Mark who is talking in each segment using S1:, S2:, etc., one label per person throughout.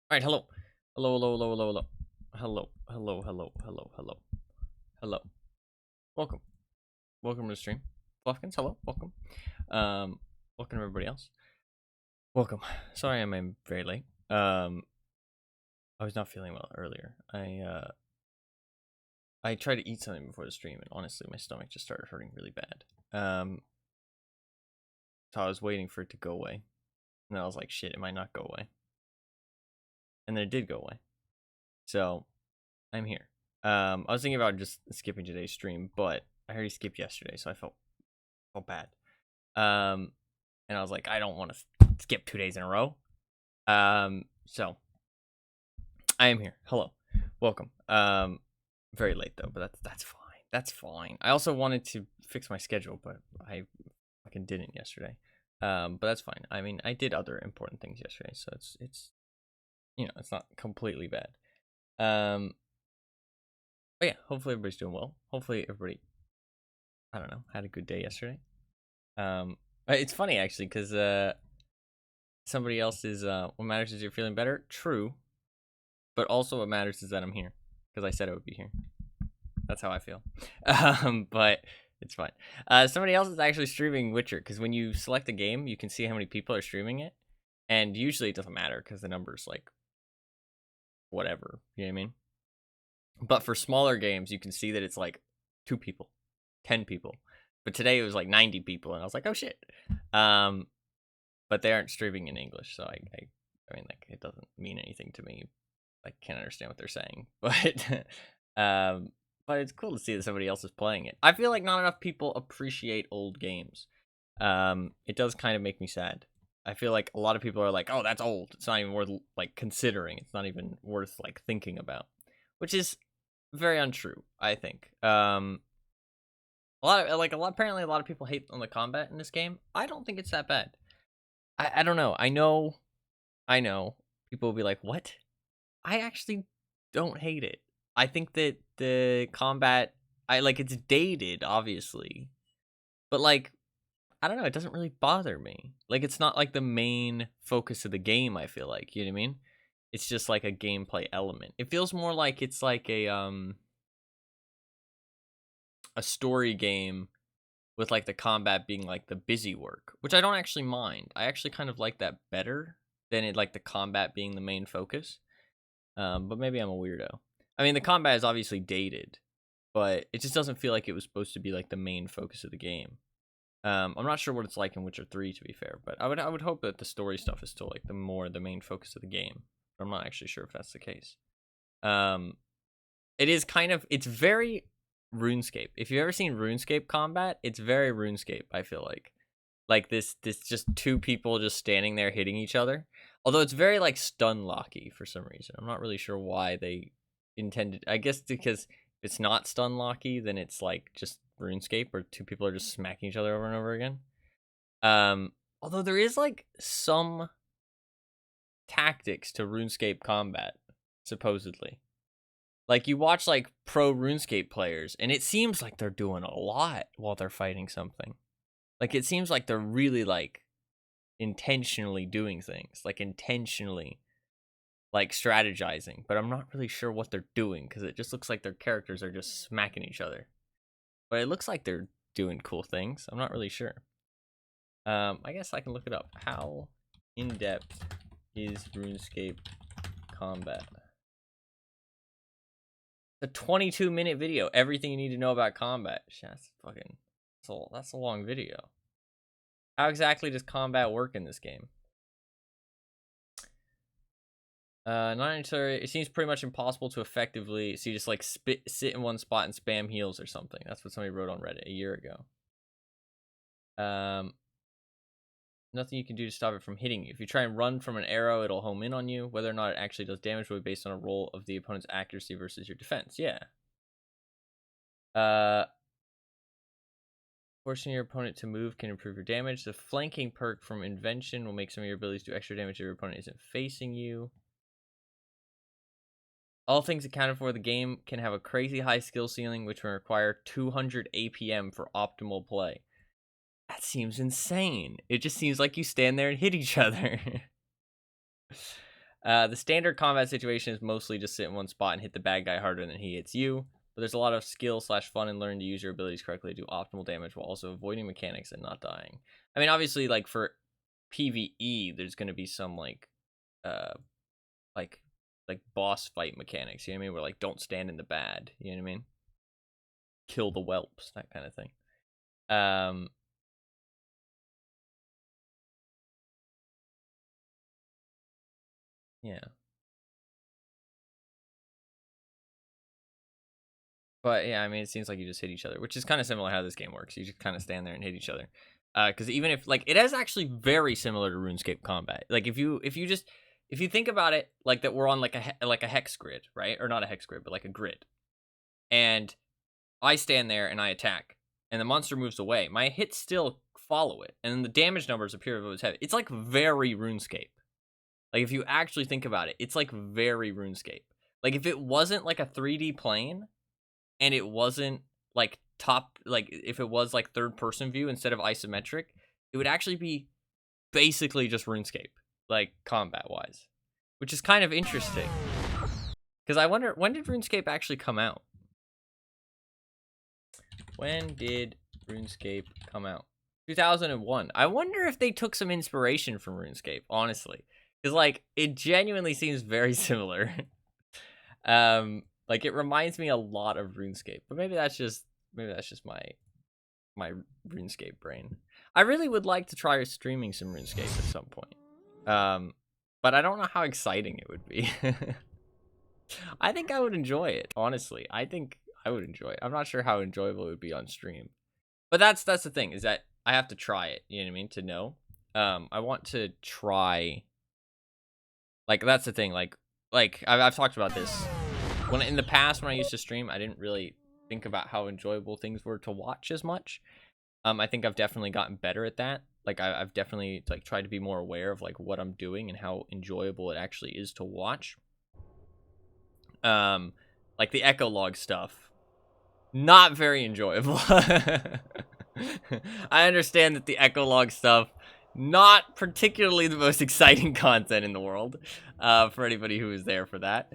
S1: All right, hello. Hello, hello, hello, hello, hello. Hello, hello, hello, hello, hello. Hello. Welcome. Welcome to the stream. Fluffkins, hello, welcome. Welcome everybody else. Welcome. Sorry I'm very late. I was not feeling well earlier. I tried to eat something before the stream and honestly my stomach just started hurting really bad. So I was waiting for it to go away. And then I was like, shit, it might not go away. And then it did go away. So I'm here. I was thinking about just skipping today's stream, but I already skipped yesterday, so I felt bad. And I was like, I don't want to skip 2 days in a row. So I am here. Hello, welcome. Very late though, but that's fine. That's fine. I also wanted to fix my schedule, but I fucking didn't yesterday. But that's fine. I mean, I did other important things yesterday, so it's it's not completely bad. But yeah, hopefully everybody's doing well. Hopefully everybody, I don't know, had a good day yesterday. It's funny actually because somebody else is what matters is you're feeling better. True, but also what matters is that I'm here because I said I would be here. That's how I feel. But it's fine. Somebody else is actually streaming Witcher because when you select a game, you can see how many people are streaming it, and usually it doesn't matter because the number's like whatever. You know what I mean? But for smaller games, you can see that it's like 2 people, 10 people. But today it was like 90 people, and I was like, oh shit. But they aren't streaming in English, so I mean, like, it doesn't mean anything to me. I can't understand what they're saying, but it's cool to see that somebody else is playing it. I feel like not enough people appreciate old games. It does kind of make me sad. I feel like a lot of people are like, "Oh, that's old. It's not even worth like considering. It's not even worth like thinking about," which is very untrue. I think. Apparently a lot of people hate on the combat in this game. I don't think it's that bad. I don't know. I know. People will be like, "What?" I actually don't hate it. I think that the combat, it's dated, obviously, but like, I don't know. It doesn't really bother me. Like, it's not like the main focus of the game. I feel like, you know what I mean? It's just like a gameplay element. It feels more like it's like a story game with like the combat being like the busy work, which I don't actually mind. I actually kind of like that better than it like the combat being the main focus. But maybe I'm a weirdo. I mean, the combat is obviously dated, but it just doesn't feel like it was supposed to be like the main focus of the game. I'm not sure what it's like in Witcher 3, to be fair, but I would hope that the story stuff is still like the main focus of the game. But I'm not actually sure if that's the case. It is it's very RuneScape. If you've ever seen RuneScape combat, it's very RuneScape. I feel like this just 2 people just standing there hitting each other. Although it's very like stun locky for some reason. I'm not really sure why they intended. I guess because if it's not stun locky, then it's like just RuneScape where 2 people are just smacking each other over and over again. Although there is like some tactics to RuneScape combat, supposedly. Like you watch like pro RuneScape players, and it seems like they're doing a lot while they're fighting something. Like it seems like they're really like intentionally doing things, like intentionally like strategizing, but I'm not really sure what they're doing because it just looks like their characters are just smacking each other. But it looks like they're doing cool things. I'm not really sure. I guess I can look it up. How in depth is RuneScape combat? A 22-minute video. Everything you need to know about combat. That's fucking. That's a long video. How exactly does combat work in this game? Not entirely. It seems pretty much impossible to effectively. So you just like sit in one spot and spam heals or something. That's what somebody wrote on Reddit a year ago. Nothing you can do to stop it from hitting you. If you try and run from an arrow, it'll home in on you. Whether or not it actually does damage will be based on a roll of the opponent's accuracy versus your defense. Yeah. Forcing your opponent to move can improve your damage. The flanking perk from Invention will make some of your abilities do extra damage if your opponent isn't facing you. All things accounted for, the game can have a crazy high skill ceiling, which will require 200 APM for optimal play. That seems insane. It just seems like you stand there and hit each other. The standard combat situation is mostly just sit in one spot and hit the bad guy harder than he hits you. But there's a lot of skill / fun in learning to use your abilities correctly to do optimal damage while also avoiding mechanics and not dying. I mean, obviously, like for PvE, there's going to be some like like boss fight mechanics. You know what I mean? Where like don't stand in the bad. You know what I mean? Kill the whelps, that kind of thing. Yeah. But yeah, I mean, it seems like you just hit each other, which is kind of similar how this game works. You just kind of stand there and hit each other. Because even if like it is actually very similar to RuneScape combat. Like if you think about it, like that we're on like a hex grid, right? Or not a hex grid, but like a grid. And I stand there and I attack, and the monster moves away. My hits still follow it, and then the damage numbers appear if it was heavy. It's like very RuneScape. Like if you actually think about it, it's like very RuneScape. Like if it wasn't like a 3D plane, and it wasn't like if it was like third person view instead of isometric, it would actually be basically just RuneScape, like combat wise, which is kind of interesting. Because I wonder, when did RuneScape actually come out? When did RuneScape come out? 2001. I wonder if they took some inspiration from RuneScape, honestly. Because, like, it genuinely seems very similar. Like, it reminds me a lot of RuneScape. But maybe that's just my RuneScape brain. I really would like to try streaming some RuneScape at some point. But I don't know how exciting it would be. I think I would enjoy it, honestly. I think I would enjoy it. I'm not sure how enjoyable it would be on stream. But that's the thing, is that I have to try it, you know what I mean, to know. I want to try, like, that's the thing, like I've talked about this. When in the past, when I used to stream, I didn't really think about how enjoyable things were to watch as much. I think I've definitely gotten better at that. Like, I've definitely, like, tried to be more aware of, like, what I'm doing and how enjoyable it actually is to watch. Like, the echo log stuff, not very enjoyable. I understand that the echo log stuff, not particularly the most exciting content in the world, for anybody who was there for that.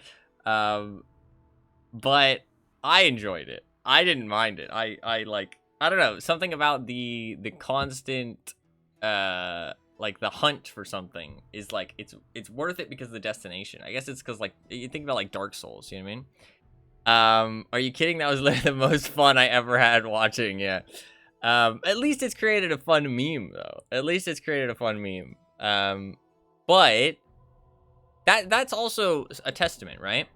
S1: But I enjoyed it. I didn't mind it. I like, I don't know, something about the constant, like the hunt for something is like, it's worth it because of the destination. I guess it's because, like, you think about like Dark Souls, you know what I mean? Are you kidding? That was literally the most fun I ever had watching. Yeah. At least it's created a fun meme, though. At least it's created a fun meme. But that's also a testament, right?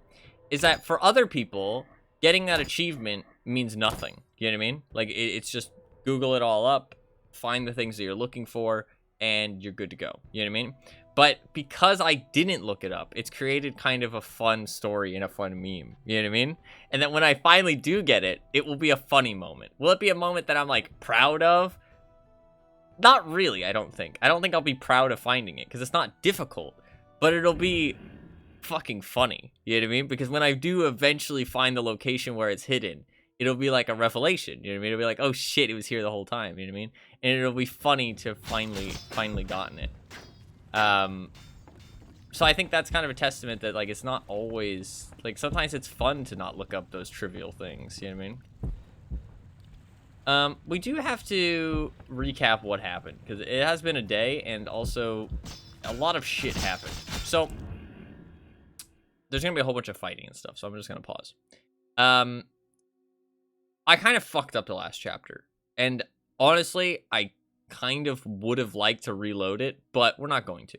S1: Is that for other people, getting that achievement means nothing. You know what I mean? Like, it's just Google it all up, find the things that you're looking for, and you're good to go. You know what I mean? But because I didn't look it up, it's created kind of a fun story and a fun meme. You know what I mean? And then when I finally do get it, it will be a funny moment. Will it be a moment that I'm, like, proud of? Not really, I don't think. I don't think I'll be proud of finding it, because it's not difficult. But it'll be fucking funny. You know what I mean? Because when I do eventually find the location where it's hidden, it'll be like a revelation. You know what I mean? It'll be like, oh shit, it was here the whole time. You know what I mean? And it'll be funny to finally gotten it. So I think that's kind of a testament that, like, it's not always, like, sometimes it's fun to not look up those trivial things, you know what I mean? We do have to recap what happened, because it has been a day, and also a lot of shit happened. So there's gonna be a whole bunch of fighting and stuff, so I'm just gonna pause. I kind of fucked up the last chapter, and honestly, I kind of would have liked to reload it, but we're not going to.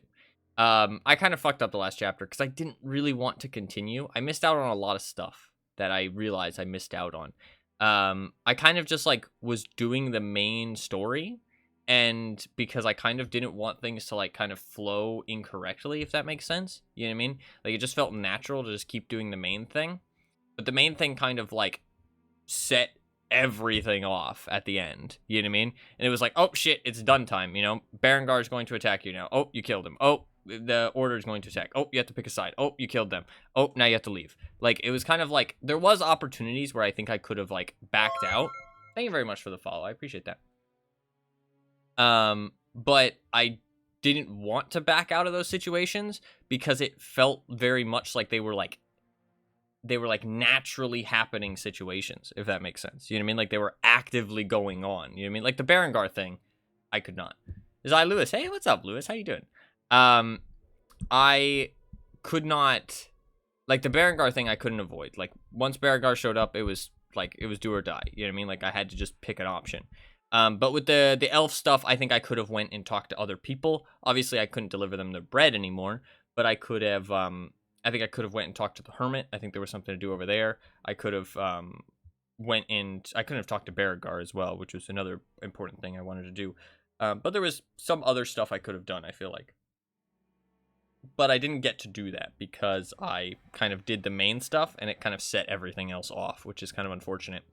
S1: I kind of fucked up the last chapter because I didn't really want to continue. I missed out on a lot of stuff that I realized I missed out on. I kind of just, like, was doing the main story, and because I kind of didn't want things to, like, kind of flow incorrectly, if that makes sense. You know what I mean? Like, it just felt natural to just keep doing the main thing. But the main thing kind of, like, set everything off at the end. You know what I mean? And it was like, oh, shit, it's done time, you know? Berengar's going to attack you now. Oh, you killed him. Oh, the order is going to attack. Oh, you have to pick a side. Oh, you killed them. Oh, now you have to leave. Like, it was kind of like, there was opportunities where I think I could have, like, backed out. Thank you very much for the follow. I appreciate that. But I didn't want to back out of those situations because it felt very much like they were like naturally happening situations, if that makes sense. You know what I mean? Like they were actively going on. You know what I mean? Like the Berengar thing, I could not. Is I Lewis? Hey, what's up, Lewis? How you doing? I could not, like the Berengar thing I couldn't avoid. Like once Berengar showed up, it was do or die. You know what I mean? Like I had to just pick an option. But with the elf stuff, I think I could have went and talked to other people. Obviously, I couldn't deliver them their bread anymore, but I could have. I think I could have went and talked to the hermit. I think there was something to do over there. I could have went and I couldn't have talked to Berengar as well, which was another important thing I wanted to do. But there was some other stuff I could have done, I feel like. But I didn't get to do that because I kind of did the main stuff and it kind of set everything else off, which is kind of unfortunate.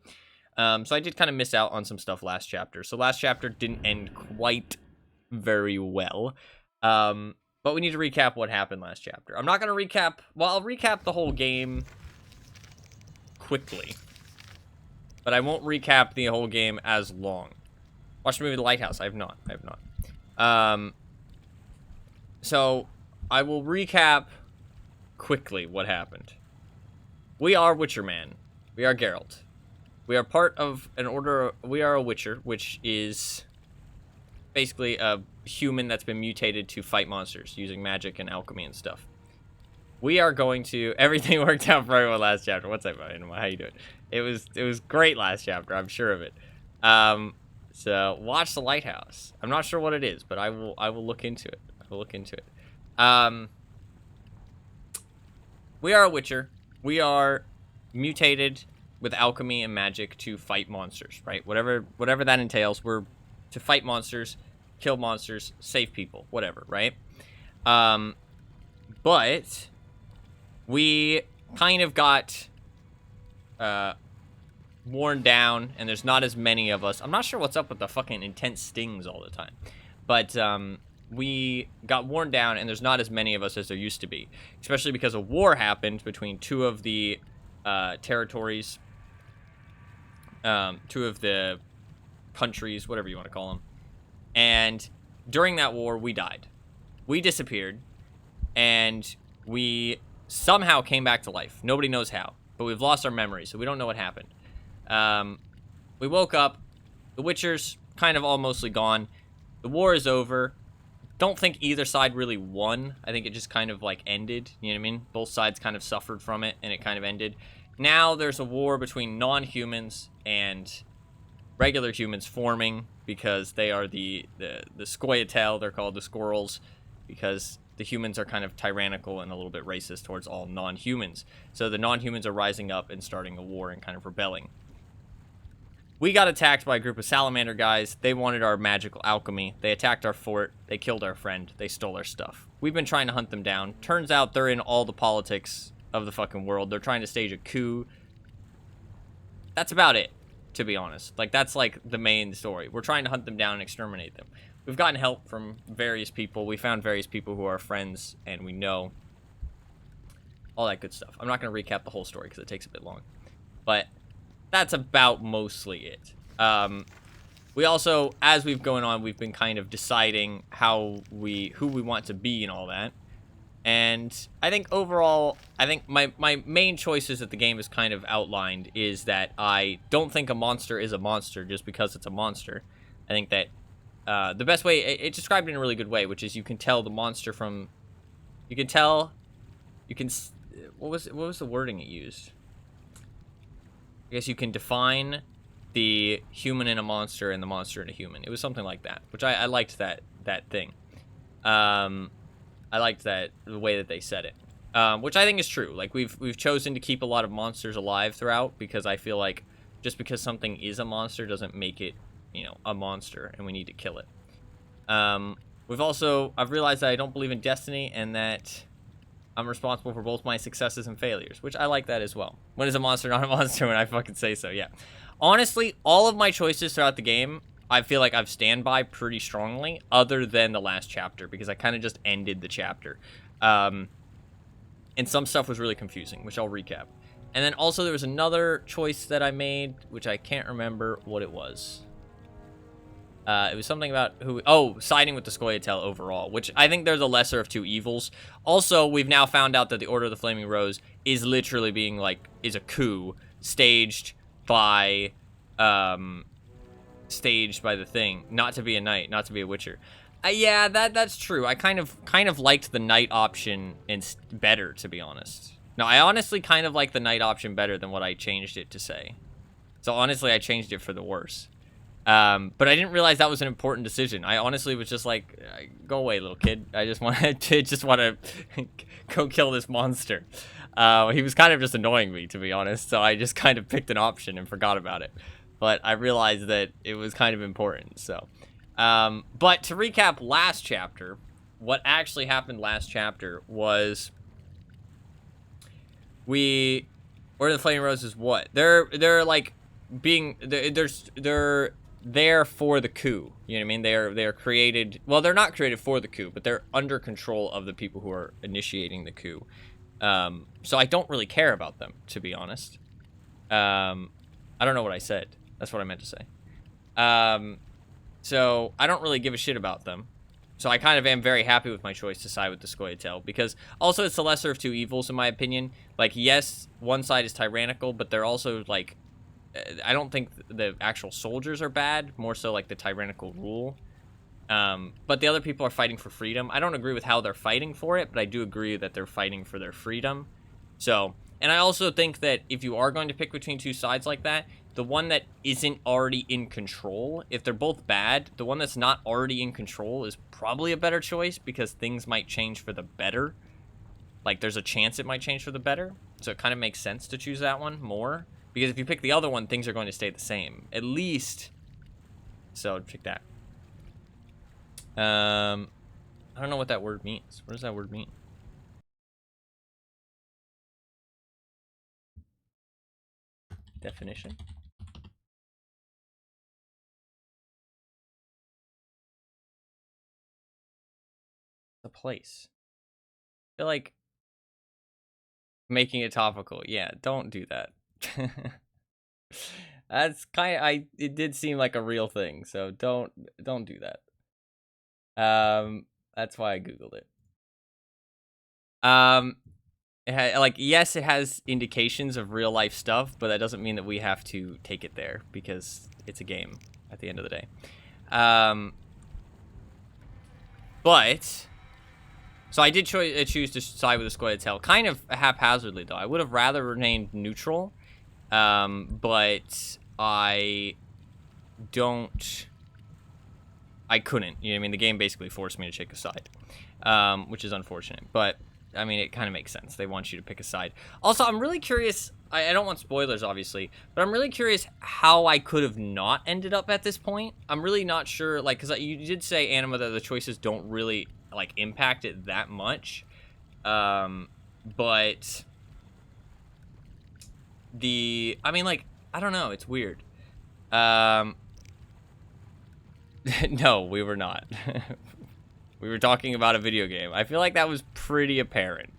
S1: So I did kind of miss out on some stuff last chapter. So last chapter didn't end quite very well. But we need to recap what happened last chapter. I'm not going to recap. Well, I'll recap the whole game quickly. But I won't recap the whole game as long. Watch the movie The Lighthouse. I have not. So I will recap quickly what happened. We are Witcher Man. We are Geralt. We are part of an order. We are a Witcher, which is basically a human that's been mutated to fight monsters using magic and alchemy and stuff. We are going to. Everything worked out very well last chapter. What's up, buddy? How you doing? It was great last chapter. I'm sure of it. So watch The Lighthouse. I'm not sure what it is, but I will look into it. We are a Witcher. We are mutated with alchemy and magic to fight monsters, right? Whatever that entails, we're to fight monsters, kill monsters, save people, whatever, right? But we kind of got worn down, and there's not as many of us. I'm not sure what's up with the fucking intense stings all the time, but we got worn down, and there's not as many of us as there used to be, especially because a war happened between two of the territories, two of the countries, whatever you want to call them. And during that war, we died. We disappeared, and we somehow came back to life. Nobody knows how, but we've lost our memory, so we don't know what happened. We woke up. The Witcher's kind of all mostly gone. The war is over. Don't think either side really won. I think it just kind of like ended. You know what I mean? Both sides kind of suffered from it, and it kind of ended. Now there's a war between non-humans and regular humans forming because they are the Scoia'tael. They're called the squirrels because the humans are kind of tyrannical and a little bit racist towards all non-humans. So the non-humans are rising up and starting a war and kind of rebelling. We got attacked by a group of salamander guys. They wanted our magical alchemy. They attacked our fort. They killed our friend. They stole our stuff. We've been trying to hunt them down. Turns out they're in all the politics of the fucking world. They're trying to stage a coup. That's about it, to be honest. Like, that's like the main story. We're trying to hunt them down and exterminate them. We've gotten help from various people. We found various people who are friends, and we know all that good stuff. I'm not going to recap the whole story because it takes a bit long. But that's about mostly it. We also, as we've gone on, we've been kind of deciding who we want to be and all that. And I think overall, I think my main choices that the game has kind of outlined is that I don't think a monster is a monster just because it's a monster. I think that the best way, it described it in a really good way, which is you can tell the monster from, what was the wording it used? I guess you can define the human in a monster and the monster in a human. It was something like that, which I liked that thing. I liked that, the way that they said it, which I think is true. Like, we've chosen to keep a lot of monsters alive throughout because I feel like just because something is a monster doesn't make it, a monster, and we need to kill it. I've realized that I don't believe in destiny and that I'm responsible for both my successes and failures, which I like that as well. When is a monster not a monster? When I fucking say so, yeah. Honestly, all of my choices throughout the game, I feel like I've stand by pretty strongly, other than the last chapter, because I kind of just ended the chapter. And some stuff was really confusing, which I'll recap. And then also there was another choice that I made, which I can't remember what it was. It was something about who... Oh, siding with the Scoia'tael overall, which I think they're the lesser of two evils. Also, we've now found out that the Order of the Flaming Rose is literally being, like, is a coup staged by the thing. Not to be a knight, not to be a witcher. Yeah, that's true. I kind of liked the knight option better, to be honest. No, I honestly kind of like the knight option better than what I changed it to say. So honestly, I changed it for the worse. But I didn't realize that was an important decision. I honestly was just like, go away, little kid. I just wanted to go kill this monster. He was kind of just annoying me, to be honest. So I just kind of picked an option and forgot about it. But I realized that it was kind of important. So, but to recap last chapter, what actually happened last chapter was Order of the Flaming Rose is what? They're like being they're there for the coup. You know what I mean? They're created. Well, they're not created for the coup, but they're under control of the people who are initiating the coup. So I don't really care about them, to be honest. I don't know what I said. That's what I meant to say. So I don't really give a shit about them. So I kind of am very happy with my choice to side with the Scoia'tael, because also it's the lesser of two evils, in my opinion. Like, yes, one side is tyrannical, but they're also, like, I don't think the actual soldiers are bad, more so like the tyrannical rule. But the other people are fighting for freedom. I don't agree with how they're fighting for it, but I do agree that they're fighting for their freedom. So, and I also think that if you are going to pick between two sides like that, the one that isn't already in control, if they're both bad, the one that's not already in control is probably a better choice, because things might change for the better. Like, there's a chance it might change for the better. So it kind of makes sense to choose that one more. Because if you pick the other one, things are going to stay the same. At least. So, pick that. I don't know what that word means. What does that word mean? Definition. The place. I feel like making it topical. Yeah, don't do that. That's kind of, it did seem like a real thing, so don't do that. That's why I googled it. Like, yes, it has indications of real life stuff, but that doesn't mean that we have to take it there, because it's a game at the end of the day. But so I did choose to side with the Scoia'tael, kind of haphazardly though. I would have rather remained neutral, but I couldn't. You know what I mean? The game basically forced me to take a side, which is unfortunate. But I mean, it kind of makes sense. They want you to pick a side. Also, I'm really curious. I don't want spoilers, obviously, but I'm really curious how I could have not ended up at this point. I'm really not sure, like, because you did say, Anima, that the choices don't really, like, impact it that much. But I mean, like, I don't know. It's weird. No, we were not. We were talking about a video game. I feel like that was pretty apparent.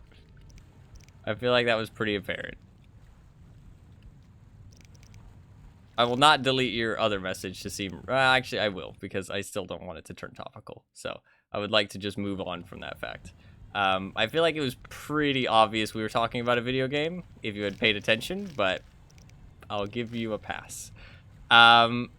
S1: I will not delete your other message to see... actually, I will, because I still don't want it to turn topical. So, I would like to just move on from that fact. I feel like it was pretty obvious we were talking about a video game, if you had paid attention, but I'll give you a pass. So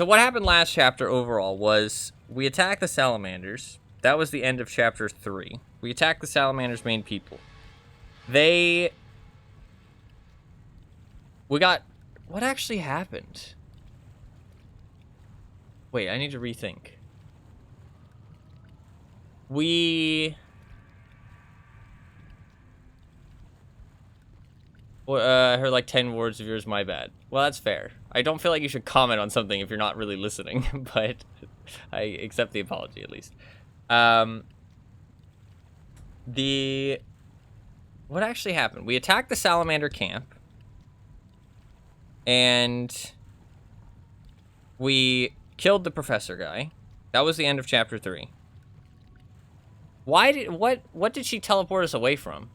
S1: what happened last chapter overall was we attacked the salamanders. That was the end of chapter 3. We attacked the salamanders' main people. What actually happened? Wait, I need to rethink. I heard like 10 words of yours, my bad. Well, that's fair. I don't feel like you should comment on something if you're not really listening, but I accept the apology at least. What actually happened? We attacked the salamander camp, and we killed the professor guy. That was the end of chapter 3. What did she teleport us away from?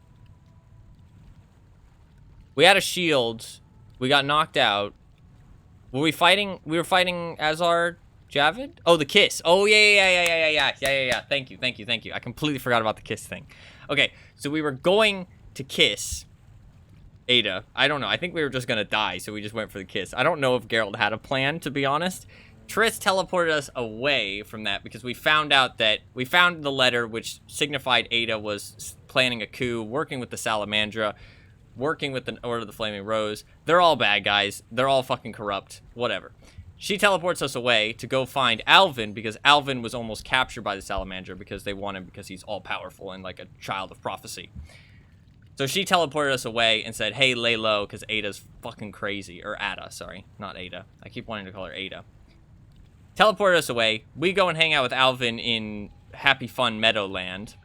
S1: We had a shield. We got knocked out. Were we fighting? We were fighting Azar Javid? Oh, the kiss. Oh, yeah. Thank you. I completely forgot about the kiss thing. Okay, so we were going to kiss Ada. I don't know. I think we were just gonna die, so we just went for the kiss. I don't know if Geralt had a plan, to be honest. Triss teleported us away from that because we found out that we found the letter which signified Ada was planning a coup, working with the Salamandra, working with the Order of the Flaming Rose. They're all bad guys. They're all fucking corrupt. Whatever. She teleports us away to go find Alvin because Alvin was almost captured by the Salamandra because they want him because he's all-powerful and like a child of prophecy. So she teleported us away and said, hey, lay low because Ada's fucking crazy. Or Ada, sorry. Not Ada. I keep wanting to call her Ada. Teleported us away. We go and hang out with Alvin in Happy Fun Meadowland.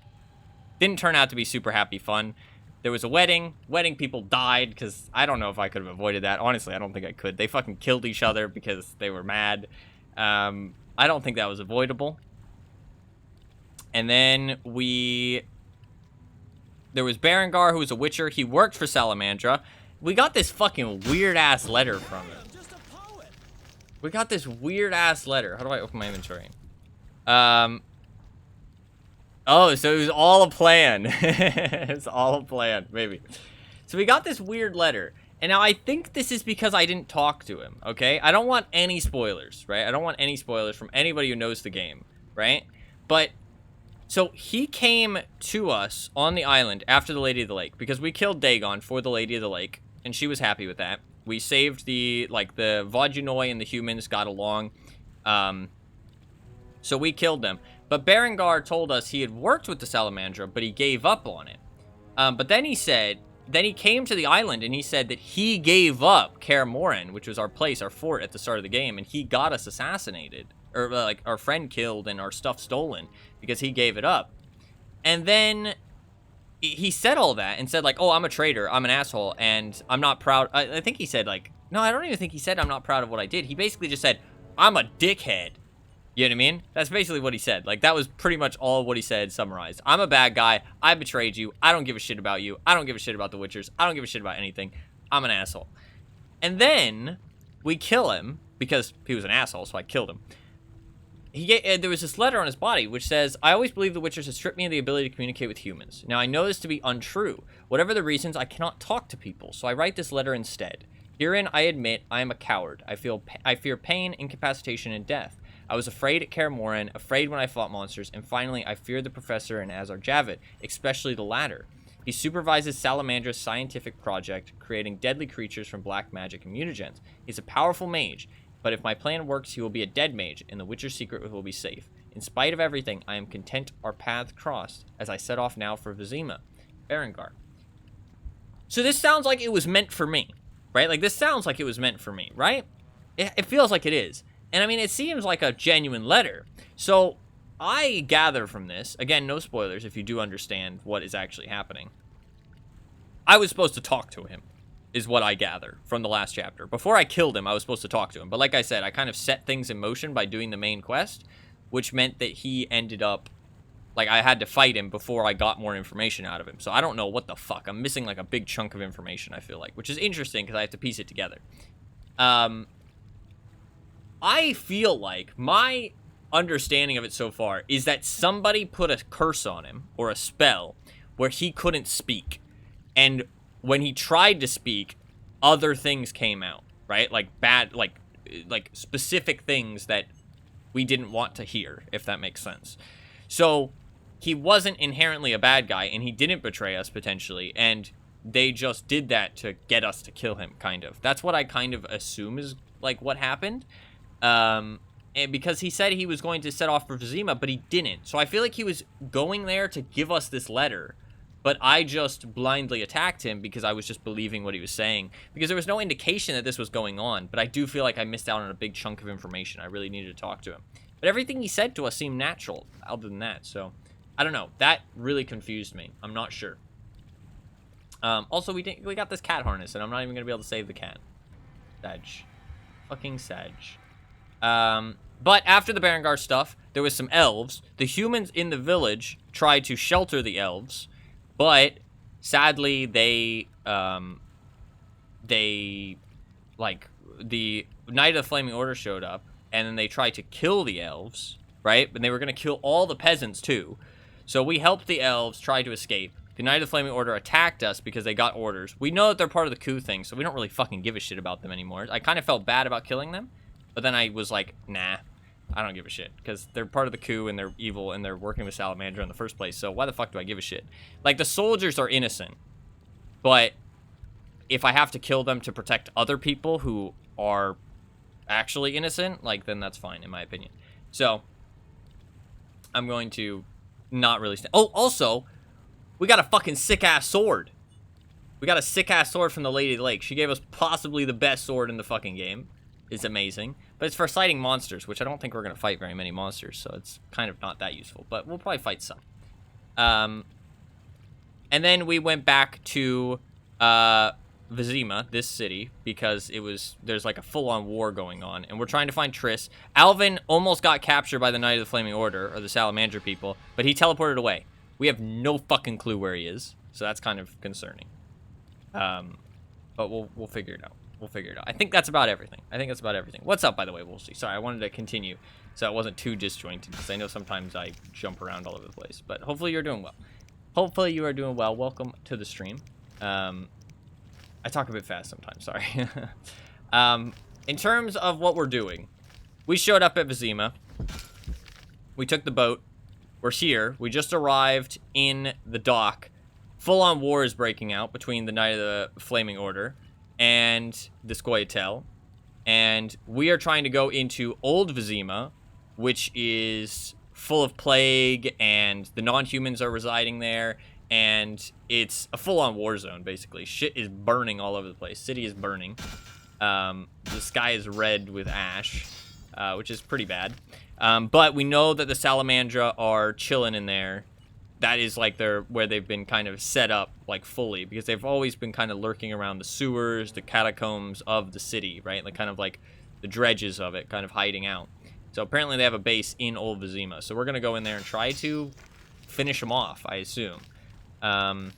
S1: Didn't turn out to be super happy fun. There was a wedding. Wedding people died because I don't know if I could have avoided that. Honestly, I don't think I could. They fucking killed each other because they were mad. I don't think that was avoidable. And then there was Berengar, who was a witcher. He worked for Salamandra. We got this fucking weird-ass letter from him. We got this weird-ass letter. How do I open my inventory? Oh, so it was all a plan. It's all a plan, maybe. So we got this weird letter. And now I think this is because I didn't talk to him, okay? I don't want any spoilers, right? I don't want any spoilers from anybody who knows the game, right? But, so he came to us on the island after the Lady of the Lake because we killed Dagon for the Lady of the Lake, and she was happy with that. We saved the Vodunoi and the humans got along. So we killed them. But Berengar told us he had worked with the Salamandra, but he gave up on it. But then he came to the island and he said that he gave up Kaer Morhen, which was our place, our fort at the start of the game, and he got us assassinated. Or, like, our friend killed and our stuff stolen because he gave it up. And then he said all that and said, like, oh, I'm a traitor, I'm an asshole, and I'm not proud. I think he said, like, no, I don't even think he said I'm not proud of what I did. He basically just said, I'm a dickhead. You know what I mean? That's basically what he said. Like, that was pretty much all what he said summarized. I'm a bad guy. I betrayed you. I don't give a shit about you. I don't give a shit about the Witchers. I don't give a shit about anything. I'm an asshole. And then we kill him because he was an asshole, so I killed him. There was this letter on his body which says, I always believe the Witchers have stripped me of the ability to communicate with humans. Now, I know this to be untrue. Whatever the reasons, I cannot talk to people, so I write this letter instead. Herein, I admit I am a coward. I fear pain, incapacitation, and death. I was afraid at Kaer Morhen, afraid when I fought monsters, and finally, I feared the Professor and Azar Javid, especially the latter. He supervises Salamandra's scientific project, creating deadly creatures from black magic and mutagens. He's a powerful mage, but if my plan works, he will be a dead mage, and the Witcher's secret will be safe. In spite of everything, I am content our paths crossed, as I set off now for Vizima. Berengar. So this sounds like it was meant for me, right? Like, this sounds like it was meant for me, right? It feels like it is. And I mean, it seems like a genuine letter. So I gather from this, again, no spoilers if you do understand what is actually happening. I was supposed to talk to him, is what I gather from the last chapter. Before I killed him, I was supposed to talk to him. But like I said, I kind of set things in motion by doing the main quest, which meant that he ended up, like, I had to fight him before I got more information out of him. So I don't know what the fuck. I'm missing, like, a big chunk of information, I feel like, which is interesting because I have to piece it together. I feel like my understanding of it so far is that somebody put a curse on him, or a spell, where he couldn't speak. And when he tried to speak, other things came out, right? Like bad, like specific things that we didn't want to hear, if that makes sense. So he wasn't inherently a bad guy, and he didn't betray us, potentially, and they just did that to get us to kill him, kind of. That's what I kind of assume is, like, what happened. And because he said he was going to set off for Vizima, but he didn't. So I feel like he was going there to give us this letter, but I just blindly attacked him because I was just believing what he was saying. Because there was no indication that this was going on, but I do feel like I missed out on a big chunk of information. I really needed to talk to him. But everything he said to us seemed natural, other than that. So, I don't know. That really confused me. I'm not sure. Also, we got this cat harness, and I'm not even going to be able to save the cat. Sag. Fucking Sag. But after the Berengar stuff, there was some elves. The humans in the village tried to shelter the elves, but sadly they like the Knight of the Flaming Order showed up, and then they tried to kill the elves, right? And they were going to kill all the peasants, too. So we helped the elves try to escape. The Knight of the Flaming Order attacked us because they got orders. We know that they're part of the coup thing, so we don't really fucking give a shit about them anymore. I kind of felt bad about killing them, but then I was like, nah, I don't give a shit, because they're part of the coup, and they're evil, and they're working with Salamander in the first place, so why the fuck do I give a shit? Like, the soldiers are innocent, but if I have to kill them to protect other people who are actually innocent, like, then that's fine, in my opinion. So, I'm going to not really oh, also, we got a fucking sick-ass sword. We got a sick-ass sword from the Lady of the Lake. She gave us possibly the best sword in the fucking game. It's amazing. But it's for fighting monsters, which I don't think we're going to fight very many monsters, so it's kind of not that useful. But we'll probably fight some. And then we went back to Vizima, this city, because there's like a full-on war going on, and we're trying to find Triss. Alvin almost got captured by the Knight of the Flaming Order, or the Salamander people, but he teleported away. We have no fucking clue where he is, so that's kind of concerning. But we'll figure it out. We'll figure it out. I think that's about everything. What's up, by the way, Woolsey? Sorry, I wanted to continue so it wasn't too disjointed, because I know sometimes I jump around all over the place, but hopefully you're doing well. Hopefully you are doing well. Welcome to the stream. I talk a bit fast sometimes, sorry. In terms of what we're doing, we showed up at Vizima. We took the boat. We're here. We just arrived in the dock. Full-on war is breaking out between the Knight of the Flaming Order and the Scoia'tael. And we are trying to go into Old Vizima, which is full of plague, and the non-humans are residing there. And it's a full-on war zone, basically. Shit is burning all over the place. City is burning. The sky is red with ash, which is pretty bad. But we know that the Salamandra are chilling in there. That is like where they've been kind of set up, like, fully, because they've always been kind of lurking around the sewers, the catacombs of the city, right? Like, kind of like the dredges of it, kind of hiding out. So apparently they have a base in Old Vizima. So we're going to go in there and try to finish them off, I assume. Time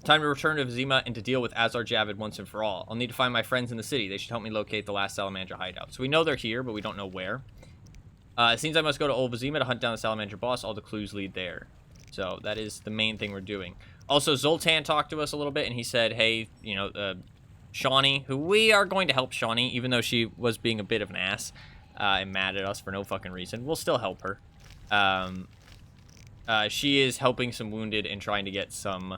S1: to return to Vizima and to deal with Azar Javid once and for all. I'll need to find my friends in the city. They should help me locate the last Salamander hideout. So we know they're here, but we don't know where. It seems I must go to Old Vizima to hunt down the Salamander boss. All the clues lead there. So that is the main thing we're doing. Also, Zoltan talked to us a little bit, and he said, hey, you know, Shawnee, who we are going to help Shawnee, even though she was being a bit of an ass and mad at us for no fucking reason. We'll still help her. She is helping some wounded and trying to get some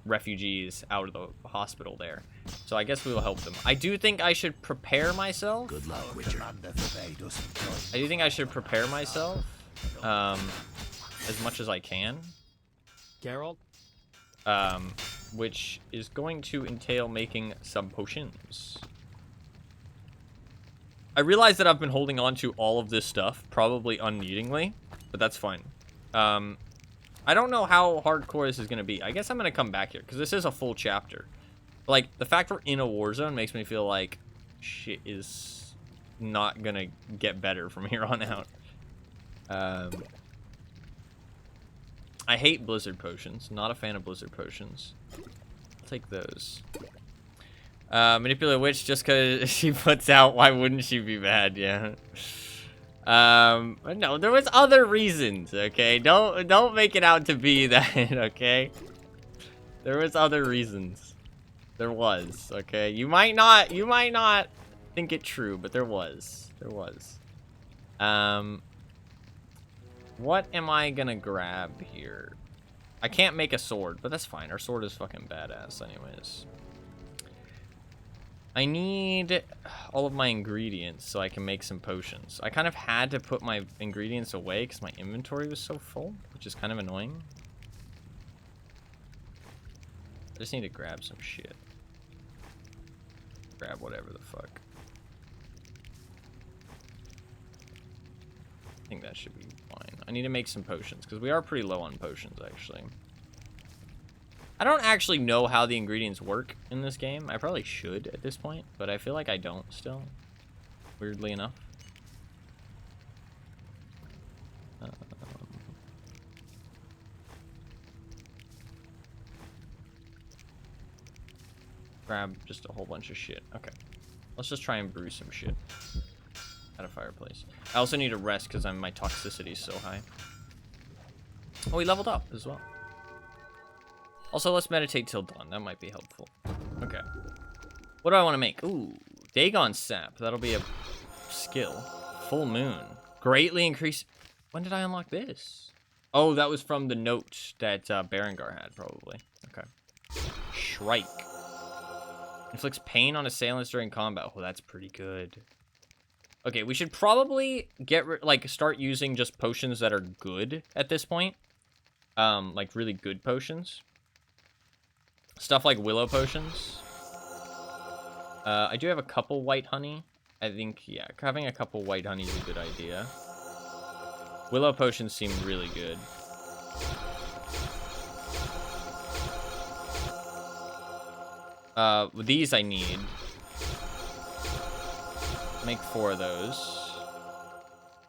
S1: refugees out of the hospital there. So I guess we will help them. I do think I should prepare myself. Good luck, Richard. I do think I should prepare myself as much as I can.
S2: Geralt?
S1: Which is going to entail making some potions. I realize that I've been holding on to all of this stuff, probably unneedingly, but that's fine. I don't know how hardcore this is going to be. I guess I'm going to come back here, because this is a full chapter. Like, the fact we're in a war zone makes me feel like shit is not going to get better from here on out. I hate blizzard potions. Not a fan of blizzard potions. I'll take those. Manipulate witch just because she puts out. Why wouldn't she be bad? Yeah. No, there was other reasons, okay? Don't make it out to be that, okay? There was other reasons. There was, okay? You might not think it true, but there was. What am I gonna grab here? I can't make a sword, but that's fine. Our sword is fucking badass anyways. I need all of my ingredients so I can make some potions. I kind of had to put my ingredients away because my inventory was so full, which is kind of annoying. I just need to grab some shit. Grab whatever the fuck. I think that should be fine. I need to make some potions because we are pretty low on potions, actually. I don't actually know how the ingredients work in this game. I probably should at this point, but I feel like I don't still, weirdly enough. Grab just a whole bunch of shit. Okay. Let's just try and brew some shit at a fireplace. I also need to rest because my toxicity is so high. Oh, we leveled up as well. Also, let's meditate till dawn. That might be helpful. Okay. What do I want to make? Ooh, Dagon sap. That'll be a skill. Full moon. Greatly increase. When did I unlock this? Oh, that was from the note that Berengar had, probably. Okay. Shrike. Inflicts pain on assailants during combat. Oh, that's pretty good. Okay, we should probably start using just potions that are good at this point. Like really good potions. Stuff like willow potions. I do have a couple white honey. I think, yeah, having a couple white honey is a good idea. Willow potions seem really good. These I need. Make 4 of those.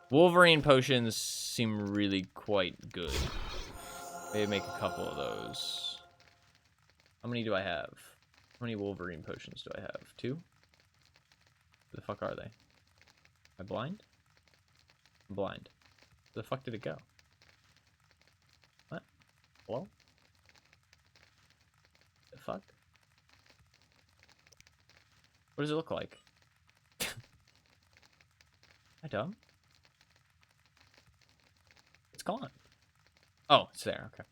S1: Wolverine potions seem really quite good. Maybe make a couple of those. How many do I have? How many Wolverine potions do I have? 2? Where the fuck are they? Am I blind? I'm blind. Where the fuck did it go? What? Hello? The fuck? What does it look like? Am I dumb? It's gone. Oh, it's there. Okay.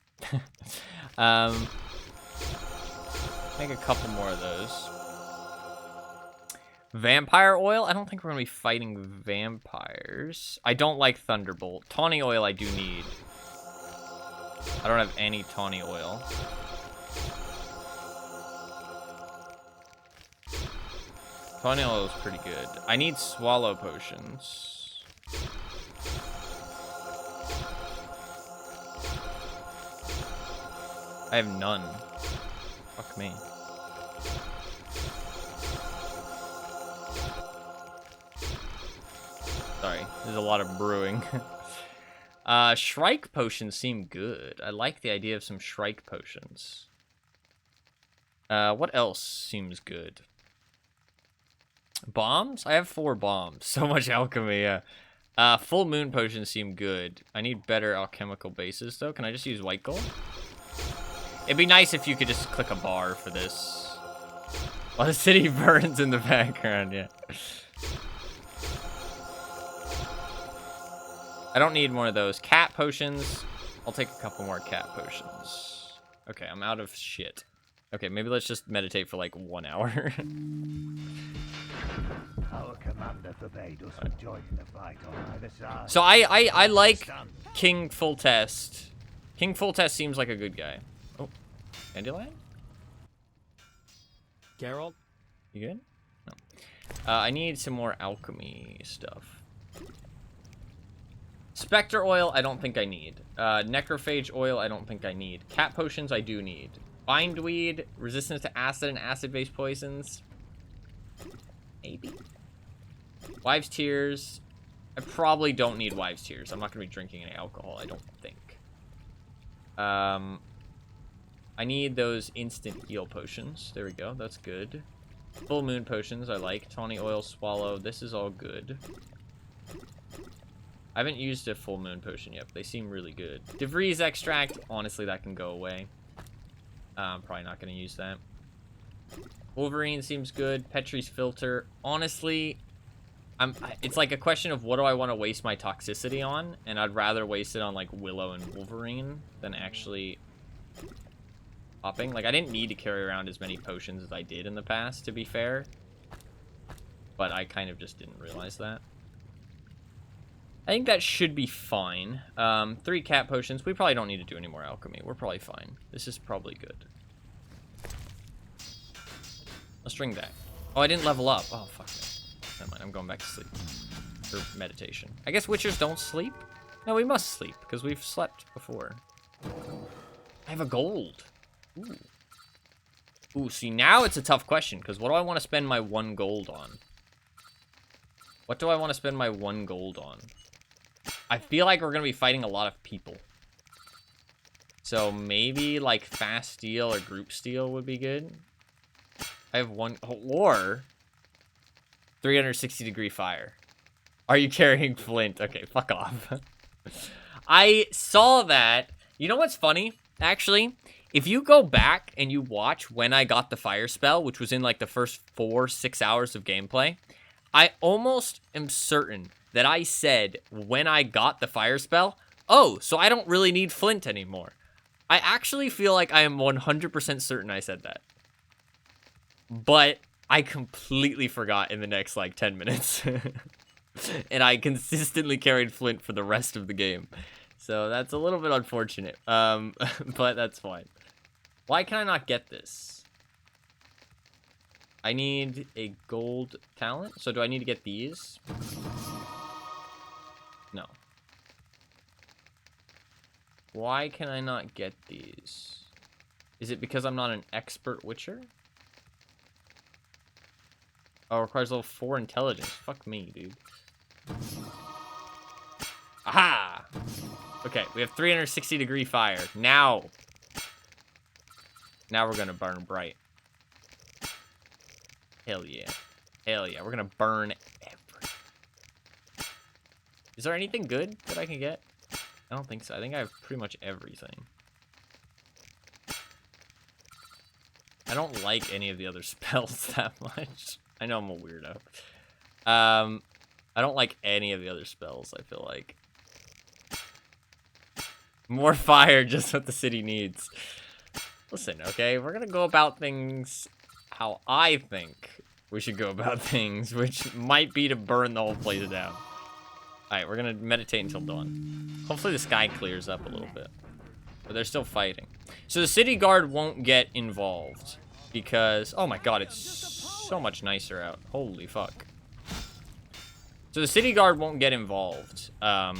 S1: Make a couple more of those. Vampire oil? I don't think we're going to be fighting vampires. I don't like Thunderbolt. Tawny oil I do need. I don't have any tawny oil. Tawny oil is pretty good. I need swallow potions. I have none. Fuck me. Sorry, there's a lot of brewing. Shrike potions seem good. I like the idea of some Shrike potions. What else seems good? Bombs? I have 4 bombs. So much alchemy, yeah. Full moon potions seem good. I need better alchemical bases, though. Can I just use white gold? It'd be nice if you could just click a bar for this. While the city burns in the background, yeah. I don't need more of those. Cat potions. I'll take a couple more cat potions. Okay, I'm out of shit. Okay, maybe let's just meditate for like 1 hour.
S2: Our commander forbade us from joining the fight on either side.
S1: So I like King Full Test. King Full Test seems like a good guy. Oh, Dandelion?
S3: Geralt?
S1: You good? No. I need some more alchemy stuff. Spectre oil, I don't think I need. Necrophage oil, I don't think I need. Cat potions, I do need. Bindweed, resistance to acid and acid-based poisons. Maybe. Wives' Tears. I probably don't need Wives' Tears. I'm not going to be drinking any alcohol, I don't think. I need those instant heal potions. There we go. That's good. Full moon potions, I like. Tawny oil, swallow. This is all good. I haven't used a full moon potion yet, but they seem really good. DeVries extract, honestly, that can go away. I'm probably not going to use that. Wolverine seems good. Petrie's filter. Honestly, it's like a question of what do I want to waste my toxicity on, and I'd rather waste it on like Willow and Wolverine than actually popping. Like, I didn't need to carry around as many potions as I did in the past, to be fair. But I kind of just didn't realize that. I think that should be fine. 3 cat potions. We probably don't need to do any more alchemy. We're probably fine. This is probably good. Let's drink that. Oh, I didn't level up. Oh, fuck that. Never mind. I'm going back to sleep. Or meditation. I guess witchers don't sleep? No, we must sleep, because we've slept before. I have a gold. Ooh. Ooh, see, now it's a tough question, because what do I want to spend my 1 gold on? What do I want to spend my 1 gold on? I feel like we're going to be fighting a lot of people. So maybe, like, fast steal or group steal would be good. I have 1... Or... 360-degree fire. Are you carrying flint? Okay, fuck off. I saw that. You know what's funny? Actually, if you go back and you watch when I got the fire spell, which was in like the first 4-6 hours of gameplay, I almost am certain that I said when I got the fire spell, oh, so I don't really need flint anymore. I actually feel like I am 100% certain I said that. But I completely forgot in the next like 10 minutes. And I consistently carried flint for the rest of the game. So that's a little bit unfortunate. But that's fine. Why can I not get this? I need a gold talent. So do I need to get these? No. Why can I not get these? Is it because I'm not an expert witcher? Oh, it requires level 4 intelligence. Fuck me, dude. Aha! Okay, we have 360-degree fire. Now we're gonna burn bright. Hell yeah. Hell yeah, we're gonna burn everything. Is there anything good that I can get? I don't think so. I think I have pretty much everything. I don't like any of the other spells that much. I know I'm a weirdo. I don't like any of the other spells, I feel like. More fire, just what the city needs. Listen, okay? We're gonna go about things how I think we should go about things, which might be to burn the whole place down. Alright, we're gonna meditate until dawn. Hopefully the sky clears up a little bit. But they're still fighting. So the city guard won't get involved. Because, oh my god, it's so much nicer out. Holy fuck. So the city guard won't get involved. I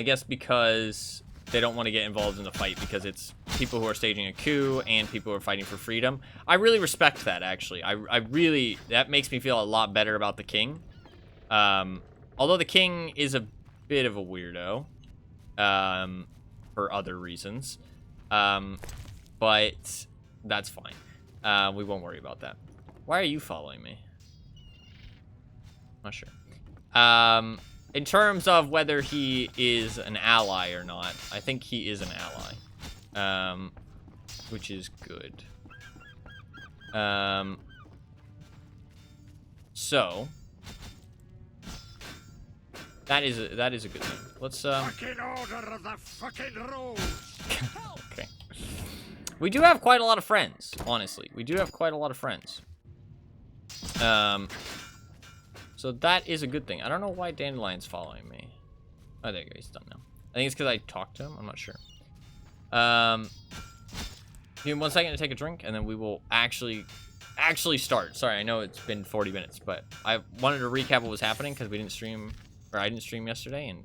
S1: guess because they don't want to get involved in the fight because it's people who are staging a coup and people who are fighting for freedom. I really respect that, actually. I really, that makes me feel a lot better about the king. Although the king is a bit of a weirdo, for other reasons. But that's fine. We won't worry about that. Why are you following me? Not sure. In terms of whether he is an ally or not, I think he is an ally. Which is good. So that is a good thing. Let's
S2: Fucking order of the fucking rules.
S1: okay. We do have quite a lot of friends, honestly. We do have quite a lot of friends. So that is a good thing. I don't know why Dandelion's following me. Oh, there you go. He's done now. I think it's because I talked to him. I'm not sure. Give me 1 second to take a drink, and then we will actually start. Sorry, I know it's been 40 minutes, but I wanted to recap what was happening because we didn't stream, or I didn't stream yesterday, and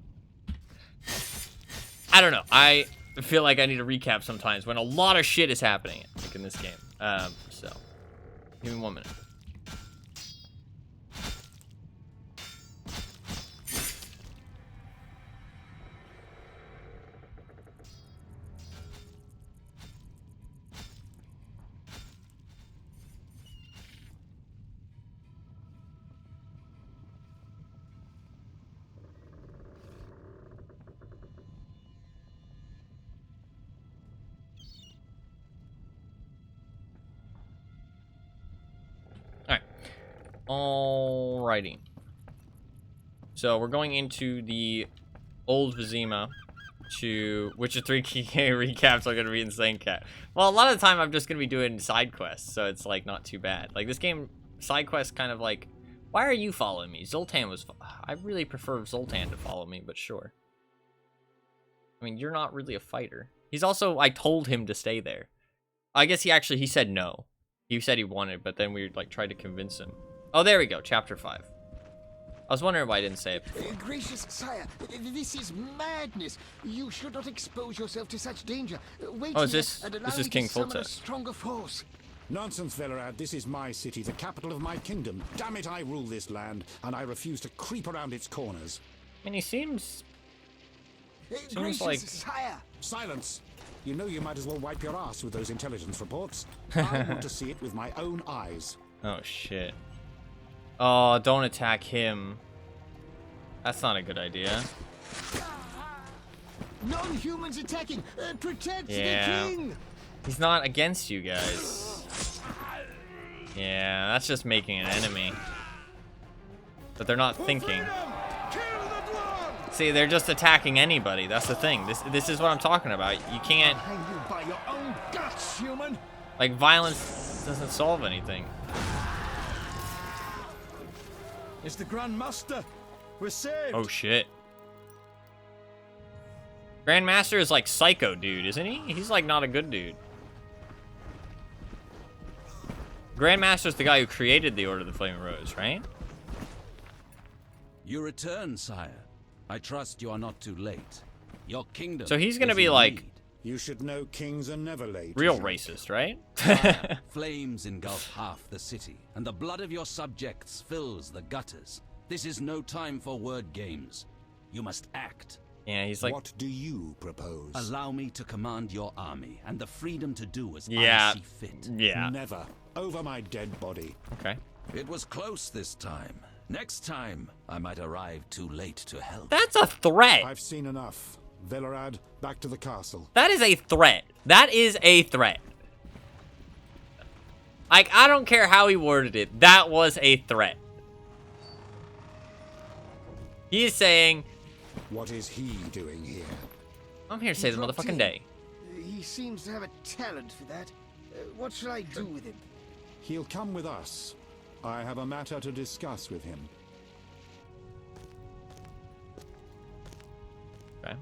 S1: I don't know. I feel like I need to recap sometimes when a lot of shit is happening, like in this game. So give me 1 minute. Alrighty. So we're going into the old Vizima to Witcher 3 recaps are gonna be insane, cat. Well, a lot of the time I'm just gonna be doing side quests, so it's like not too bad. Like this game, side quests kind of like, why are you following me? Zoltan was. I really prefer Zoltan to follow me, but sure. I mean, you're not really a fighter. He's also. I told him to stay there. I guess he said no. He said he wanted, but then we like tried to convince him. Oh, there we go. Chapter 5. I was wondering why I didn't say it before.
S3: Gracious sire, this is madness. You should not expose yourself to such danger. Wait
S1: Oh, is
S3: here
S1: this
S3: and allow
S1: this
S3: me
S1: is
S3: to
S1: King
S3: summon a
S1: Foltest.
S3: stronger force.
S4: Nonsense, Velerad. This is my city, the capital of my kingdom. Damn it, I rule this land, and I refuse to creep around its corners.
S1: And he seems
S3: Gracious
S1: like-
S3: sire.
S4: Silence! You know you might as well wipe your ass with those intelligence reports. I want to see it with my own eyes.
S1: Oh shit. Oh, don't attack him. That's not a good idea.
S3: Non-humans attacking! Protect
S1: Yeah.
S3: the king!
S1: He's not against you guys. Yeah, that's just making an enemy. But they're not thinking. See, they're just attacking anybody. That's the thing. This is what I'm talking about. You can't...
S3: Hang you by your own guts, human!
S1: Like, violence doesn't solve anything.
S5: It's the Grand Master. We're saved.
S1: Oh, shit. Grandmaster is like psycho dude, isn't he? He's like not a good dude. Grandmaster's the guy who created the Order of the Flaming Rose, right?
S6: You return, sire. I trust you are not too late. Your kingdom.
S1: So he's gonna
S6: is
S1: be
S6: in
S1: like
S6: need.
S4: You should know kings are never late.
S1: real
S4: Isn't it?
S1: racist, right?
S6: Flames engulf half the city, and the blood of your subjects fills the gutters. This is no time for word games. You must act.
S1: Yeah, he's like,
S4: What do you propose?
S6: Allow me to command your army, and the freedom to do as
S1: yeah,
S6: I see fit.
S1: yeah.
S4: Never. Over my dead body.
S1: Okay.
S6: It was close this time. Next time, I might arrive too late to help.
S1: That's a threat.
S4: I've seen enough. Velerad, back to the castle.
S1: That is a threat. That is a threat. Like, I don't care how he worded it. That was a threat. He is saying,
S4: What is he doing here?
S1: I'm here to save the
S3: dropped
S1: motherfucking
S3: in.
S1: day.
S3: He seems to have a talent for that. What shall I do with him?
S4: He'll come with us. I have a matter to discuss with him.
S1: Okay.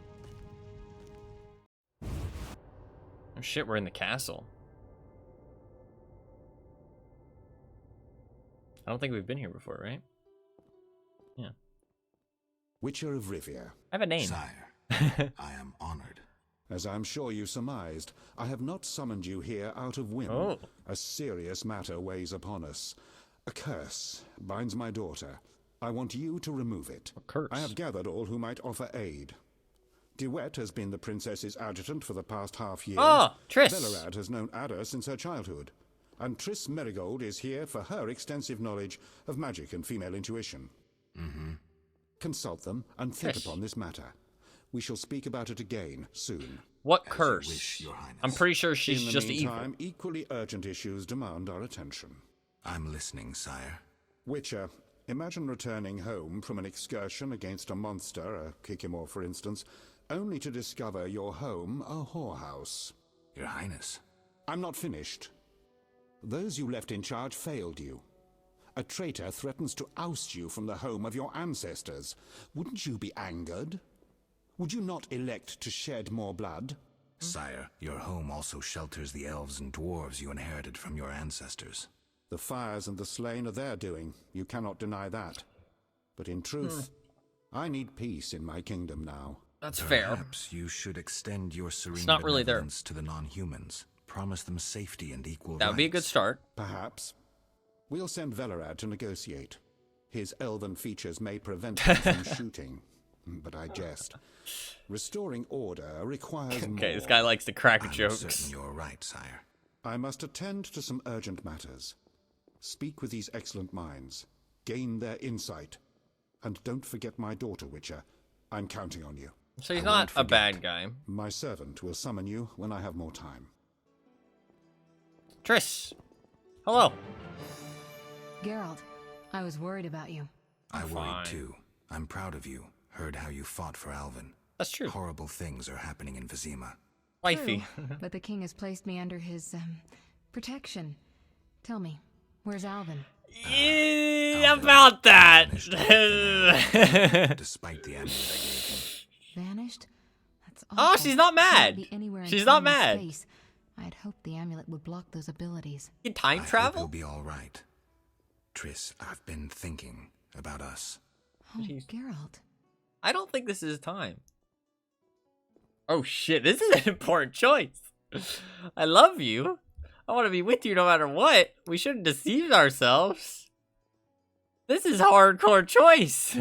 S1: Oh shit, we're in the castle. I don't think we've been here before, right? Yeah.
S4: Witcher of Rivia.
S1: I have a name.
S7: Sire, I am honored.
S4: As I'm sure you surmised, I have not summoned you here out of whim.
S1: Oh.
S4: A serious matter weighs upon us. A curse binds my daughter. I want you to remove it.
S1: A curse?
S4: I have gathered all who might offer aid. DeWet has been the princess's adjutant for the past half year.
S1: Ah, Triss.
S4: Velerad has known Ada since her childhood. And Triss Merigold is here for her extensive knowledge of magic and female intuition. Consult them and think
S1: Triss.
S4: upon this matter. We shall speak about it again soon.
S1: What
S7: As you
S1: curse?
S7: wish, Your Highness.
S1: I'm pretty sure she's
S4: In the
S1: just
S4: meantime,
S1: evil.
S4: equally urgent issues demand our attention.
S7: I'm listening, sire.
S4: Witcher, imagine returning home from an excursion against a monster, a Kikimor for instance, only to discover your home a whorehouse.
S7: Your Highness.
S4: I'm not finished. Those you left in charge failed you. A traitor threatens to oust you from the home of your ancestors. Wouldn't you be angered? Would you not elect to shed more blood?
S7: Sire, your home also shelters the elves and dwarves you inherited from your ancestors.
S4: The fires and the slain are their doing. You cannot deny that. But in truth, I need peace in my kingdom now.
S1: That's fair.
S7: Perhaps you should extend your serene
S1: not really there.
S7: benevolence to the non-humans. Promise them safety and equal
S1: That would be a good
S7: rights.
S1: start.
S4: Perhaps. We'll send Velerad to negotiate. His elven features may prevent him from shooting. But I jest. Restoring order requires more.
S1: Okay, this guy likes to crack
S7: I'm
S1: jokes.
S7: certain you're right, sire.
S4: I must attend to some urgent matters. Speak with these excellent minds. Gain their insight. And don't forget my daughter, Witcher. I'm counting on you.
S1: So he's
S7: I
S1: not
S7: won't
S1: a
S7: forget.
S1: bad guy.
S4: My servant will summon you when I have more time.
S1: Triss. Hello.
S8: Geralt, I was worried about you.
S7: I
S1: Fine.
S7: worried too. I'm proud of you. Heard how you fought for Alvin.
S1: That's true.
S7: Horrible things are happening in Vizima.
S1: Wifey.
S8: True, but the king has placed me under his, protection. Tell me, where's Alvin?
S1: Yeah, about that.
S7: Despite the amulet I gave him.
S8: Vanished? That's
S1: Oh,
S8: awful.
S1: she's not
S8: He can't
S1: mad.
S8: be anywhere in
S1: She's not
S8: time and
S1: mad.
S8: space. I'd hoped the amulet would block those abilities.
S1: You time
S7: I hope
S1: travel?
S7: he'll be all right. Triss, I've been thinking about us.
S8: Oh,
S1: Jeez.
S8: Geralt.
S1: I don't think this is time. Oh shit, this is an important choice. I love you. I want to be with you no matter what. We shouldn't deceive ourselves. This is a hardcore choice.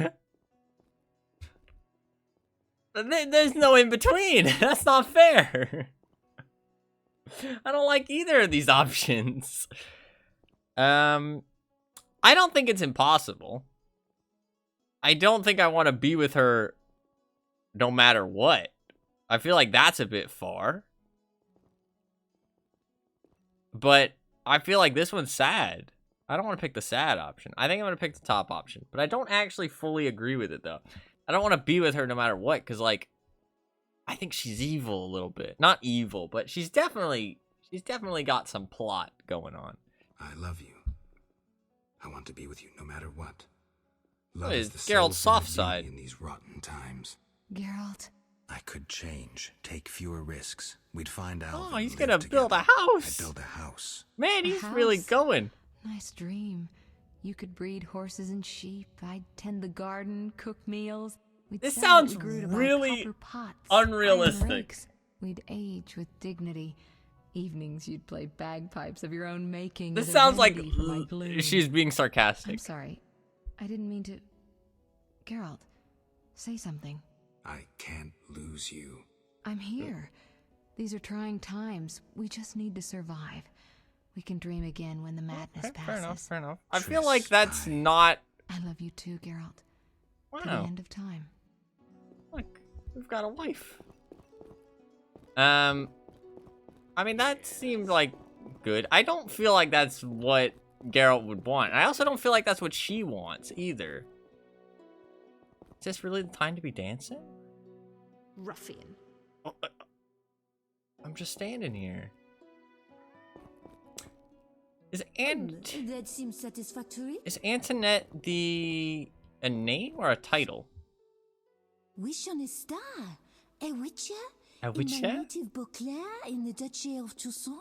S1: There's no in between. That's not fair. I don't like either of these options. I don't think it's impossible. I don't think I want to be with her no matter what. I feel like that's a bit far. But I feel like this one's sad. I don't want to pick the sad option. I think I'm going to pick the top option. But I don't actually fully agree with it, though. I don't want to be with her no matter what. Because, like, I think she's evil a little bit. Not evil, but she's definitely got some plot going on.
S7: I love you. I want to be with you no matter what.
S1: What
S7: Love
S1: is
S7: the
S1: Geralt's
S7: sole
S1: soft
S7: thing of
S1: side?
S7: beauty in these rotten times.
S8: Geralt.
S7: I could change, take fewer risks. We'd find out.
S1: Oh, he's going to build a house.
S7: I'd build a house.
S1: Man,
S8: A
S1: he's really
S8: house?
S1: going.
S8: Nice dream. You could breed horses and sheep. I'd tend the garden, cook meals. We'd
S1: This
S8: sell what
S1: sounds
S8: we grew to buy
S1: really
S8: copper pots,
S1: unrealistic.
S8: iron rakes. We'd age with dignity. Evenings you'd play bagpipes of your own making.
S1: This
S8: as a
S1: sounds like
S8: remedy for my gloom.
S1: she's being
S8: I'm
S1: sarcastic.
S8: sorry. I didn't mean to. Geralt, say something.
S7: I can't lose you.
S8: I'm here. These are trying times. We just need to survive. We can dream again when the madness passes.
S1: Fair enough, fair enough. I
S7: Triss,
S1: feel like that's
S7: I-
S1: not...
S8: I love you too, Geralt. To the
S1: Wow.
S8: end of time.
S1: Look, we've got a wife. I mean, that seemed like good. I don't feel like that's what Geralt would want. I also don't feel like that's what she wants either. Is this really the time to be dancing?
S9: Ruffian.
S1: Oh, I'm just standing here. Is
S9: That seems satisfactory.
S1: Is Antoinette a name or a title?
S9: Wish on a star. A witcher?
S1: A
S9: In
S1: witcher?
S9: my native Beauclair in the Duchy of Toussaint?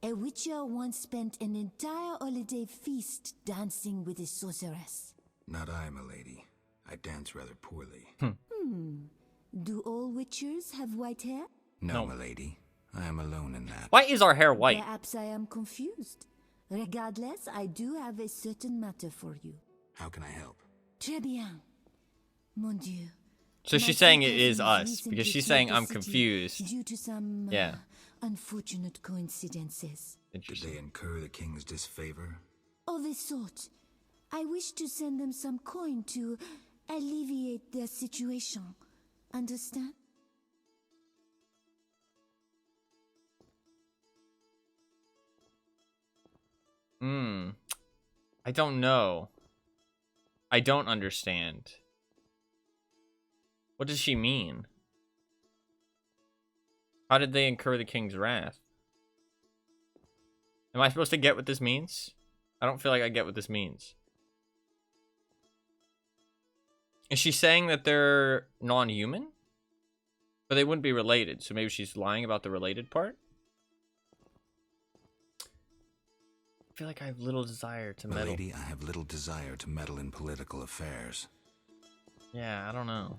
S9: A witcher once spent an entire holiday feast dancing with a sorceress.
S7: Not I, milady. I dance rather poorly.
S9: Do all witchers have white hair?
S7: No,
S1: No.
S7: milady. I am alone in that.
S1: Why is our hair white?
S9: Perhaps I am confused. Regardless, I do have a certain matter for you.
S7: How can I help?
S9: Très bien. Mon Dieu.
S1: So
S9: My
S1: she's saying it
S9: cousin
S1: is us
S9: recently
S1: because she's
S9: fled
S1: saying
S9: the
S1: I'm
S9: city
S1: confused.
S9: Due to some
S1: Yeah.
S9: unfortunate coincidences.
S7: Did they
S1: Interesting.
S7: incur the king's disfavor?
S9: Of a sort. I wish to send them some coin to alleviate their situation. Understand?
S1: I don't know. I don't understand. What does she mean? How did they incur the king's wrath? Am I supposed to get what this means? I don't feel like I get what this means. Is she saying that they're non-human? But they wouldn't be related, so maybe she's lying about the related part? I feel like I have little desire to meddle.
S7: Milady, I have little desire to meddle in political affairs.
S1: Yeah, I don't know.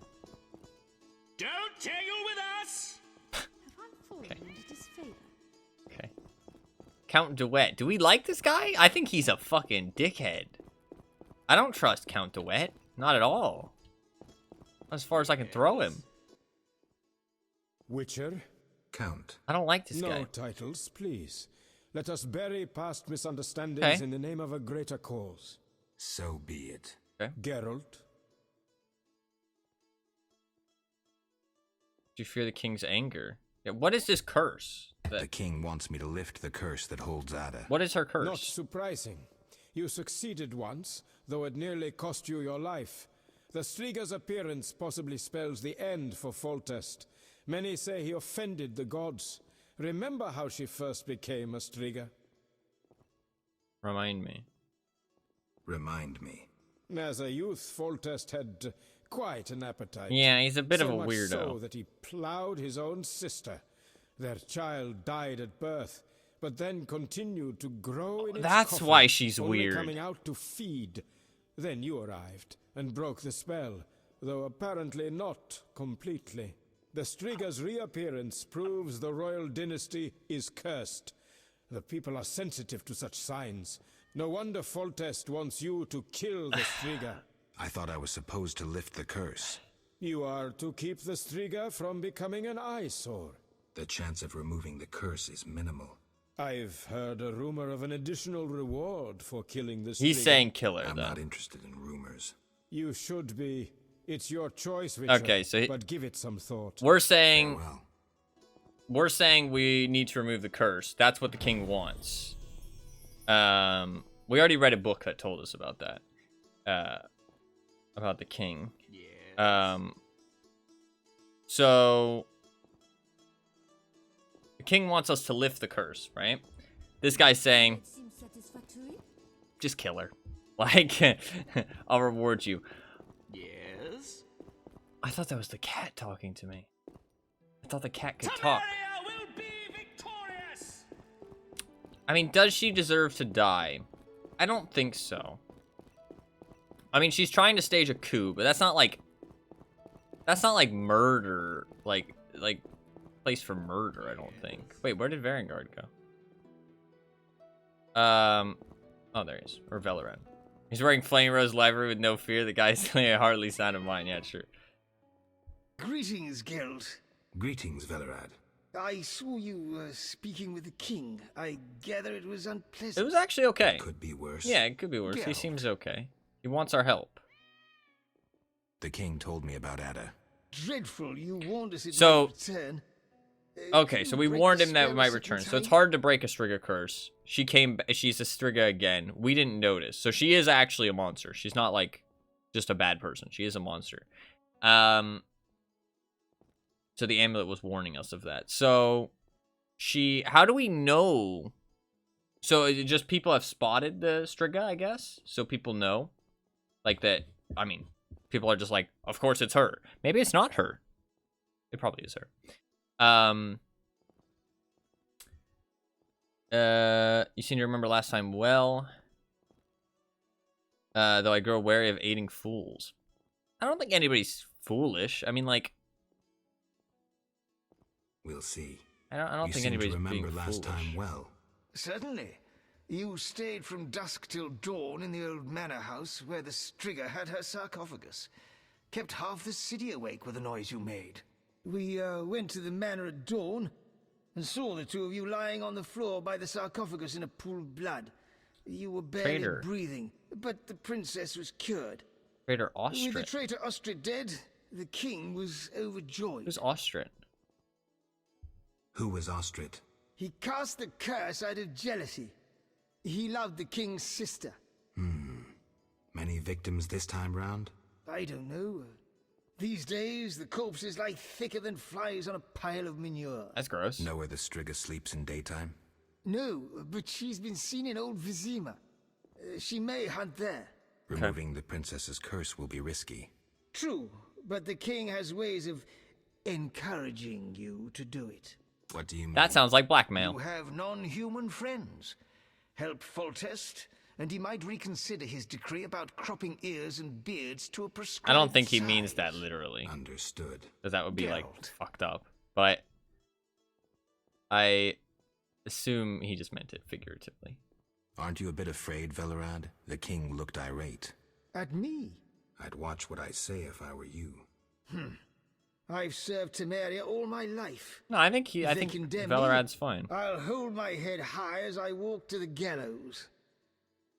S5: Don't tangle with us!
S9: Have I fallen
S1: Okay.
S9: into disfavor?
S1: Okay. Count DeWitt. Do we like this guy? I think he's a fucking dickhead. I don't trust Count DeWitt. Not at all. Not as far as I can throw him.
S5: Witcher,
S7: Count.
S1: I don't like this
S5: no
S1: guy.
S5: titles, please. Let us bury past misunderstandings
S1: Okay.
S5: in the name of a greater cause.
S7: So be it.
S5: Geralt,
S1: Do you fear the king's anger? Yeah, what is this curse?
S7: The king wants me to lift the curse that holds Ada.
S1: What is her curse?
S5: not surprising. You succeeded once, though it nearly cost you your life. The Striga's appearance possibly spells the end for Foltest. Many say he offended the gods. Remember how she first became a Striga?
S1: Remind me.
S7: Remind me.
S5: As a youth, Foltest had quite an appetite.
S1: Yeah, he's a bit of
S5: So
S1: a
S5: much
S1: weirdo.
S5: so that he plowed his own sister. Their child died at birth, but then continued to grow in its
S1: That's
S5: coffin,
S1: why she's
S5: only
S1: weird.
S5: coming out to feed. Then you arrived and broke the spell, though apparently not completely. The Striga's reappearance proves the royal dynasty is cursed. The people are sensitive to such signs. No wonder Foltest wants you to kill the Striga.
S7: I thought I was supposed to lift the curse.
S5: You are to keep the Striga from becoming an eyesore.
S7: The chance of removing the curse is minimal.
S5: I've heard a rumor of an additional reward for killing the Striga.
S1: He's saying killer,
S7: I'm
S1: though.
S7: not interested in rumors.
S5: You should be. It's your choice, Witcher.
S1: Okay, so
S5: but give it some thought.
S1: we're saying
S7: Farewell.
S1: we're saying we need to remove the curse. That's what the king wants. We already read a book that told us about that. About the king. So the king wants us to lift the curse, right? This guy's saying,
S9: Seems satisfactory.
S1: just kill her. Like, I'll reward you.
S6: Yes?
S1: I thought that was the cat talking to me. I thought the cat could talk.
S6: will be victorious!
S1: I mean, does she deserve to die? I don't think so. I mean, she's trying to stage a coup, but that's not like murder, like place for murder, I don't think. Wait, where did Varengard go? Oh, there he is. Or Velaran. He's wearing Flame Rose livery with no fear. The guy's saying a hardly sound of mine. Yeah, sure.
S3: Greetings, Geralt.
S7: Greetings, Velerad.
S3: I saw you speaking with the king. I gather it was unpleasant.
S1: It was actually okay.
S7: Could be worse.
S1: Yeah, it could be worse. He
S3: Geralt.
S1: seems okay. He wants our help.
S7: The king told me about Ada.
S3: Dreadful, you warned us it
S1: So-
S3: might return.
S1: Okay,
S3: Can
S1: so
S3: you
S1: we
S3: break
S1: warned
S3: the
S1: him that it
S3: spell
S1: might
S3: a
S1: return.
S3: second
S1: So it's
S3: time?
S1: hard to break a Striga curse. She's a Striga again. We didn't notice. So she is actually a monster. She's not like just a bad person. She is a monster. So the amulet was warning us of that. So how do we know? So is it just people have spotted the Striga, I guess? So people know like that. I mean, people are just like, of course it's her. Maybe it's not her. It probably is her. You seem to remember last time well. Though I grow wary of aiding fools. I don't think anybody's foolish. I mean, like,
S7: We'll see.
S1: I don't
S7: You
S1: think
S7: seem to
S1: anybody's
S7: remember
S1: being
S7: last
S1: foolish.
S7: time well.
S3: Certainly. You stayed from dusk till dawn in the old manor house where the Striga had her sarcophagus. Kept half the city awake with the noise you made. We went to the manor at dawn and saw the two of you lying on the floor by the sarcophagus in a pool of blood. You were barely
S1: Traitor.
S3: breathing, but the princess was cured.
S1: Traitor
S3: With the
S1: Ostrit.
S3: traitor Ostrid dead, the king was overjoyed.
S1: Who's Ostrit?
S7: Who was Ostrit?
S3: He cast the curse out of jealousy. He loved the king's sister.
S7: Many victims this time round?
S3: I don't know. These days, the corpses lie thicker than flies on a pile of manure.
S1: That's gross.
S7: Know where the Striga sleeps in daytime?
S3: No, but she's been seen in Old Vizima. She may hunt there.
S7: Removing the princess's curse will be risky.
S3: True, but the king has ways of encouraging you to do it.
S7: What do you mean?
S1: That sounds like blackmail.
S3: You have non-human friends. Help Foltest, and he might reconsider his decree about cropping ears and beards to a prescribed
S1: I don't think he means
S3: size.
S1: that literally.
S7: Understood.
S1: Because that would be, like,
S3: Geralt.
S1: fucked up. But I assume he just meant it figuratively.
S7: Aren't you a bit afraid, Velerad? The king looked irate.
S3: At me?
S7: I'd watch what I say if I were you.
S3: I've served Temeria all my life.
S1: No, I think
S3: If they
S1: think
S3: condemn me,
S1: Velarad's fine.
S3: I'll hold my head high as I walk to the gallows.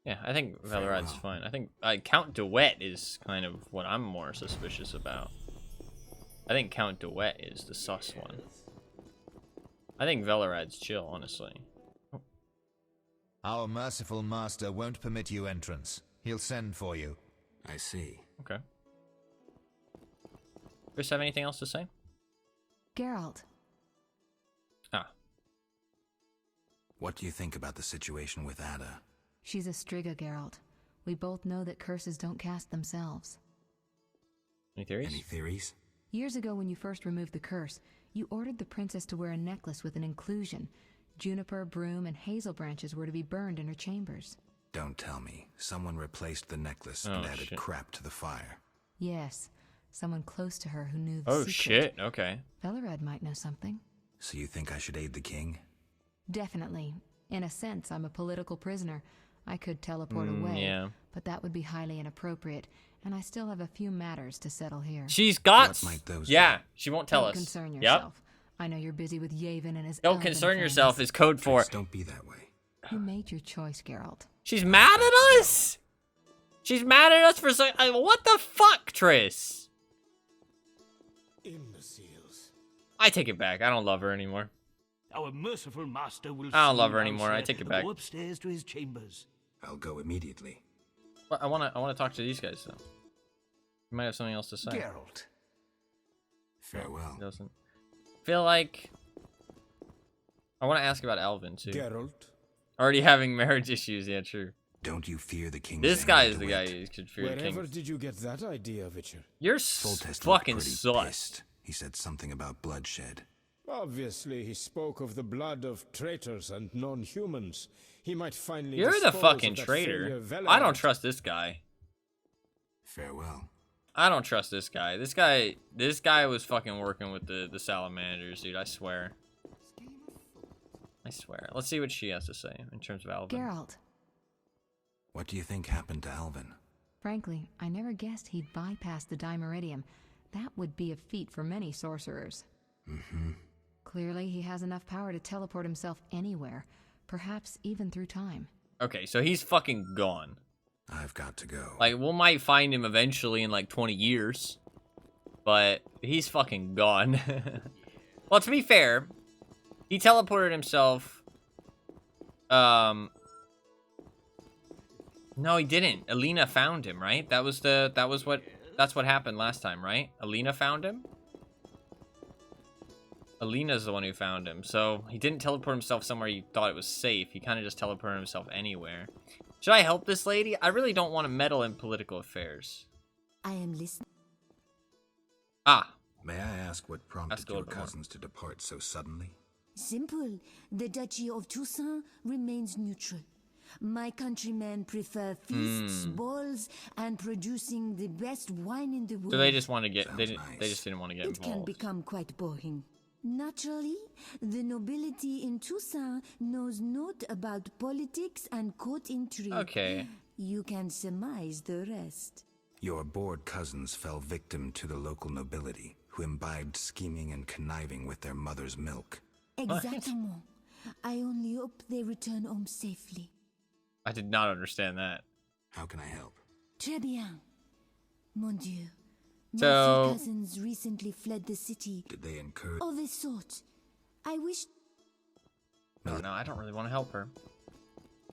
S1: Yeah, I think
S7: Farewell.
S1: Velarad's fine. I think Count DeWitt is kind of what I'm more suspicious about. I think Count DeWitt is the sus one. I think Velarad's chill, honestly.
S10: Our merciful master won't permit you entrance. He'll send for you.
S7: I see.
S1: Okay. Chris, have anything else to say?
S8: Geralt,
S1: Ah,
S7: What do you think about the situation with Ada?
S8: she's a Striga, Geralt. We both know that curses don't cast themselves.
S1: any theories?
S7: Any theories?
S8: Years ago, when you first removed the curse, you ordered the princess to wear a necklace with an inclusion. Juniper, broom, and hazel branches were to be burned in her chambers.
S7: Don't tell me. Someone replaced the necklace
S1: Oh,
S7: and added
S1: shit.
S7: crap to the fire.
S8: Yes, someone close to her who knew the
S1: Oh
S8: secret.
S1: shit, okay.
S8: Velerad might know something.
S7: So you think I should aid the king?
S8: Definitely. In a sense, I'm a political prisoner. I could teleport away,
S1: yeah.
S8: but that would be highly inappropriate, and I still have a few matters to settle here.
S1: She's got...
S7: What might those
S1: yeah,
S7: be?
S1: she won't tell
S8: Don't
S1: us.
S8: concern
S1: Yep.
S8: yourself. I know you're busy with Yavin and his
S1: Don't
S8: elven
S1: concern
S8: friends.
S1: yourself is code for
S7: Triss, don't be that way.
S8: You made your choice, Geralt.
S1: she's mad at us. She's mad at us for saying, what the fuck, Triss?
S5: Imbeciles.
S1: I take it back. I don't love her anymore.
S2: Our merciful master will
S1: I don't love
S2: soon
S1: her anymore. I
S2: answer
S1: take it
S2: and
S1: back.
S2: Go upstairs to his chambers.
S7: I'll go immediately.
S1: But I wanna talk to these guys though. You might have something else to say.
S3: Geralt.
S7: Farewell.
S1: He doesn't. Feel like I want to ask about Alvin too.
S5: Geralt.
S1: Already having marriage issues. Yeah, true.
S7: Don't you fear the king's
S1: This
S7: anger,
S1: guy is the
S7: DeWitt?
S1: guy you should fear. The
S5: Wherever
S1: king.
S5: did you get that idea, Witcher?
S1: You're
S7: Foltest looked
S1: fucking
S7: pretty
S1: sus.
S7: pissed. He said something about bloodshed.
S5: Obviously, he spoke of the blood of traitors and non-humans. He might finally.
S1: You're the
S5: dispose of
S1: fucking
S5: that
S1: traitor.
S5: failure
S1: I don't
S5: Velarde.
S1: trust this guy.
S7: Farewell.
S1: I don't trust this guy. This guy was fucking working with the salamanders, dude. I swear. I swear. Let's see what she has to say in terms of Alvin.
S8: Geralt.
S7: What do you think happened to Alvin?
S8: Frankly, I never guessed he'd bypass the Dimeridium. That would be a feat for many sorcerers.
S7: Mm-hmm.
S8: Clearly, he has enough power to teleport himself anywhere, perhaps even through time.
S1: Okay, so he's fucking gone.
S7: I've got to go.
S1: Like, we might find him eventually in like 20 years. But he's fucking gone. Well, to be fair, he teleported himself. No, he didn't. Alina found him, right? That's what happened last time, right? Alina found him? Alina's the one who found him. So he didn't teleport himself somewhere he thought it was safe. He kind of just teleported himself anywhere. Should I help this lady? I really don't want to meddle in political affairs.
S9: I am listening.
S1: Ah.
S7: May I ask what prompted
S1: Ask a
S7: your
S1: little bit more.
S7: cousins to depart so suddenly?
S9: Simple. The Duchy of Toussaint remains neutral. My countrymen prefer feasts, balls, and producing the best wine in the world.
S1: So they just want to get, they
S7: Sounds nice.
S1: just didn't want to get
S9: It can
S1: involved.
S9: become quite boring. Naturally, the nobility in Toussaint knows naught about politics and court intrigue.
S1: Okay.
S9: You can surmise the rest.
S7: Your bored cousins fell victim to the local nobility, who imbibed scheming and conniving with their mother's milk.
S9: Exactement. I only hope they return home safely.
S1: I did not understand that.
S7: How can I help?
S9: Très bien. Mon Dieu. My
S1: So-
S9: three cousins recently fled the city.
S7: Did they incur...
S9: Of a sort. I wish...
S1: No, I don't really want to help her.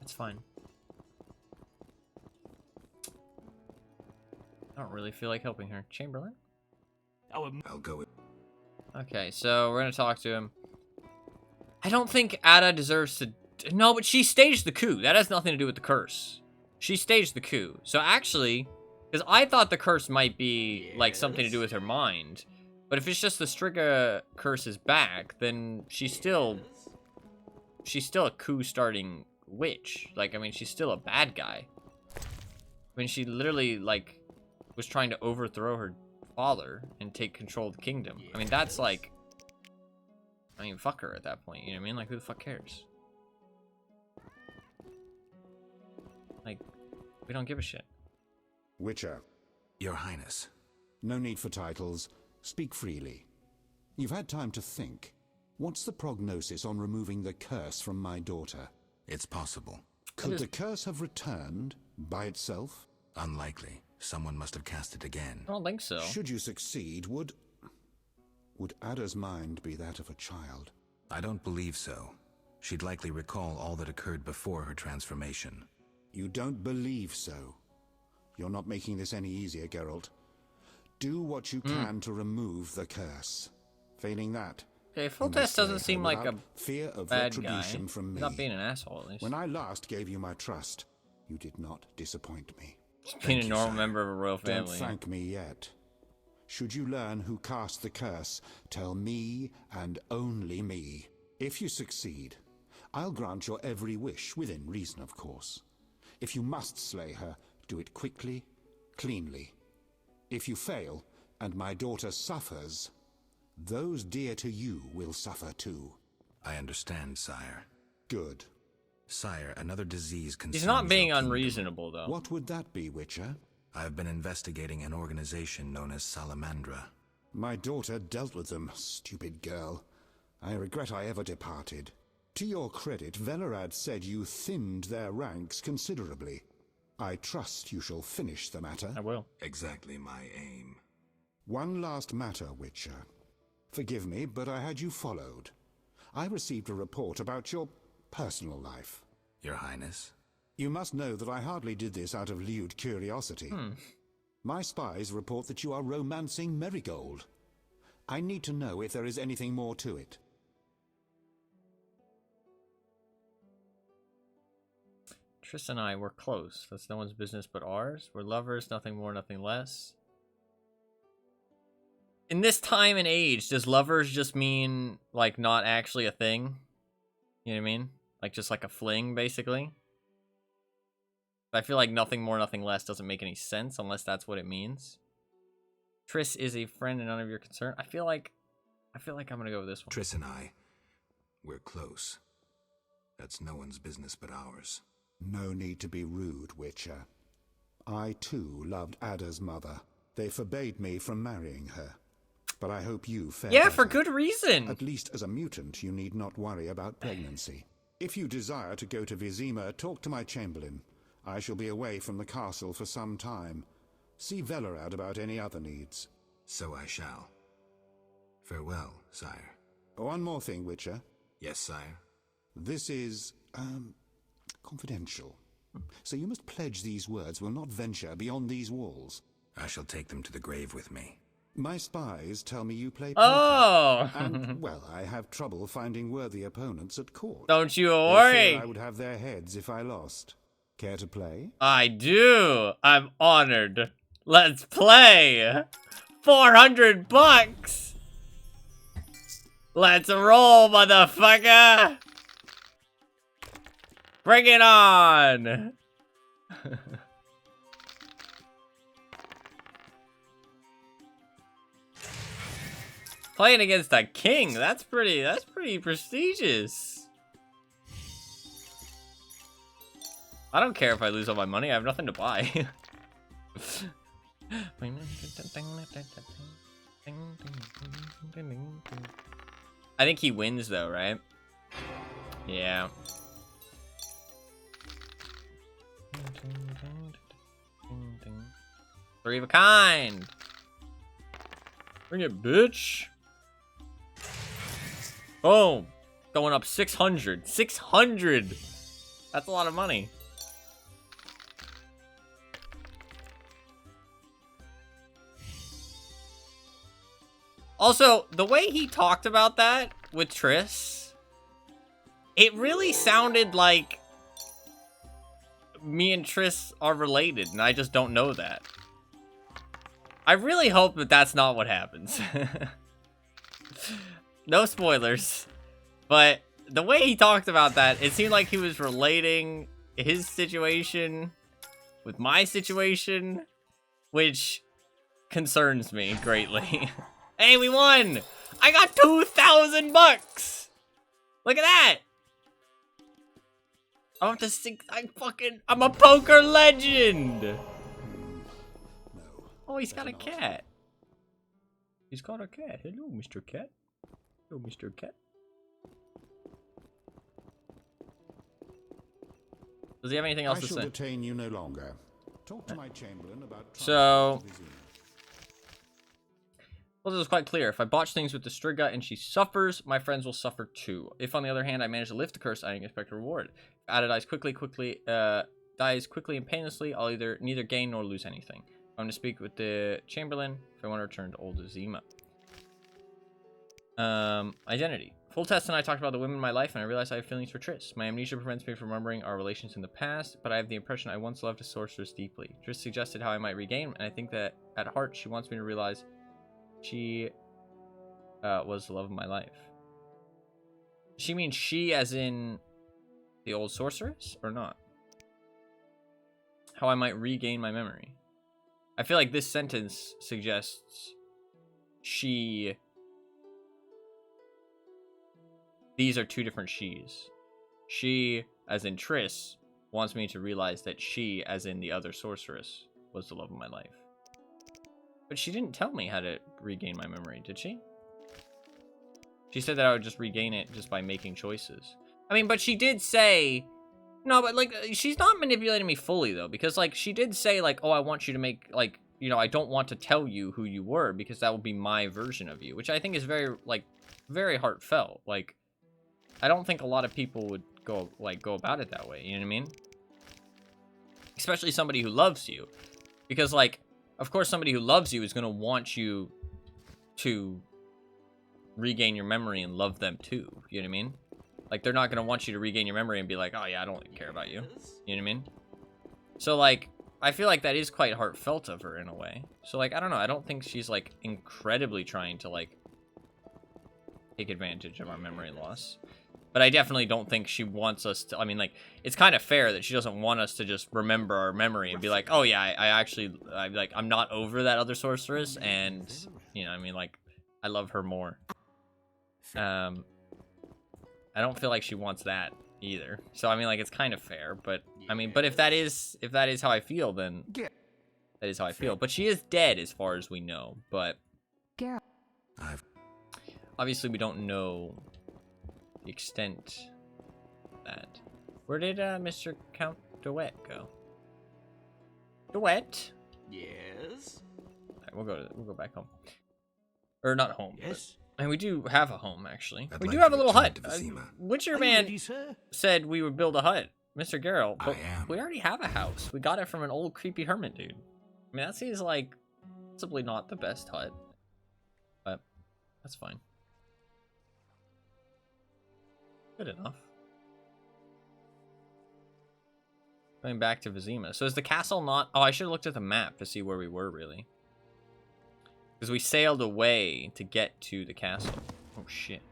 S1: That's fine. I don't really feel like helping her. Chamberlain?
S7: I'll go with...
S1: Okay, so we're gonna talk to him. I don't think Ada deserves to... No, but she staged the coup. That has nothing to do with the curse. She staged the coup. So actually, because I thought the curse might be like something to do with her mind. But if it's just the Striga curse is back, then she's still a coup-starting witch. Like, I mean, she's still a bad guy. I mean, she literally, like, was trying to overthrow her father and take control of the kingdom. I mean, that's like... I mean, fuck her at that point, you know what I mean? Like, who the fuck cares? Like, we don't give a shit.
S4: Witcher,
S7: Your Highness.
S4: no need for titles. Speak freely. You've had time to think. What's the prognosis on removing the curse from my daughter?
S7: It's possible.
S4: Could the curse have returned by itself?
S7: Unlikely. Someone must have cast it again.
S1: I don't think so.
S4: Should you succeed, would Ada's mind be that of a child?
S7: I don't believe so. She'd likely recall all that occurred before her transformation.
S4: You don't believe so. You're not making this any easier, Geralt. Do what you can to remove the curse. Failing that,
S1: Okay,
S4: you may
S1: Foltest
S4: slay
S1: doesn't
S4: her
S1: seem like a
S4: without fear of
S1: bad guy.
S4: retribution from
S1: He's
S4: me.
S1: not being an asshole, at least.
S4: When I last gave you my trust, you did not disappoint me.
S1: Being a
S7: you,
S1: normal
S7: sire.
S1: member of a royal
S4: Don't
S1: family.
S4: thank me yet. Should you learn who cast the curse, tell me and only me. If you succeed, I'll grant your every wish, within reason, of course. If you must slay her, do it quickly, cleanly. If you fail, and my daughter suffers, those dear to you will suffer too.
S7: I understand, sire.
S4: Good.
S7: Sire, another disease concerns
S1: He's not being
S7: your kingdom.
S1: unreasonable, though.
S4: What would that be, Witcher?
S7: I've been investigating an organization known as Salamandra.
S4: My daughter dealt with them, stupid girl. I regret I ever departed. To your credit, Velerad said you thinned their ranks considerably. I trust you shall finish the matter.
S1: I will.
S7: Exactly my aim.
S4: One last matter, Witcher. Forgive me, but I had you followed. I received a report about your personal life.
S7: Your Highness?
S4: You must know that I hardly did this out of lewd curiosity. My spies report that you are romancing Marigold. I need to know if there is anything more to it.
S1: Triss and I were close. That's no one's business but ours. We're lovers, nothing more, nothing less. In this time and age, does lovers just mean, like, not actually a thing? You know what I mean? Like, just like a fling, basically? I feel like nothing more, nothing less doesn't make any sense unless that's what it means. Triss is a friend and none of your concern. I feel like I'm gonna go with this one.
S7: Triss and I, we're close. That's no one's business but ours.
S4: No need to be rude, Witcher. I, too, loved Ada's mother. They forbade me from marrying her. But I hope you fare better.
S1: For good reason.
S4: At least as a mutant, you need not worry about pregnancy. If you desire to go to Vizima, talk to my chamberlain. I shall be away from the castle for some time. See Velerad about any other needs.
S7: So I shall. Farewell, sire.
S4: One more thing, Witcher.
S7: Yes, sire.
S4: This is, confidential. So you must pledge these words will not venture beyond these walls.
S7: I shall take them to the grave with me.
S4: My spies tell me you play poker.
S1: Oh!
S4: And, well, I have trouble finding worthy opponents at court.
S1: Don't you
S4: They
S1: worry.
S4: fear I would have their heads if I lost. Care to play?
S1: I do. I'm honored. Let's play. 400 bucks. Let's roll, motherfucker. Bring it on. Playing against a king, that's pretty prestigious. I don't care if I lose all my money, I have nothing to buy. I think he wins though, right? Yeah. Three of a kind. Bring it, bitch. Boom. Going up 600. 600. That's a lot of money. Also, the way he talked about that with Triss, it really sounded like me and Triss are related, and I just don't know that. I really hope that that's not what happens. No spoilers, but the way he talked about that, it seemed like he was relating his situation with my situation, which concerns me greatly. Hey, we won! I got 2,000 bucks! Look at that! I'm up to I'm a poker legend!
S4: No.
S1: Oh, he's got a cat. He's got a cat. Hello, Mr. Cat. Hello, Mr. Cat. Does he have anything else
S4: I
S1: to
S4: shall
S1: say?
S4: detain you no longer. Talk to my chamberlain about...
S1: So... Well, this is quite clear. If I botch things with the Striga and she suffers, my friends will suffer too. If, on the other hand, I manage to lift the curse, I expect a reward. If Ada dies quickly and painlessly, I'll neither gain nor lose anything. I'm going to speak with the Chamberlain if I want to return to Old Zima. Identity. Full Test and I talked about the women in my life, and I realized I have feelings for Triss. My amnesia prevents me from remembering our relations in the past, but I have the impression I once loved a sorceress deeply. Triss suggested how I might regain, and I think that at heart she wants me to realize she was the love of my life. She means she as in the old sorceress, or not? How I might regain my memory. I feel like this sentence suggests she... These are two different she's. She, as in Triss, wants me to realize that she, as in the other sorceress, was the love of my life. But she didn't tell me how to regain my memory, did she? She said that I would just regain it just by making choices. I mean, but she did say... No, but, like, she's not manipulating me fully, though. Because, like, she did say, like, oh, I want you to make, like... You know, I don't want to tell you who you were because that will be my version of you. Which I think is very, like, very heartfelt. Like, I don't think a lot of people would go about it that way. You know what I mean? Especially somebody who loves you. Because, like, of course somebody who loves you is going to want you to regain your memory and love them too. You know what I mean? Like, they're not going to want you to regain your memory and be like, oh yeah, I don't care about you. You know what I mean? So, like, I feel like that is quite heartfelt of her in a way. So, like, I don't know. I don't think she's, like, incredibly trying to, like, take advantage of our memory loss. But I definitely don't think she wants us to... I mean, like, it's kind of fair that she doesn't want us to just remember our memory and be like, oh, yeah, I'm not over that other sorceress, and, you know, I mean, like, I love her more. I don't feel like she wants that either. So, I mean, like, it's kind of fair, but, I mean, but if that is how I feel, then that is how I feel. But she is dead as far as we know, but obviously we don't know the extent of that. Where did Mr. Count DeWitt go? DeWitt?
S2: Yes.
S1: All right, we'll go back home. Or not home.
S2: Yes.
S1: And we do have a home, actually.
S7: I'd
S1: We
S7: like
S1: do
S7: to
S1: have a little
S7: return
S1: hut.
S7: to Vizima.
S1: Witcher
S2: Are you
S1: Man
S2: ready, sir?
S1: said we would build a hut, Mr. Geralt. But
S7: I am.
S1: we already have a house. We got it from an old creepy hermit dude. I mean, that seems like possibly not the best hut, but that's fine. Good enough. Going back to Vizima. So is the castle not... Oh, I should have looked at the map to see where we were, really. Because we sailed away to get to the castle. Oh, shit.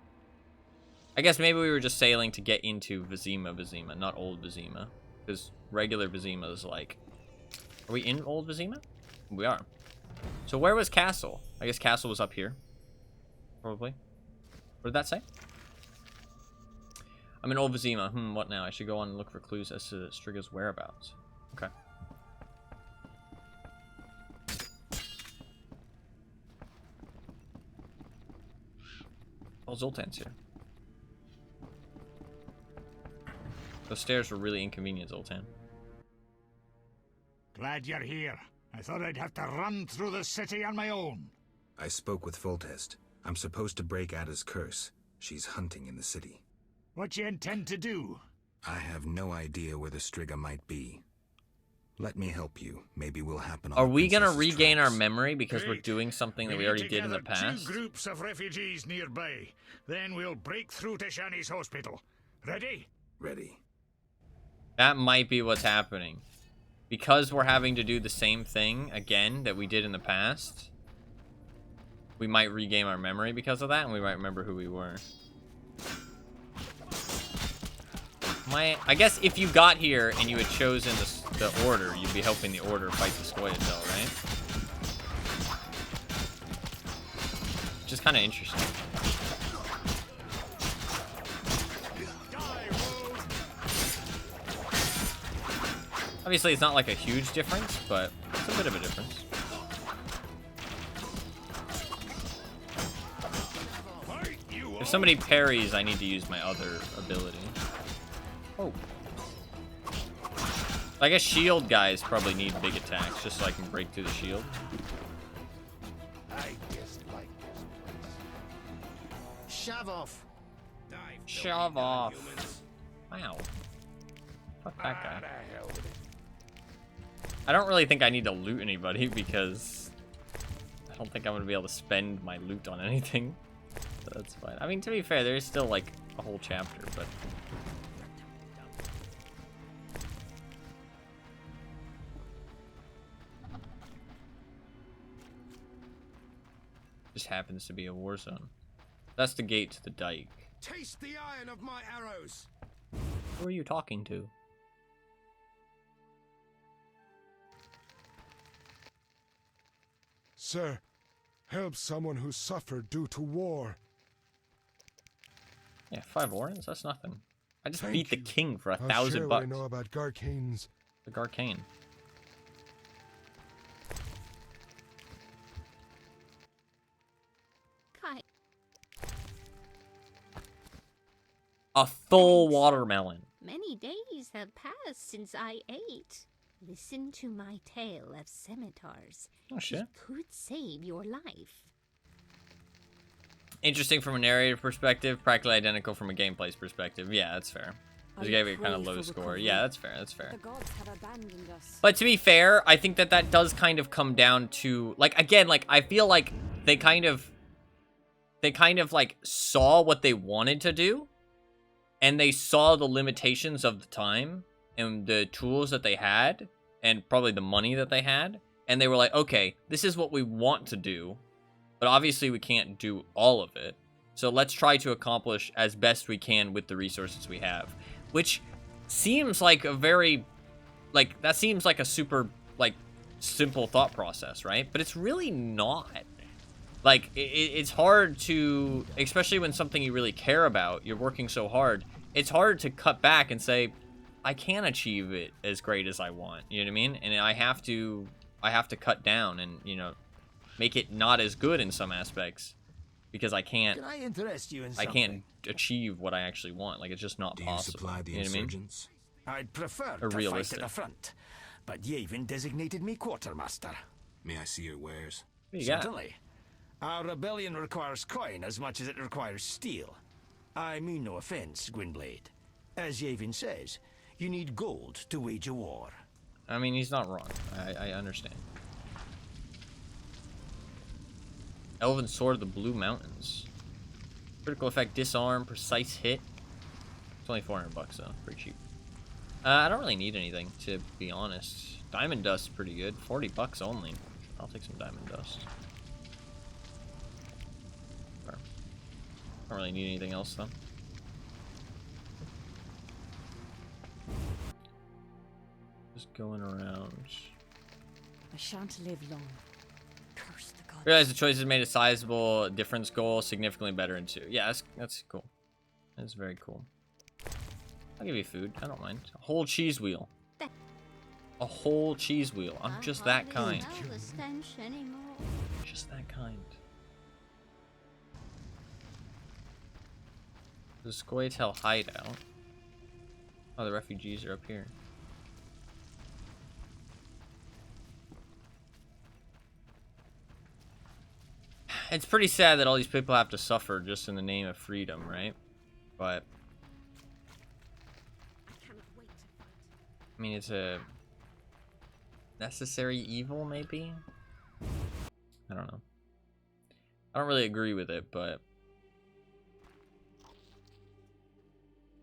S1: I guess maybe we were just sailing to get into Vizima, not Old Vizima. Because regular Vizima is like... Are we in Old Vizima? We are. So where was castle? I guess castle was up here. Probably. What did that say? I'm in Old Vizima. What now? I should go on and look for clues as to Striga's whereabouts. Okay. Oh, Zoltan's here. Those stairs were really inconvenient, Zoltan.
S2: Glad you're here. I thought I'd have to run through the city on my own.
S7: I spoke with Foltest. I'm supposed to break Ada's curse. She's hunting in the city.
S2: What you intend to do?
S7: I have no idea where the Striga might be. Let me help you. Maybe we'll happen on
S1: Are
S7: the
S1: we gonna
S7: princess's
S1: regain our
S7: tracks.
S1: memory because we're
S2: Great.
S1: doing something that we
S2: need
S1: already
S2: to
S1: did in the
S2: gather
S1: past?
S2: 2 groups of refugees nearby. Then we'll break through to Shani's hospital. Ready?
S7: Ready.
S1: That might be what's happening. Because we're having to do the same thing again that we did in the past, we might regain our memory because of that, and we might remember who we were. I guess if you got here and you had chosen the order, you'd be helping the order fight the Scoia'tael, right? Which is kind of interesting. Obviously, it's not like a huge difference, but it's a bit of a difference. If somebody parries, I need to use my other ability. Oh. I guess shield guys probably need big attacks, just so I can break through the shield.
S2: I just like this place. Shove off.
S1: Shove off. Wow. Fuck that guy. I don't really think I need to loot anybody because I don't think I'm going to be able to spend my loot on anything. So that's fine. I mean, to be fair, there is still like a whole chapter, but... Just happens to be a war zone. That's the gate to the dike.
S2: Taste the iron of my arrows.
S1: Who are you talking to?
S5: Sir, help someone who suffered due to war.
S1: Yeah, 5 orens? That's nothing. I just
S5: Thank
S1: beat the
S5: you.
S1: king for
S5: How
S1: 1,000
S5: share
S1: bucks.
S5: I know about Garcane's.
S1: The Garcane. A full watermelon.
S11: Many days have passed since I ate. Listen to my tale of scimitars.
S1: Oh, shit.
S11: It could save your life.
S1: Interesting from a narrative perspective, practically identical from a gameplay perspective. Yeah, that's fair. Just gave it kind of low score. Yeah, that's fair. That's fair.
S12: The gods have abandoned us.
S1: But to be fair, I think that does kind of come down to, like, again, like, I feel like they kind of like saw what they wanted to do, and they saw the limitations of the time and the tools that they had, and probably the money that they had, and they were like, okay, this is what we want to do, but obviously we can't do all of it, so let's try to accomplish as best we can with the resources we have. Which seems like a very, like, that seems like a super, like, simple thought process, right? But it's really not. Like, it's hard to, especially when something you really care about, you're working so hard, it's hard to cut back and say, I can't achieve it as great as I want, you know what I mean? And I have to cut down and, you know, make it not as good in some aspects. Because I can't.
S3: Can I interest you in something?
S1: I can't achieve what I actually want. Like, it's just not possible.
S7: Do you supply the
S1: you know
S7: insurgents?
S3: I mean? I'd prefer
S1: Or
S3: to
S1: realistic.
S3: fight at the front, but Yavin designated me quartermaster.
S7: May I see your wares?
S1: What do you got?
S3: Certainly. Our rebellion requires coin as much as it requires steel. I mean no offense, Gwynblade. As Yavin says, you need gold to wage a war.
S1: I mean, he's not wrong. I understand. Elven Sword of the Blue Mountains. Critical effect, disarm, precise hit. It's only 400 bucks though, pretty cheap. I don't really need anything, to be honest. Diamond Dust is pretty good, 40 bucks only. I'll take some Diamond Dust. Sure. Don't really need anything else though. Just going around.
S12: I shan't live long. Curse the gods.
S1: Realize the choices made a sizable difference goal significantly better in 2. Yeah, that's cool. That's very cool. I'll give you food. I don't mind. A whole cheese wheel. A whole cheese wheel. I'm just that kind. Just that kind. The Scoia'tael hideout. Oh, the refugees are up here. It's pretty sad that all these people have to suffer just in the name of freedom, right? But I mean, it's a necessary evil, maybe? I don't know. I don't really agree with it, but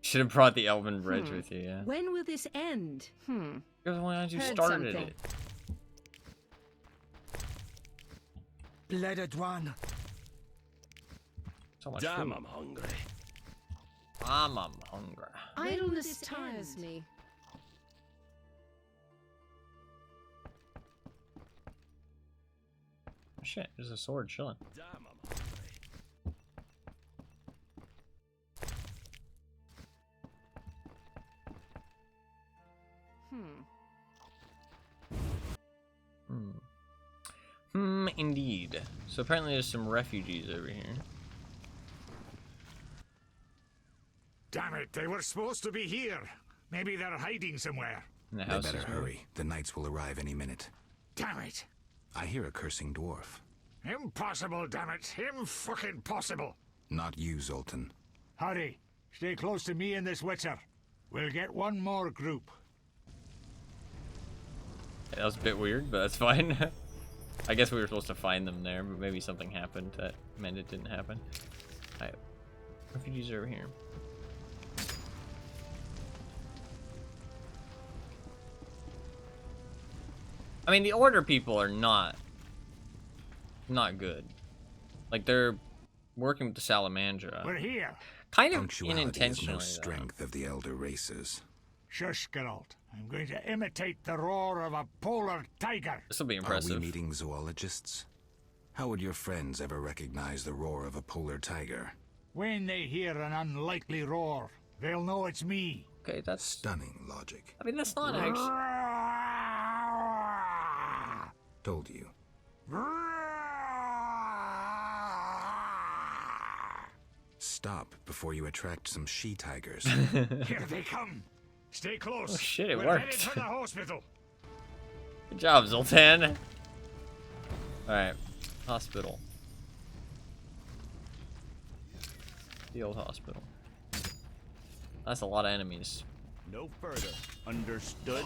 S1: should have brought the Elven Bridge with you, yeah.
S12: When will this end?
S1: You're the one who
S12: Heard
S1: started
S12: something.
S1: it.
S3: Blooded one.
S1: So much
S13: Damn,
S1: food.
S13: I'm hungry.
S1: I'm hungry.
S12: Idleness tires me.
S1: Oh, shit, there's a sword chilling.
S13: Damn, I'm hungry.
S1: Indeed. So apparently there's some refugees over here.
S2: Damn it, they were supposed to be here. Maybe they're hiding somewhere.
S1: In the
S7: They
S1: house.
S7: better hurry. The knights will arrive any minute.
S2: Damn it.
S7: I hear a cursing dwarf.
S2: Impossible, damn it. Fucking possible.
S7: Not you, Zoltan.
S2: Hurry. Stay close to me and this witcher. We'll get one more group.
S1: That was a bit weird, but that's fine. I guess we were supposed to find them there, but maybe something happened that meant it didn't happen. Alright. Refugees are over here. I mean, the Order people are not good. Like, they're working with the Salamandra.
S2: We're here.
S1: Kind of
S7: Punctuality is no
S1: unintentionally, though.
S7: strength of the elder races.
S2: Shush, Geralt. I'm going to imitate the roar of a polar tiger.
S1: This will be
S7: Are
S1: impressive.
S7: we meeting zoologists? How would your friends ever recognize the roar of a polar tiger?
S2: When they hear an unlikely roar, they'll know it's me.
S1: Okay, that's...
S7: Stunning logic.
S1: I mean, that's not actually...
S7: Told you. stop before you attract some she-tigers.
S2: Here they come. Stay close.
S1: Oh shit, it
S2: We're
S1: worked.
S2: headed for the hospital.
S1: Good job, Zoltan. Alright. Hospital. The old hospital. That's a lot of enemies.
S13: No further. Understood?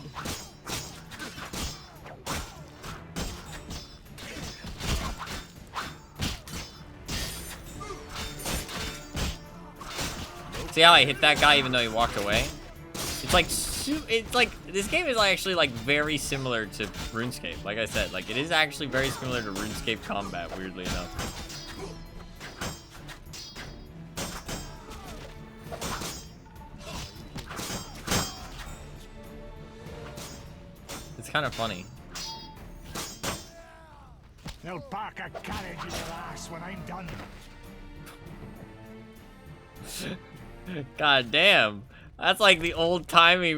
S1: See how I hit that guy even though he walked away? It's like this game is actually like very similar to RuneScape. Like I said, like it is actually very similar to RuneScape combat, weirdly enough. It's kind of funny.
S2: They'll park a carriage in your ass when I'm done.
S1: God damn. That's like the old-timey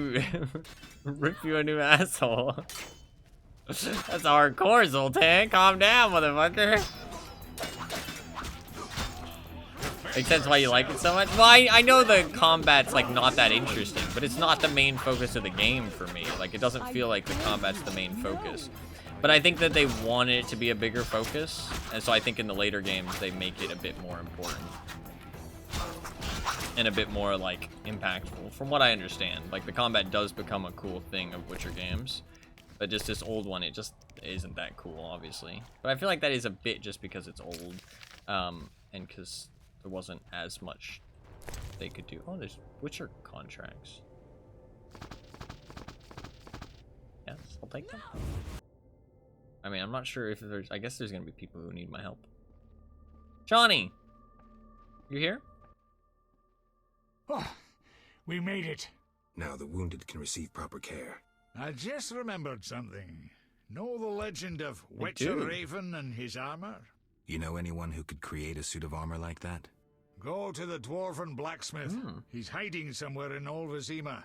S1: rip you a new asshole. That's hardcore, Zoltan. Calm down, motherfucker. Makes sense why you like it so much. Well, I know the combat's like not that interesting, but it's not the main focus of the game for me. Like, it doesn't feel like the combat's the main focus. But I think that they wanted it to be a bigger focus, and so I think in the later games they make it a bit more important. And a bit more, like, impactful, from what I understand. Like, the combat does become a cool thing of Witcher games. But just this old one, it just isn't that cool, obviously. But I feel like that is a bit just because it's old. And because there wasn't as much they could do. Oh, there's Witcher contracts. Yes, I'll take them. I mean, I'm not sure if there's... I guess there's going to be people who need my help. Johnny! You here?
S2: Oh, we made it.
S7: Now the wounded can receive proper care.
S2: I just remembered something. Know the legend of Witcher Raven and his armor?
S7: You know anyone who could create a suit of armor like that?
S2: Go to the dwarven blacksmith. He's hiding somewhere in Olvazima.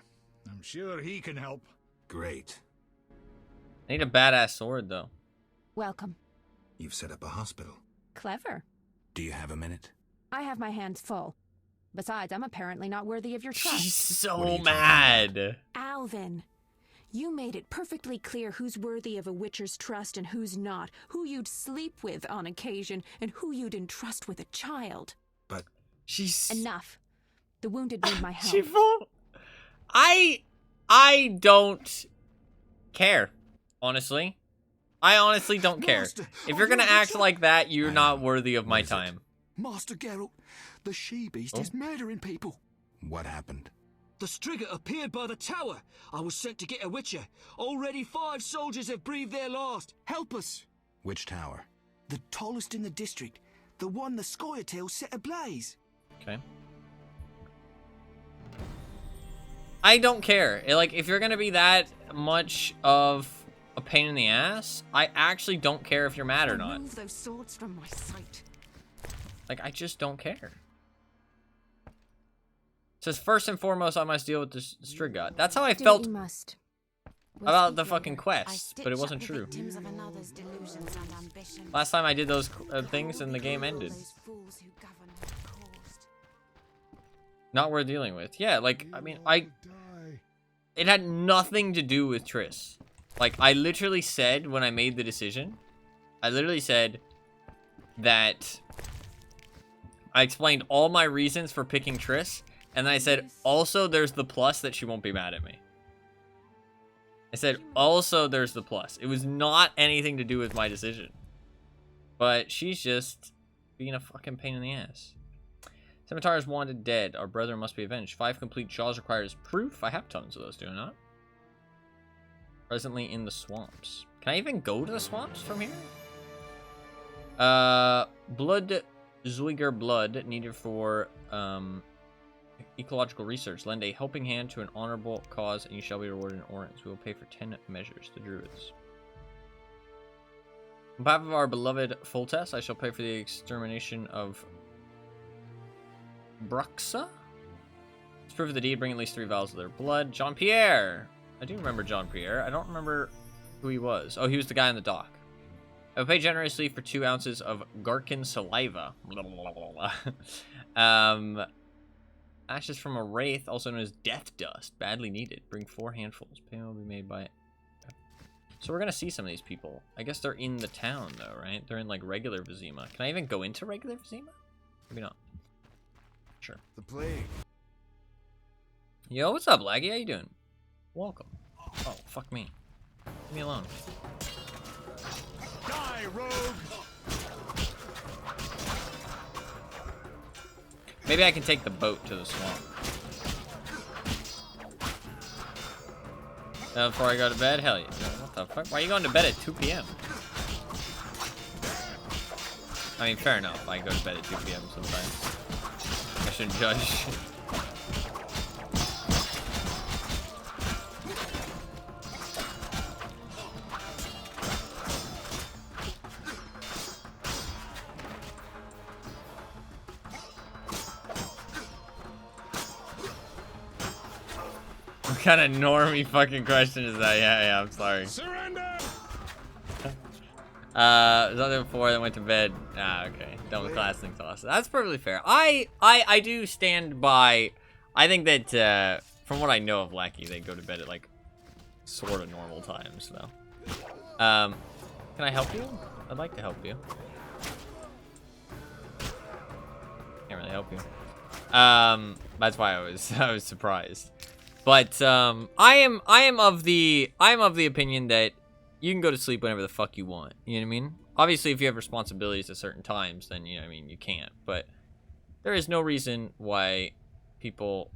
S2: I'm sure he can help.
S7: Great.
S1: I need a badass sword, though.
S12: Welcome.
S7: You've set up a hospital.
S12: Clever.
S7: Do you have a minute?
S12: I have my hands full. Besides, I'm apparently not worthy of your trust.
S1: She's so mad.
S12: Alvin, you made it perfectly clear who's worthy of a Witcher's trust and who's not, who you'd sleep with on occasion, and who you'd entrust with a child.
S7: But
S1: she's...
S12: Enough. The wounded need my help.
S1: I don't care, honestly. I honestly don't care. If you're gonna act like that, you're not worthy of my time.
S14: Master Geralt, the she-beast is murdering people.
S7: What happened?
S15: The Striga appeared by the tower. I was sent to get a Witcher. Already 5 soldiers have breathed their last.
S14: Help us.
S7: Which tower?
S14: The tallest in the district. The one the Scoia'tael set ablaze.
S1: Okay. I don't care. Like, if you're gonna be that much of a pain in the ass, I actually don't care if you're mad or not.
S12: Remove those swords from my sight.
S1: Like, I just don't care. It says, first and foremost, I must deal with the Striga. That's how I felt about the fucking quest, but it wasn't true. Last time I did those things and the game ended. Not worth dealing with. Yeah, like, I mean, it had nothing to do with Triss. Like, I literally said when I made the decision, I literally said that I explained all my reasons for picking Triss, and then I said, also, there's the plus that she won't be mad at me. I said, also, there's the plus. It was not anything to do with my decision. But she's just being a fucking pain in the ass. Scimitar is wanted dead. Our brother must be avenged. 5 complete jaws requires proof. I have tons of those, do I not? Presently in the swamps. Can I even go to the swamps from here? Blood... Zuiger blood needed for ecological research. Lend a helping hand to an honorable cause and you shall be rewarded in Orans. We will pay for 10 measures. The Druids. On behalf of our beloved Foltest, I shall pay for the extermination of Bruxa. Let's prove the deed. Bring at least 3 vials of their blood. Jean-Pierre. I do remember Jean-Pierre. I don't remember who he was. Oh, he was the guy on the dock. I will pay generously for 2 ounces of Garkin saliva. Ashes from a wraith, also known as death dust, badly needed. Bring 4 handfuls. Payment will be made by it. So we're gonna see some of these people. I guess they're in the town though, right? They're in like regular Vizima. Can I even go into regular Vizima? Maybe not. Sure.
S10: The plague.
S1: Yo, what's up, Laggy? How you doing? Welcome. Oh, fuck me. Leave me alone.
S2: Die, rogue!
S1: Maybe I can take the boat to the swamp. Before I go to bed? Hell yeah. What the fuck? Why are you going to bed at 2 p.m.? I mean, fair enough. I go to bed at 2 p.m. sometimes. I shouldn't judge. What kind of normie fucking question is that? Yeah, I'm sorry.
S2: Surrender!
S1: Nothing before, then went to bed. Ah, okay. Done with class things also. That's perfectly fair. I do stand by. I think that from what I know of Lackey, they go to bed at like sort of normal times though. Can I help you? I'd like to help you. Can't really help you. That's why I was surprised. But I am of the opinion that you can go to sleep whenever the fuck you want. You know what I mean? Obviously, if you have responsibilities at certain times, then you know what I mean, you can't. But there is no reason why people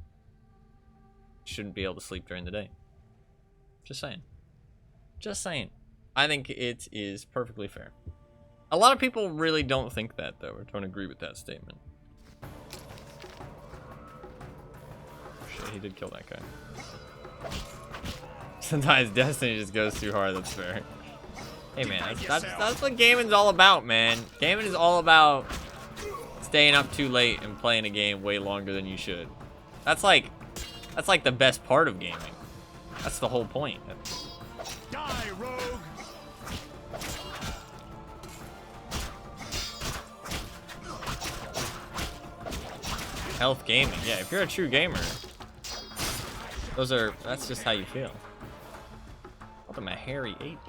S1: shouldn't be able to sleep during the day. Just saying. Just saying. I think it is perfectly fair. A lot of people really don't think that, though, or don't agree with that statement. Shit, he did kill that guy. Sometimes Destiny just goes too hard, that's fair. Hey man, that's what gaming's all about, man. Gaming is all about staying up too late and playing a game way longer than you should. That's like the best part of gaming. That's the whole point.
S2: Die, rogue!
S1: Health gaming, yeah, if you're a true gamer, that's just how you feel. What am I, hairy ape?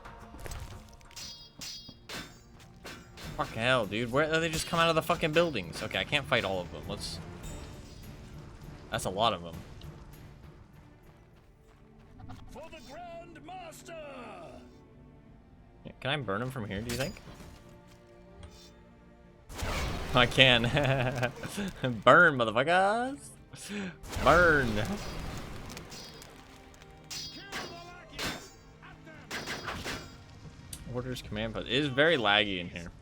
S1: Fucking hell, dude. Where they just come out of the fucking buildings? Okay, I can't fight all of them. That's a lot of them.
S2: For the Grand Master!
S1: Yeah, can I burn them from here, do you think? I can. Burn, motherfuckers! Burn! Orders command post. It is very laggy in here.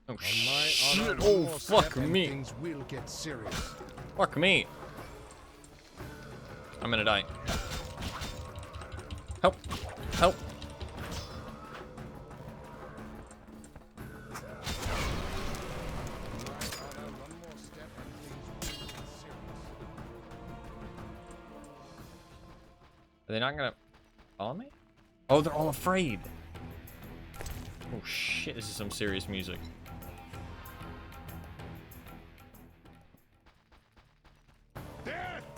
S1: Oh shit! Oh fuck me!
S2: Will get serious.
S1: Fuck me! I'm gonna die. Help! Help! Are they not gonna follow me? Oh, they're all afraid. Oh shit, this is some serious music.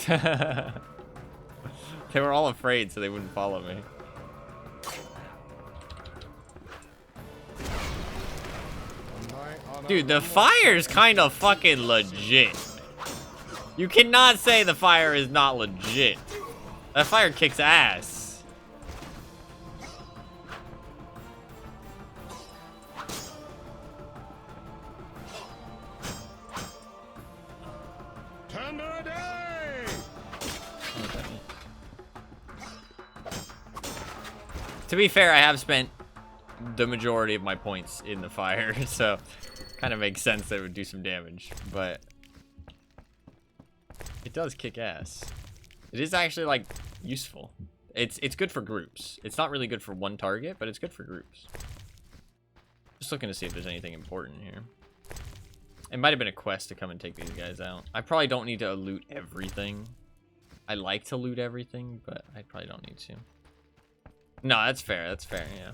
S1: They were all afraid, so they wouldn't follow me. Dude, the fire's kind of fucking legit. You cannot say the fire is not legit. That fire kicks ass.
S2: Thunder a day!
S1: To be fair, I have spent the majority of my points in the fire, so kind of makes sense that it would do some damage, but it does kick ass. It is actually like useful. It's good for groups. It's not really good for one target, but it's good for groups. Just looking to see if there's anything important here. It might have been a quest to come and take these guys out. I probably don't need to loot everything. I like to loot everything, but I probably don't need to. No, that's fair. That's fair, yeah.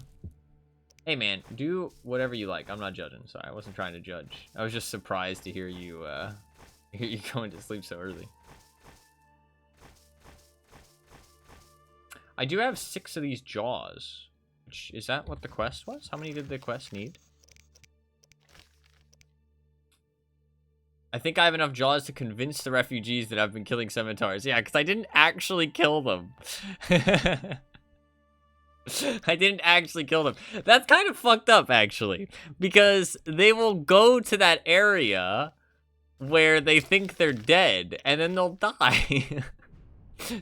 S1: Hey man, do whatever you like. I'm not judging. Sorry, I wasn't trying to judge. I was just surprised to hear you going to sleep so early. I do have 6 of these jaws. Which, is that what the quest was? How many did the quest need? I think I have enough jaws to convince the refugees that I've been killing scimitars. Yeah, because I didn't actually kill them. I didn't actually kill them. That's kind of fucked up, actually. Because they will go to that area where they think they're dead, and then they'll die.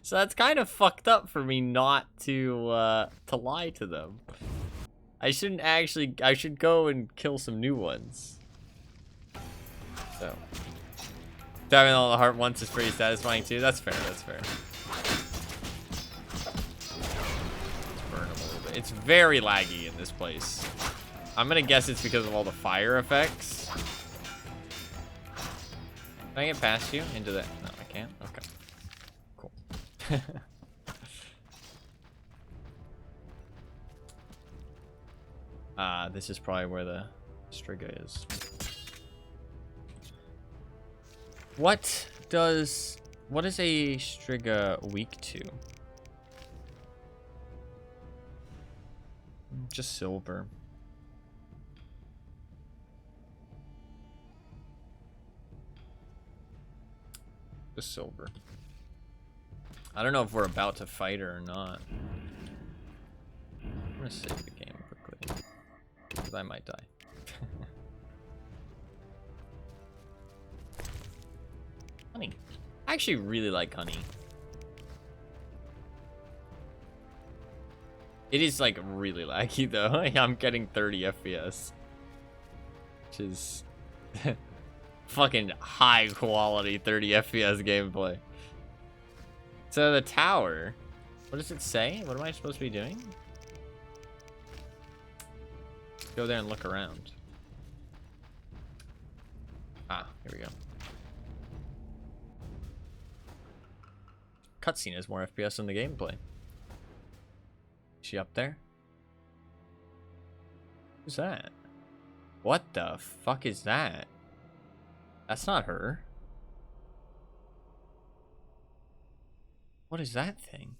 S1: So that's kind of fucked up for me not to lie to them. I shouldn't actually... I should go and kill some new ones. So... Diving all the heart once is pretty satisfying too. That's fair, that's fair. It's very laggy in this place. I'm gonna guess it's because of all the fire effects. Can I get past you into the... No, I can't? Okay. Cool. This is probably where the Striga is. What is a Striga weak to? Just silver. Just silver. I don't know if we're about to fight her or not. I'm gonna save the game quickly, because I might die. Honey. I actually really like honey. It is like really laggy though. I'm getting 30 FPS. Which is fucking high quality 30 FPS gameplay. So the tower, what does it say? What am I supposed to be doing? Go there and look around. Ah, here we go. Cutscene has more FPS than the gameplay. Is she up there? Who's that? What the fuck is that? That's not her. What is that thing?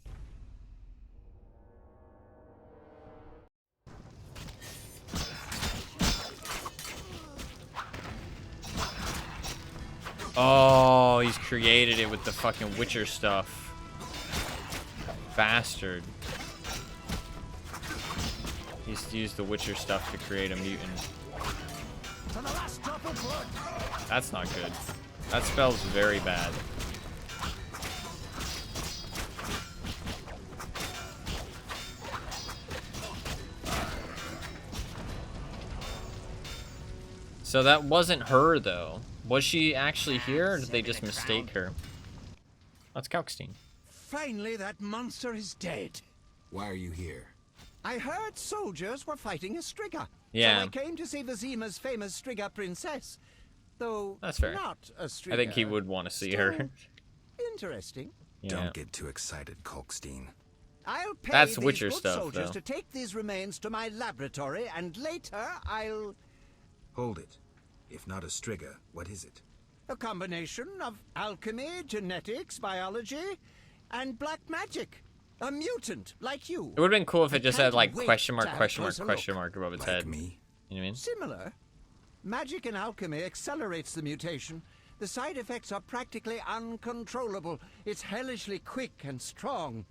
S1: Oh, he's created it with the fucking Witcher stuff. Bastard. He's used the Witcher stuff to create a mutant. That's not good. That spells very bad. So that wasn't her, though. Was she actually here, or did they just mistake her? That's Kalkstein.
S16: Finally, that monster is dead.
S7: Why are you here?
S16: I heard soldiers were fighting a Striga.
S1: Yeah.
S16: So I came to see Vizima's famous Striga princess. Though
S1: that's fair.
S16: Not a Striga.
S1: I think he would want to see her.
S16: Interesting.
S1: Yeah.
S7: Don't get too excited, Kalkstein.
S16: I'll pay
S1: that's
S16: these
S1: Witcher
S16: good
S1: stuff,
S16: soldiers
S1: though.
S16: to take these remains to my laboratory, and later I'll...
S7: Hold it. If not a Striga, what is it?
S16: A combination of alchemy, genetics, biology, and black magic. A mutant like you.
S1: It would have been cool if it just had like
S16: wait
S1: question mark,
S16: to have
S1: question
S16: a
S1: mark,
S16: closer
S1: question
S16: look.
S1: mark above its
S7: Like
S1: head.
S7: me?
S1: You know what I mean?
S16: Similar. Magic and alchemy accelerates the mutation. The side effects are practically uncontrollable. It's hellishly quick and strong.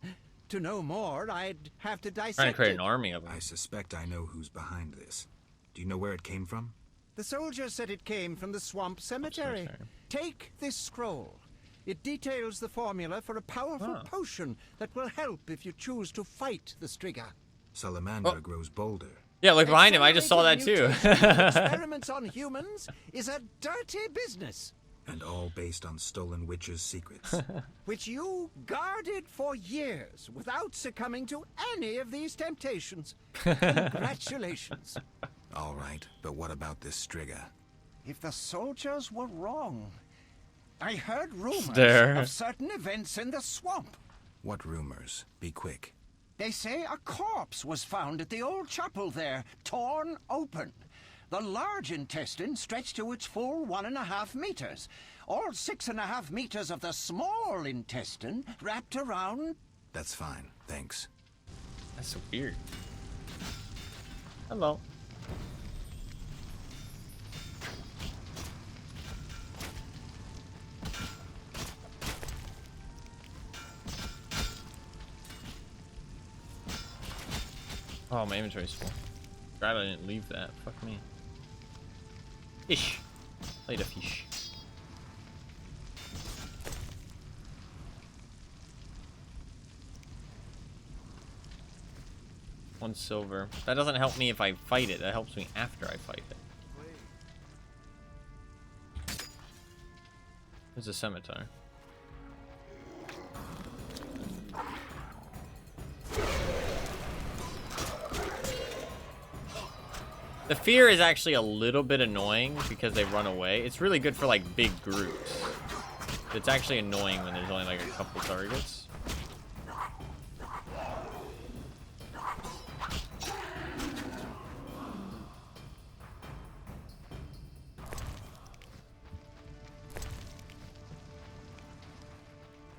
S16: To know more, I'd have to dissect
S1: Trying to create
S16: it.
S1: an army of them.
S7: I suspect I know who's behind this. Do you know where it came from?
S16: The soldier said it came from the swamp cemetery. Take this scroll. It details the formula for a powerful potion that will help if you choose to fight the Striga.
S7: Salamander grows bolder.
S1: Yeah, look behind him. I just saw that too.
S16: Experiments on humans is a dirty business.
S7: And all based on stolen witches' secrets.
S16: Which you guarded for years without succumbing to any of these temptations. Congratulations.
S7: All right, but what about this Striga?
S16: If the soldiers were wrong, I heard rumors
S1: Stare.
S16: of certain events in the swamp.
S7: What rumors? Be quick.
S16: They say a corpse was found at the old chapel there, torn open. The large intestine stretched to its full 1.5 meters. All 6.5 meters of the small intestine wrapped around...
S7: That's fine, thanks.
S1: That's so weird. Hello. Oh, my inventory's full. Glad I didn't leave that. Fuck me. Fish. Played a fish. One silver. That doesn't help me if I fight it. That helps me after I fight it. There's a scimitar. The fear is actually a little bit annoying because they run away. It's really good for like big groups. It's actually annoying when there's only like a couple targets.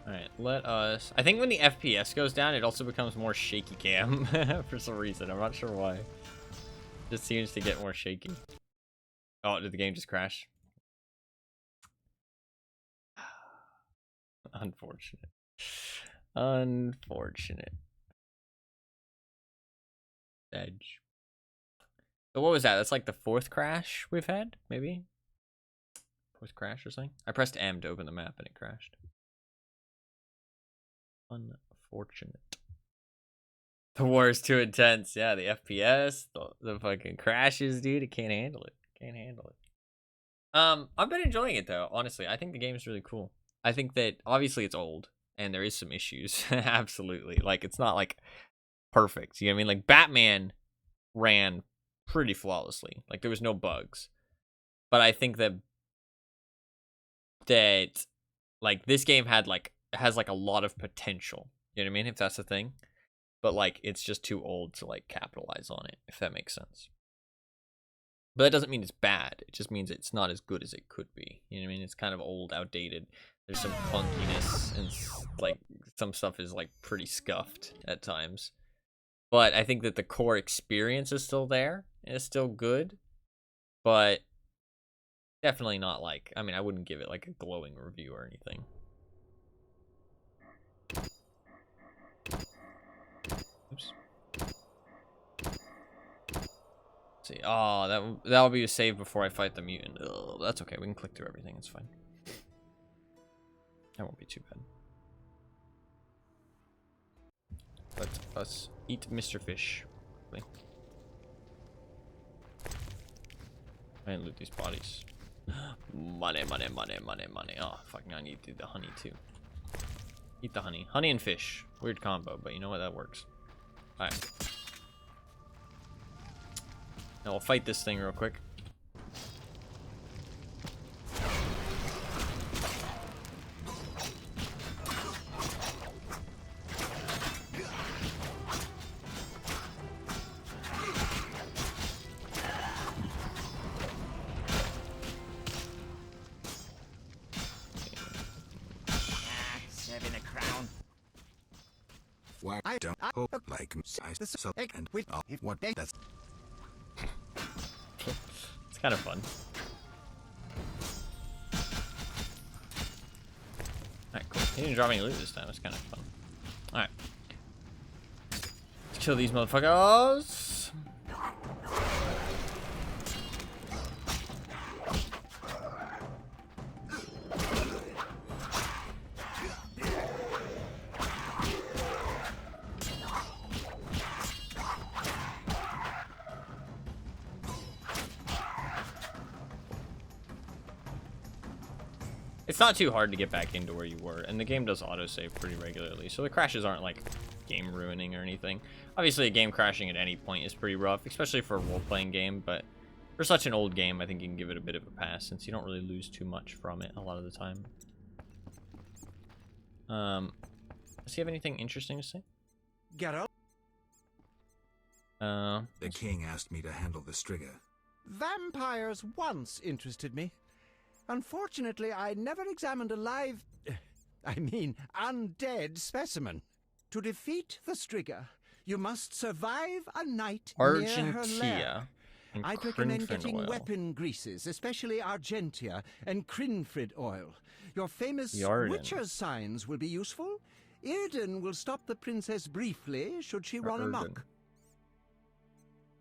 S1: Alright, let us... I think when the FPS goes down, it also becomes more shaky cam for some reason. I'm not sure why. Just seems to get more shaky. Oh, did the game just crash? Unfortunate. Unfortunate. Edge. So what was that? That's like the 4th crash we've had, maybe? 4th crash or something? I pressed M to open the map and it crashed. Unfortunate. The war is too intense. Yeah, the FPS, the fucking crashes, dude. It can't handle it. Can't handle it. I've been enjoying it though. Honestly, I think the game is really cool. I think that obviously it's old and there is some issues. Absolutely, like it's not like perfect. You know what I mean? Like Batman ran pretty flawlessly. Like there was no bugs. But I think that like this game has like a lot of potential. You know what I mean? If that's the thing. But like it's just too old to like capitalize on it, if that makes sense. But that doesn't mean it's bad. It just means it's not as good as it could be. You know what I mean? It's kind of old, outdated. There's some clunkiness and like some stuff is like pretty scuffed at times. But I think that the core experience is still there. It's still good. But definitely not like, I mean, I wouldn't give it like a glowing review or anything. Oops. Let's see. Oh, that'll be a save before I fight the mutant. Ugh, that's okay. We can click through everything. It's fine. That won't be too bad. Let us eat Mr. Fish. And loot these bodies. Money, money, money, money, money. Oh, fuck, now I need to do the honey too. Eat the honey. Honey and fish. Weird combo, but you know what? That works. Alright. Now we'll fight this thing real quick.
S16: Serving a crown.
S7: Why I don't hope like size so and with what that's
S1: it's kind of fun. Alright, cool. He didn't draw me loot this time. It's kind of fun. Alright. Let's kill these motherfuckers. It's not too hard to get back into where you were, and the game does autosave pretty regularly, so the crashes aren't like game ruining or anything. Obviously, a game crashing at any point is pretty rough, especially for a role-playing game, but for such an old game, I think you can give it a bit of a pass since you don't really lose too much from it a lot of the time. Does he have anything interesting to say?
S16: Get up.
S7: The king asked me to handle the Striga.
S16: Vampires once interested me. Unfortunately, I never examined a live... undead specimen. To defeat the Striga, you must survive a night near her lair. I'd recommend getting weapon greases, especially Argentia and Crinfrid oil. Your famous Witcher's signs will be useful. Irden will stop the princess briefly, should she run amok.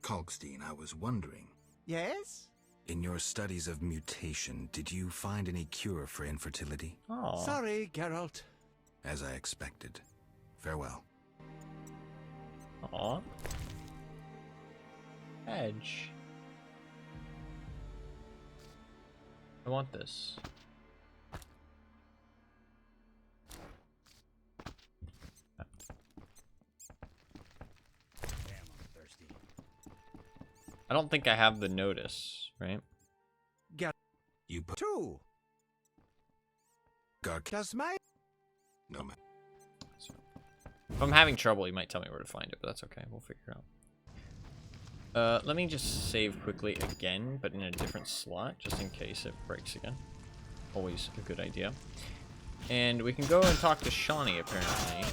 S7: Kalkstein, I was wondering.
S16: Yes?
S7: In your studies of mutation, did you find any cure for infertility?
S16: Oh. Sorry, Geralt.
S7: As I expected. Farewell.
S1: Aw. Edge. I want this. I don't think I have the notice, right?
S16: Get
S7: you put
S16: two. Does my
S7: no man.
S1: If I'm having trouble, you might tell me where to find it, but that's okay. We'll figure it out. Let me just save quickly again, but in a different slot, just in case it breaks again. Always a good idea. And we can go and talk to Shawnee, apparently.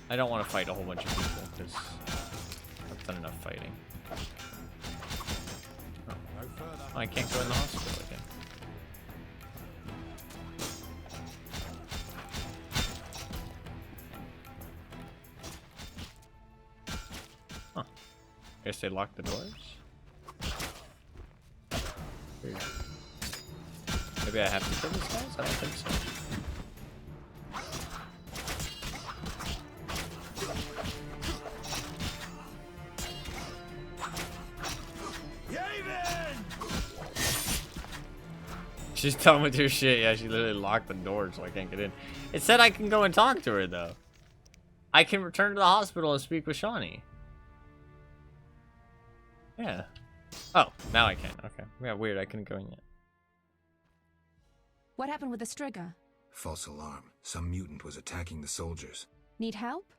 S1: I don't want to fight a whole bunch of people, because I've done enough fighting. Oh, I can't go in the hospital again. Huh. I guess they locked the doors? Weird. Maybe I have to kill these guys? I don't think so. She's done with her shit. Yeah, she literally locked the door so I can't get in. It said I can go and talk to her, though. I can return to the hospital and speak with Shawnee. Yeah. Oh, now I can. Okay. Yeah, weird. I couldn't go in yet.
S12: What happened with the Striga?
S7: False alarm. Some mutant was attacking the soldiers.
S12: Need help?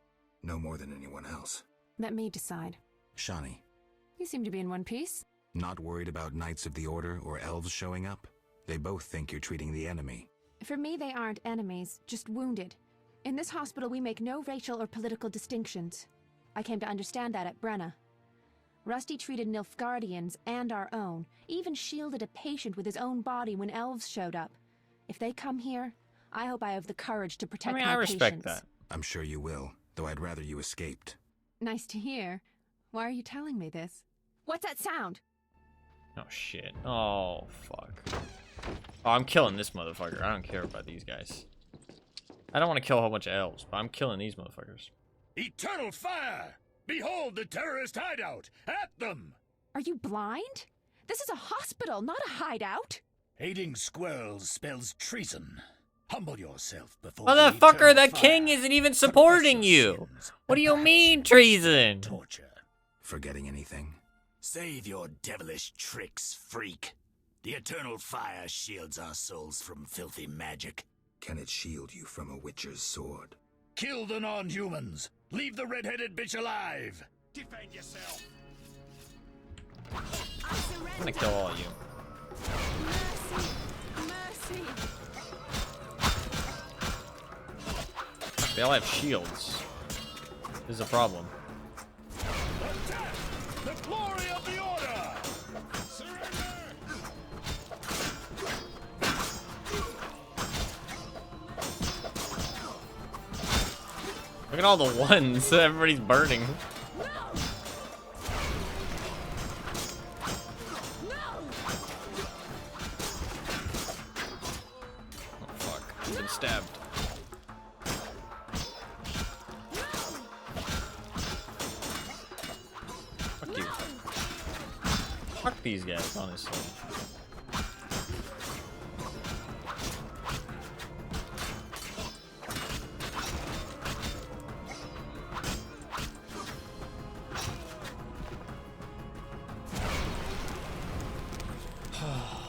S7: No more than anyone else.
S12: Let me decide.
S7: Shawnee.
S12: You seem to be in one piece.
S7: Not worried about Knights of the Order or elves showing up? They both think you're treating the enemy.
S12: For me, they aren't enemies, just wounded. In this hospital, we make no racial or political distinctions. I came to understand that at Brenna. Rusty treated Nilfgaardians and our own, even shielded a patient with his own body when elves showed up. If they come here, I hope I have the courage to protect my patients.
S1: I respect that.
S7: I'm sure you will, though I'd rather you escaped.
S12: Nice to hear. Why are you telling me this? What's that sound?
S1: Oh, shit. Oh, fuck. Oh, I'm killing this motherfucker. I don't care about these guys. I don't want to kill a whole bunch of elves, but I'm killing these motherfuckers.
S17: Eternal fire! Behold the terrorist hideout! At them!
S12: Are you blind? This is a hospital, not a hideout.
S17: Aiding squirrels spells treason. Humble yourself before
S1: motherfucker, the king isn't even supporting you! What do you mean, treason?
S17: Torture.
S7: Forgetting anything?
S17: Save your devilish tricks, freak. The eternal fire shields our souls from filthy magic.
S7: Can it shield you from a witcher's sword?
S17: Kill the non-humans. Leave the red-headed bitch alive. Defend yourself.
S1: I'm gonna kill all of you.
S12: Mercy. Mercy.
S1: They all have shields. This is a problem.
S17: Attack! The glory of the order!
S1: Look at all the ones. Everybody's burning.
S12: No!
S1: Oh, fuck. I've been stabbed. Fuck you. Fuck these guys, honestly.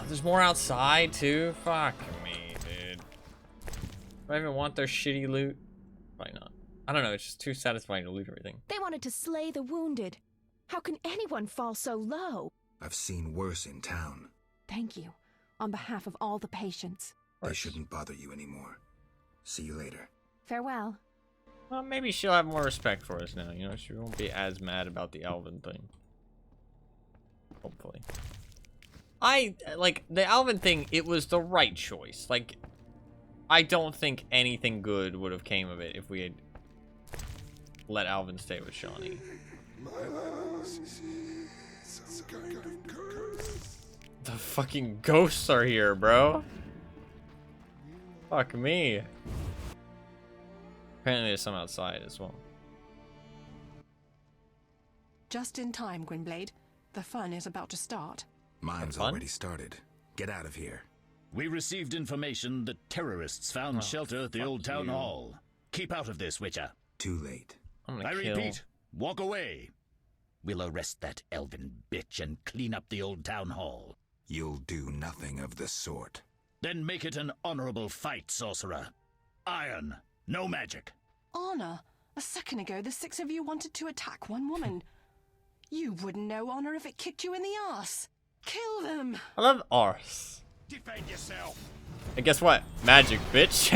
S1: There's more outside too? Fuck me, dude. Do I even want their shitty loot? Probably not. I don't know, it's just too satisfying to loot everything.
S12: They wanted to slay the wounded. How can anyone fall so low?
S7: I've seen worse in town.
S12: Thank you, on behalf of all the patients.
S7: They shouldn't bother you anymore. See you later.
S12: Farewell.
S1: Well, maybe she'll have more respect for us now, you know? She won't be as mad about the Alvin thing. Hopefully. Like, the Alvin thing, it was the right choice. Like, I don't think anything good would have came of it if we had let Alvin stay with Shawnee. The fucking ghosts are here, bro. Fuck me. Apparently there's some outside as well.
S18: Just in time, Gwynblade. The fun is about to start.
S7: Mine's already started. Get out of here.
S17: We received information that terrorists found shelter at the old town hall. Keep out of this, Witcher.
S7: Too late.
S17: I repeat, walk away. We'll arrest that elven bitch and clean up the old town hall.
S7: You'll do nothing of the sort.
S17: Then make it an honorable fight, sorcerer. Iron, no magic.
S18: Honor? A second ago, the 6 of you wanted to attack one woman. You wouldn't know honor if it kicked you in the arse. Kill them.
S1: I love arse.
S17: Defend yourself.
S1: And guess what? Magic, bitch.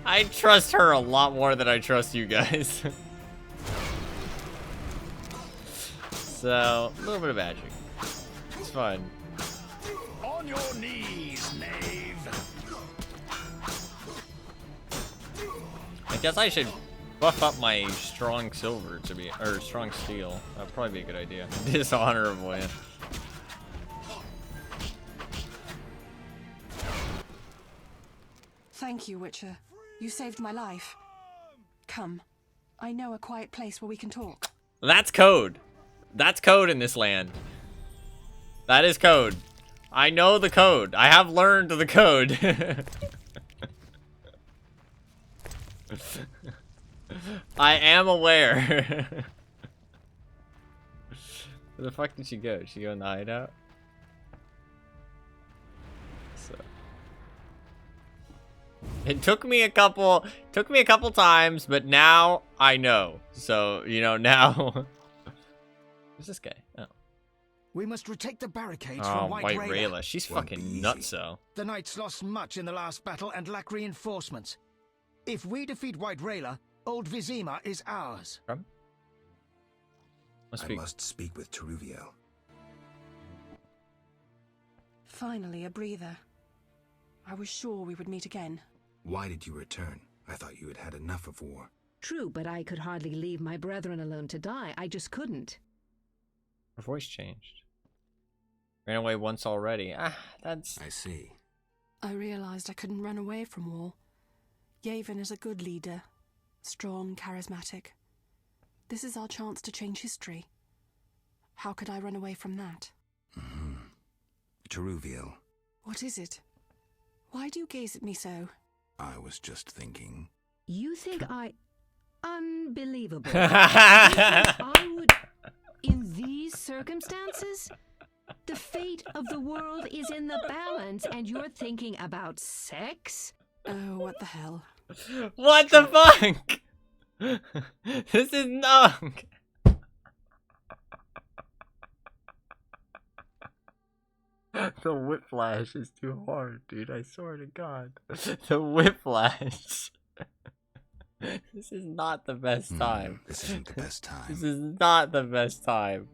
S1: I trust her a lot more than I trust you guys. So, a little bit of magic. It's fun.
S17: On your knees, knave.
S1: I guess I should buff up my strong silver to be, or strong steel. That'd probably be a good idea. Dishonorable, yeah.
S18: Thank you, Witcher. You saved my life. Come. I know a quiet place where we can talk.
S1: That's code. That's code in this land. That is code. I know the code. I have learned the code. I am aware. Where the fuck did she go? Did she go in the hideout? So it took me a couple times, but now I know. So, you know, now who's this guy? Oh.
S3: We must retake the barricades
S1: Oh,
S3: from White Rayla.
S1: She's fucking nutso.
S3: The Knights lost much in the last battle and lack reinforcements. If we defeat White Rayla, Old Vizima is ours.
S7: I must speak with Teruviel.
S18: Finally, a breather. I was sure we would meet again.
S7: Why did you return? I thought you had had enough of war.
S19: True, but I could hardly leave my brethren alone to die. I just couldn't.
S1: Her voice changed. Ran away once already. Ah, that's...
S7: I see.
S18: I realized I couldn't run away from war. Yavin is a good leader. Strong, charismatic. This is our chance to change history. How could I run away from that?
S7: Teruviel.
S18: What is it? Why do you gaze at me so?
S7: I was just thinking.
S19: You think Unbelievable. You think I would... In these circumstances? The fate of the world is in the balance, and you're thinking about sex?
S18: Oh, what the hell?
S1: What the fuck? This is nung. The whiplash is too hard, dude. I swear to God. The whiplash. This is not the best time.
S7: This isn't the best time.
S1: This is not the best time.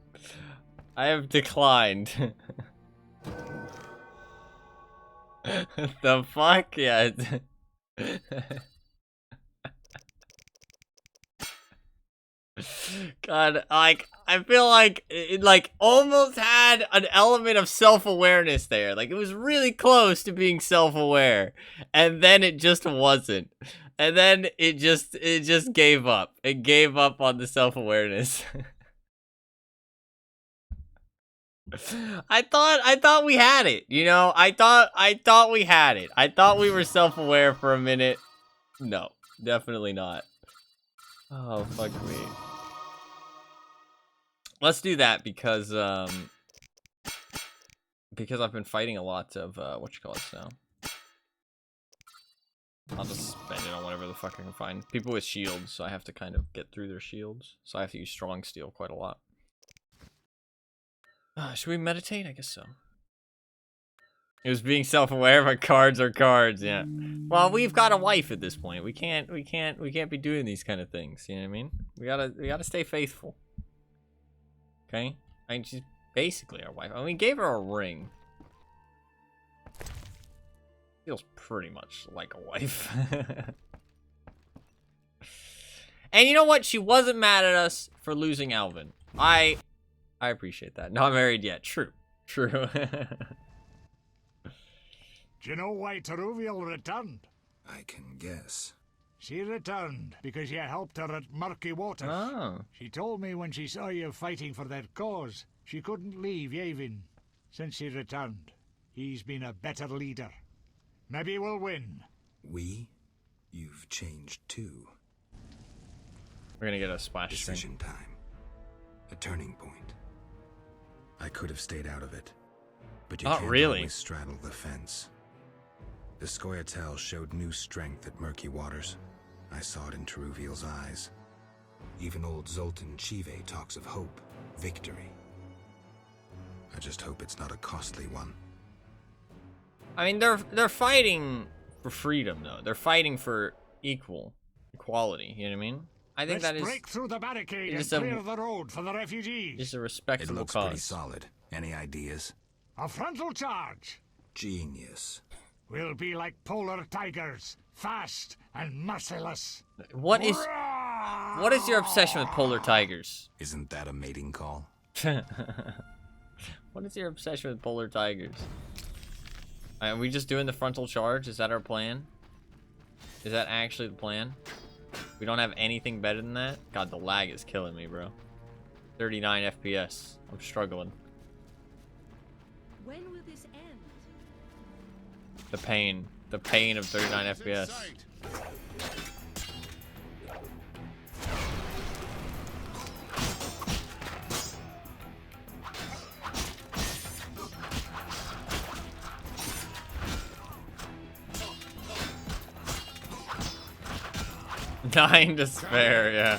S1: I have declined. The fuck? Yeah. God, like, I feel like it like almost had an element of self-awareness there. Like, it was really close to being self-aware, and then it just wasn't. And then it just gave up. It gave up on the self-awareness. I thought we had it, you know? I thought we had it. I thought we were self-aware for a minute. No, definitely not. Oh, fuck me. Let's do that because because I've been fighting a lot of so I'll just spend it on whatever the fuck I can find. People with shields, so I have to kind of get through their shields. So I have to use strong steel quite a lot. Should we meditate? I guess so. It was being self-aware, but cards are cards, yeah. Well, we've got a wife at this point. We can't be doing these kind of things. You know what I mean? We gotta stay faithful. Okay? I mean, she's basically our wife. I mean, we gave her a ring. Feels pretty much like a wife. And you know what? She wasn't mad at us for losing Alvin. I appreciate that. Not married yet. True. True.
S2: Do you know why Teruviel returned?
S7: I can guess.
S2: She returned because you helped her at Murky Waters.
S1: Oh.
S2: She told me when she saw you fighting for their cause, she couldn't leave Yavin. Since she returned, he's been a better leader. Maybe we'll win.
S7: We? You've changed too.
S1: We're gonna get a splash
S7: Decision time. A turning point. I could have stayed out of it, but you can't always straddle the fence. The Scoia'tael showed new strength at Murky Waters. I saw it in Teruviel's eyes. Even old Zoltan Chive talks of hope, victory. I just hope it's not a costly one.
S1: I mean, they're fighting for freedom, though. They're fighting for equality. You know what I mean? I think
S2: Let's break through the barricade and clear the road for the refugees.
S1: It's a respectable
S7: It looks
S1: cause.
S7: pretty solid. Any ideas?
S2: A frontal charge.
S7: Genius.
S2: We'll be like polar tigers, fast and merciless.
S1: What is your obsession with polar tigers?
S7: Isn't that a mating call?
S1: What is your obsession with polar tigers? Are we just doing the frontal charge? Is that our plan? Is that actually the plan? We don't have anything better than that? God, the lag is killing me, bro. 39 FPS. I'm struggling.
S19: When will this end?
S1: The pain of 39 FPS. Dying despair, yeah.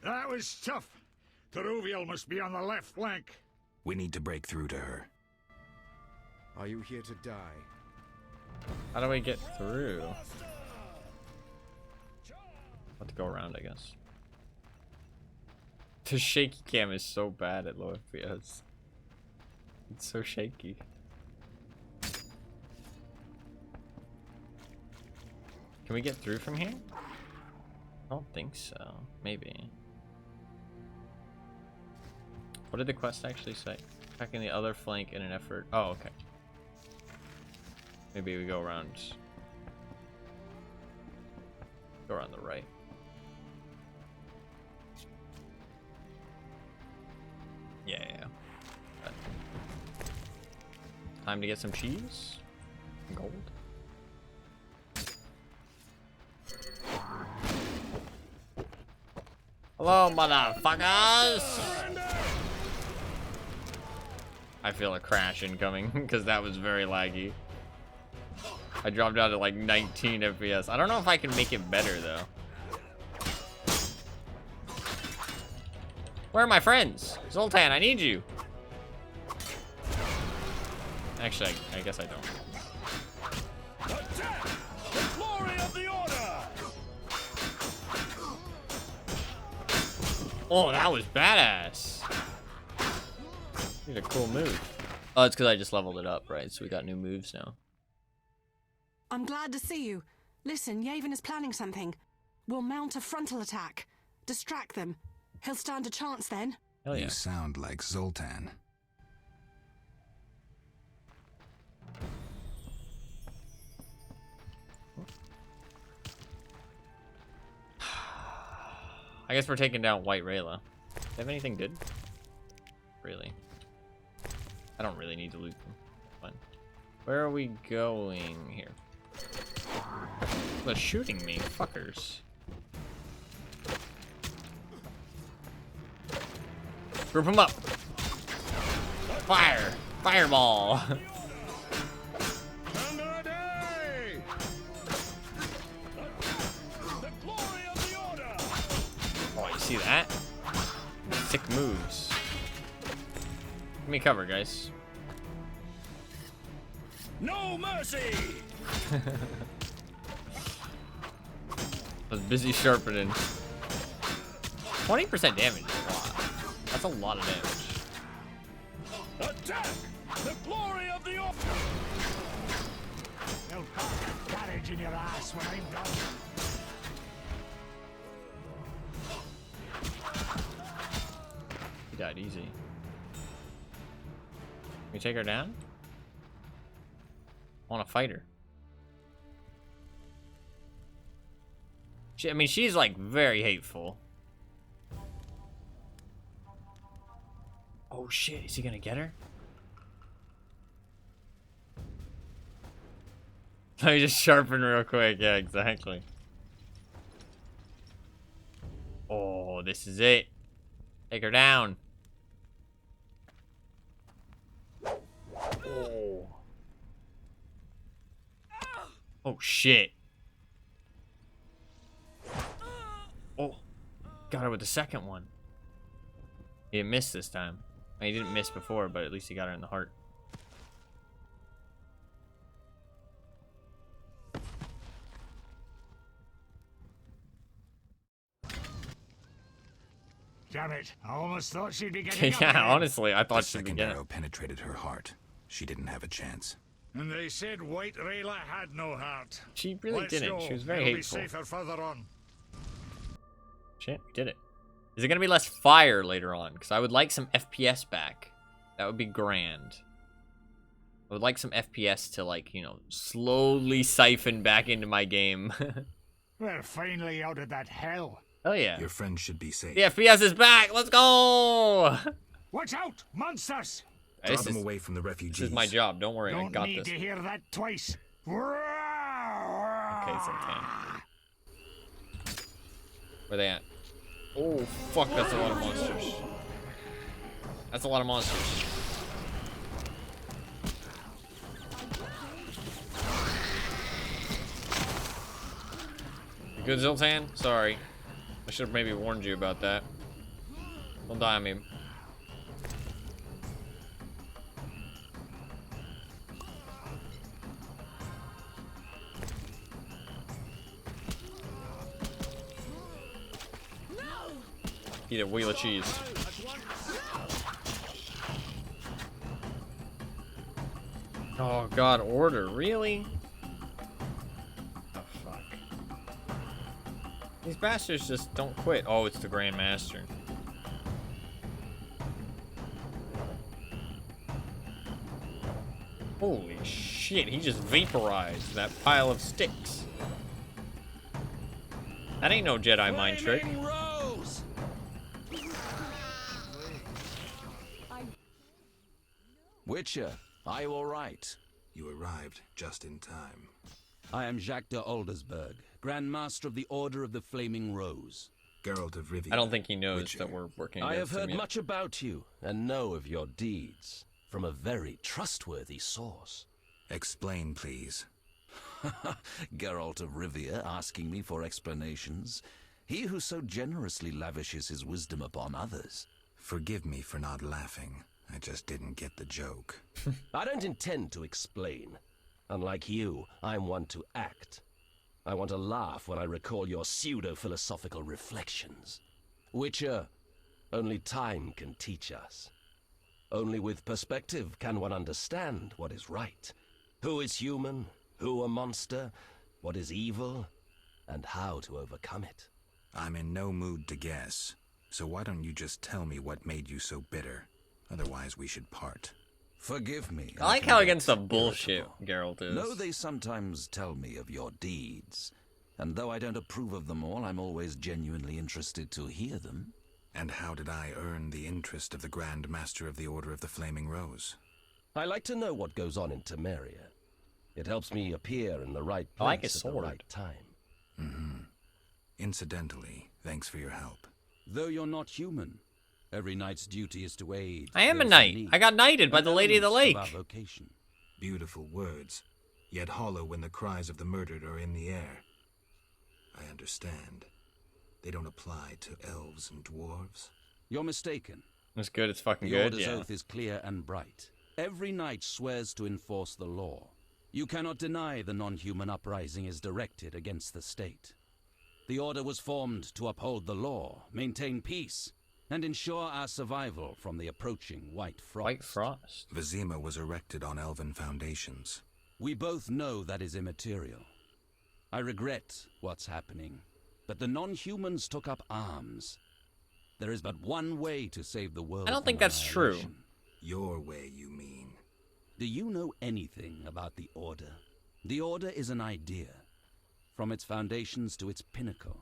S2: That was tough. Teruviel must be on the left flank.
S7: We need to break through to her.
S5: Are you here to die?
S1: How do we get through? Have to go around, I guess. The shaky cam is so bad at low FPS. It's so shaky. Can we get through from here? I don't think so. Maybe. What did the quest actually say? Attacking the other flank in an effort. Oh, okay. Maybe we go around. Go around the right. Yeah. But time to get some cheese. Gold. Hello, motherfuckers! I feel a crash incoming because that was very laggy. I dropped down to like 19 FPS. I don't know if I can make it better though. Where are my friends? Zoltan, I need you. Actually, I guess I don't. Oh, that was badass. Need a cool move. Oh, it's because I just leveled it up, right? So we got new moves now.
S18: I'm glad to see you. Listen, Yavin is planning something. We'll mount a frontal attack. Distract them. He'll stand a chance then.
S1: Hell yeah.
S7: You sound like Zoltan.
S1: I guess we're taking down White Rayla. Do they have anything good? Really? I don't really need to loot them. Fine. Where are we going here? They're shooting me, fuckers. Group them up. Fire! Fireball! Oh, you see that? Sick moves. Give me cover, guys.
S17: No mercy!
S1: I was busy sharpening. 20% damage is a lot. That's a lot of damage.
S17: Attack! The glory of the order!
S2: You'll pop a carriage in your ass when I'm done.
S1: He died easy. Can we take her down? I want to fight her. I mean, she's like very hateful. Oh shit, is he gonna get her? Let me just sharpen real quick. Yeah, exactly. Oh, this is it. Take her down. Oh. Oh shit. Oh. Got her with the second one. He didn't miss this time. He didn't miss before, but at least he got her in the heart.
S2: Damn it, I almost thought she'd be getting up
S1: Yeah,
S2: again.
S1: honestly, I thought
S7: The
S1: she'd be
S7: second
S1: getting
S7: arrow penetrated her heart. She didn't have a chance.
S2: And they said White Rayla had no heart.
S1: She really
S2: Let's
S1: didn't.
S2: go.
S1: She was very
S2: It'll
S1: hateful.
S2: Be safer further on.
S1: Shit, we did it. Is it gonna be less fire later on? Because I would like some FPS back. That would be grand. I would like some FPS to, like, you know, slowly siphon back into my game.
S2: We're finally out of that hell.
S1: Oh yeah.
S7: Your friend should be safe.
S1: The FPS is back. Let's go.
S2: Watch out, monsters!
S7: Draw them away from the refugees.
S1: This is my job. Don't worry, I
S2: Don't
S1: got
S2: need
S1: this.
S2: to hear that twice.
S1: Okay, Sultan. Where they at? Oh fuck, that's a lot of monsters. That's a lot of monsters. You good, Zoltan? Sorry. I should have maybe warned you about that. Don't die on me. Eat a wheel of cheese. Oh god, order, really? Oh fuck. These bastards just don't quit. Oh, it's the Grand Master. Holy shit, he just vaporized that pile of sticks. That ain't no Jedi mind trick.
S6: Witcher, are you all right?
S7: You arrived just in time.
S6: I am Jacques de Aldersberg, Grand Master of the Order of the Flaming Rose.
S7: Geralt of Rivia.
S1: I don't think he knows that we're working
S6: I have
S1: against him
S6: heard
S1: yet.
S6: much about you and know of your deeds from a very trustworthy source.
S7: Explain, please.
S6: Geralt of Rivia asking me for explanations. He who so generously lavishes his wisdom upon others.
S7: Forgive me for not laughing. I just didn't get the joke.
S6: I don't intend to explain. Unlike you, I'm one to act. I want to laugh when I recall your pseudo-philosophical reflections. Witcher, only time can teach us. Only with perspective can one understand what is right. Who is human, who a monster, what is evil, and how to overcome it.
S7: I'm in no mood to guess, so why don't you just tell me what made you so bitter? Otherwise, we should part.
S6: Forgive me.
S1: I like how against the bullshit Geralt is.
S6: Know they sometimes tell me of your deeds, and though I don't approve of them all, I'm always genuinely interested to hear them.
S7: And how did I earn the interest of the Grand Master of the Order of the Flaming Rose?
S6: I like to know what goes on in Temeria. It helps me appear in the right place
S1: I like his
S6: at
S1: sword.
S6: the right time.
S7: Mm-hmm. Incidentally, thanks for your help.
S6: Though you're not human,
S20: Every knight's duty is to aid.
S1: I am a
S20: those in
S1: knight.
S20: need.
S1: I got knighted by the Lady of the Lake.
S20: Elements of our vocation.
S7: Beautiful words, yet hollow when the cries of the murdered are in the air. I understand. They don't apply to elves and dwarves.
S20: You're mistaken.
S1: It's good. It's fucking
S20: The
S1: good.
S20: Order's
S1: Yeah.
S20: oath is clear and bright. Every knight swears to enforce the law. You cannot deny the non-human uprising is directed against the state. The Order was formed to uphold the law, maintain peace, and ensure our survival from the approaching White Frost.
S1: White Frost.
S7: Vizima was erected on elven foundations.
S20: We both know that is immaterial. I regret what's happening, but the non-humans took up arms. There is but one way to save the world.
S1: I don't think
S20: from
S1: that's true.
S20: annihilation.
S7: Your way, you mean?
S20: Do you know anything about the Order? The Order is an idea. From its foundations to its pinnacle.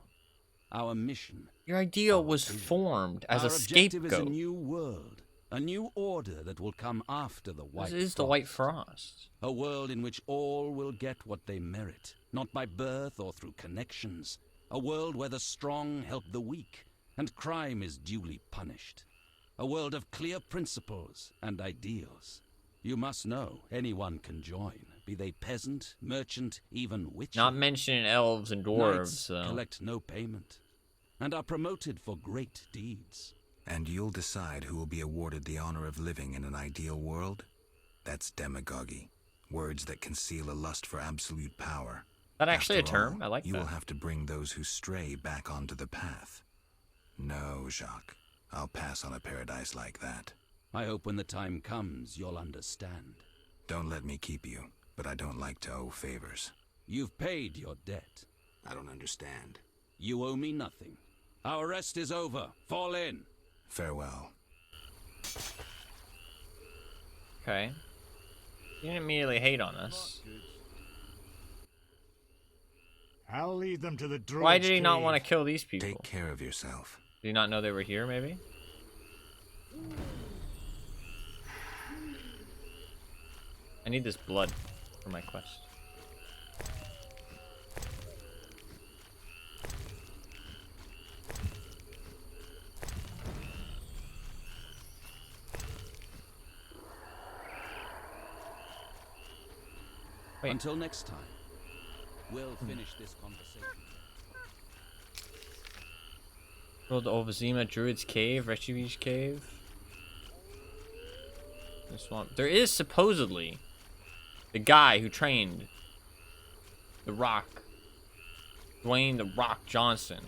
S20: Our mission.
S1: Your idea was formed as a
S20: objective is a
S1: scapegoat.
S20: new world. A new order that will come after the White
S1: This is the White Frost.
S20: A world in which all will get what they merit. Not by birth or through connections. A world where the strong help the weak. And crime is duly punished. A world of clear principles and ideals. You must know anyone can join, be they peasant, merchant, even witcher.
S1: Not mentioning elves and dwarves.
S20: Knights collect no payment, and are promoted for great deeds.
S7: And you'll decide who will be awarded the honor of living in an ideal world? That's demagogy. Words that conceal a lust for absolute power.
S1: That actually
S7: After
S1: a term?
S7: all,
S1: I like
S7: you
S1: that.
S7: will have to bring those who stray back onto the path. No, Jacques. I'll pass on a paradise like that.
S20: I hope when the time comes, you'll understand.
S7: Don't let me keep you, but I don't like to owe favors.
S20: You've paid your debt.
S7: I don't understand.
S20: You owe me nothing. Our rest is over. Fall in.
S7: Farewell.
S1: Okay. You didn't immediately hate on us.
S2: I'll lead them to the druid's
S1: Why did he not
S2: cave.
S1: want to kill these people?
S7: Take care of yourself.
S1: Did he not know they were here, maybe? I need this blood for my quest. Wait.
S20: Until next time, we'll finish this conversation.
S1: Road to Ovazima, Druid's Cave, Refuge Cave. The swamp. There is supposedly the guy who trained The Rock, Dwayne The Rock Johnson,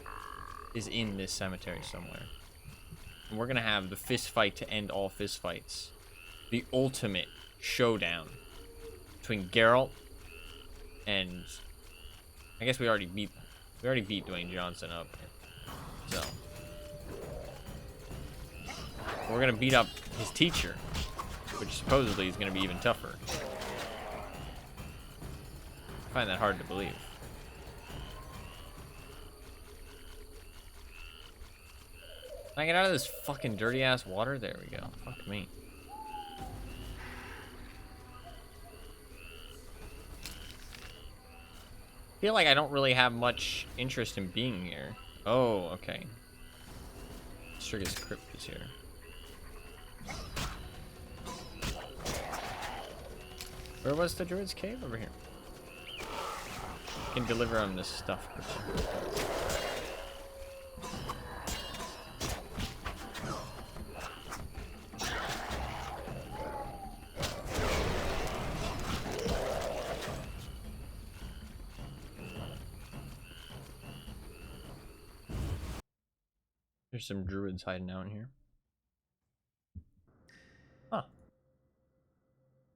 S1: is in this cemetery somewhere. And we're gonna have the fist fight to end all fist fights. The ultimate showdown between Geralt and I guess we already beat Dwayne Johnson up. So we're gonna beat up his teacher, which supposedly is gonna be even tougher. I find that hard to believe. Can I get out of this fucking dirty ass water? There we go. Fuck me. I feel like I don't really have much interest in being here. Oh, okay. Striga's Crypt is here. Where was the Druid's Cave? Over here. I can deliver him this stuff. There's some druids hiding out in here. Huh.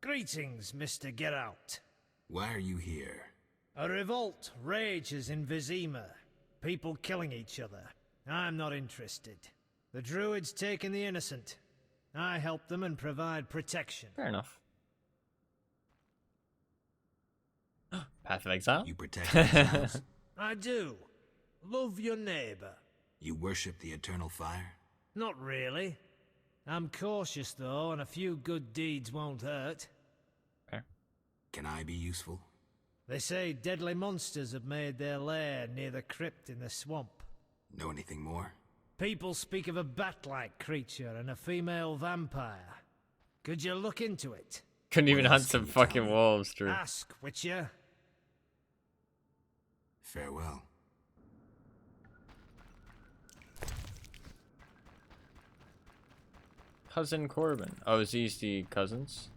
S21: Greetings, Mr. Geralt.
S7: Why are you here?
S21: A revolt rages in Vizima. People killing each other. I'm not interested. The druids taking the innocent. I help them and provide protection.
S1: Fair enough. Path of Exile?
S7: You protect exiles?
S21: I do. Love your neighbor.
S7: You worship the eternal fire?
S21: Not really. I'm cautious, though, and a few good deeds won't hurt.
S1: Okay.
S7: Can I be useful?
S21: They say deadly monsters have made their lair near the crypt in the swamp.
S7: Know anything more?
S21: People speak of a bat-like creature and a female vampire. Could you look into it?
S1: Couldn't even hunt some fucking wolves, Drew.
S21: Ask, Witcher.
S7: Farewell.
S1: Cousin Corbin. Oh, is these the cousins?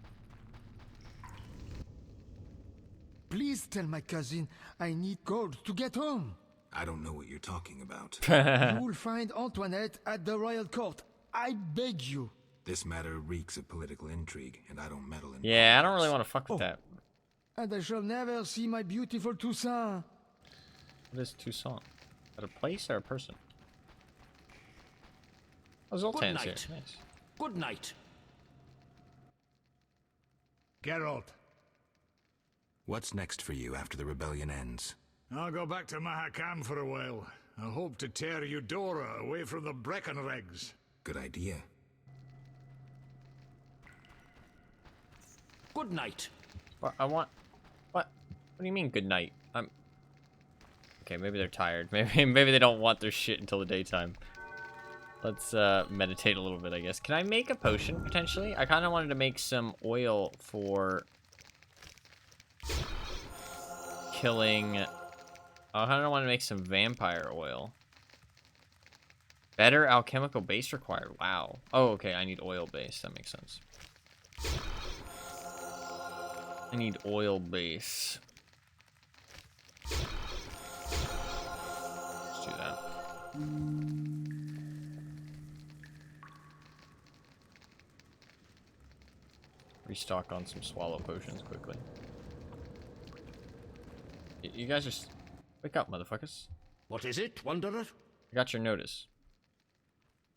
S3: Please tell my cousin I need gold to get home.
S7: I don't know what you're talking about.
S3: You will find Antoinette at the royal court. I beg you.
S7: This matter reeks of political intrigue, and I don't meddle in.
S1: Yeah, I don't really want to fuck with that.
S3: And I shall never see my beautiful Toussaint.
S1: What is Toussaint? Is that a place or a person? Oh, Zoltan's here. Nice.
S17: Good night.
S2: Geralt.
S7: What's next for you after the rebellion ends?
S2: I'll go back to Mahakam for a while. I hope to tear Eudora away from the Breckenregs.
S7: Good idea.
S17: Good night.
S1: What? I want... What? What do you mean, good night? I'm... Okay, maybe they're tired. Maybe they don't want their shit until the daytime. Let's meditate a little bit, I guess. Can I make a potion, potentially? I kind of wanted to make some oil for... killing... I kind of want to make some vampire oil. Better alchemical base required. Wow. Oh, okay. I need oil base. That makes sense. I need oil base. Let's do that. Restock on some swallow potions quickly. You guys just wake up, motherfuckers.
S17: What is it, Wanderer?
S1: I got your notice.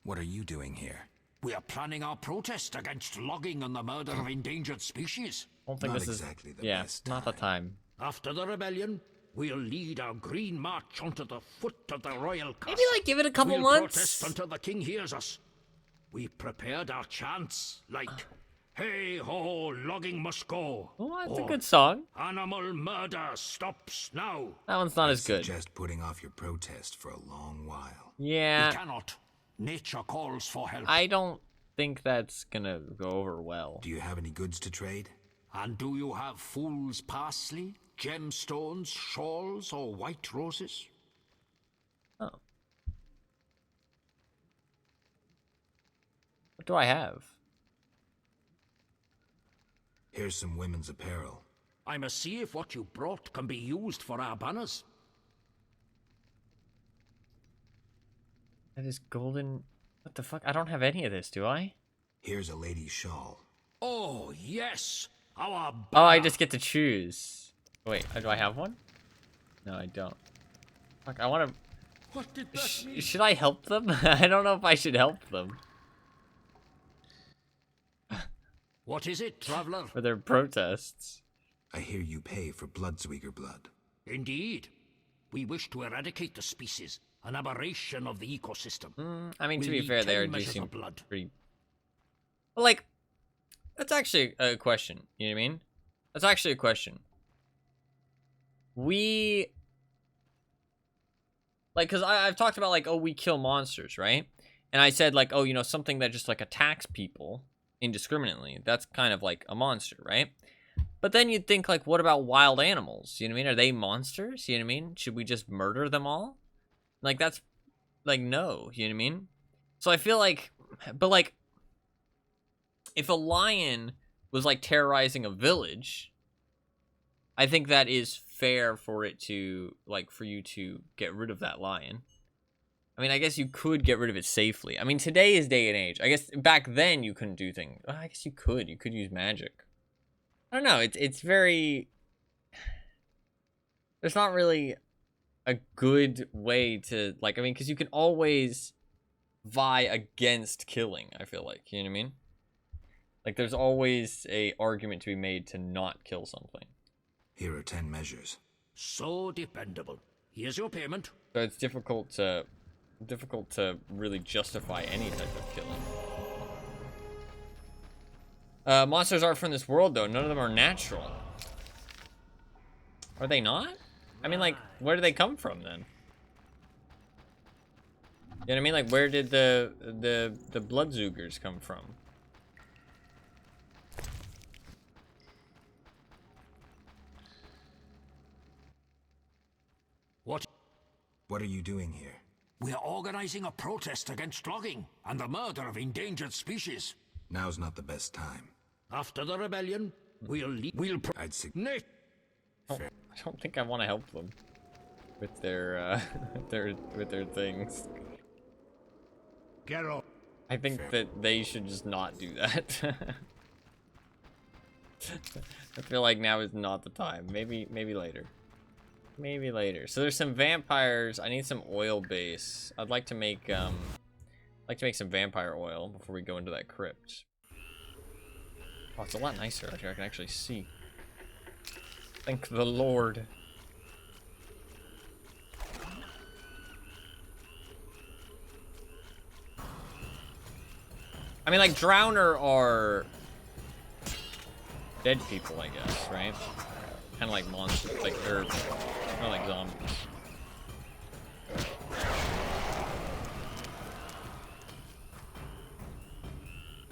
S7: What are you doing here?
S17: We are planning our protest against logging and the murder of endangered species.
S1: I don't think
S7: Not
S1: this
S7: exactly
S1: is...
S7: the
S1: Yeah,
S7: best
S1: not the time.
S17: After the rebellion, we'll lead our green march onto the foot of the royal castle.
S1: Maybe, like, give it a couple
S17: we'll
S1: months.
S17: Protest until the king hears us. We prepared our chants, like, hey ho, logging must go.
S1: Oh, that's a good song.
S17: Animal murder stops now.
S1: That one's not as good.
S7: Suggest putting off your protest for a long while.
S1: Yeah.
S17: We cannot. Nature calls for help.
S1: I don't think that's gonna go over well.
S7: Do you have any goods to trade?
S17: And do you have fool's parsley, gemstones, shawls, or white roses?
S1: Oh. What do I have?
S7: Here's some women's apparel.
S17: I must see if what you brought can be used for our banners.
S1: That is golden... What the fuck? I don't have any of this, do I?
S7: Here's a lady's shawl.
S17: Oh, yes! Our banner.
S1: Oh, I just get to choose. Wait, do I have one? No, I don't. Fuck, I want to...
S17: What did that mean?
S1: Should I help them? I don't know if I should help them.
S17: What is it, traveler?
S1: For their protests.
S7: I hear you pay for Bloodsweeger blood.
S17: Indeed. We wish to eradicate the species, an aberration of the ecosystem.
S1: I mean, to
S17: We
S1: be fair,
S17: need
S1: they
S17: 10
S1: are
S17: measures
S1: juicing
S17: of blood.
S1: pretty... Well, like, that's actually a question. You know what I mean? That's actually a question. We... Like, because I've talked about, like, oh, we kill monsters, right? And I said, like, oh, you know, something that just, like, attacks people indiscriminately. That's kind of like a monster, right? But then you'd think, like, what about wild animals? You know what I mean? Are they monsters? You know what I mean? Should we just murder them all? Like, that's, like, no. You know what I mean? So I feel like, but, like, if a lion was, like, terrorizing a village, I think that is fair for it to, like, for you to get rid of that lion. I mean, I guess you could get rid of it safely. I mean, today is day and age. I guess back then you couldn't do things. Well, I guess you could. You could use magic. I don't know. It's very... There's not really a good way to, like, I mean, because you can always vie against killing, I feel like. You know what I mean? Like, there's always a argument to be made to not kill something.
S7: Here are 10 measures.
S17: So dependable. Here's your payment.
S1: So it's difficult to really justify any type of killing. Monsters aren't from this world, though. None of them are natural. Are they not? I mean, like, where do they come from, then? You know what I mean? Like, where did the bloodzoogers come from?
S7: What are you doing here?
S17: We're organizing a protest against logging and the murder of endangered species.
S7: Now's not the best time.
S17: After the rebellion,
S7: I'd say.
S1: I don't think I want to help them with their with their things.
S2: Geralt.
S1: I think that they should just not do that. I feel like now is not the time. Maybe later. Maybe later. So there's some vampires. I need some oil base. I'd like to make some vampire oil before we go into that crypt. Oh, it's a lot nicer out here. I can actually see. Thank the Lord. I mean, like, Drowner are dead people, I guess, right? Kind of like monsters, like, they're kind of like zombies.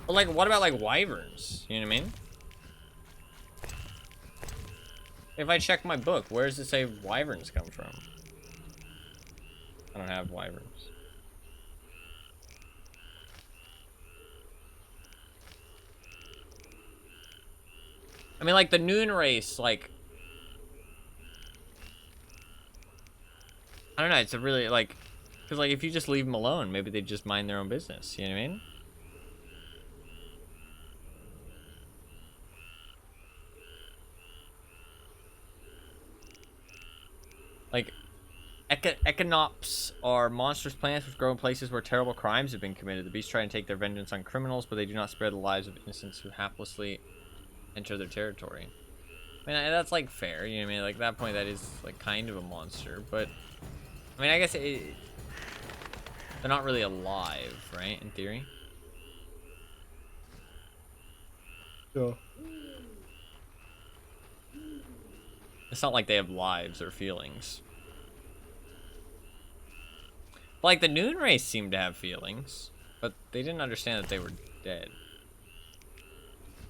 S1: But, like, what about, like, wyverns? You know what I mean? If I check my book, where does it say wyverns come from? I don't have wyverns. I mean, like, the Noon race, like... I don't know, it's a really, like... Because, like, if you just leave them alone, maybe they just mind their own business, you know what I mean? Like, echinops are monstrous plants which grow in places where terrible crimes have been committed. The beasts try and take their vengeance on criminals, but they do not spare the lives of innocents who haplessly enter their territory. I mean, that's, like, fair, you know what I mean? Like, at that point, that is, like, kind of a monster, but... I mean, I guess they're not really alive, right, in theory? Yeah. It's not like they have lives or feelings. Like, the Noon race seemed to have feelings, but they didn't understand that they were dead.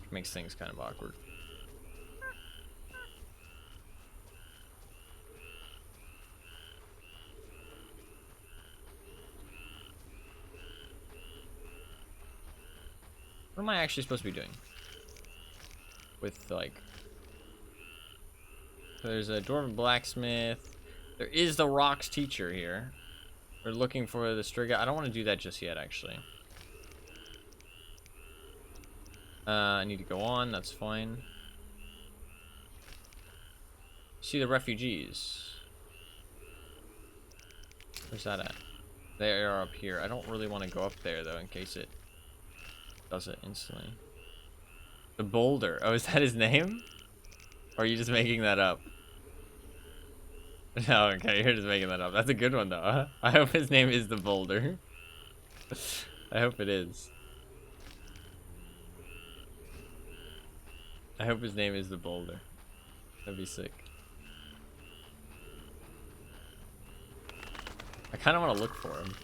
S1: Which makes things kind of awkward. What am I actually supposed to be doing? With, like... So there's a dwarven blacksmith. There is the rocks teacher here. We're looking for the Striga. I don't want to do that just yet, actually. I need to go on. That's fine. See the refugees. Where's that at? They are up here. I don't really want to go up there, though, in case it does it instantly. The Boulder. Oh, is that his name? Or are you just making that up? No, okay, you're just making that up. That's a good one, though. I hope his name is the Boulder. I hope it is. I hope his name is the Boulder. That'd be sick. I kind of want to look for him.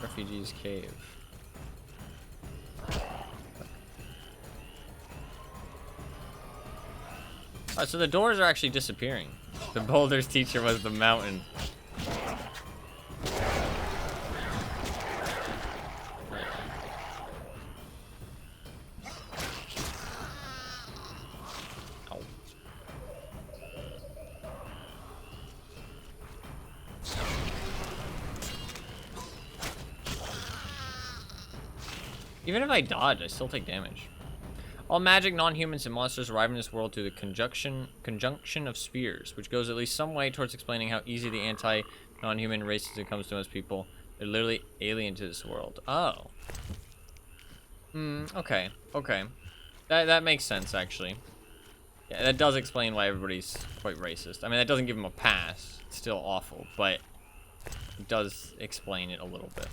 S1: Refugees Cave. Oh, so the doors are actually disappearing. The Boulder's teacher was the mountain. Ow. Even if I dodge, I still take damage. All magic, non-humans, and monsters arrive in this world through the conjunction of spheres, which goes at least some way towards explaining how easy the anti-non-human racism comes to most people. They're literally alien to this world. Oh. Okay. Okay. That makes sense, actually. Yeah, that does explain why everybody's quite racist. I mean, that doesn't give them a pass. It's still awful, but it does explain it a little bit.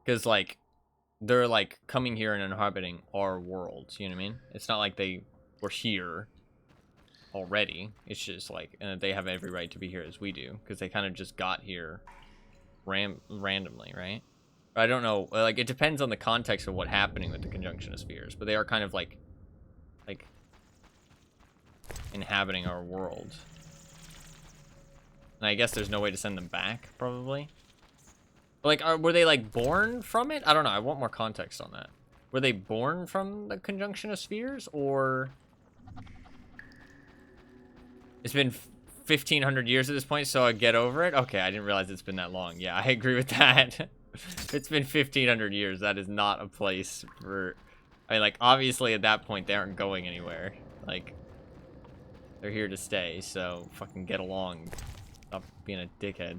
S1: Because, like, they're, like, coming here and inhabiting our world, you know what I mean? It's not like they were here already. It's just like, they have every right to be here as we do, because they kind of just got here randomly, right? I don't know, like, it depends on the context of what's happening with the conjunction of spheres, but they are kind of like inhabiting our world. And I guess there's no way to send them back, probably. Like, were they, like, born from it? I don't know, I want more context on that. Were they born from the conjunction of spheres, or... It's been 1,500 years at this point, so I get over it? Okay, I didn't realize it's been that long. Yeah, I agree with that. It's been 1,500 years. That is not a place for... I mean, like, obviously at that point, they aren't going anywhere. Like, they're here to stay, so fucking get along. Stop being a dickhead.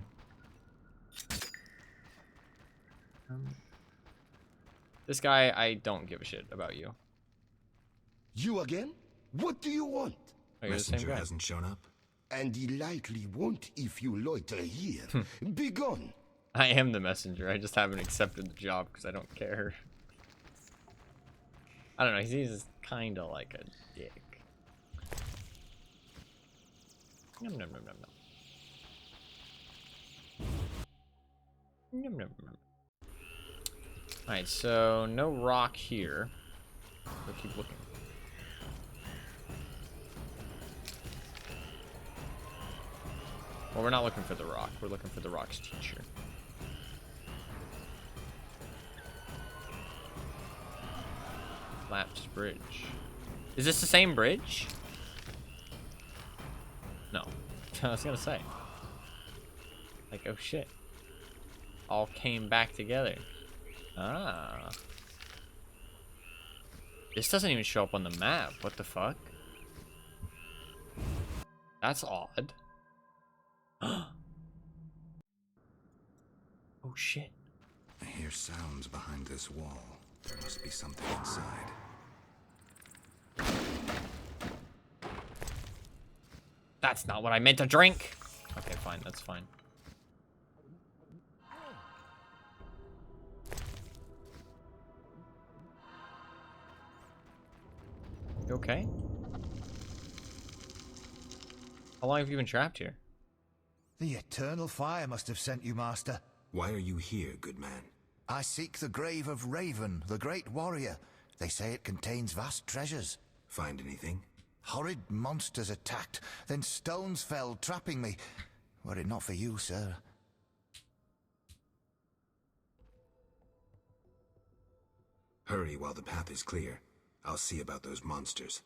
S1: This guy, I don't give a shit about you.
S8: You again? What do you want?
S1: Oh, you're the same guy.
S7: Hasn't shown up.
S8: And he likely won't if you loiter here. Be gone.
S1: I am the messenger. I just haven't accepted the job because I don't care. I don't know. He's kind of like a dick. Nom nom nom nom nom. Nom nom nom. Alright, so no rock here. We'll keep looking. Well, we're not looking for the rock. We're looking for the rock's teacher. Collapsed bridge. Is this the same bridge? No. I was gonna say. Like, oh shit. All came back together. Ah. This doesn't even show up on the map. What the fuck? That's odd. Oh shit.
S7: I hear sounds behind this wall. There must be something inside.
S1: That's not what I meant to drink. Okay, fine. That's fine. You okay? How long have you been trapped here?
S10: The eternal fire must have sent you, Master.
S7: Why are you here, good man?
S10: I seek the grave of Raven, the great warrior. They say it contains vast treasures.
S7: Find anything?
S10: Horrid monsters attacked, then stones fell, trapping me. Were it not for you, sir.
S7: Hurry while the path is clear. I'll see about those monsters.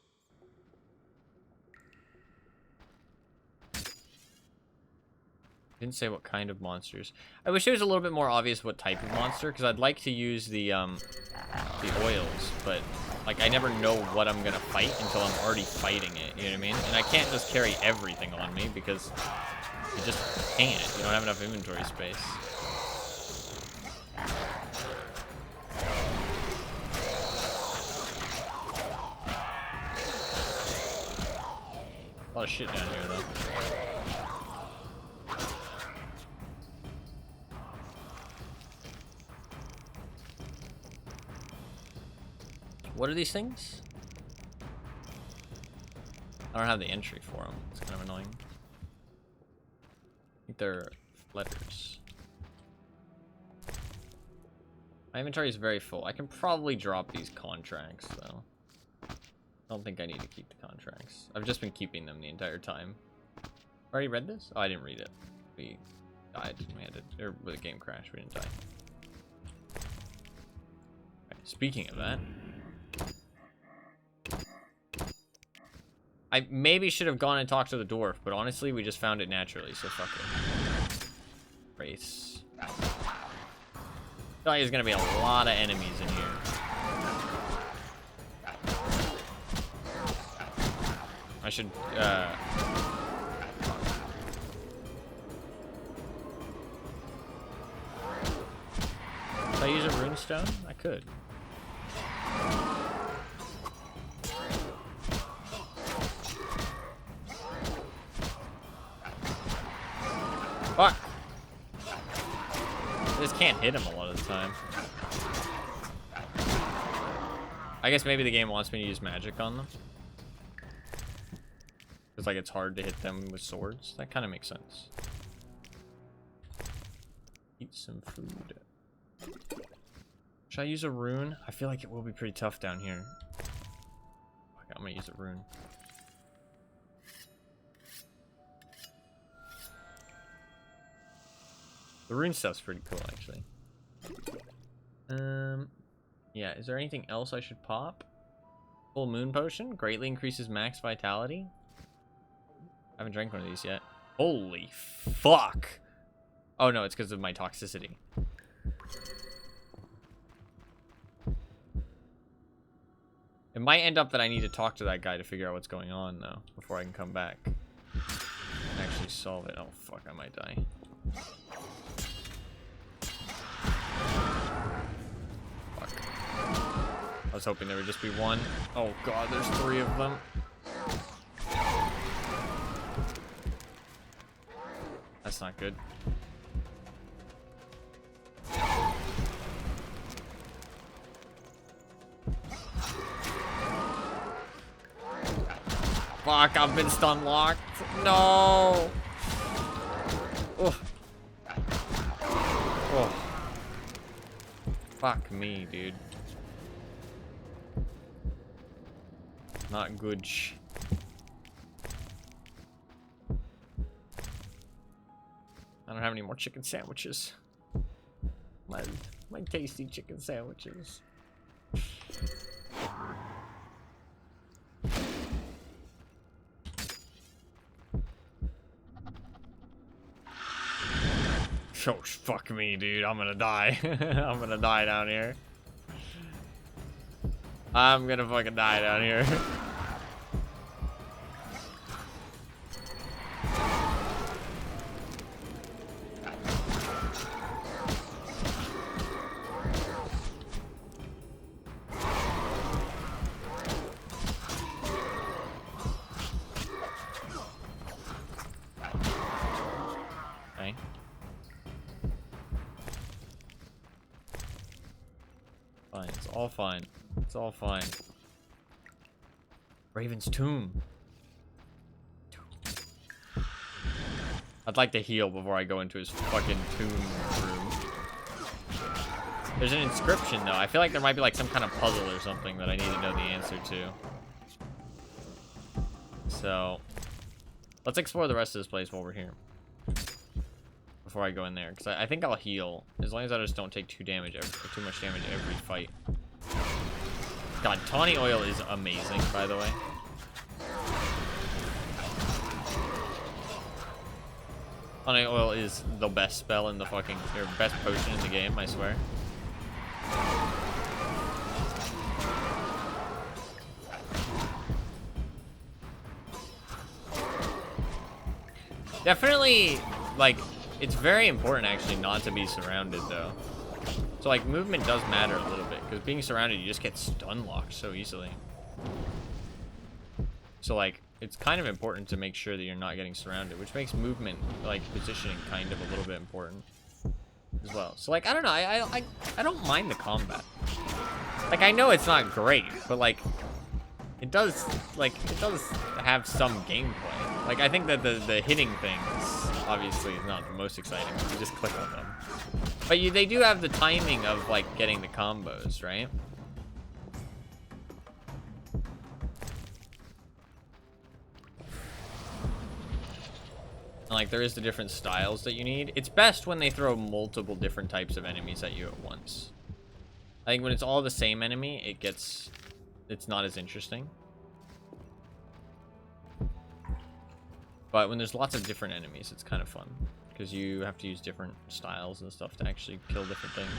S1: Didn't say what kind of monsters. I wish it was a little bit more obvious what type of monster, because I'd like to use the oils, but like I never know what I'm gonna fight until I'm already fighting it. You know what I mean? And I can't just carry everything on me because you just can't. You don't have enough inventory space. A lot of shit down here, though. What are these things? I don't have the entry for them. It's kind of annoying. I think they're letters. My inventory is very full. I can probably drop these contracts, though. I don't think I need to keep the contracts. I've just been keeping them the entire time. Already read this? Oh, I didn't read it. We died. We had to, or the game crashed. We didn't die. Right, speaking of that, I maybe should have gone and talked to the dwarf, but honestly, we just found it naturally, so fuck it. Race. I feel like there's gonna be a lot of enemies in here. I should, Should I use a runestone? I could. Fuck! I just can't hit him a lot of the time. I guess maybe the game wants me to use magic on them. Because like it's hard to hit them with swords. That kind of makes sense. Eat some food. Should I use a rune? I feel like it will be pretty tough down here. Okay, I'm gonna use a rune. The rune stuff's pretty cool, actually. Yeah, is there anything else I should pop? Full moon potion greatly increases max vitality. I haven't drank one of these yet. Holy fuck! Oh no, it's because of my toxicity. It might end up that I need to talk to that guy to figure out what's going on, though, before I can come back and actually solve it. Oh fuck, I might die. Fuck. I was hoping there would just be one. Oh god, there's 3 of them. That's not good. Fuck, I've been stun locked. No. Oh. Oh. Fuck me, dude. Not good. I don't have any more chicken sandwiches. My tasty chicken sandwiches. Oh, fuck me, dude. I'm gonna die. I'm gonna die down here. I'm gonna fucking die down here. All fine. It's all fine. Raven's tomb. I'd like to heal before I go into his fucking tomb room. There's an inscription though. I feel like there might be like some kind of puzzle or something that I need to know the answer to. So let's explore the rest of this place while we're here. Before I go in there, because I think I'll heal as long as I just don't take too much damage every fight. God, tawny oil is amazing, by the way. Tawny oil is the best spell in the fucking, or best potion in the game, I swear. Definitely, like, it's very important actually not to be surrounded though. So like movement does matter a little bit because being surrounded you just get stun locked so easily. So like it's kind of important to make sure that you're not getting surrounded, which makes movement like positioning kind of a little bit important as well. So like I don't know, I don't mind the combat. Like I know it's not great, but like it does have some gameplay. Like I think that the hitting things obviously is not the most exciting. You just click on them. But they do have the timing of like getting the combos, right? And, like there is the different styles that you need. It's best when they throw multiple different types of enemies at you at once. I think when it's all the same enemy, it's not as interesting. But when there's lots of different enemies, it's kind of fun. Because you have to use different styles and stuff to actually kill different things.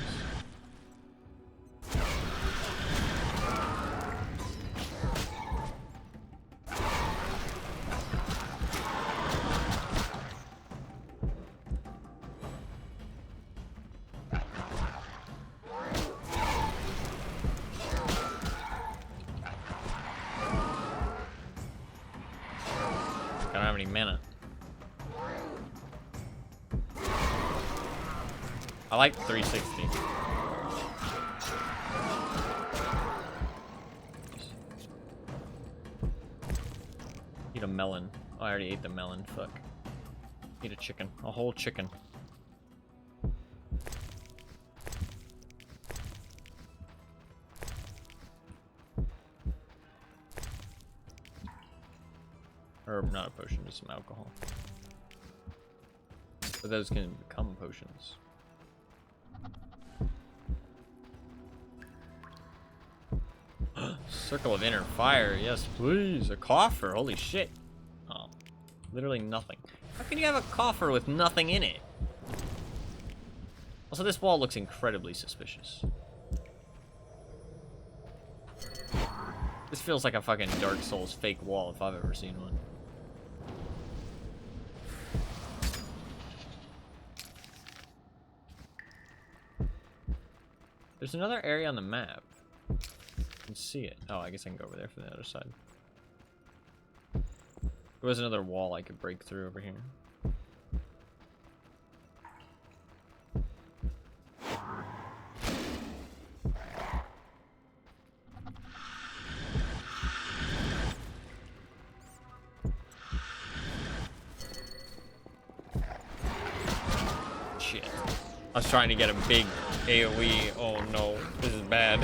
S1: I don't have any mana. I like 360. Eat a melon. Oh, I already ate the melon. Fuck. Eat a chicken. A whole chicken. Or not a potion, just some alcohol. But those can become potions. Circle of inner fire, yes please. A coffer, holy shit. Oh, literally nothing. How can you have a coffer with nothing in it? Also, this wall looks incredibly suspicious. This feels like a fucking Dark Souls fake wall if I've ever seen one. There's another area on the map. I can see it. Oh, I guess I can go over there from the other side. There was another wall I could break through over here. Shit. I was trying to get a big AoE. Oh no, this is bad.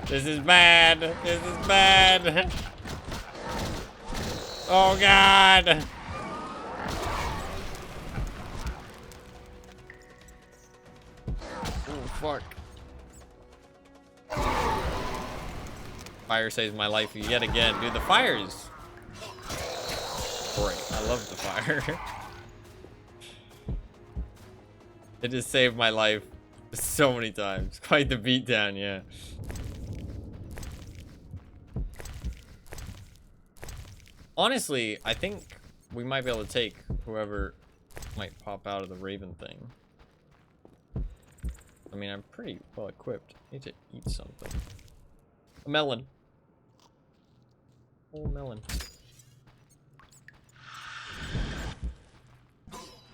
S1: This is bad. This is bad. Oh god. Oh fuck. Fire saves my life yet again. Dude, the fire is great. I love the fire. It just saved my life so many times. Quite the beatdown, yeah. Honestly, I think we might be able to take whoever might pop out of the Raven thing. I mean, I'm pretty well equipped. I need to eat something. A melon. Oh, melon.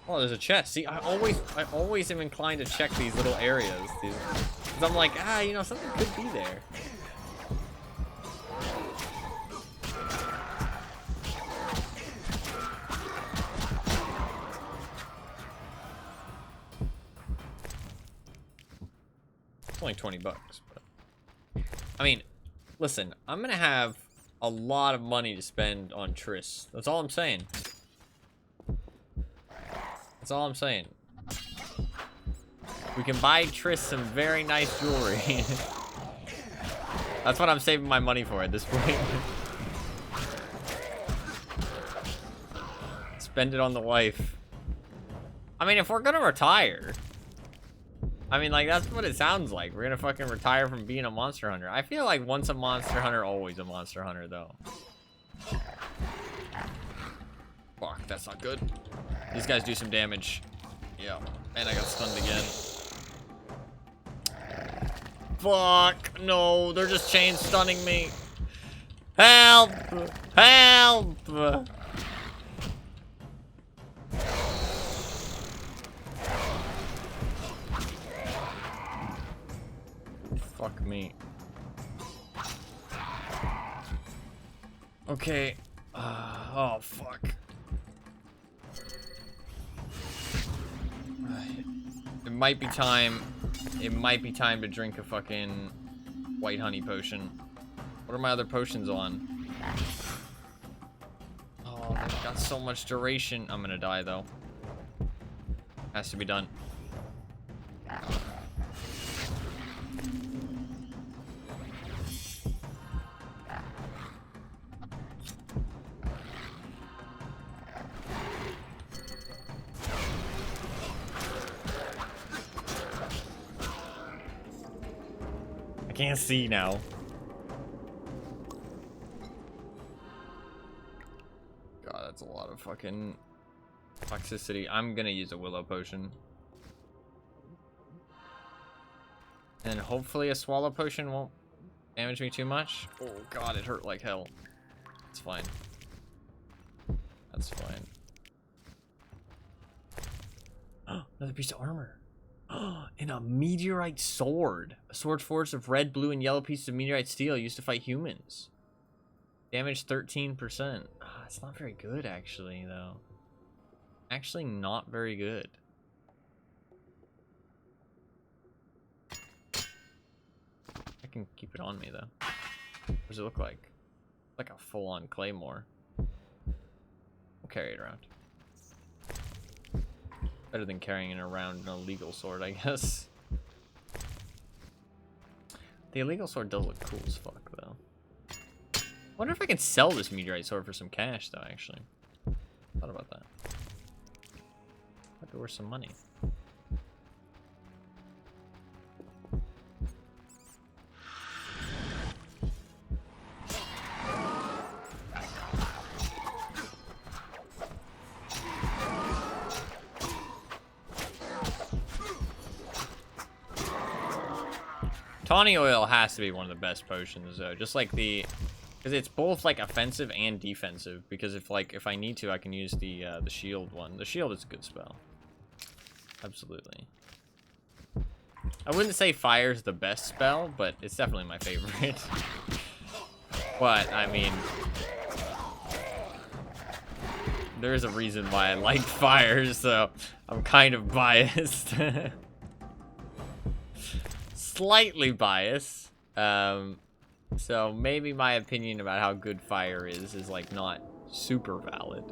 S1: Oh, there's a chest. See, I always am inclined to check these little areas. Because I'm like, you know, something could be there. It's only 20 bucks, but I mean, listen, I'm gonna have a lot of money to spend on Triss. That's all I'm saying. That's all I'm saying. We can buy Triss some very nice jewelry. That's what I'm saving my money for at this point. Spend it on the wife. I mean, if we're gonna retire, I mean, like, that's what it sounds like. We're gonna fucking retire from being a monster hunter. I feel like once a monster hunter, always a monster hunter, though. Fuck, that's not good. These guys do some damage. Yeah, and I got stunned again. Fuck, no, they're just chain stunning me. Help! Help! Fuck me. Okay. Oh, fuck. It might be time. It might be time to drink a fucking white honey potion. What are my other potions on? Oh, they've got so much duration. I'm gonna die, though. Has to be done. I can't see now. God, that's a lot of fucking toxicity. I'm gonna use a willow potion. And hopefully a swallow potion won't damage me too much. Oh god, it hurt like hell. It's fine. That's fine. Another piece of armor. And a meteorite sword. A sword forged of red, blue, and yellow pieces of meteorite steel used to fight humans. Damage 13%. Ah, it's not very good, actually, though. Actually, not very good. I can keep it on me, though. What does it look like? Like a full-on claymore. We'll carry it around. Better than carrying it around an illegal sword, I guess. The illegal sword does look cool as fuck, though. Wonder if I can sell this meteorite sword for some cash, though, actually. Thought about that. Might be worth some money. Tawny oil has to be one of the best potions, though. Just like the, because it's both like offensive and defensive. Because if I need to, I can use the shield one. The shield is a good spell. Absolutely. I wouldn't say fire's the best spell, but it's definitely my favorite. But I mean, there is a reason why I like fire, so I'm kind of biased. Slightly biased, so maybe my opinion about how good fire is like not super valid.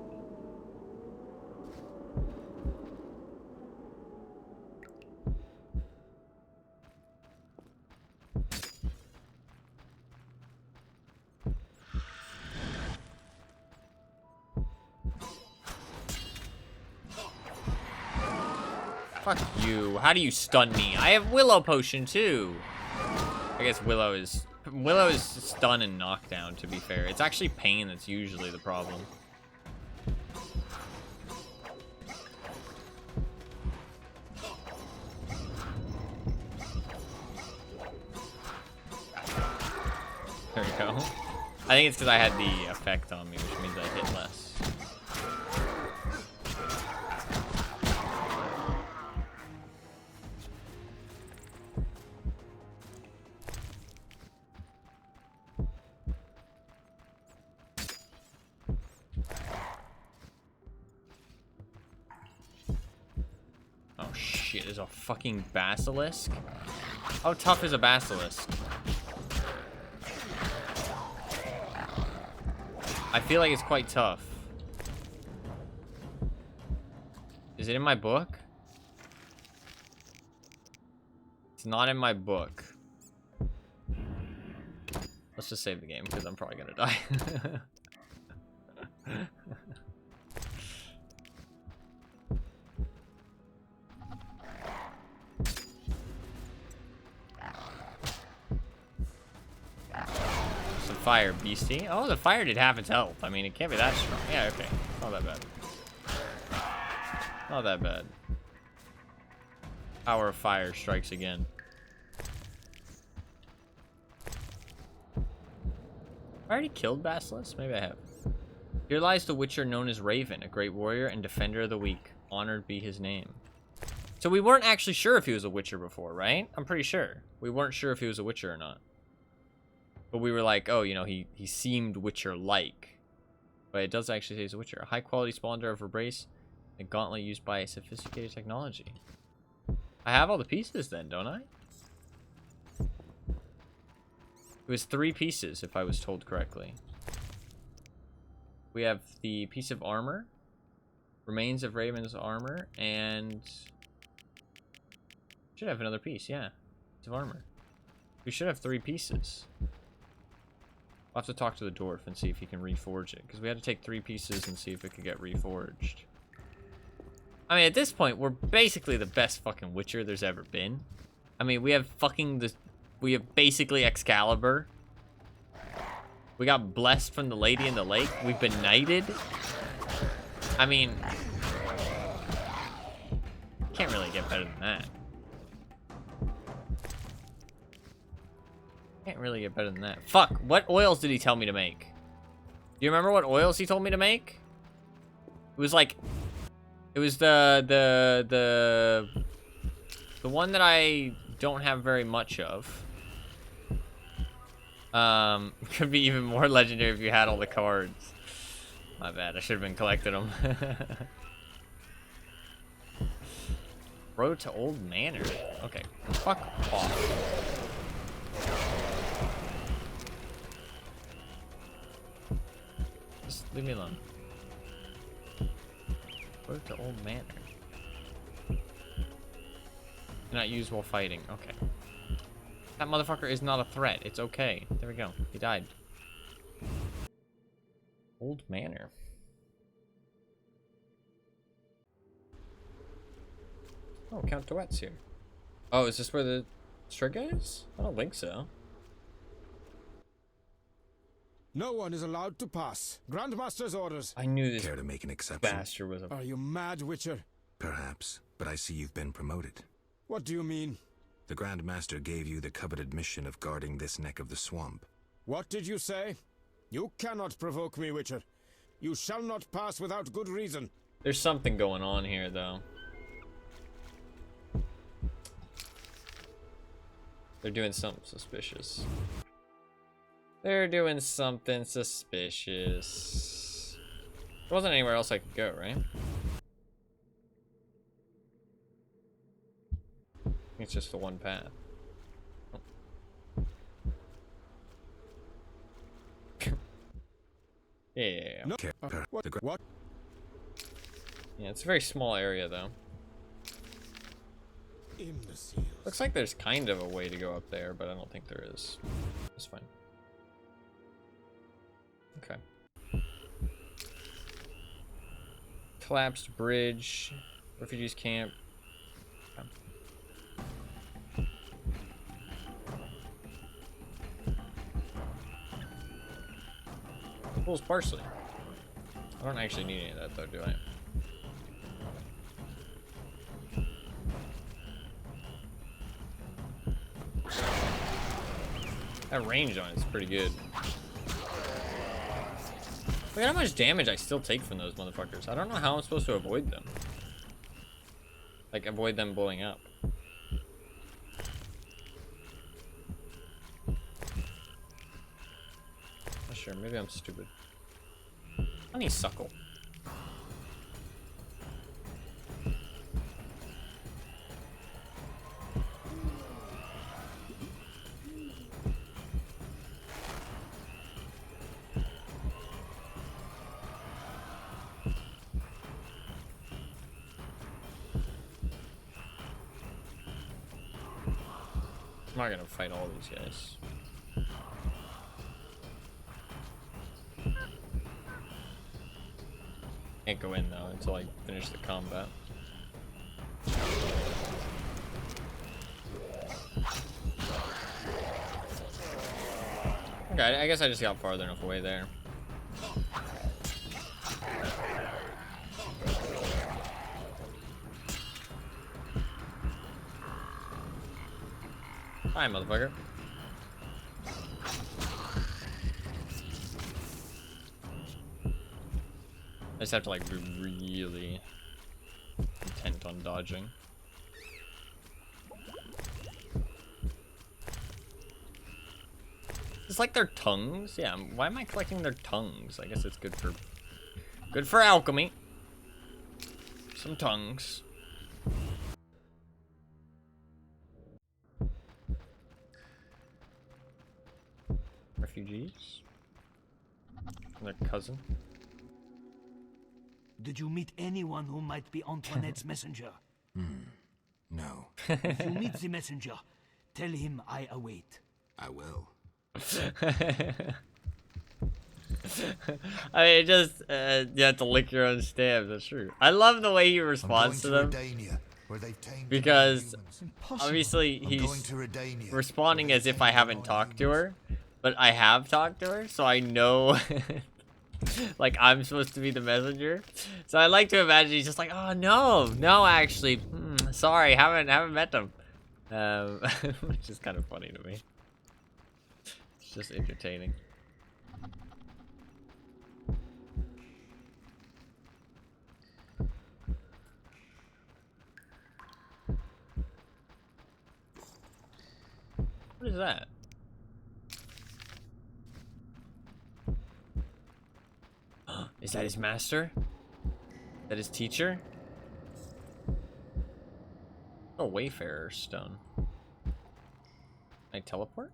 S1: Fuck you. How do you stun me? I have Willow Potion too. I guess Willow is stun and knockdown, to be fair. It's actually pain that's usually the problem. There we go. I think it's because I had the effect on me, which means I hit less. Is a fucking basilisk? How tough is a basilisk? I feel like it's quite tough. Is it in my book? It's not in my book. Let's just save the game because I'm probably gonna die. Fire beastie. Oh, the fire did half its health. I mean, it can't be that strong. Yeah, okay. Not that bad. Not that bad. Power of fire strikes again. I already killed Basilisk? Maybe I have. Here lies the Witcher known as Raven, a great warrior and defender of the weak. Honored be his name. So we weren't actually sure if he was a Witcher before, right? I'm pretty sure. We weren't sure if he was a Witcher or not. But we were like, oh, you know, he seemed Witcher-like. But it does actually say he's a Witcher. A high-quality spawner of Embrace, a gauntlet used by sophisticated technology. I have all the pieces then, don't I? It was 3 pieces, if I was told correctly. We have the piece of armor, remains of Raven's armor, and... should have another piece, yeah. Piece of armor. We should have 3 pieces. I'll have to talk to the dwarf and see if he can reforge it. Because we had to take 3 pieces and see if it could get reforged. I mean, at this point, we're basically the best fucking Witcher there's ever been. I mean, we have basically Excalibur. We got blessed from the Lady in the Lake. We've been knighted. I mean, can't really get better than that. Can't really get better than that. Fuck, what oils did he tell me to make? Do you remember what oils he told me to make? It was like, it was the one that I don't have very much of. Could be even more legendary if you had all the cards. My bad, I should have been collecting them. Road to Old Manor. Okay, fuck off. Just leave me alone. Road to Old Manor. Not used while fighting. Okay. That motherfucker is not a threat. It's okay. There we go. He died. Old Manor. Oh, Count Duet's here. Oh, is this where the Striga is? I don't think so.
S5: No one is allowed to pass. Grandmaster's orders.
S1: I knew this.
S7: Care to make an exception?
S1: Bastard was a...
S5: Are you mad, Witcher?
S7: Perhaps, but I see you've been promoted.
S5: What do you mean?
S7: The Grandmaster gave you the coveted mission of guarding this neck of the swamp.
S5: What did you say? You cannot provoke me, Witcher. You shall not pass without good reason.
S1: There's something going on here, though. They're doing something suspicious. They're doing something suspicious. There wasn't anywhere else I could go, right? It's just the one path. Oh. Yeah.
S5: No. What?
S1: Yeah, it's a very small area, though.
S5: Imbeciles.
S1: Looks like there's kind of a way to go up there, but I don't think there is. It's fine. Okay. Collapsed bridge. Refugees camp. Okay. Fool's parsley. I don't actually need any of that though, do I? That range on it's pretty good. Look at how much damage I still take from those motherfuckers. I don't know how I'm supposed to avoid them. Like, avoid them blowing up. Not sure, maybe I'm stupid. Honeysuckle. I'm not gonna fight all these guys. Can't go in though until I finish the combat. Okay, I guess I just got farther enough away there. Hi, motherfucker. I just have to like be really intent on dodging. It's like their tongues. Yeah, why am I collecting their tongues? I guess it's good for alchemy. Some tongues. Refugees. Their cousin.
S15: Did you meet anyone who might be Antoinette's messenger?
S7: No.
S15: If you meet the messenger, tell him I await.
S7: I will.
S1: I mean, it just you have to lick your own stabs. That's true. I love the way he responds to them because obviously he's responding as if I haven't talked to her, but I have talked to her, so I know like I'm supposed to be the messenger. So I like to imagine he's just like, oh no, actually, sorry, haven't met them, which is kind of funny to me. It's just entertaining. What is that? Is that his master? Is that his teacher? Oh, Wayfarer stone. Can I teleport?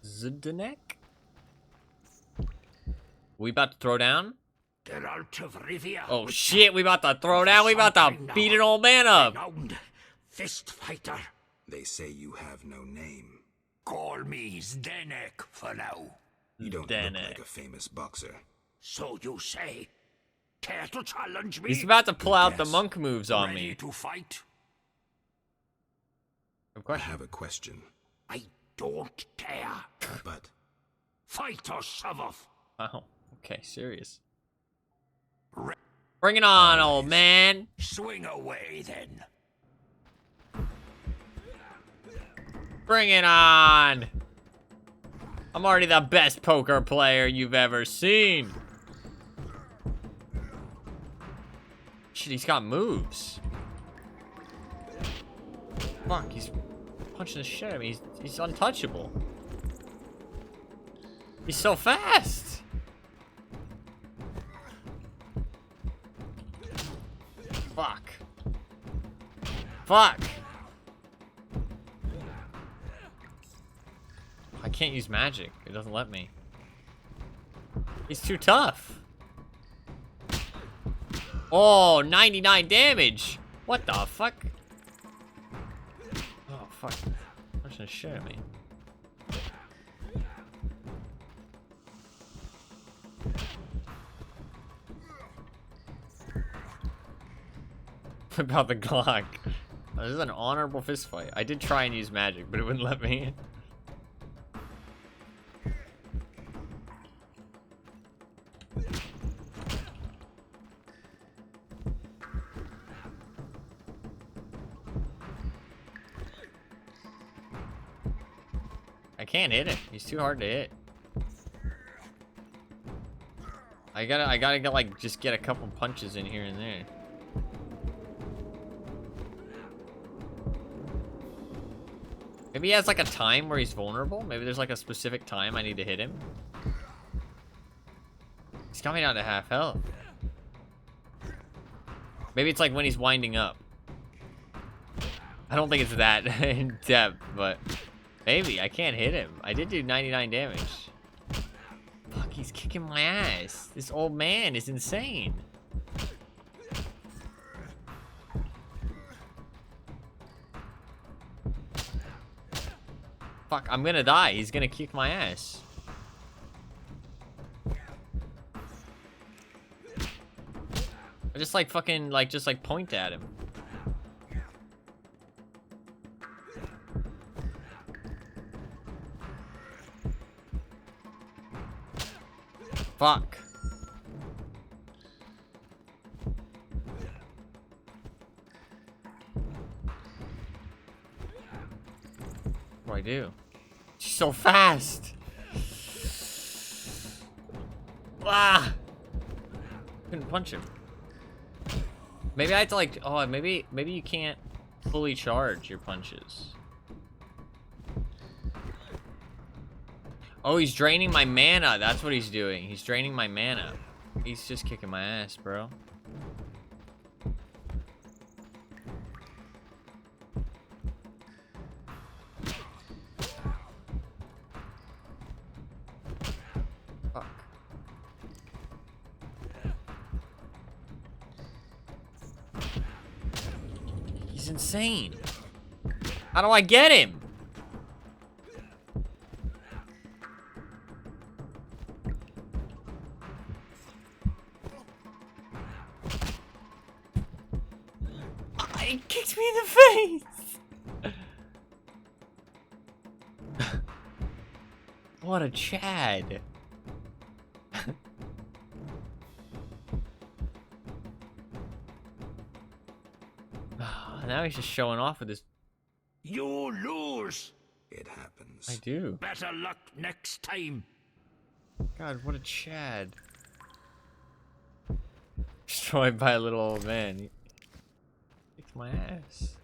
S1: Zdenek? We about to throw down?
S17: Geralt of Rivia.
S1: Oh shit, we about to throw down. We about to beat an old man up.
S17: Renowned fist fighter.
S7: They say you have no name.
S17: Call me Zdenek for now.
S7: You don't look like a famous boxer.
S17: So you say. Care to challenge me?
S1: He's about to pull out the monk moves on
S17: Ready
S1: me.
S17: to fight?
S7: I have a question.
S17: I don't care.
S7: But
S17: fight or shove off.
S1: Wow. Okay, serious. Bring it on,
S17: Always.
S1: old man.
S17: Swing away then.
S1: Bring it on. I'm already the best poker player you've ever seen. Shit, he's got moves. Fuck, he's punching the shit out of me. He's untouchable. He's so fast. Fuck. Fuck. I can't use magic. It doesn't let me. He's too tough. Oh, 99 damage. What the fuck? Oh, fuck. Punching the shit at me. About the Glock. Oh, this is an honorable fist fight. I did try and use magic, but it wouldn't let me. I can't hit him. He's too hard to hit. I gotta get like just get a couple punches in here and there. Maybe he has like a time where he's vulnerable. Maybe there's like a specific time I need to hit him. He's got me down to half health. Maybe it's like when he's winding up. I don't think it's that in depth, but maybe. I can't hit him. I did do 99 damage. Fuck, he's kicking my ass. This old man is insane. Fuck, I'm gonna die. He's gonna kick my ass. I just like fucking like just like point at him. Fuck. What do I do? She's so fast. Ah! Couldn't punch him. Maybe I have to like, oh, maybe you can't fully charge your punches. Oh, he's draining my mana. That's what he's doing. He's draining my mana. He's just kicking my ass, bro. Fuck. He's insane. How do I get him? He kicked me in the face. What a Chad. Now he's just showing off with his...
S17: You lose.
S7: It happens.
S1: I do.
S17: Better luck next time.
S1: God, what a Chad. Destroyed by a little old man. He kicked my ass.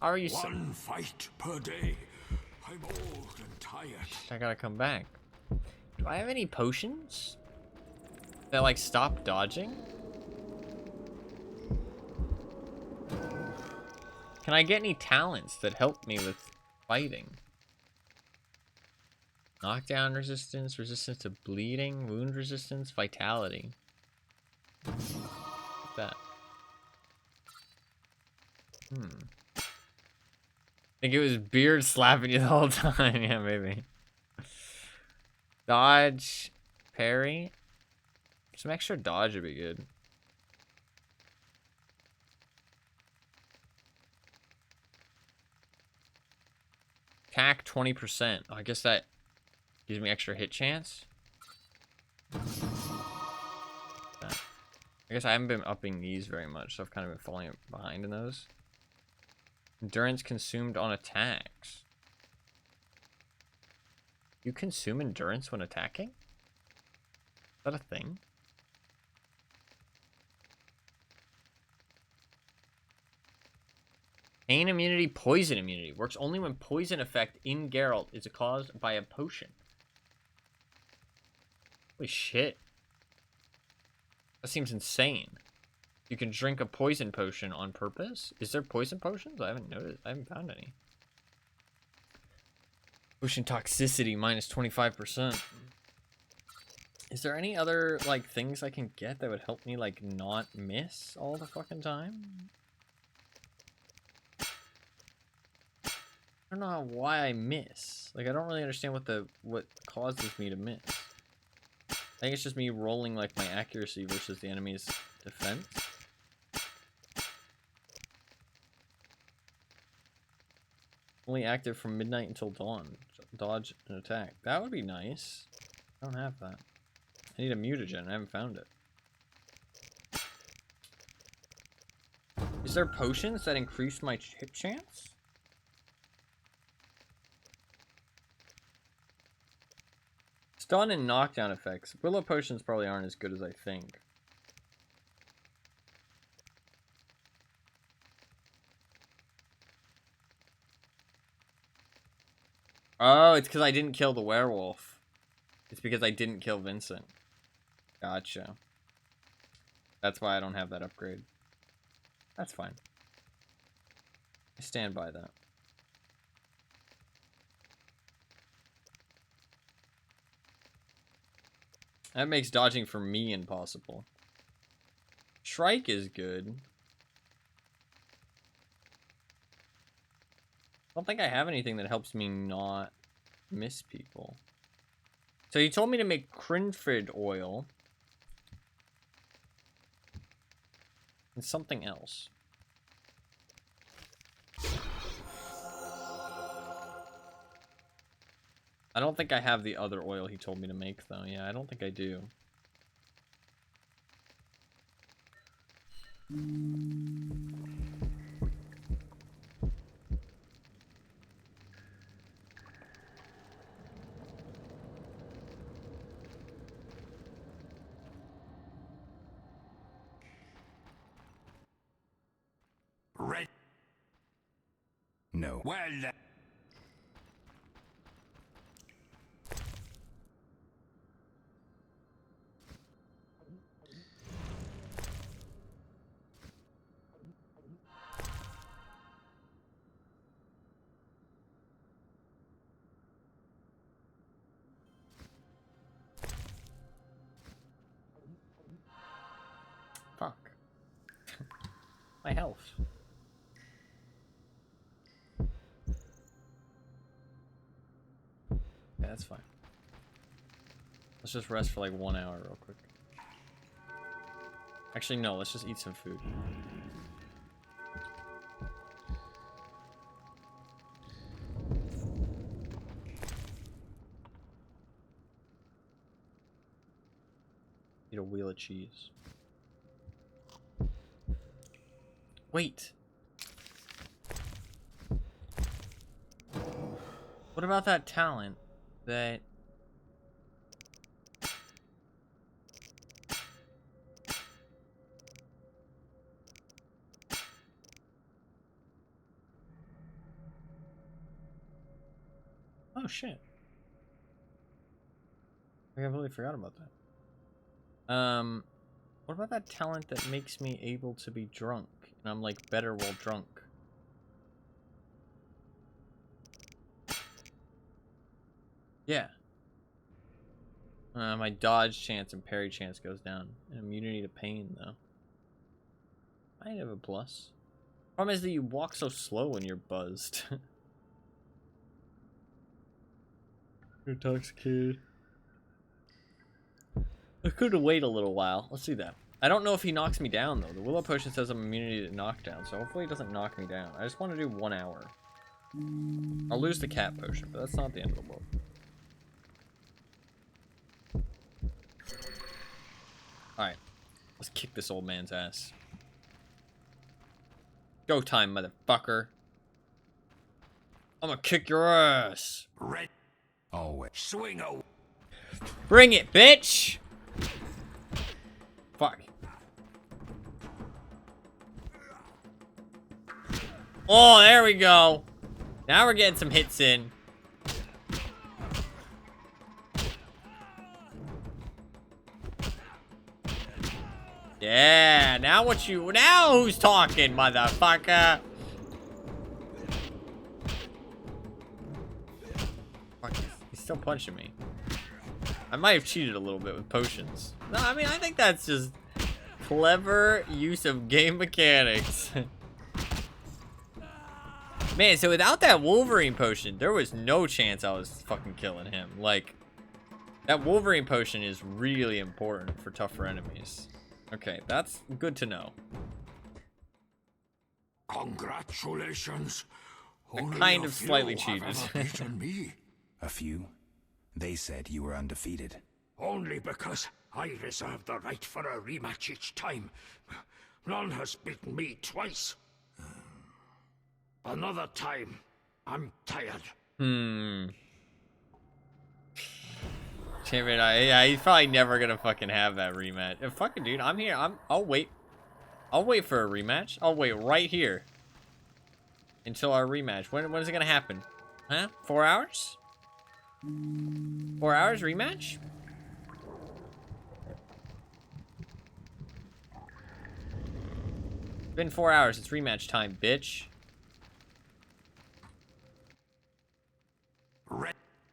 S1: How are you so...
S17: One fight per day.
S8: I'm old and tired.
S1: I gotta come back. Do I have any potions that like stop dodging? Can I get any talents that help me with fighting? Knockdown resistance, resistance to bleeding, wound resistance, vitality. What's that? I think it was beard slapping you the whole time. Yeah, maybe. Dodge, parry. Some extra dodge would be good. Attack 20%. Oh, I guess that gives me extra hit chance. I guess I haven't been upping these very much, so I've kind of been falling behind in those. Endurance consumed on attacks. You consume endurance when attacking? Is that a thing? Pain immunity, poison immunity. Works only when poison effect in Geralt is caused by a potion. Holy shit. That seems insane. You can drink a poison potion on purpose? Is there poison potions? I haven't noticed. I haven't found any. Potion toxicity minus 25%. Is there any other, like, things I can get that would help me, like, not miss all the fucking time? I don't know why I miss. Like, I don't really understand what causes me to miss. I think it's just me rolling, like, my accuracy versus the enemy's defense. Only active from midnight until dawn. Dodge and attack. That would be nice. I don't have that. I need a mutagen. I haven't found it. Is there potions that increase my hit chance? Stun and knockdown effects. Willow potions probably aren't as good as I think. Oh, it's because I didn't kill the werewolf. It's because I didn't kill Vincent. Gotcha. That's why I don't have that upgrade. That's fine. I stand by that. That makes dodging for me impossible. Shrike is good. I don't think I have anything that helps me not miss people. So he told me to make Crinfrid oil. And something else. I don't think I have the other oil he told me to make, though. Yeah, I don't think I do.
S7: Red. No. Well,
S1: Fuck. My health. Yeah, that's fine. Let's just rest for like 1 hour real quick. Actually, no, let's just eat some food. Eat a wheel of cheese. Wait. What about that talent that... Oh, shit. I completely forgot about that. What about that talent that makes me able to be drunk? And I'm, like, better while drunk. Yeah. My dodge chance and parry chance goes down. And immunity to pain, though. Might have a plus. Problem is that you walk so slow when you're buzzed. You're intoxicated. I could have waited a little while. Let's do that. I don't know if he knocks me down, though. The Willow Potion says I'm immunity to knockdown, so hopefully he doesn't knock me down. I just want to do 1 hour. I'll lose the Cat Potion, but that's not the end of the world. Alright. Let's kick this old man's ass. Go time, motherfucker. I'm gonna kick your ass.
S17: Red.
S7: Always.
S17: Swing out.
S1: Bring it, bitch! Fuck. Oh, there we go. Now we're getting some hits in. Yeah, now who's talking, motherfucker? Fuck, he's still punching me. I might have cheated a little bit with potions. No, I mean, I think that's just clever use of game mechanics. Man, so without that Wolverine potion, there was no chance I was fucking killing him. Like, that Wolverine potion is really important for tougher enemies. Okay, that's good to know.
S17: Congratulations.
S1: I kind of slightly cheated.
S17: Me.
S7: A few? They said you were undefeated.
S17: Only because I reserve the right for a rematch each time. None has beaten me twice. Another time, I'm tired.
S1: Champion, yeah, he's probably never gonna fucking have that rematch. Fucking dude, I'm here. I'll wait. I'll wait for a rematch. I'll wait right here until our rematch. When is it gonna happen? Huh? 4 hours? 4 hours rematch? It's been 4 hours. It's rematch time, bitch.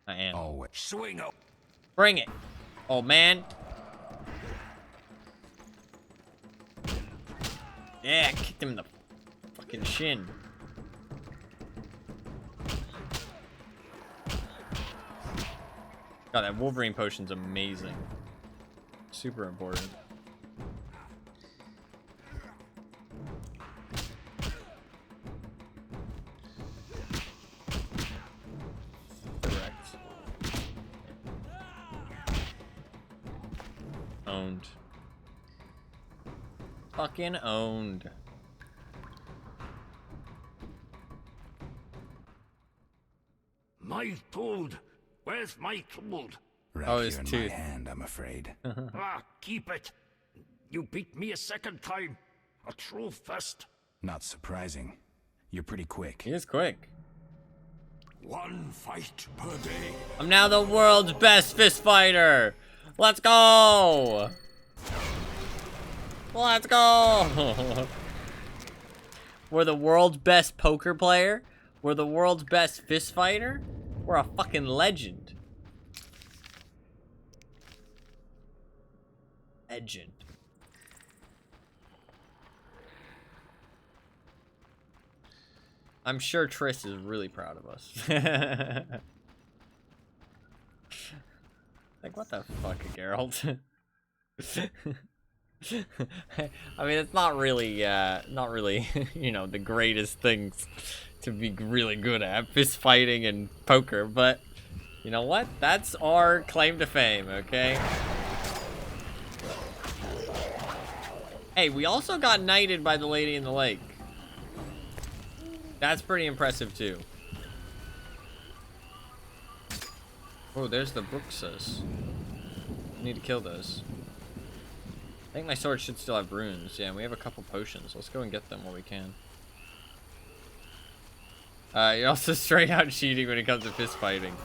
S1: I am.
S17: Always. Swing up.
S1: Bring it, old man. Yeah, kicked him in the fucking shin. God, that Wolverine potion's amazing. Super important. Owned. Fucking owned.
S17: My tooth. Where's my tooth?
S7: Right here in my hand, I'm afraid.
S17: Keep it. You beat me a second time. A true fist.
S7: Not surprising. You're pretty quick.
S1: He is quick.
S17: 1 fight per day.
S1: I'm now the world's best fist fighter. Let's go! Let's go! We're the world's best poker player. We're the world's best fist fighter. We're a fucking legend. Legend. I'm sure Triss is really proud of us. Like, what the fuck, Geralt? I mean, it's not really, you know, the greatest things to be really good at, fist fighting and poker, but you know what? That's our claim to fame, okay? Hey, we also got knighted by the Lady in the Lake. That's pretty impressive, too. Oh, there's the Bruxas. Need to kill those. I think my sword should still have runes. Yeah, we have a couple potions. Let's go and get them while we can. You're also straight out cheating when it comes to fist fighting.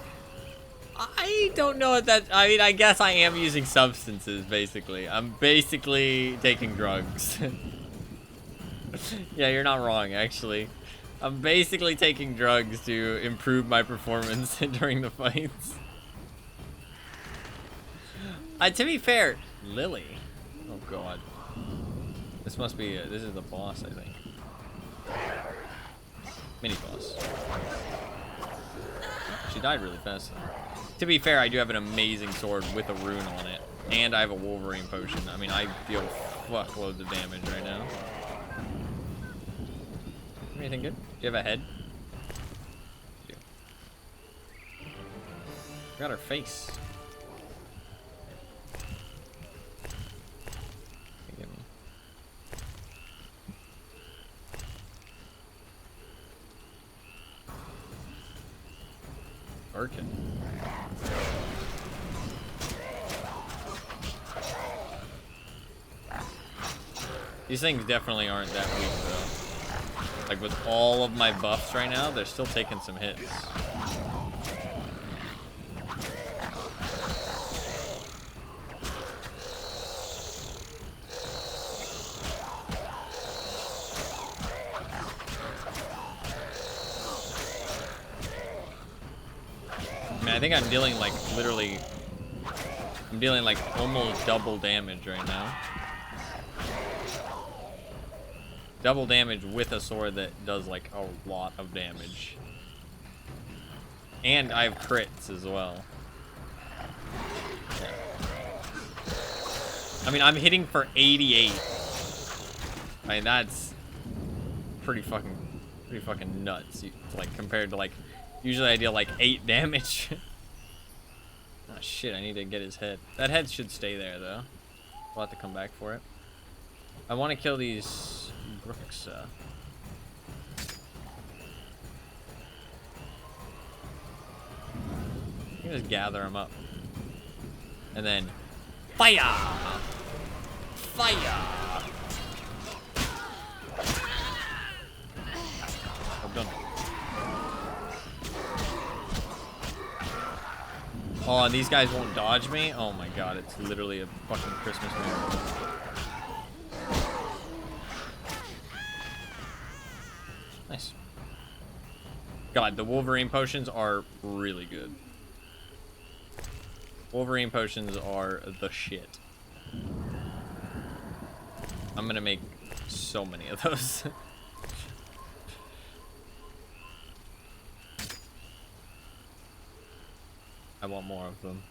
S1: I don't know what that... I mean, I guess I am using substances, basically. I'm basically taking drugs. Yeah, you're not wrong, actually. I'm basically taking drugs to improve my performance during the fights. To be fair, Lily. Oh, God. This must be... this is the boss, I think. Mini-boss. She died really fast, though. To be fair, I do have an amazing sword with a rune on it. And I have a Wolverine potion. I mean, I deal fuckloads of damage right now. Anything good? Do you have a head? You do. Got her face. Give me. Arkin. These things definitely aren't that weak, though. Like, with all of my buffs right now, they're still taking some hits. I mean, I think I'm dealing, like, literally... I'm dealing, like, almost double damage right now. Double damage with a sword that does like a lot of damage. And I have crits as well. Yeah. I mean, I'm hitting for 88. I mean, that's pretty fucking nuts. Like, compared to like, usually I deal like 8 damage. Oh shit, I need to get his head. That head should stay there though. We'll have to come back for it. I want to kill these Brooks. You can just gather them up. And then fire! Fire! I'm done. Oh, and these guys won't dodge me? Oh my god, it's literally a fucking Christmas miracle. Nice. God, the Wolverine potions are really good. Wolverine potions are the shit. I'm gonna make so many of those. I want more of them.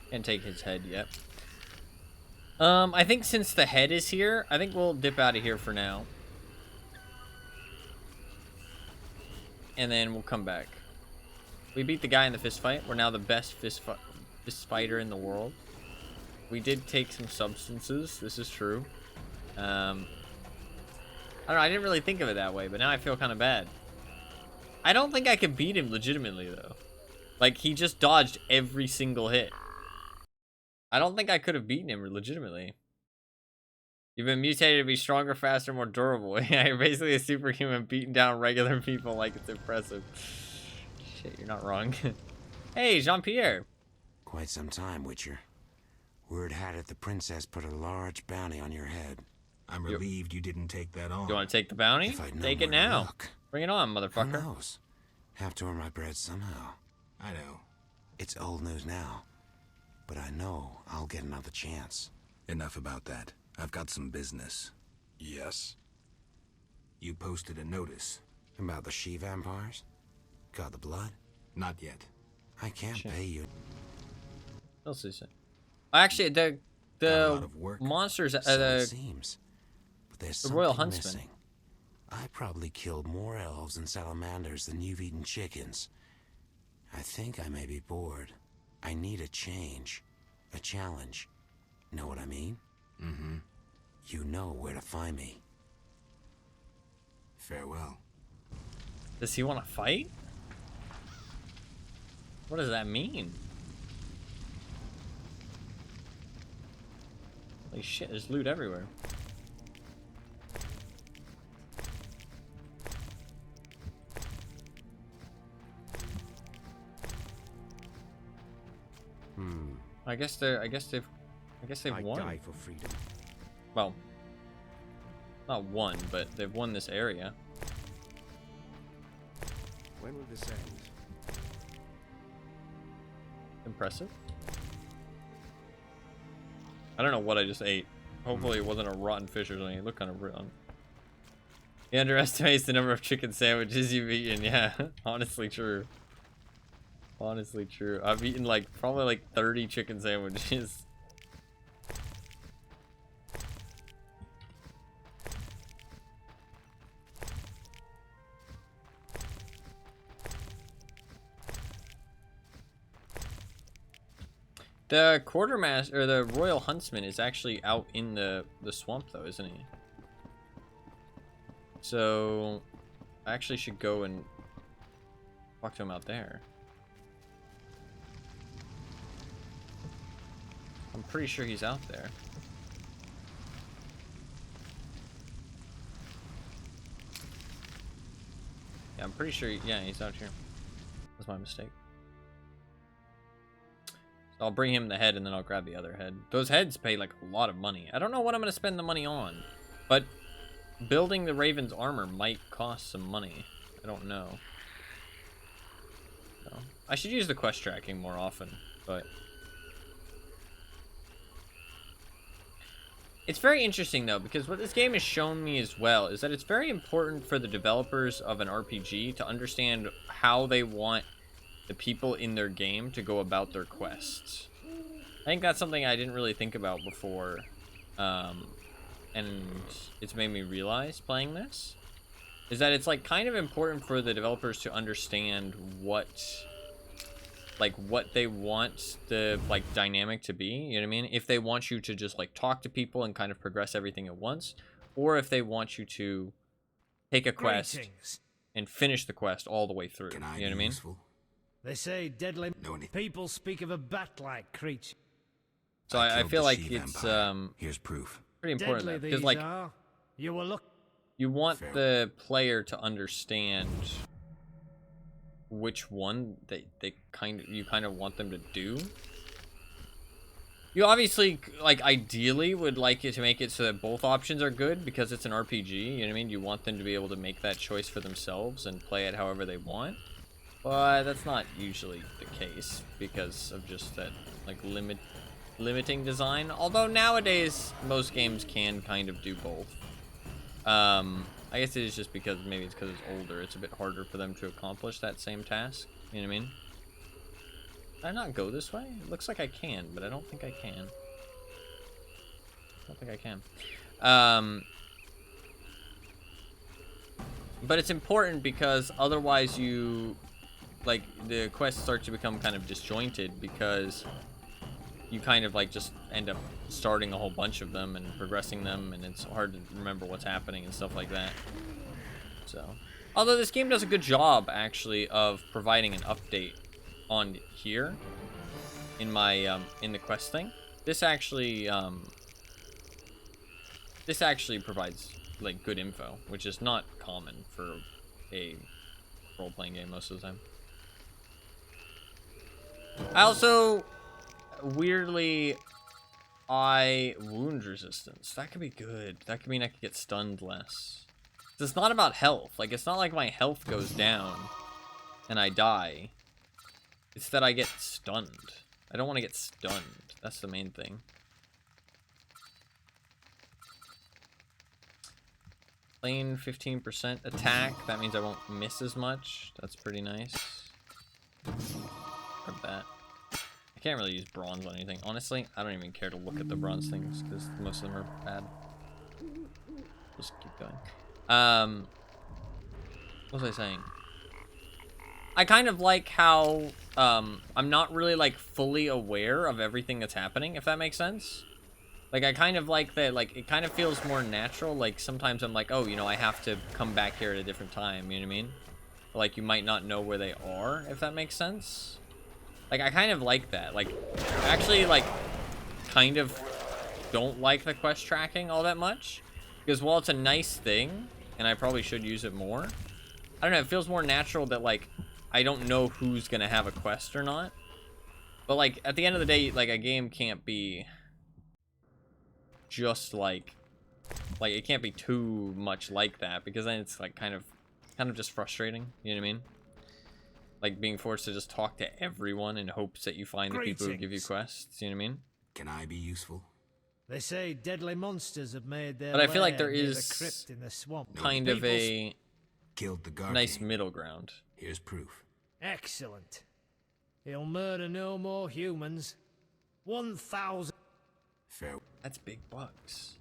S1: Can't take his head yet. I think since the head is here, I think we'll dip out of here for now. And then we'll come back. We beat the guy in the fist fight. We're now the best fist fighter in the world. We did take some substances. This is true. I don't know. I didn't really think of it that way, but now I feel kind of bad. I don't think I could beat him legitimately, though. Like, he just dodged every single hit. I don't think I could have beaten him legitimately. You've been mutated to be stronger, faster, more durable. Yeah, you're basically a superhuman beating down regular people like it's impressive. Shit, you're not wrong. Hey, Jean-Pierre.
S7: Quite some time, Witcher. Word had it the princess put a large bounty on your head. I'm relieved you didn't take that on.
S1: You want to take the bounty? Take it now. Bring it on, motherfucker.
S7: Who knows? Have to earn my bread somehow. I know. It's old news now. But I know I'll get another chance. Enough about that. I've got some business. Yes? You posted a notice. About the she-vampires? Got the blood? Not yet. I can't pay you.
S1: I'll see. Actually, the monsters,
S7: so it seems. But there's
S1: the Royal
S7: something
S1: Huntsman.
S7: missing. I probably killed more elves and salamanders than you've eaten chickens. I think I may be bored. I need a change. A challenge. Know what I mean? Mm-hmm. You know where to find me. Farewell.
S1: Does he want to fight? What does that mean? Holy shit, there's loot everywhere. I guess they've won.
S7: Die for freedom.
S1: Well, not won, but they've won this area.
S7: When will this end?
S1: Impressive. I don't know what I just ate. Hopefully it wasn't a rotten fish or something. It looked kind of rotten. He underestimates the number of chicken sandwiches you've eaten. Yeah, honestly true. Honestly true. I've eaten like probably like 30 chicken sandwiches. The quartermaster, or the royal huntsman, is actually out in the swamp though, isn't he? So I actually should go and talk to him out there. I'm pretty sure he's out there. Yeah, I'm pretty sure, yeah, he's out here. That's my mistake. So I'll bring him the head and then I'll grab the other head. Those heads pay like a lot of money. I don't know what I'm going to spend the money on, but building the Raven's armor might cost some money. I don't know. So, I should use the quest tracking more often, but it's very interesting though, because what this game has shown me as well is that it's very important for the developers of an RPG to understand how they want the people in their game to go about their quests. I think that's something I didn't really think about before, and it's made me realize playing this, is that it's like kind of important for the developers to understand what they want the like dynamic to be, you know what I mean? If they want you to just like talk to people and kind of progress everything at once, or if they want you to take a quest and finish the quest all the way through, you know what I mean?
S21: They say deadly people speak of a bat-like creature.
S1: So I feel like it's
S7: here's proof.
S1: Pretty important because like
S21: you
S1: want the player to understand which one you kind of want them to do. You obviously like ideally would like it to make it so that both options are good because it's an RPG, you know what I mean? You want them to be able to make that choice for themselves and play it however they want. But that's not usually the case because of just that like limiting design. Although nowadays most games can kind of do both. I guess it is just because maybe it's because it's older. It's a bit harder for them to accomplish that same task. You know what I mean? Can I not go this way? It looks like I can, but I don't think I can. I don't think I can. But it's important because otherwise like the quests start to become kind of disjointed because you kind of like just end up starting a whole bunch of them and progressing them, and it's hard to remember what's happening and stuff like that. So, although this game does a good job actually of providing an update on here in my in the quest thing, this actually provides like good info, which is not common for a role-playing game most of the time. I also weirdly wound resistance. That could be good. That could mean I could get stunned less. It's not about health. Like, it's not like my health goes down and I die. It's that I get stunned. I don't want to get stunned. That's the main thing. Plain 15% attack. That means I won't miss as much. That's pretty nice. Grab that. I can't really use bronze on anything. Honestly, I don't even care to look at the bronze things because most of them are bad. Just keep going. What was I saying? I kind of like how I'm not really like fully aware of everything that's happening, if that makes sense. Like, I kind of like that, like, it kind of feels more natural. Like, sometimes I'm like, oh, you know, I have to come back here at a different time, you know what I mean? Like, you might not know where they are, if that makes sense. Like, I kind of like that. Like, I actually, like, kind of don't like the quest tracking all that much. Because while it's a nice thing, and I probably should use it more, I don't know, it feels more natural that, like, I don't know who's gonna have a quest or not. But, like, at the end of the day, like, a game can't be just like it can't be too much like that, because then it's like kind of just frustrating, you know what I mean? Like being forced to just talk to everyone in hopes that you find the people who give you quests, you know what I mean?
S7: Can I be useful?
S21: They say deadly monsters have made their
S1: But I feel like there
S21: lair near
S1: is
S21: the crypt in the swamp.
S1: kind of a
S7: killed the guard
S1: nice
S7: king.
S1: middle ground.
S7: Here's proof.
S21: Excellent. He'll murder no more humans. 1,000.
S7: Fair.
S1: That's big bucks.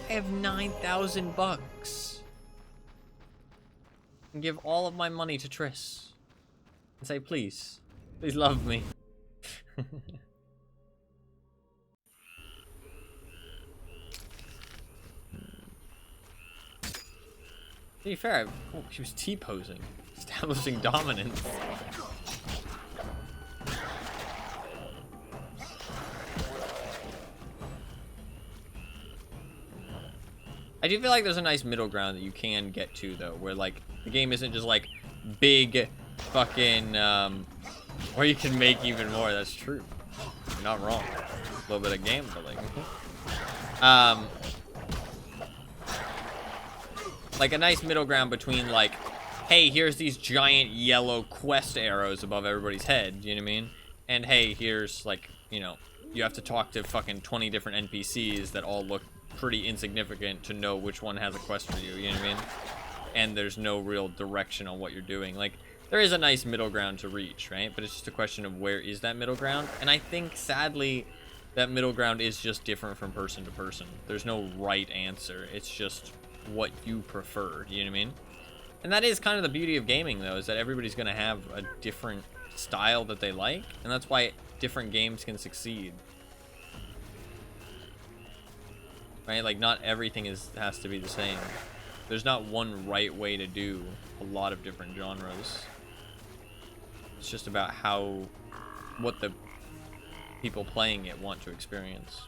S1: I have 9,000 bucks. And give all of my money to Triss. And say, please. Please love me. To be fair, oh, she was T-posing. Establishing dominance. I do feel like there's a nice middle ground that you can get to, though, where, like, the game isn't just, like, big fucking, where you can make even more. That's true. You're not wrong. A little bit of game building. Like, a nice middle ground between, like, hey, here's these giant yellow quest arrows above everybody's head, you know what I mean? And, hey, here's, like, you know, you have to talk to fucking 20 different NPCs that all look pretty insignificant to know which one has a quest for you, you know what I mean? And there's no real direction on what you're doing. Like, there is a nice middle ground to reach, right? But it's just a question of where is that middle ground? And I think, sadly, that middle ground is just different from person to person. There's no right answer. It's just what you prefer, you know what I mean? And that is kind of the beauty of gaming, though, is that everybody's going to have a different style that they like, and that's why different games can succeed. Right? Like, not everything has to be the same. There's not one right way to do a lot of different genres. It's just about what the people playing it want to experience.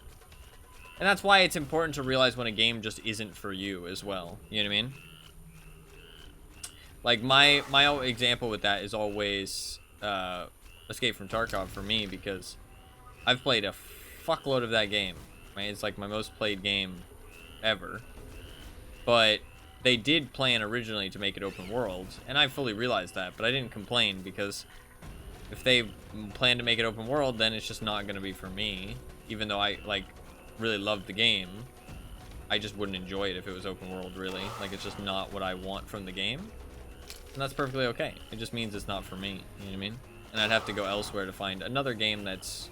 S1: And that's why it's important to realize when a game just isn't for you as well. You know what I mean? Like, my example with that is always Escape from Tarkov for me, because I've played a fuckload of that game. Right? It's like my most played game ever. But they did plan originally to make it open world, and I fully realized that, but I didn't complain, because if they plan to make it open world, then it's just not going to be for me. Even though I, like, really loved the game, I just wouldn't enjoy it if it was open world, really. Like, it's just not what I want from the game. And that's perfectly okay. It just means it's not for me, you know what I mean? And I'd have to go elsewhere to find another game that's,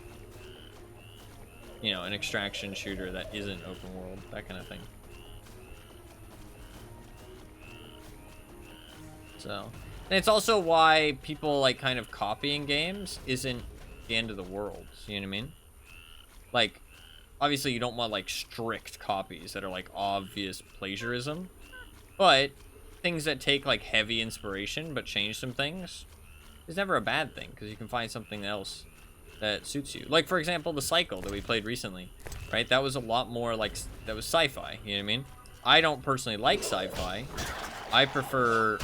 S1: you know, an extraction shooter that isn't open world, that kind of thing. So, and it's also why people, like, kind of copying games isn't the end of the world, you know what I mean? Like, obviously you don't want, like, strict copies that are, like, obvious plagiarism, but things that take, like, heavy inspiration but change some things is never a bad thing, because you can find something else that suits you. Like, for example, the Cycle that we played recently, right? That was a lot more, like, that was sci-fi, you know what I mean? I don't personally like sci-fi. I prefer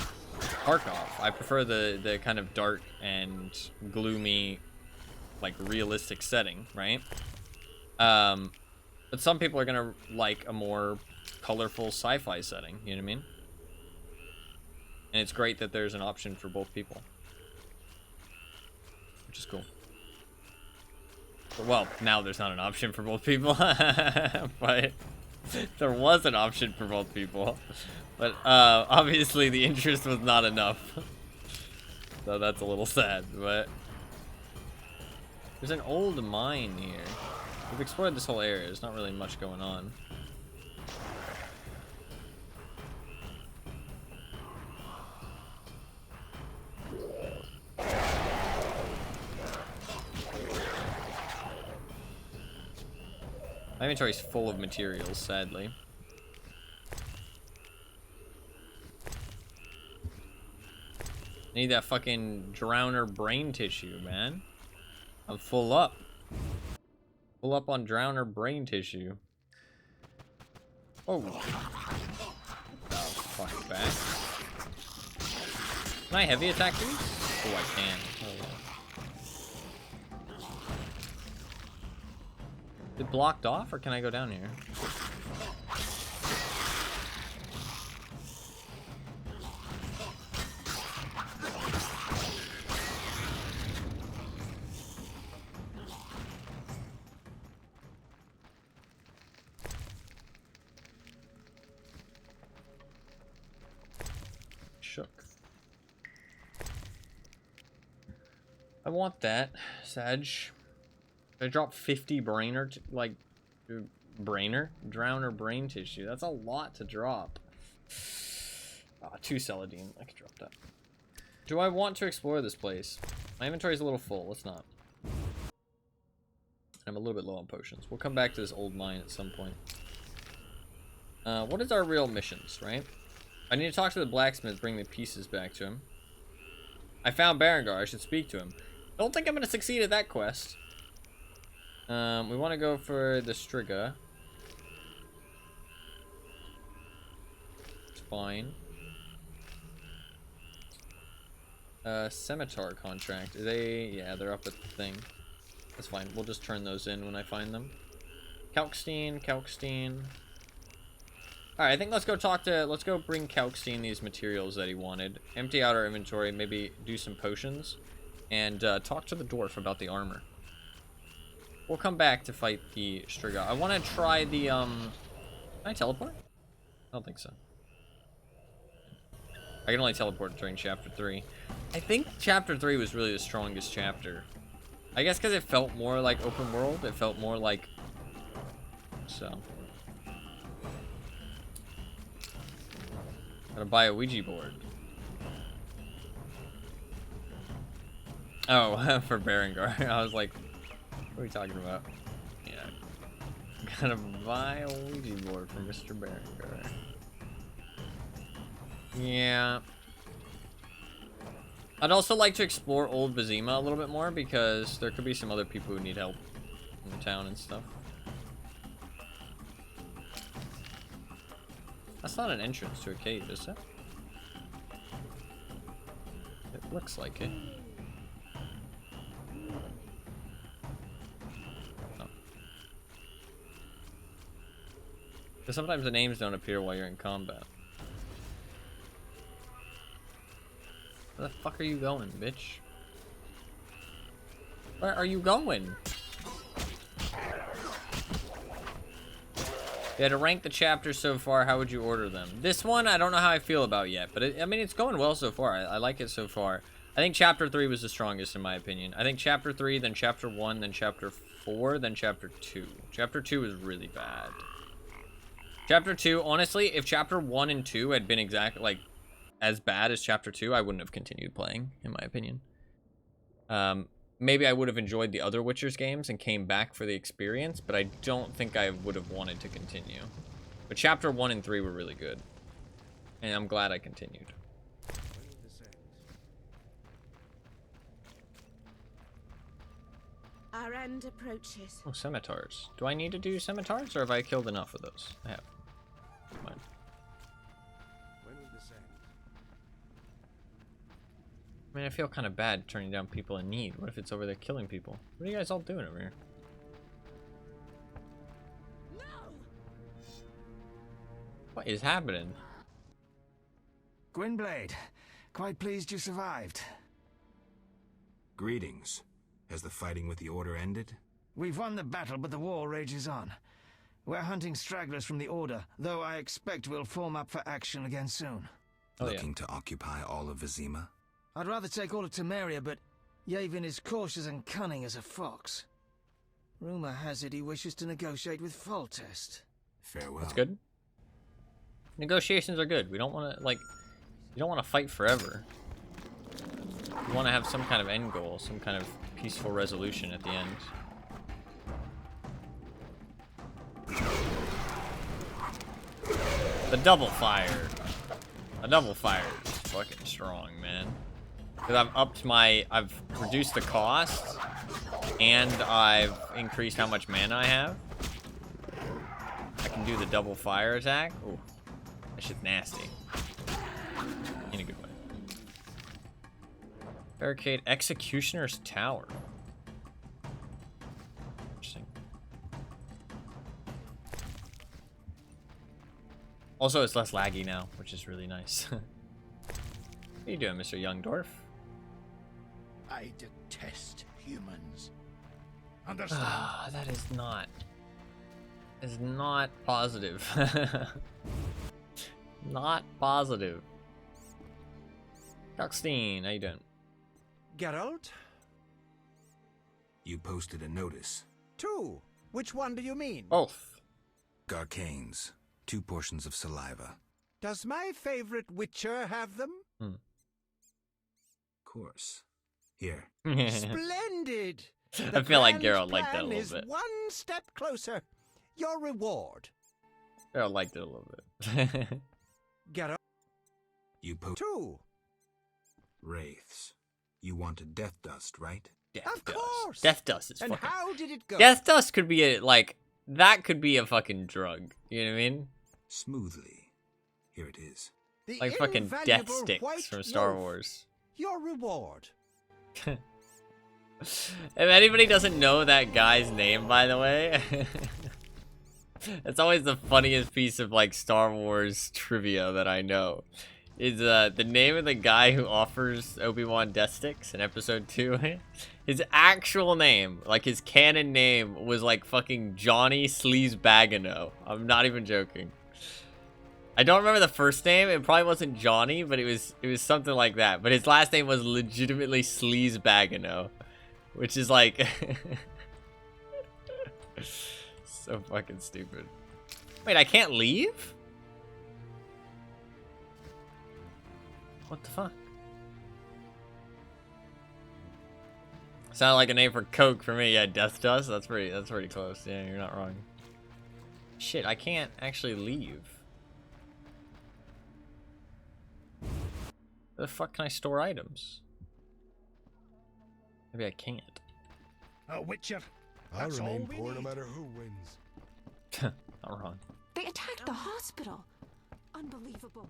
S1: Tarkov. I prefer the kind of dark and gloomy, like, realistic setting, right? But some people are gonna like a more colorful sci-fi setting, you know what I mean? And it's great that there's an option for both people, which is cool. Well, now there's not an option for both people, but there was an option for both people. But obviously the interest was not enough. So that's a little sad, but there's an old mine here. We've explored this whole area. There's not really much going on. My inventory's full of materials, sadly. Need that fucking drowner brain tissue, man. I'm full up. Full up on drowner brain tissue. Oh. Oh, fuck back. Can I heavy attack these? Oh, I can. Oh, yeah. Is it blocked off, or can I go down here? Shook. I want that, Sag. I dropped 50 drowner brain tissue. That's a lot to drop. 2 Celadine. I could drop that. Do I want to explore this place? My inventory's a little full. Let's not. I'm a little bit low on potions. We'll come back to this old mine at some point. What is our real missions, right? I need to talk to the blacksmith, bring the pieces back to him. I found Berengar. I should speak to him. Don't think I'm going to succeed at that quest. We want to go for the Striga. It's fine. Scimitar contract. Are they... Yeah, they're up at the thing. That's fine. We'll just turn those in when I find them. Kalkstein. Alright, I think let's go bring Kalkstein these materials that he wanted. Empty out our inventory, maybe do some potions. And talk to the dwarf about the armor. We'll come back to fight the Striga. I want to try the, Can I teleport? I don't think so. I can only teleport during Chapter 3. I think Chapter 3 was really the strongest chapter. I guess because it felt more like open world. It felt more like... So... Gotta buy a Ouija board. Oh, for Berengar. I was like, what are we talking about? Yeah. Gotta buy a Ouija board for Mr. Berengar. Yeah. I'd also like to explore Old Vizima a little bit more because there could be some other people who need help in the town and stuff. That's not an entrance to a cave, is it? It looks like it. Oh. Because sometimes the names don't appear while you're in combat. Where the fuck are you going, bitch? Where are you going? Yeah, to rank the chapters so far, how would you order them? This one, I don't know how I feel about yet, but I mean, it's going well so far. I like it so far. I think Chapter 3 was the strongest, in my opinion. I think Chapter 3, then Chapter 1, then Chapter 4, then Chapter 2. Chapter 2 was really bad. Chapter 2, honestly, if Chapter 1 and 2 had been exactly, like, as bad as Chapter 2, I wouldn't have continued playing, in my opinion. Maybe I would have enjoyed the other Witcher's games and came back for the experience, but I don't think I would have wanted to continue. But Chapter 1 and 3 were really good. And I'm glad I continued.
S9: Our end approaches.
S1: Oh, scimitars. Do I need to do scimitars, or have I killed enough of those? I have. Never mind. I mean, I feel kind of bad turning down people in need. What if it's over there killing people? What are you guys all doing over here? No! What is happening?
S3: Gwynblade, quite pleased you survived.
S7: Greetings. Has the fighting with the Order ended?
S3: We've won the battle, but the war rages on. We're hunting stragglers from the Order, though I expect we'll form up for action again soon.
S7: Looking to occupy all of Vizima?
S3: I'd rather take all of Temeria, but Yavin is cautious and cunning as a fox. Rumor has it he wishes to negotiate with Foltest.
S7: Farewell.
S1: That's good. Negotiations are good. We don't want to, like, you don't want to fight forever. You want to have some kind of end goal, some kind of peaceful resolution at the end. The double fire. A double fire is fucking strong, man. Because I've reduced the cost, and I've increased how much mana I have. I can do the double fire attack. Ooh, that shit's nasty. In a good way. Barricade Executioner's Tower. Interesting. Also, it's less laggy now, which is really nice. What are you doing, Mr. Youngdorf?
S8: I detest humans. Understand?
S1: That is not positive. Not positive. Cockstein, how you doing?
S16: Geralt?
S7: You posted a notice.
S16: 2. Which one do you mean?
S1: Both.
S7: Garcanes. 2 portions of saliva.
S16: Does my favorite Witcher have them?
S7: Of course. Here.
S16: Splendid!
S1: I feel like Geralt liked that a little
S16: is
S1: bit.
S16: 1 step closer. Your reward.
S1: Geralt liked it a little bit.
S16: Geralt.
S7: You
S16: 2.
S7: Wraiths. You wanted death dust, right?
S16: Of course.
S1: Death dust is
S16: and
S1: fucking...
S16: how did it go?
S1: Death dust could be that could be a fucking drug. You know what I mean?
S7: Smoothly. Here it is.
S16: The
S1: Like fucking death
S16: invaluable
S1: sticks
S16: white
S1: from Star
S16: loaf.
S1: Wars.
S16: Your reward.
S1: If anybody doesn't know that guy's name, by the way, it's always the funniest piece of like Star Wars trivia that I know. Is the name of the guy who offers Obi-Wan death sticks in episode 2. His actual name, like his canon name, was like fucking Johnny Sleazebagano. I'm not even joking. I don't remember the first name. It probably wasn't Johnny, but it was something like that. But his last name was legitimately Sleazebagano, which is like so fucking stupid. Wait, I can't leave? What the fuck? Sounded like a name for Coke for me. Yeah, Death Dust. That's pretty close. Yeah, you're not wrong. Shit, I can't actually leave. Where the fuck can I store items? Maybe I can't.
S8: A Witcher.
S4: I'll
S8: That's all
S4: remain
S8: we
S4: poor no
S8: need.
S4: matter who wins.
S1: Not wrong.
S12: They attacked the hospital. Unbelievable.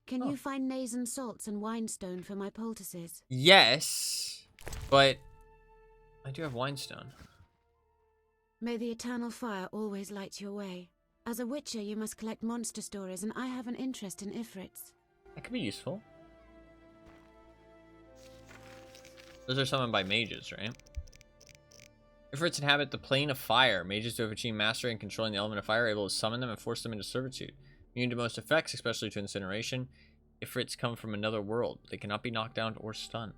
S9: Can you find Nazen salts and winestone for my poultices?
S1: Yes, but I do have Winestone.
S9: May the eternal fire always light your way. As a witcher, you must collect monster stories, and I have an interest in Ifrits.
S1: That could be useful. Those are summoned by mages, right? Ifrits inhabit the plane of fire. Mages who have achieved mastery in controlling the element of fire are able to summon them and force them into servitude. Immune to most effects, especially to incineration. Ifrits come from another world. They cannot be knocked down or stunned.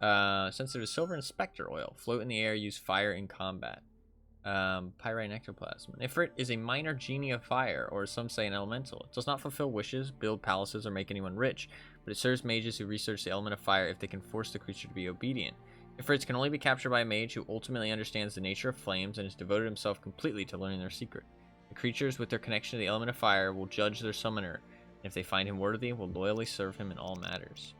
S1: Sensitive to silver and spectre oil. Float in the air, use fire in combat. Pyrite and ectoplasm. An Ifrit is a minor genie of fire, or some say an elemental. It does not fulfill wishes, build palaces, or make anyone rich, but it serves mages who research the element of fire if they can force the creature to be obedient. Ifrits can only be captured by a mage who ultimately understands the nature of flames and has devoted himself completely to learning their secret. The creatures with their connection to the element of fire will judge their summoner, and if they find him worthy, will loyally serve him in all matters.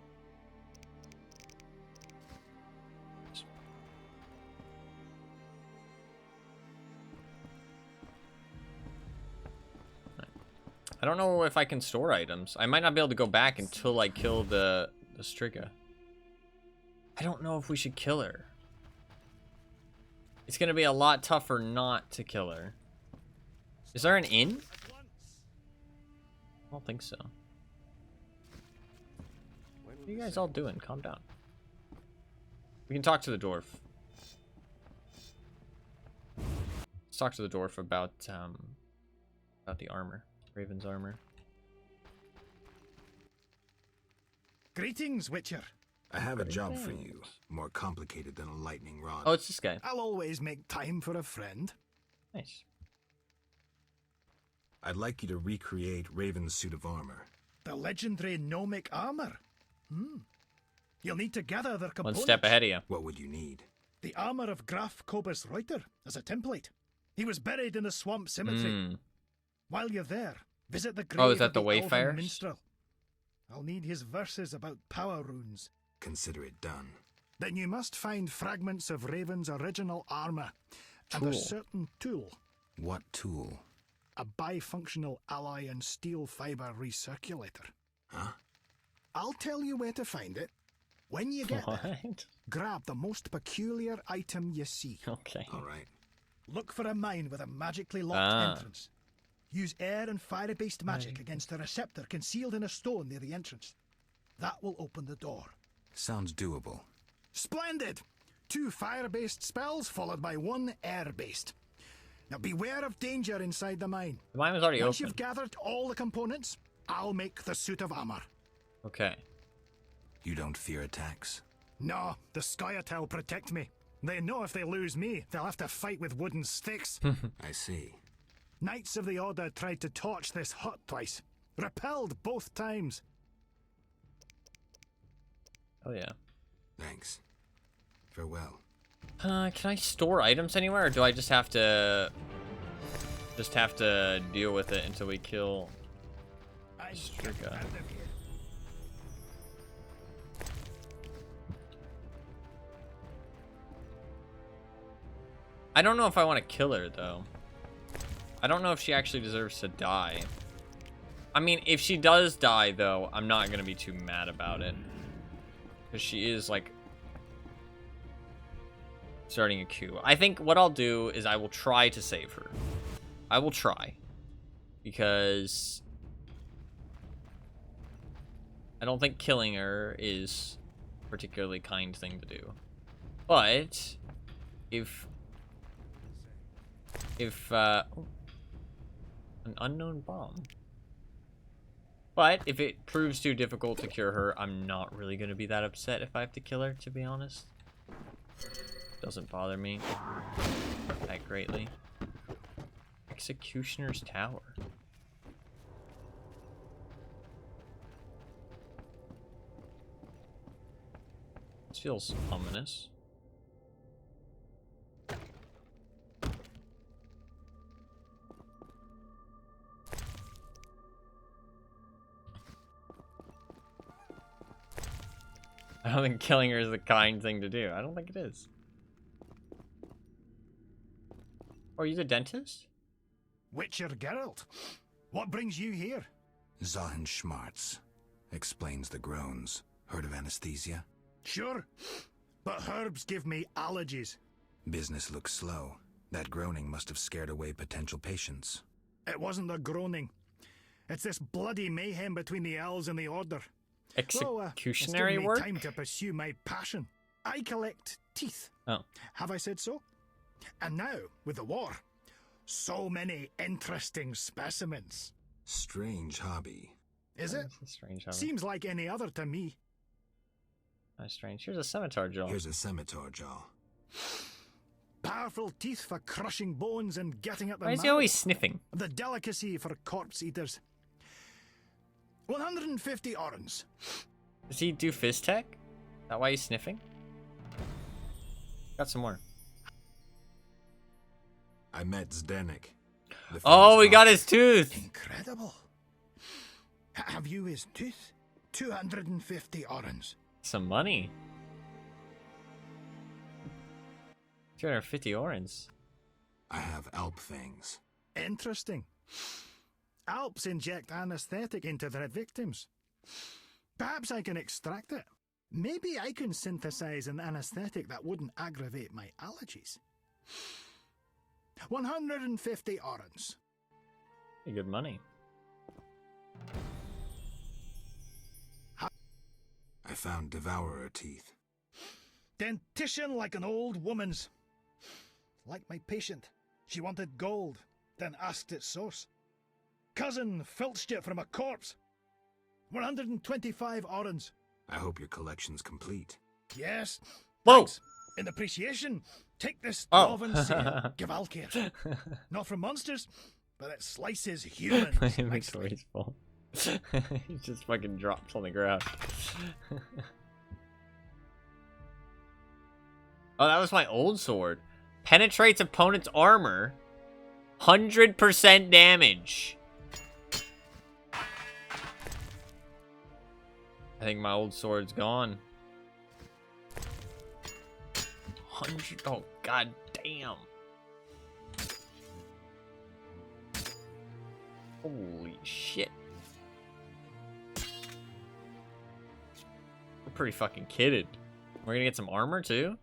S1: I don't know if I can store items. I might not be able to go back until I kill the Striga. I don't know if we should kill her. It's gonna be a lot tougher not to kill her. Is there an inn? I don't think so. What are you guys all doing? Calm down. We can talk to the dwarf. Let's talk to the dwarf about the armor. Raven's armor.
S8: Greetings, Witcher.
S7: I have a job for you, more complicated than a lightning rod.
S1: Oh, it's this guy.
S8: I'll always make time for a friend.
S1: Nice.
S7: I'd like you to recreate Raven's suit of armor.
S8: The legendary gnomic armor. You'll need to gather their components.
S1: One step ahead of you.
S7: What would you need?
S8: The armor of Graf Kobus Reuter as a template.
S4: He was buried in the swamp cemetery. While you're there, visit the grave
S1: Oh, is that
S4: of
S1: the
S4: elven
S1: Wayfarers?
S4: minstrel. I'll need his verses about power runes.
S7: Consider it done.
S4: Then you must find fragments of Raven's original armor and a
S7: Tool.
S4: certain tool.
S7: What tool?
S4: A bifunctional alloy and steel fiber recirculator.
S7: Huh?
S4: I'll tell you where to find it. When you get there, grab the most peculiar item you see.
S1: Okay.
S7: All right.
S4: Look for a mine with a magically locked
S1: Ah.
S4: entrance. Use air and fire-based magic against a receptor concealed in a stone near the entrance. That will open the door.
S7: Sounds doable.
S4: Splendid! 2 fire-based spells followed by 1 air-based. Now beware of danger inside the mine.
S1: The mine was already
S4: Once
S1: open.
S4: you've gathered all the components, I'll make the suit of armor.
S1: Okay.
S7: You don't fear attacks?
S4: No, the Scoia'tael protect me. They know if they lose me, they'll have to fight with wooden sticks.
S7: I see.
S4: Knights of the Order tried to torch this hut twice. Repelled both times.
S1: Oh yeah.
S7: Thanks. Farewell.
S1: Can I store items anywhere, or do I just have to deal with it until we kill Striga? I don't know if I want to kill her though. I don't know if she actually deserves to die. I mean, if she does die though, I'm not gonna be too mad about it, because she is like starting a coup. I think what I'll do is I will try to save her. I will try, because I don't think killing her is a particularly kind thing to do. But if an unknown bomb. But if it proves too difficult to cure her, I'm not really going to be that upset if I have to kill her, to be honest. Doesn't bother me that greatly. Executioner's Tower. This feels ominous. I don't think killing her is the kind thing to do. I don't think it is. Are you the dentist?
S4: Witcher Geralt, what brings you here?
S7: Zahin Schmartz. Explains the groans. Heard of anesthesia?
S4: Sure, but herbs give me allergies.
S7: Business looks slow. That groaning must have scared away potential patients.
S4: It wasn't the groaning. It's this bloody mayhem between the elves and the Order.
S1: Executionary
S4: it's
S1: work?
S4: given me time to pursue my passion. I collect teeth.
S1: Oh.
S4: Have I said so? And now, with the war, so many interesting specimens.
S7: Strange hobby.
S4: Is it?
S1: That's a strange hobby.
S4: Seems like any other to me.
S1: That's strange. Here's a scimitar jaw.
S7: Here's a scimitar jaw.
S4: Powerful teeth for crushing bones and getting at the
S1: Why is he
S4: marrow.
S1: always sniffing?
S4: The delicacy for corpse eaters. 150 orens.
S1: Does he do fizz tech? Is that why he's sniffing? Got some more.
S7: I met Zdenek.
S1: Oh, we got his tooth!
S4: Incredible. Have you his tooth? 250 orens.
S1: Some money. 250 orens.
S7: I have Alp things.
S4: Interesting. Alps inject anesthetic into their victims. Perhaps I can extract it. Maybe I can synthesize an anesthetic that wouldn't aggravate my allergies. 150 orens.
S1: Pretty good money.
S7: I found devourer teeth.
S4: Dentition like an old woman's. Like my patient. She wanted gold, then asked its source. Cousin filched it from a corpse. 125 orens.
S7: I hope your collection's complete.
S4: Yes.
S1: Whoa!
S4: Thanks. In appreciation, take this Dwarven sale. Givalkir. Not from monsters, but it slices humans.
S1: My inventory's full. He just fucking drops on the ground. Oh, that was my old sword. Penetrates opponent's armor. 100% damage. I think my old sword's gone. 100. Oh, god damn. Holy shit. We're pretty fucking kidded. We're gonna get some armor too?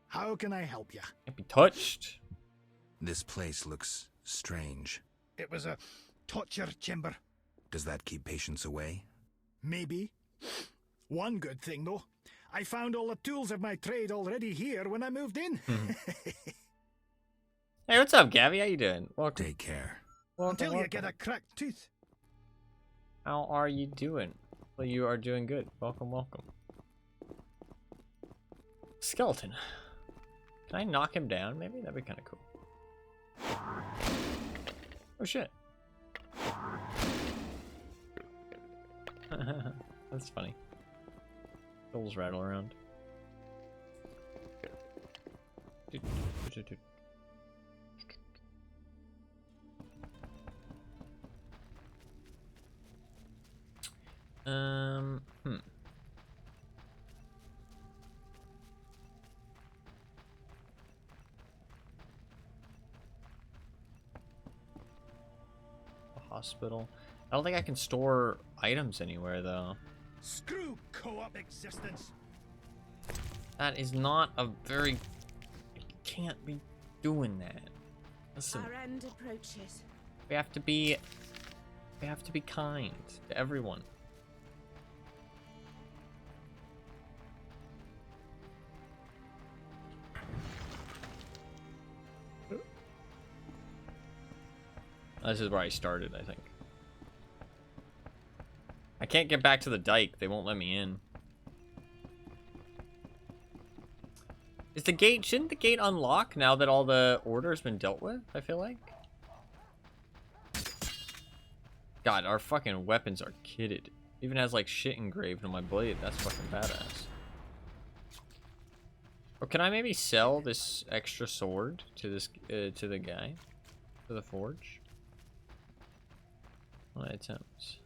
S4: How can I help you?
S1: Can't be touched.
S7: This place looks strange.
S4: It was a torture chamber.
S7: Does that keep patients away?
S4: Maybe. One good thing, though. I found all the tools of my trade already here when I moved in.
S1: Hey, what's up, Gabby? How you doing? Welcome.
S7: Take care.
S4: Until you get a cracked tooth.
S1: How are you doing? Well, you are doing good. Welcome, welcome. Skeleton. Can I knock him down, maybe? That'd be kind of cool. Oh, shit. That's funny. Souls rattle around. Hospital. I don't think I can store items anywhere though.
S4: Screw co-op existence.
S1: That is not a very. You can't be doing that. Listen.
S9: Our end approaches.
S1: We have to be. We have to be kind to everyone. This is where I started, I think. I can't get back to the dike. They won't let me in. Is the gate... Shouldn't the gate unlock now that all the order has been dealt with, I feel like? God, our fucking weapons are kitted. Even has, like, shit engraved on my blade. That's fucking badass. Or can I maybe sell this extra sword to this... to the guy? To the forge? My attempts.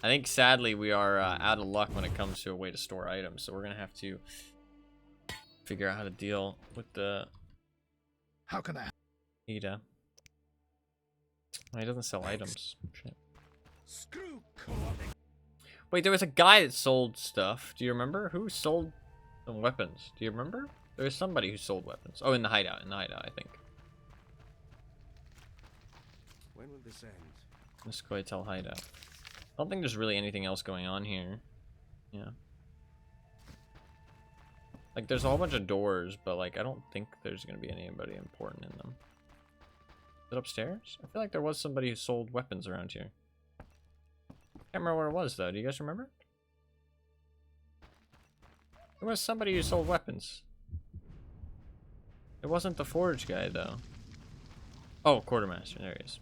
S1: I think sadly we are out of luck when it comes to a way to store items, so we're gonna have to figure out how to deal with the.
S4: How can I?
S1: Ida. Oh, he doesn't sell items. Shit.
S4: Screw.
S1: Wait, there was a guy that sold stuff. Do you remember who sold some weapons? Do you remember? There was somebody who sold weapons. Oh, in the hideout. In the hideout, I think.
S5: When will this end?
S1: Let's go tell hideout. I don't think there's really anything else going on here. Yeah. Like, there's a whole bunch of doors, but, like, I don't think there's gonna be anybody important in them. Is it upstairs? I feel like there was somebody who sold weapons around here. Can't remember where it was, though. Do you guys remember? There was somebody who sold weapons. It wasn't the forge guy, though. Oh, quartermaster. There he is.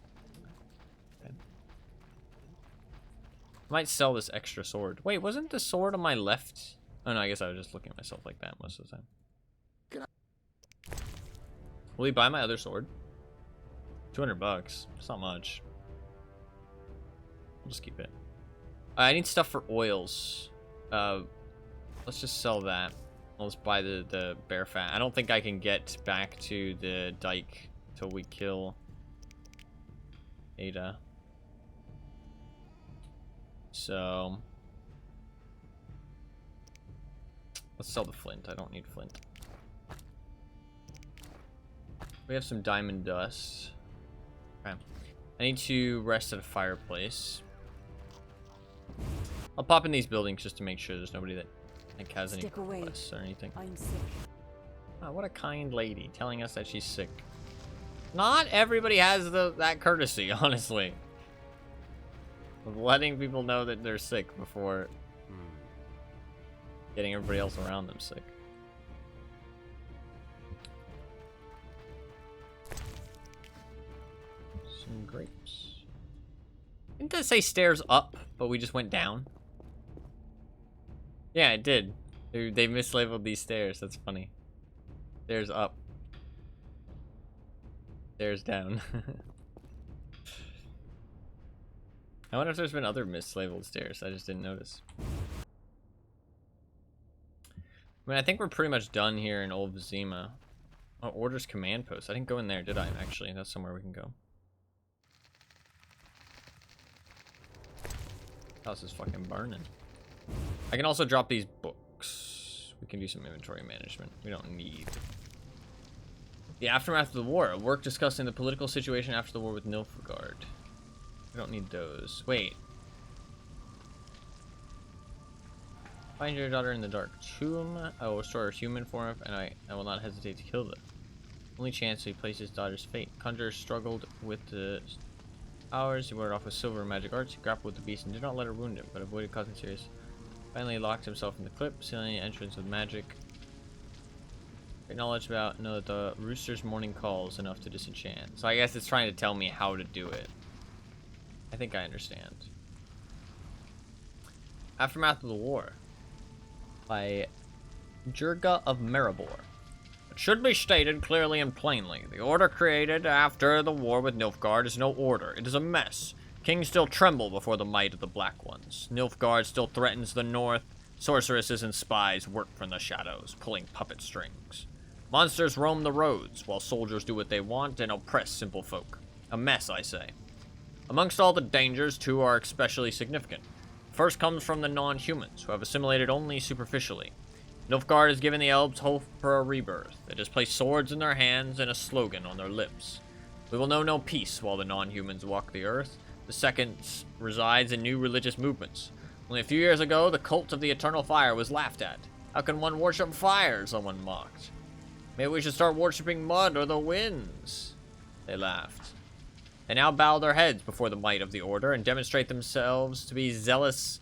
S1: Might sell this extra sword. Wait, wasn't the sword on my left? Oh no, I guess I was just looking at myself like that most of the time. Will he buy my other sword? $200. It's not much. I'll just keep it. I need stuff for oils. Let's just sell that. Let's buy the bear fat. I don't think I can get back to the dike till we kill Ada. So let's sell the flint. I don't need flint. We have some diamond dust. Okay. I need to rest at a fireplace. I'll pop in these buildings just to make sure there's nobody that like has any quests or anything.
S11: I'm sick.
S1: Oh, what a kind lady telling us that she's sick. Not everybody has that courtesy, honestly. Of letting people know that they're sick before getting everybody else around them sick. Some grapes. Didn't that say stairs up, but we just went down? Yeah, it did. They mislabeled these stairs. That's funny. Stairs up. Stairs down. I wonder if there's been other mislabeled stairs. I just didn't notice. I mean, I think we're pretty much done here in Old Vizima. Oh, Order's command post. I didn't go in there, did I? Actually, that's somewhere we can go. House is fucking burning. I can also drop these books. We can do some inventory management. We don't need. The aftermath of the war. A work discussing the political situation after the war with Nilfgaard. We don't need those. Wait. Find your daughter in the dark tomb. I will restore her human form, and I will not hesitate to kill them. Only chance to replace his daughter's fate. Conjurer struggled with the hours. He warded off with silver magic arts. He grappled with the beast and did not let her wound him, but avoided causing serious. Finally, locked himself in the clip, sealing the entrance with magic. Great knowledge about know that the rooster's morning call is enough to disenchant. So I guess it's trying to tell me how to do it. I think I understand. Aftermath of the War by Jurga of Maribor. It should be stated clearly and plainly. The order created after the war with Nilfgaard is no order. It is a mess. Kings still tremble before the might of the Black Ones. Nilfgaard still threatens the north. Sorceresses and spies work from the shadows, pulling puppet strings. Monsters roam the roads, while soldiers do what they want and oppress simple folk. A mess, I say. Amongst all the dangers, two are especially significant. First comes from the non-humans, who have assimilated only superficially. Nilfgaard has given the elves hope for a rebirth. It has placed swords in their hands and a slogan on their lips. We will know no peace while the non-humans walk the earth. The second resides in new religious movements. Only a few years ago, the cult of the eternal fire was laughed at. How can one worship fire? Someone mocked. Maybe we should start worshipping mud or the winds. They laughed. They now bow their heads before the might of the order and demonstrate themselves to be zealous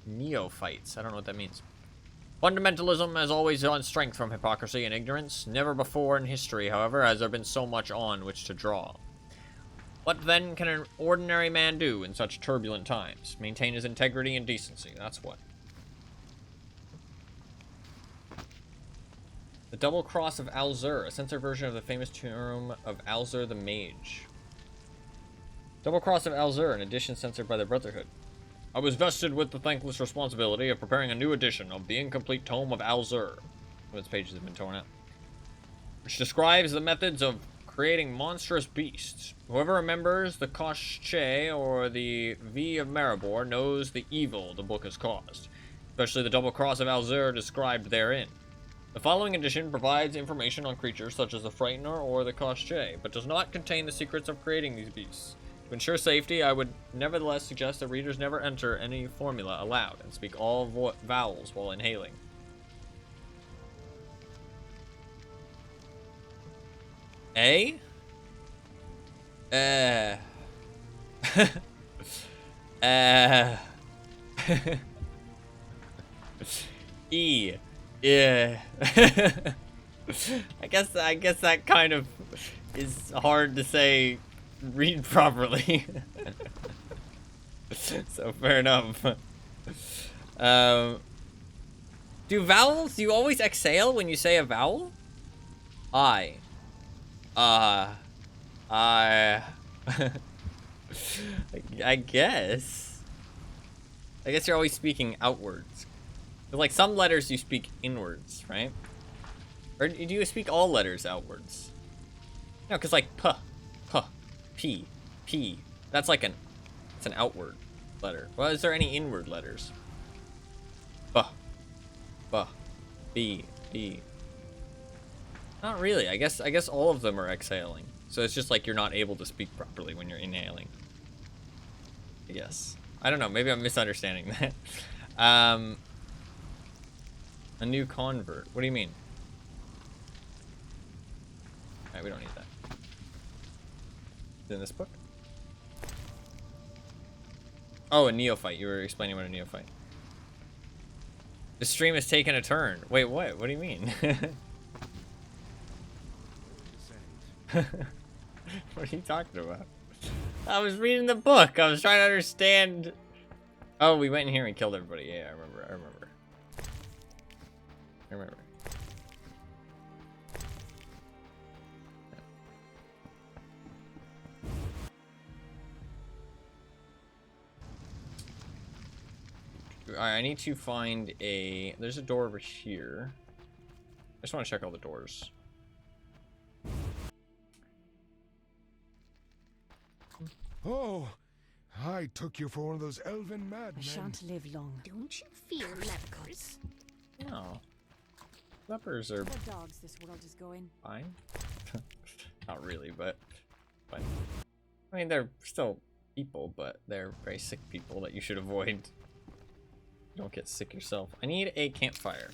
S1: neophytes. I don't know what that means. Fundamentalism has always drawn strength from hypocrisy and ignorance. Never before in history, however, has there been so much on which to draw. What then can an ordinary man do in such turbulent times? Maintain his integrity and decency, that's what. The Double Cross of Alzur, a censored version of the famous tomb of Alzur the Mage. Double Cross of Alzur, an edition censored by the Brotherhood. I was vested with the thankless responsibility of preparing a new edition of the incomplete tome of Alzur. Some of its pages have been torn out. Which describes the methods of creating monstrous beasts. Whoever remembers the Koshche or the V of Maribor knows the evil the book has caused, especially the Double Cross of Alzur described therein. The following edition provides information on creatures such as the Frightener or the Koshche, but does not contain the secrets of creating these beasts. To ensure safety, I would nevertheless suggest that readers never enter any formula aloud and speak all vowels while inhaling. A? E. Yeah. I guess that kind of is hard to say read properly. So fair enough. Do you always exhale when you say a vowel? I guess you're always speaking outwards. But like some letters you speak inwards, right? Or do you speak all letters outwards? No, because like p, that's like it's an outward letter. Well, is there any inward letters? B. Not really. I guess all of them are exhaling. So it's just like you're not able to speak properly when you're inhaling. I guess. I don't know. Maybe I'm misunderstanding that. A new convert. What do you mean? Alright, we don't need that. Is it in this book? Oh, a neophyte. You were explaining what a neophyte. The stream has taken a turn. Wait, what? What do you mean? What are you talking about? I was reading the book. I was trying to understand. Oh, we went in here and killed everybody. Yeah, I remember. I need to find a... There's a door over here. I just want to check all the doors.
S8: Oh, I took you for one of those elven madmen.
S11: I shan't live long.
S19: Don't you fear lepers?
S1: No. Lepers are
S11: The dogs this world is going.
S1: fine. Not really, but fine. I mean, they're still people, but they're very sick people that you should avoid. Don't get sick yourself. I need a campfire.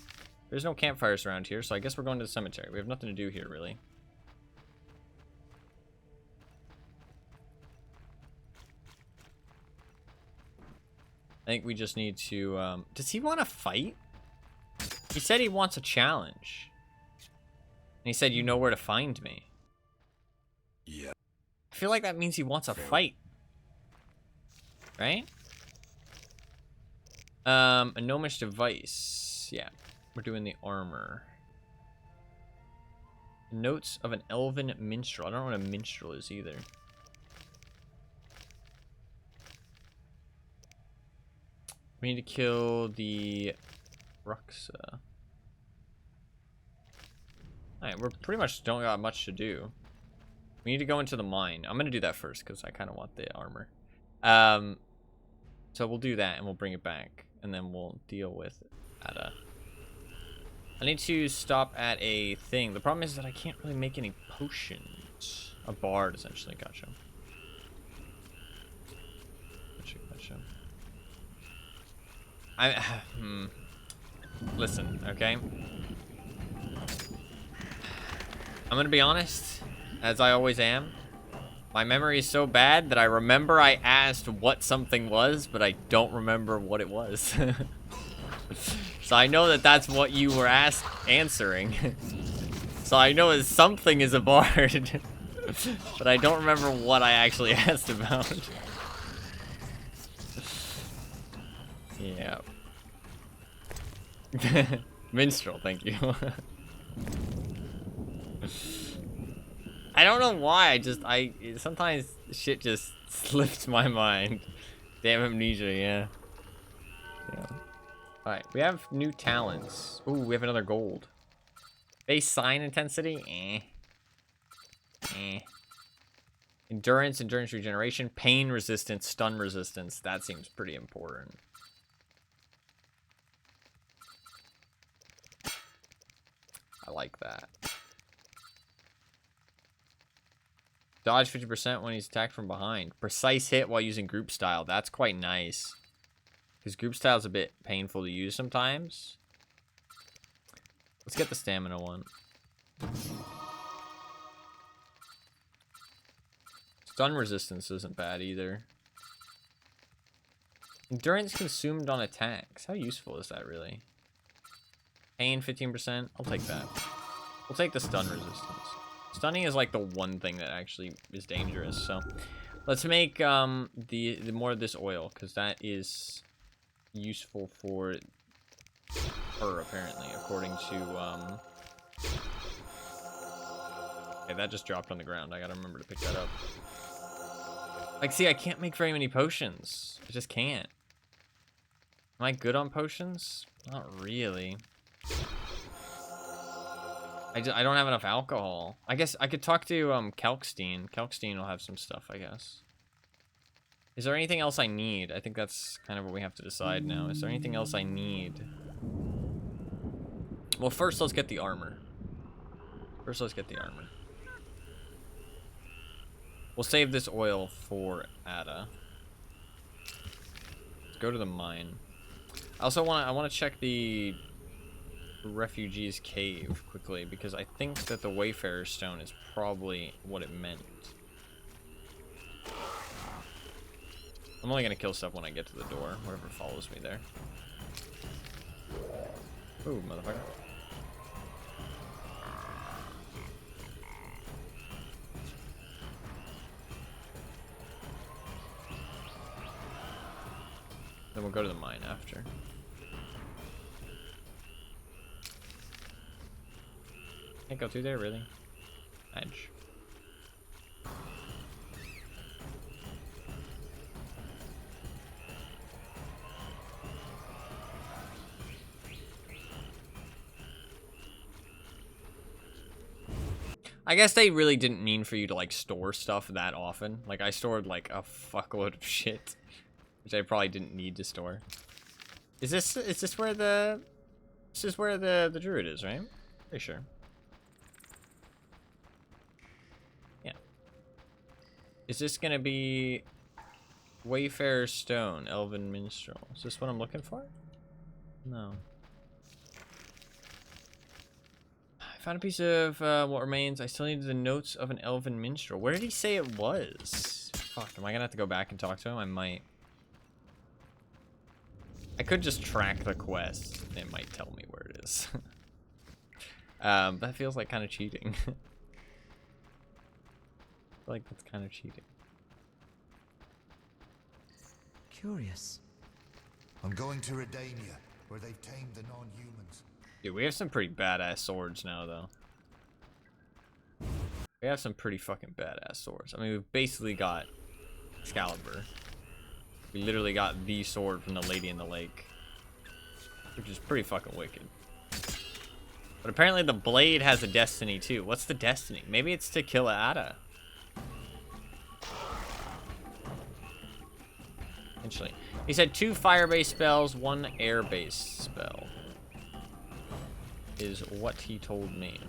S1: There's no campfires around here, so I guess we're going to the cemetery. We have nothing to do here, really. I think we just need to, does he want to fight? He said he wants a challenge. And he said, you know where to find me.
S7: Yeah.
S1: I feel like that means he wants a fight. Right? A gnomish device. Yeah. We're doing the armor. Notes of an elven minstrel. I don't know what a minstrel is either. We need to kill the Ruxa. Alright, we're pretty much don't got much to do. We need to go into the mine. I'm gonna do that first because I kind of want the armor. So we'll do that and we'll bring it back, and then we'll deal with Ada. I need to stop at a thing. The problem is that I can't really make any potions. A bard, essentially. Gotcha. Gotcha. Listen, okay? I'm gonna be honest, as I always am. My memory is so bad that I remember I asked what something was, but I don't remember what it was. So I know that that's what you were answering. So I know that something is a bard. But I don't remember what I actually asked about. Yeah. Minstrel, thank you. I don't know why, sometimes shit just slips my mind. Damn amnesia, yeah. Alright, we have new talents. Ooh, we have another gold. Base sign intensity? Endurance regeneration, pain resistance, stun resistance. That seems pretty important. I like that. Dodge 50% when he's attacked from behind. Precise hit while using group style. That's quite nice. Because group style is a bit painful to use sometimes. Let's get the stamina one. Stun resistance isn't bad either. Endurance consumed on attacks. How useful is that really? Pain 15%. I'll take that. We'll take the stun resistance. Stunning is like the one thing that actually is dangerous. So let's make the more of this oil, because that is useful for her apparently, according to okay, that just dropped on the ground. I gotta remember to pick that up. Like, see, I can't make very many potions. I just can't. Am I good on potions? Not really. I don't have enough alcohol. I guess I could talk to Kalkstein. Kalkstein will have some stuff, I guess. Is there anything else I need? I think that's kind of what we have to decide now. Is there anything else I need? Well, first let's get the armor. First let's get the armor. We'll save this oil for Ada. Let's go to the mine. I also want to check the refugee's cave quickly, because I think that the Wayfarer's Stone is probably what it meant. I'm only gonna kill stuff when I get to the door, whoever follows me there. Ooh, motherfucker. Then we'll go to the mine after. Can't go through there, really? Edge. I guess they really didn't mean for you to, like, store stuff that often. Like, I stored, like, a fuckload of shit, which I probably didn't need to store. Is this where the... This is where the druid is, right? Pretty sure. Yeah. Is this gonna be... Wayfarer Stone, Elven Minstrel? Is this what I'm looking for? No. I found a piece of what remains. I still need the notes of an Elven Minstrel. Where did he say it was? Fuck, am I gonna have to go back and talk to him? I might. I could just track the quest. It might tell me where it is. That feels like kind of cheating. I feel like that's kind of cheating.
S10: Curious. I'm going to Redania, where they've tamed the non-humans.
S1: Dude, we have some pretty badass swords now, though. We have some pretty fucking badass swords. I mean, we've basically got Excalibur. We literally got the sword from the Lady in the Lake, which is pretty fucking wicked. But apparently the blade has a destiny, too. What's the destiny? Maybe it's to kill Ada. Eventually. He said 2 fire-based spells, 1 air-based spell. Is what he told me.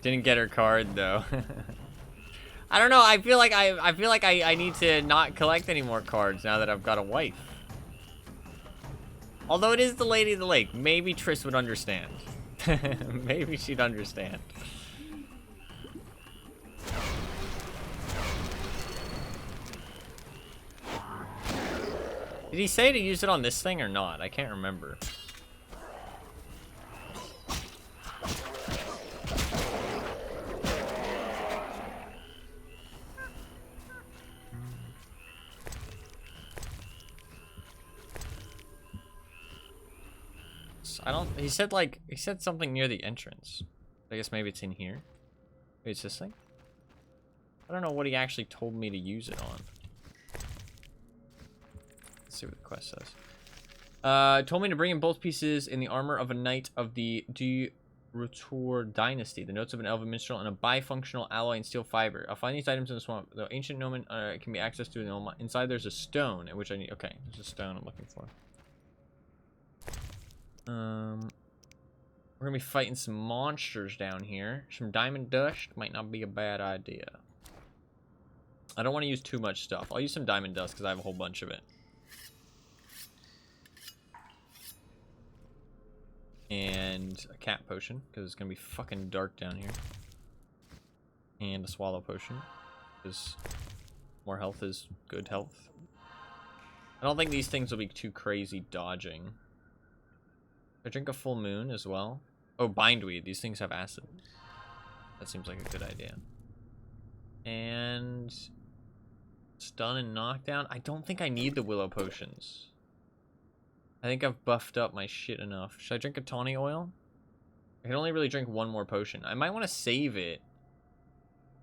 S1: Didn't get her card though. I don't know. I feel like I need to not collect any more cards now that I've got a wife. Although it is the Lady of the Lake, maybe Triss would understand. Maybe she'd understand. Did he say to use it on this thing or not? I can't remember. He said something near the entrance. I guess maybe it's in here. Maybe it's this thing. I don't know what he actually told me to use it on. Let's see what the quest says. Told me to bring in both pieces in the armor of a knight of the De Retour dynasty, the notes of an elven minstrel, and a bifunctional alloy and steel fiber. I'll find these items in the swamp. The ancient gnomon can be accessed to an inside. There's a stone, which I need. Okay, there's a stone I'm looking for. We're gonna be fighting some monsters down here. Some diamond dust might not be a bad idea. I don't want to use too much stuff. I'll use some diamond dust because I have a whole bunch of it. And a cat potion because it's gonna be fucking dark down here. And a swallow potion because more health is good health. I don't think these things will be too crazy dodging. I drink a full moon as well. Oh, bindweed. These things have acid. That seems like a good idea. And stun and knockdown. I don't think I need the willow potions. I think I've buffed up my shit enough. Should I drink a tawny oil? I can only really drink 1 more potion. I might want to save it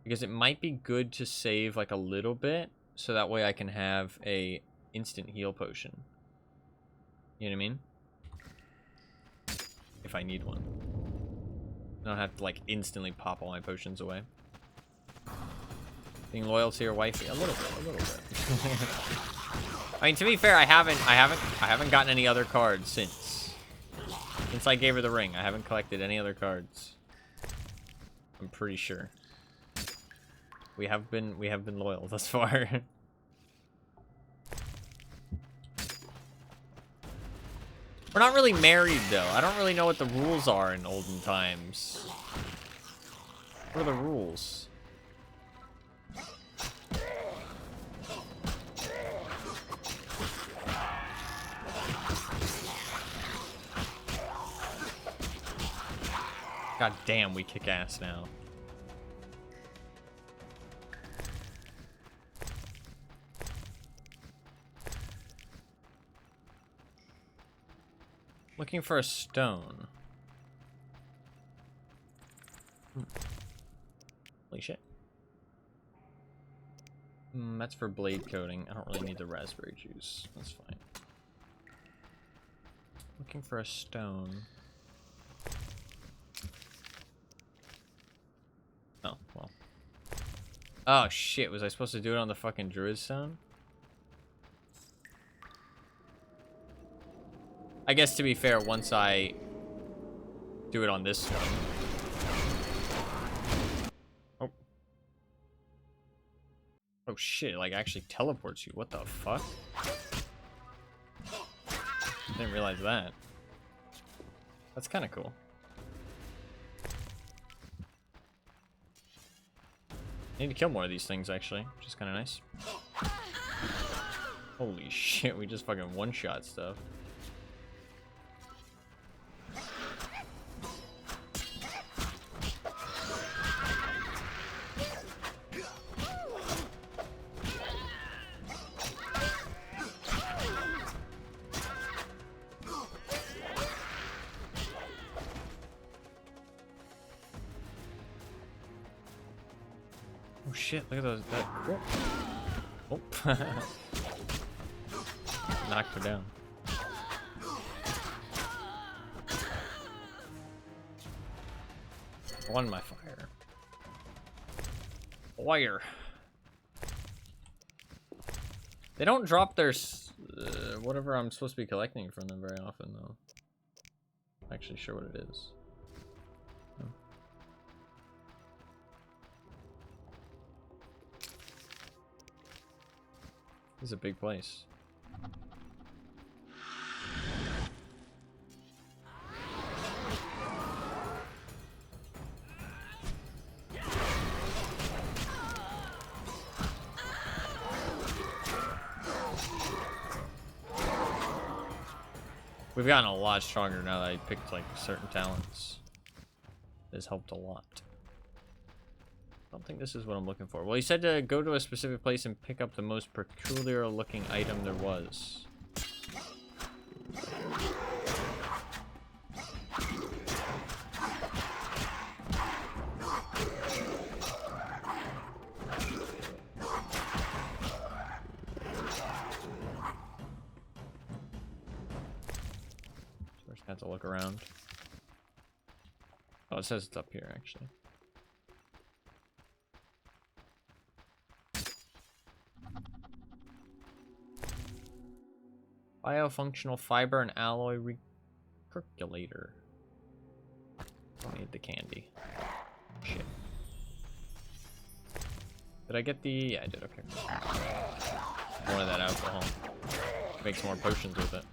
S1: because it might be good to save like a little bit so that way I can have a instant heal potion. You know what I mean? If I need one. I don't have to like instantly pop all my potions away. Being loyal to your wifey a little bit. I mean, to be fair, I haven't gotten any other cards since I gave her the ring. I haven't collected any other cards. I'm pretty sure. We have been loyal thus far. We're not really married, though. I don't really know what the rules are in olden times. What are the rules? God damn, we kick ass now. Looking for a stone. Holy shit. That's for blade coating. I don't really need the raspberry juice. That's fine. Looking for a stone. Oh shit, was I supposed to do it on the fucking druid stone? I guess to be fair, once I do it on this one. Oh. Oh shit, it like actually teleports you. What the fuck? Didn't realize that. That's kind of cool. I need to kill more of these things actually, which is kind of nice. Holy shit, we just fucking one-shot stuff. Oh shit, look at those. Oh. Knocked her down. On my fire. Fire. They don't drop their whatever I'm supposed to be collecting from them very often though. I'm actually sure what it is. This is a big place. We've gotten a lot stronger now that I picked like certain talents. This helped a lot. I don't think this is what I'm looking for. Well, he said to go to a specific place and pick up the most peculiar looking item there was. First, I have to look around. Oh, it says it's up here actually. Biofunctional fiber and alloy recirculator. Don't need the candy. Shit. Did I get the... Yeah, I did. Okay. More of that alcohol. Make some more potions with it.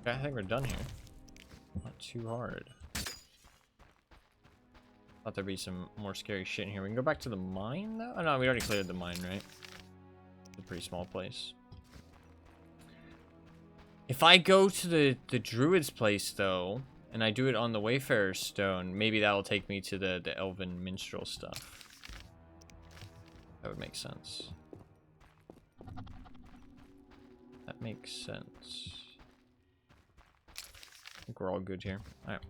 S1: Okay, I think we're done here. Not too hard. Thought there'd be some more scary shit in here. We can go back to the mine, though? Oh, no, we already cleared the mine, right? It's a pretty small place. If I go to the druid's place, though, and I do it on the Wayfarer's Stone, maybe that'll take me to the Elven Minstrel stuff. That would make sense. That makes sense. I think we're all good here. Alright.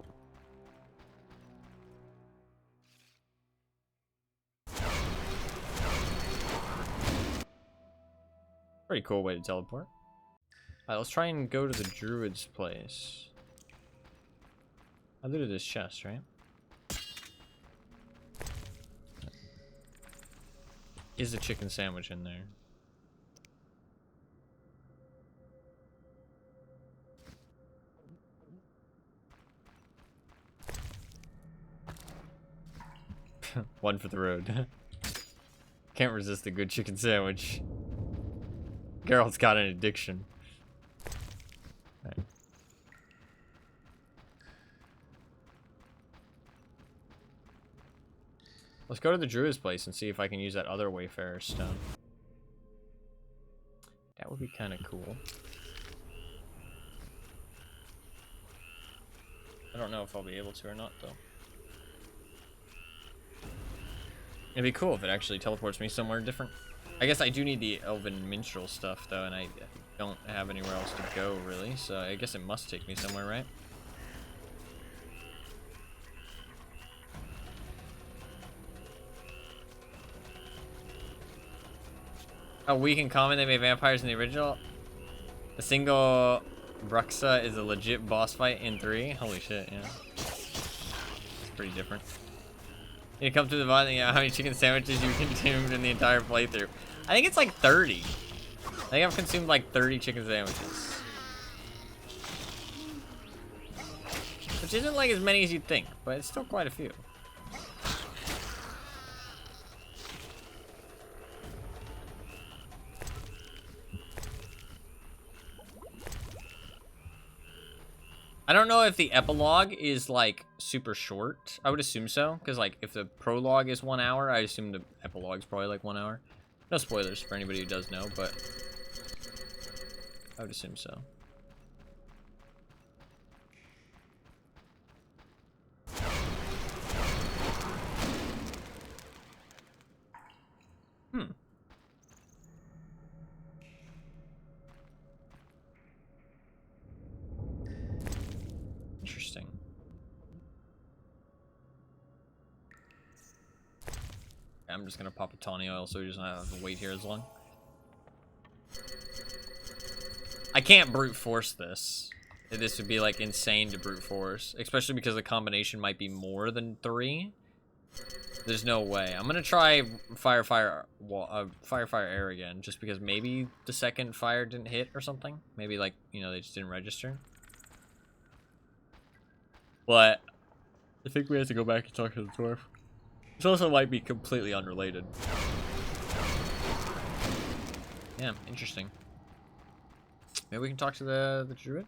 S1: Pretty cool way to teleport. Alright, let's try and go to the druid's place. I looted this chest, right? Is a chicken sandwich in there? One for the road. Can't resist a good chicken sandwich. Geralt's got an addiction. Right. Let's go to the druid's place and see if I can use that other Wayfarer stone. That would be kind of cool. I don't know if I'll be able to or not, though. It'd be cool if it actually teleports me somewhere different. I guess I do need the Elven Minstrel stuff, though, and I don't have anywhere else to go, really, so I guess it must take me somewhere, right? Oh, weak and common, they made vampires in the original? A single Bruxa is a legit boss fight in 3? Holy shit, yeah. pretty different. You come to the VOD and how many chicken sandwiches you consumed in the entire playthrough. I think it's like 30. I think I've consumed like 30 chicken sandwiches. Which isn't like as many as you'd think, but it's still quite a few. I don't know if the epilogue is like super short. I would assume so, because like if the prologue is 1 hour, I assume the epilogue is probably like 1 hour. No spoilers for anybody who does know, but I would assume so. Interesting. I'm just gonna pop a tawny oil so he doesn't have to wait here as long. I can't brute force this. This would be like insane to brute force, especially because the combination might be more than 3. There's no way. I'm gonna try fire air again, just because maybe the second fire didn't hit or something. Maybe like, you know, they just didn't register. But I think we have to go back and talk to the dwarf. This also might be completely unrelated. Yeah, interesting. Maybe we can talk to the druid.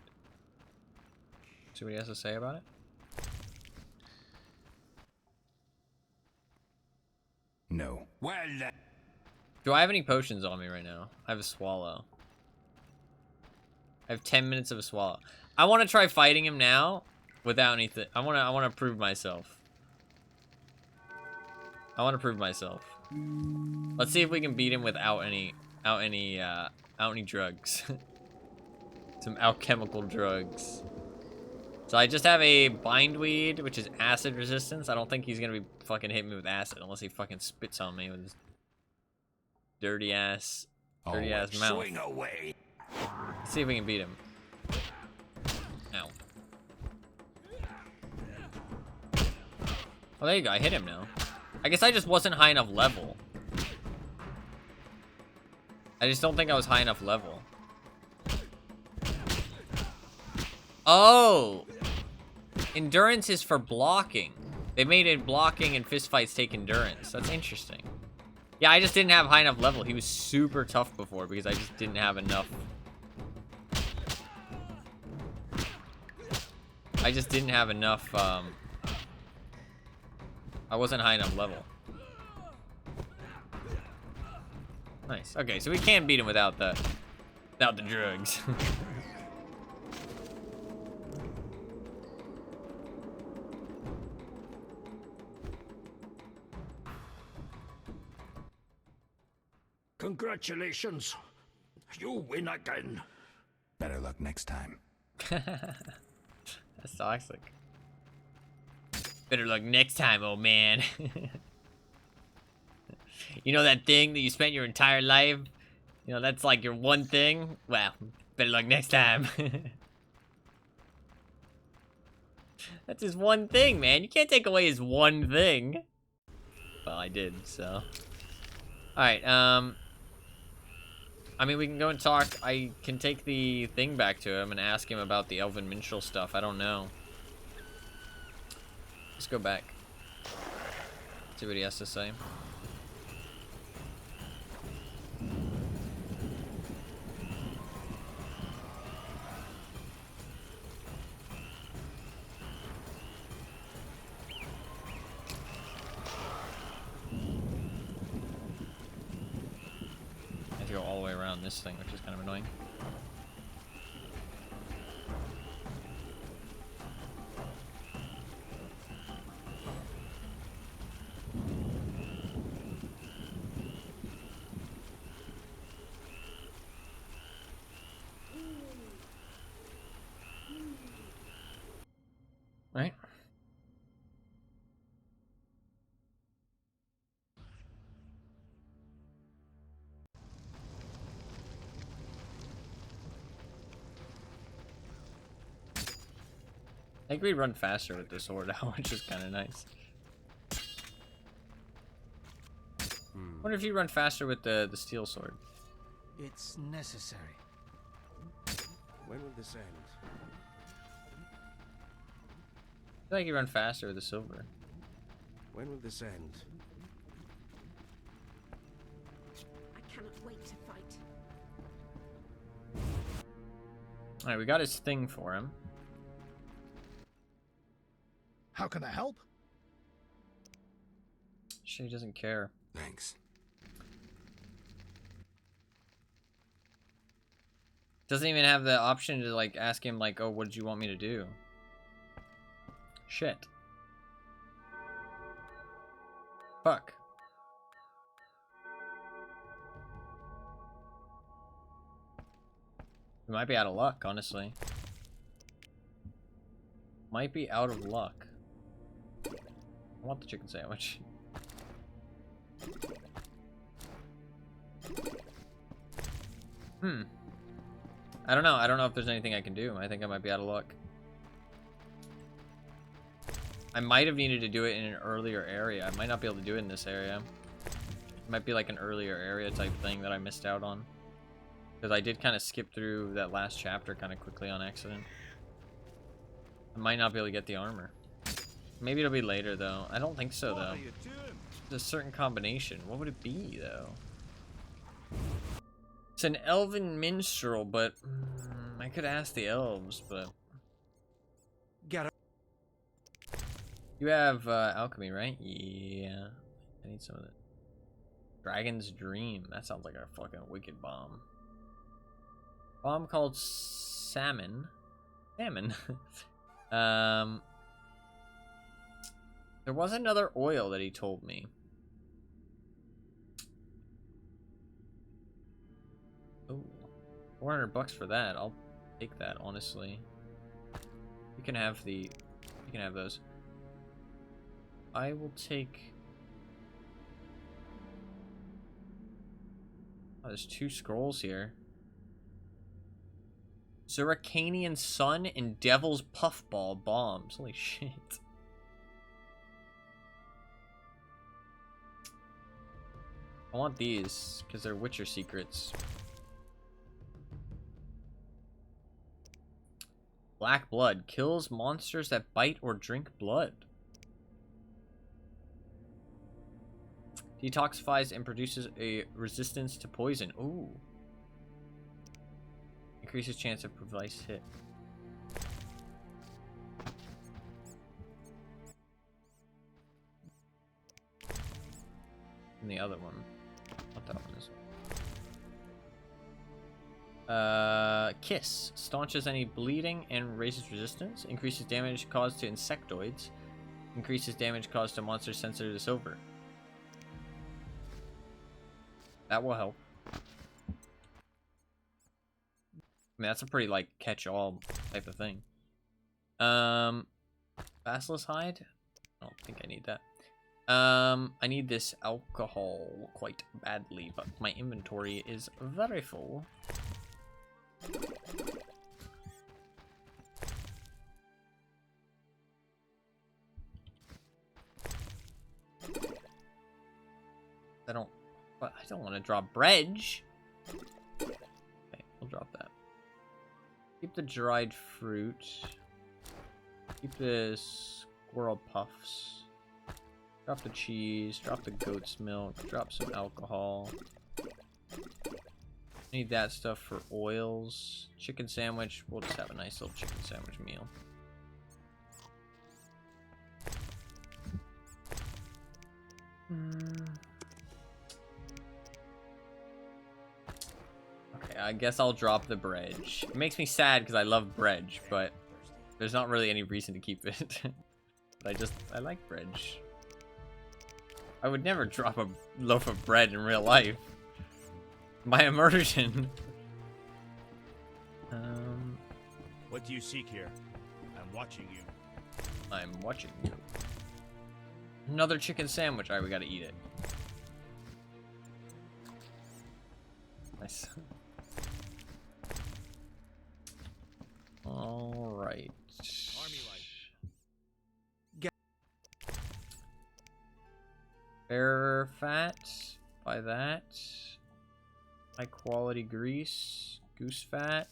S1: See what he has to say about it.
S7: No.
S17: Well,
S1: do I have any potions on me right now? I have a swallow. I have 10 minutes of a swallow. I want to try fighting him now without anything. I want to prove myself. I want to prove myself. Let's see if we can beat him without any drugs. Some alchemical drugs. So I just have a bindweed, which is acid resistance. I don't think he's gonna be fucking hitting me with acid unless he fucking spits on me with his dirty ass mouth.
S17: swing away.
S1: Let's see if we can beat him. Ow. Oh, there you go. I hit him now. I guess I just wasn't high enough level. I just don't think I was high enough level. Oh! Endurance is for blocking. They made it blocking and fistfights take endurance. That's interesting. Yeah, I just didn't have high enough level. He was super tough before because I just didn't have enough. I just didn't have enough, I wasn't high enough level. Nice. Okay, so we can beat him without the drugs.
S17: Congratulations. You win again.
S7: Better luck next time.
S1: That's toxic. Better luck next time, old man. You know that thing that you spent your entire life? You know, that's like your one thing? Well, better luck next time. That's his one thing, man. You can't take away his one thing. Well, I did, so. Alright, I mean, we can go and talk. I can take the thing back to him and ask him about the Elven Minstrel stuff. I don't know. Let's go back. See what he has to say. I have to go all the way around this thing, which is kind of annoying. Right? I think we run faster with the sword now, which is kind of nice. I wonder if you run faster with the steel sword.
S3: It's necessary.
S7: When will this end?
S1: I feel like you run faster with the silver.
S7: When will this end?
S19: I cannot wait to fight.
S1: Alright, we got his thing for him.
S4: How can I help?
S1: She doesn't care.
S7: Thanks.
S1: Doesn't even have the option to like ask him like, oh, what did you want me to do? Shit. Fuck. We might be out of luck, honestly. Might be out of luck. I want the chicken sandwich. I don't know. I don't know if there's anything I can do. I think I might be out of luck. I might have needed to do it in an earlier area. I might not be able to do it in this area. It might be like an earlier area type thing that I missed out on. Because I did kind of skip through that last chapter kind of quickly on accident. I might not be able to get the armor. Maybe it'll be later, though. I don't think so, though. There's a certain combination. What would it be, though? It's an elven minstrel, but I could ask the elves, but... You have alchemy, right? Yeah. I need some of it. Dragon's Dream. That sounds like a fucking wicked bomb. Bomb called Salmon. Salmon. There was another oil that he told me. Oh, $400 for that. I'll take that, honestly. You can have those. I will take... Oh, there's 2 scrolls here. Zuricanian Sun and Devil's Puffball bombs. Holy shit. I want these, because they're Witcher secrets. Black Blood. Kills monsters that bite or drink blood. Detoxifies and produces a resistance to poison. Ooh. Increases chance of precise hit. And the other one. What that one is. Kiss. Staunches any bleeding and raises resistance. Increases damage caused to insectoids. Increases damage caused to monsters sensitive to silver. That will help. I mean, that's a pretty, like, catch-all type of thing. Basilisk Hide? I don't think I need that. I need this alcohol quite badly, but my inventory is very full. I don't want to drop bridge. Okay, we'll drop that. Keep the dried fruit. Keep the squirrel puffs. Drop the cheese. Drop the goat's milk. Drop some alcohol. Need that stuff for oils. Chicken sandwich. We'll just have a nice little chicken sandwich meal. Okay, I guess I'll drop the bread. It makes me sad because I love bread, but there's not really any reason to keep it. But I like bread. I would never drop a loaf of bread in real life. By immersion.
S13: What do you seek here? I'm watching you.
S1: I'm watching you. Another chicken sandwich. Alright, we gotta eat it. Nice. Alright. Bear fat. Buy that. High quality grease. Goose fat.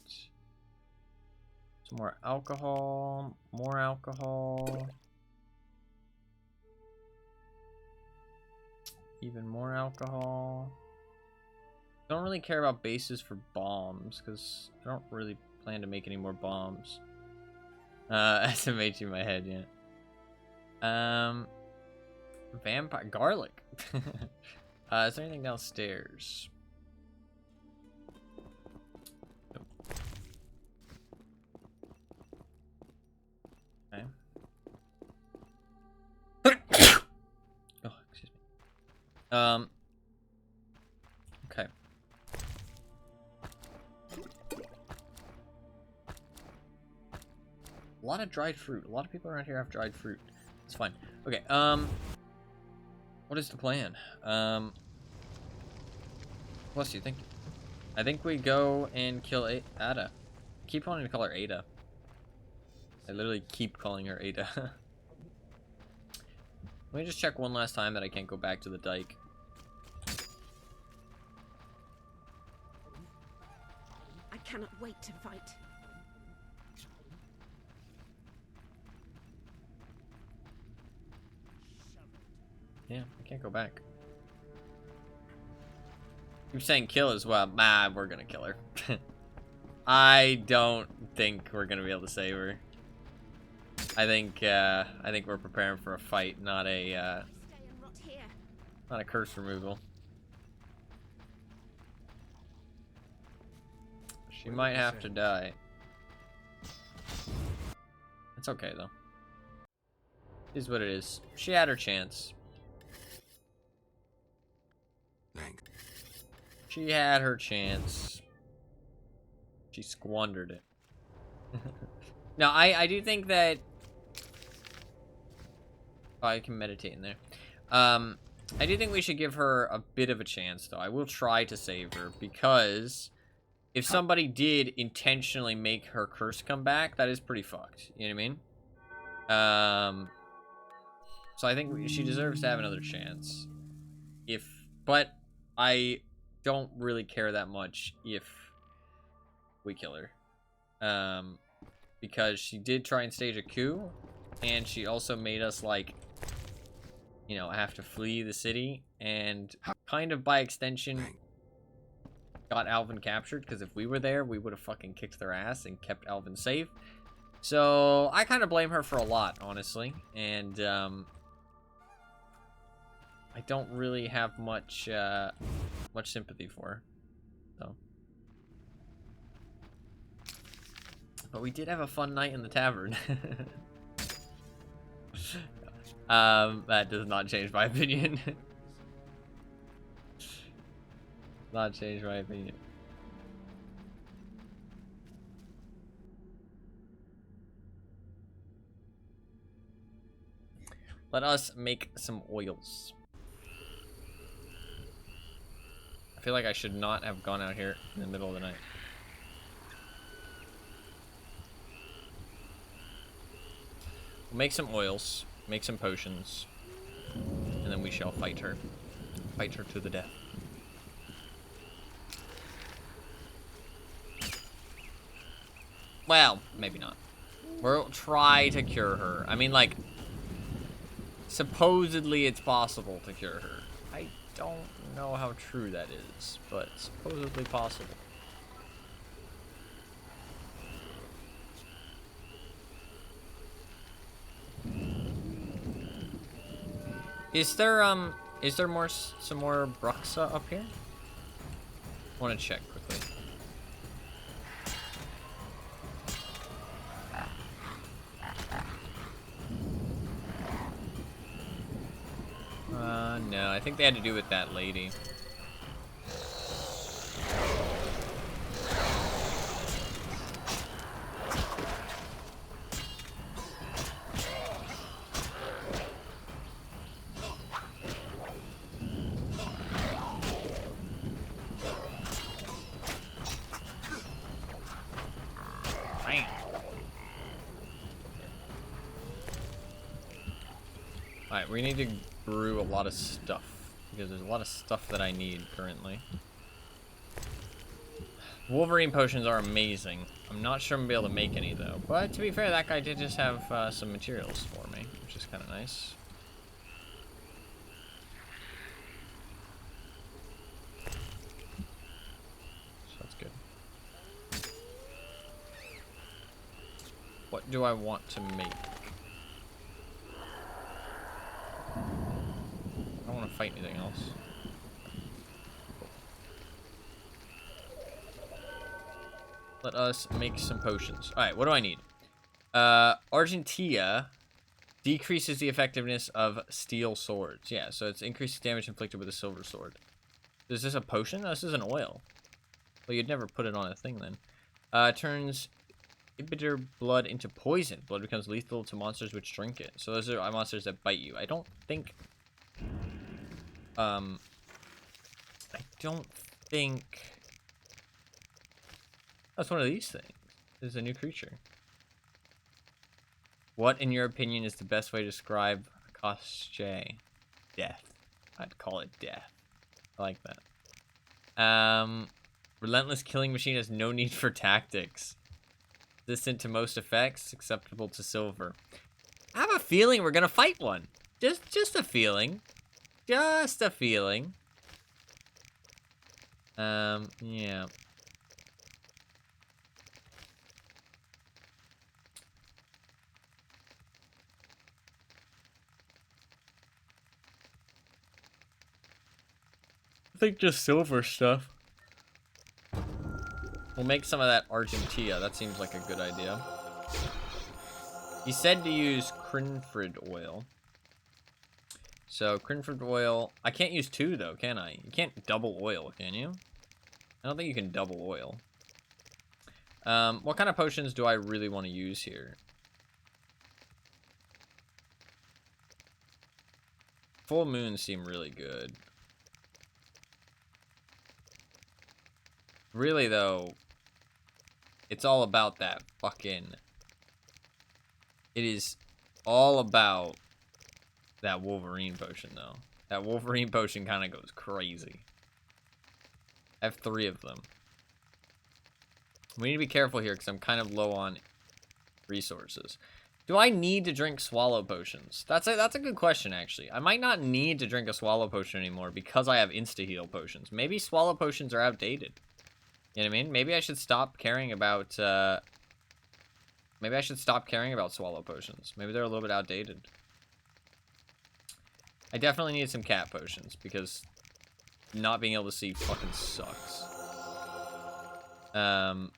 S1: Some more alcohol. More alcohol. Even more alcohol. Don't really care about bases for bombs because I don't really plan to make any more bombs. SMH in my head, yeah. Vampire garlic. Is there anything downstairs? Nope. Okay. Oh, excuse me. Okay. A lot of dried fruit. A lot of people around here have dried fruit. It's fine. Okay, what is the plan? Bless you, thank you. I think we go and kill Ada. I keep wanting to call her Ada. I literally keep calling her Ada. Let me just check one last time that I can't go back to the dike.
S9: I cannot wait to fight.
S1: Yeah, I can't go back. You're saying kill as well. Nah, we're gonna kill her. I don't think we're gonna be able to save her. I think we're preparing for a fight, not a curse removal. She might have to die. It's okay though. It is what it is. She had her chance.
S7: Thanks.
S1: She had her chance. She squandered it. No, I do think that... Oh, I can meditate in there. I do think we should give her a bit of a chance, though. I will try to save her, because if somebody did intentionally make her curse come back, that is pretty fucked. You know what I mean? So I think she deserves to have another chance. But I don't really care that much if we kill her. Because she did try and stage a coup, and she also made us, like, you know, have to flee the city, and kind of by extension got Alvin captured, because if we were there, we would have fucking kicked their ass and kept Alvin safe. So I kind of blame her for a lot, honestly, and I don't really have much sympathy for her, so. But we did have a fun night in the tavern. That does not change my opinion. Not change my opinion. Let us make some oils. I feel like I should not have gone out here in the middle of the night. We'll make some oils, make some potions, and then we shall fight her. Fight her to the death. Well, maybe not. We'll try to cure her. I mean, like, supposedly it's possible to cure her. I don't know how true that is, but supposedly possible. Is there some more Bruxa up here? I want to check quickly. No, I think they had to do with that lady. Alright, we need to brew a lot of stuff, because there's a lot of stuff that I need currently. Wolverine potions are amazing. I'm not sure I'm gonna be able to make any though, but to be fair, that guy did just have some materials for me, which is kind of nice. So that's good. What do I want to make? I don't want to fight anything else. Let us make some potions. Alright, what do I need? Argentia decreases the effectiveness of steel swords. Yeah, so it's increases damage inflicted with a silver sword. Is this a potion? No, this is an oil. Well, you'd never put it on a thing then. Turns inhibitor blood into poison. Blood becomes lethal to monsters which drink it. So those are monsters that bite you. I don't think... I don't think... That's one of these things. This is a new creature. What, in your opinion, is the best way to describe Koschei? Death. I'd call it death. I like that. Relentless killing machine has no need for tactics. Resistant to most effects, acceptable to silver. I have a feeling we're gonna fight one. Just a feeling. Just a feeling. Yeah. I think just silver stuff. We'll make some of that Argentia. That seems like a good idea. He said to use Crinfrid oil. So, Crinfrid oil... I can't use 2, though, can I? You can't double oil, can you? I don't think you can double oil. What kind of potions do I really want to use here? Full moons seem really good. Really, though, it's all about that fucking... It is all about that Wolverine potion, though. That Wolverine potion kind of goes crazy. I have 3 of them. We need to be careful here, because I'm kind of low on resources. Do I need to drink swallow potions? That's a good question, actually. I might not need to drink a swallow potion anymore, because I have insta-heal potions. Maybe swallow potions are outdated. You know what I mean? Maybe I should stop caring about, maybe I should stop caring about swallow potions. Maybe they're a little bit outdated. I definitely need some cat potions, because not being able to see fucking sucks. I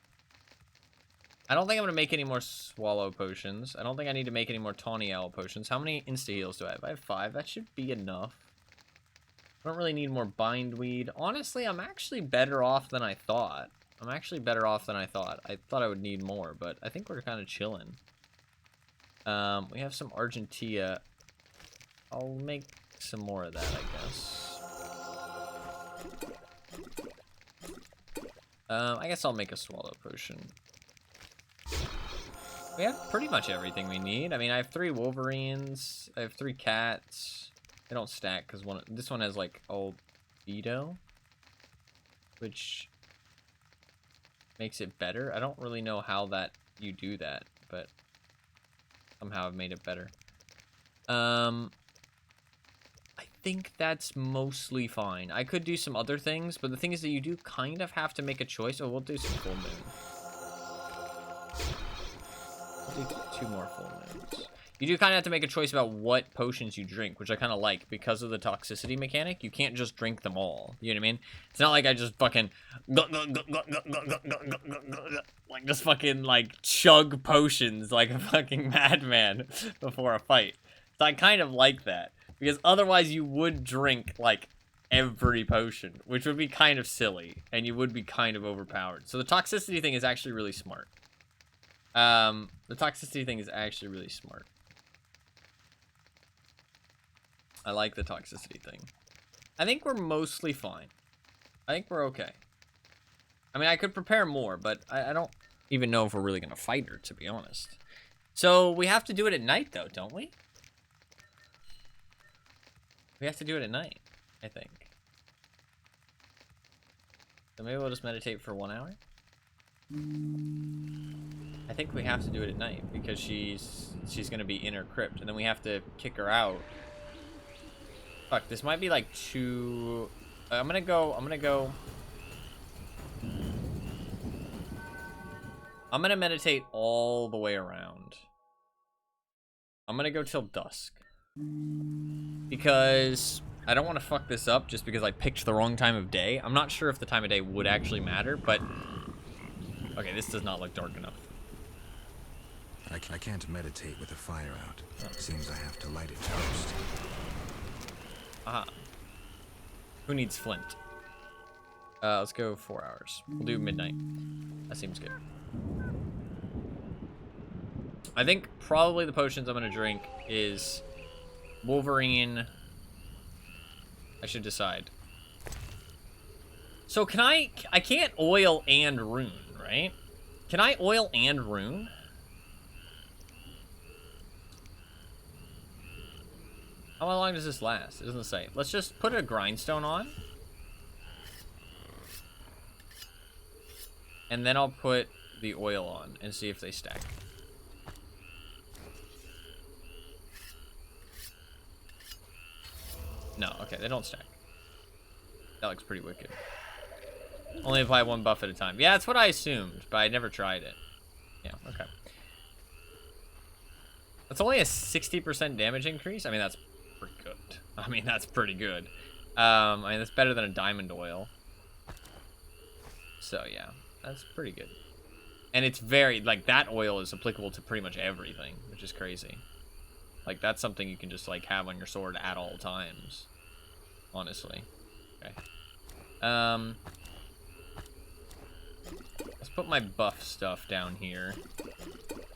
S1: don't think I'm going to make any more swallow potions. I don't think I need to make any more tawny owl potions. How many insta-heals do I have? I have 5. That should be enough. I don't really need more bindweed. Honestly, I'm actually better off than I thought. I thought I would need more, but I think we're kind of chilling. We have some Argentia. I'll make some more of that, I guess. I guess I'll make a swallow potion. We have pretty much everything we need. I mean, I have 3 Wolverines. I have 3 cats. They don't stack because this one has like albedo, which makes it better. I don't really know how you do that, but somehow I've made it better. I think that's mostly fine. I could do some other things, but the thing is that you do kind of have to make a choice. Oh, we'll do some full moon. We'll do 2 more full moons. You do kind of have to make a choice about what potions you drink, which I kind of like because of the toxicity mechanic. You can't just drink them all. You know what I mean? It's not like I just fucking like just fucking like chug potions like a fucking madman before a fight. So I kind of like that because otherwise you would drink like every potion, which would be kind of silly and you would be kind of overpowered. So the toxicity thing is actually really smart. The toxicity thing is actually really smart. I like the toxicity thing. I think we're mostly fine. I think we're okay. I mean, I could prepare more, but I don't even know if we're really going to fight her, to be honest. So, we have to do it at night, though, don't we? We have to do it at night, I think. So maybe we'll just meditate for 1 hour? I think we have to do it at night because she's gonna be in her crypt, and then we have to kick her out. Fuck, this might be like too... I'm gonna go... I'm gonna meditate all the way around. I'm gonna go till dusk. Because I don't want to fuck this up just because I picked the wrong time of day. I'm not sure if the time of day would actually matter, but... Okay, this does not look dark enough.
S7: I can't meditate with the fire out. Seems I have to light it first.
S1: Aha. Who needs flint? Let's go 4 hours. We'll do midnight. That seems good. I think probably the potions I'm gonna drink is Wolverine. I should decide. So can I can't oil and rune, right? Can I oil and rune? How long does this last? It doesn't say. Let's just put a grindstone on. And then I'll put the oil on and see if they stack. No, okay, they don't stack. That looks pretty wicked. Only apply one buff at a time. Yeah, that's what I assumed, but I never tried it. Yeah, okay. That's only a 60% damage increase? I mean, that's pretty good. I mean, that's pretty good. I mean, that's better than a diamond oil. So, yeah, that's pretty good. And it's very, like, that oil is applicable to pretty much everything, which is crazy. Like, that's something you can just, like, have on your sword at all times. Honestly. Okay. Let's put my buff stuff down here.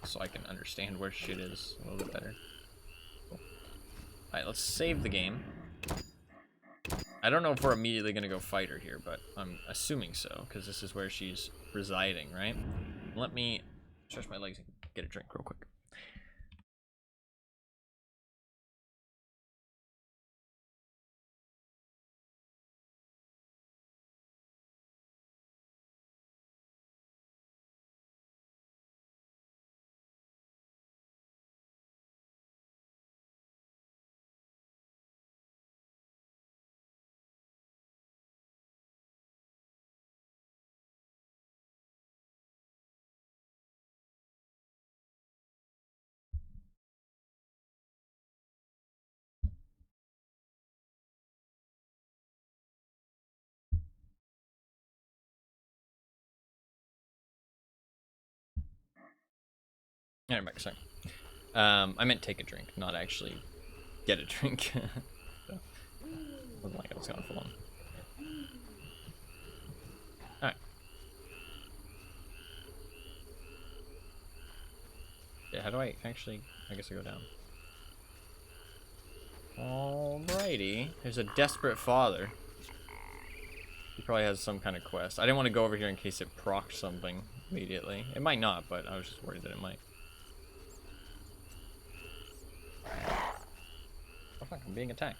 S1: So I can understand where shit is a little bit better. Cool. Alright, let's save the game. I don't know if we're immediately going to go fight her here, but I'm assuming so, because this is where she's residing, right? Let me stretch my legs and get a drink real quick. Alright, back, sorry. I meant take a drink, not actually get a drink. So, wasn't like I was gone for long. Alright. Yeah, how do I actually... I guess I go down. Alrighty. There's a desperate father. He probably has some kind of quest. I didn't want to go over here in case it procced something immediately. It might not, but I was just worried that it might. Oh fuck, I'm being attacked.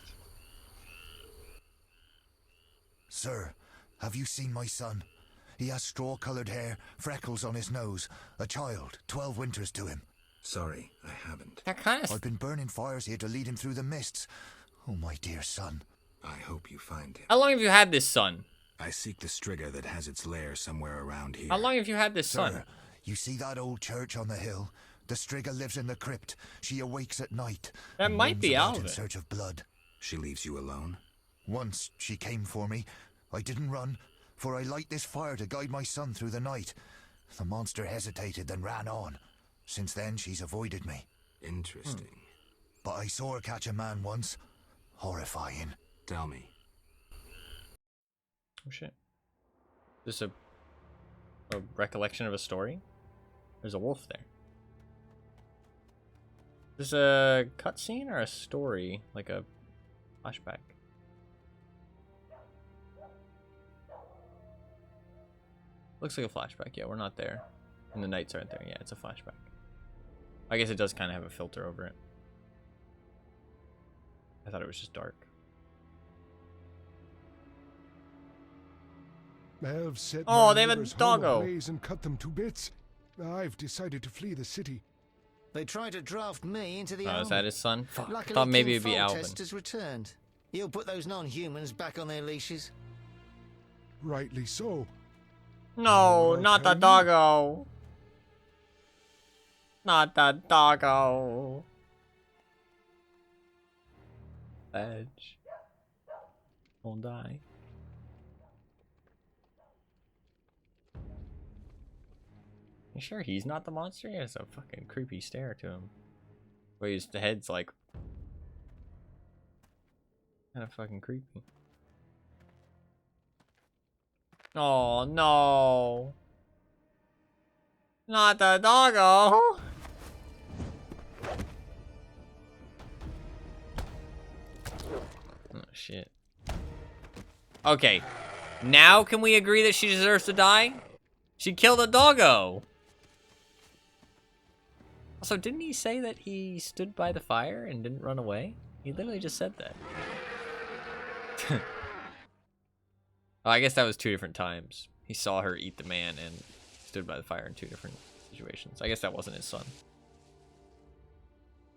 S10: Sir, have you seen my son? He has straw-colored hair, freckles on his nose, a child, 12 winters to him.
S7: Sorry, I haven't.
S1: That kind of...
S10: I've been burning fires here to lead him through the mists. Oh, my dear son.
S7: I hope you find him.
S1: How long have you had this son?
S7: I seek the Striga that has its lair somewhere around here.
S1: How long have you had this son?
S10: Sir, you see that old church on the hill? The Striga lives in the crypt. She awakes at night.
S1: That might be
S10: out
S1: Alvin.
S10: In search of blood.
S7: She leaves you alone?
S10: Once she came for me. I didn't run, for I light this fire to guide my son through the night. The monster hesitated, then ran on. Since then, she's avoided me.
S7: Interesting.
S10: But I saw her catch a man once. Horrifying.
S7: Tell me.
S1: Oh shit. Is this a recollection of a story? There's a wolf there. Is this a cutscene or a story? Like a flashback? Looks like a flashback. Yeah, we're not there. And the knights aren't there. Yeah, it's a flashback. I guess it does kind of have a filter over it. I thought it was just dark.
S14: Elves set
S1: Oh,
S14: my
S1: they have a
S14: neighbors' home
S1: doggo.
S14: ablaze and cut them to bits. I've decided to flee the city.
S3: They tried to draft me into the
S1: Oh,
S3: army.
S1: is that his son? Fuck. I
S3: Luckily,
S1: thought maybe
S3: King
S1: it'd be Alvin.
S3: Foltest has returned. He'll put those non-humans back on their leashes.
S14: Rightly so.
S1: No, not the doggo. Not the doggo. Edge. Won't die. You sure he's not the monster? He has a fucking creepy stare to him. Where his head's like kind of fucking creepy. Oh no. Not the doggo. Oh shit. Okay. Now can we agree that she deserves to die? She killed a doggo. Also, didn't he say that he stood by the fire and didn't run away? He literally just said that. Oh, I guess that was 2 different times. He saw her eat the man and stood by the fire in 2 different situations. I guess that wasn't his son.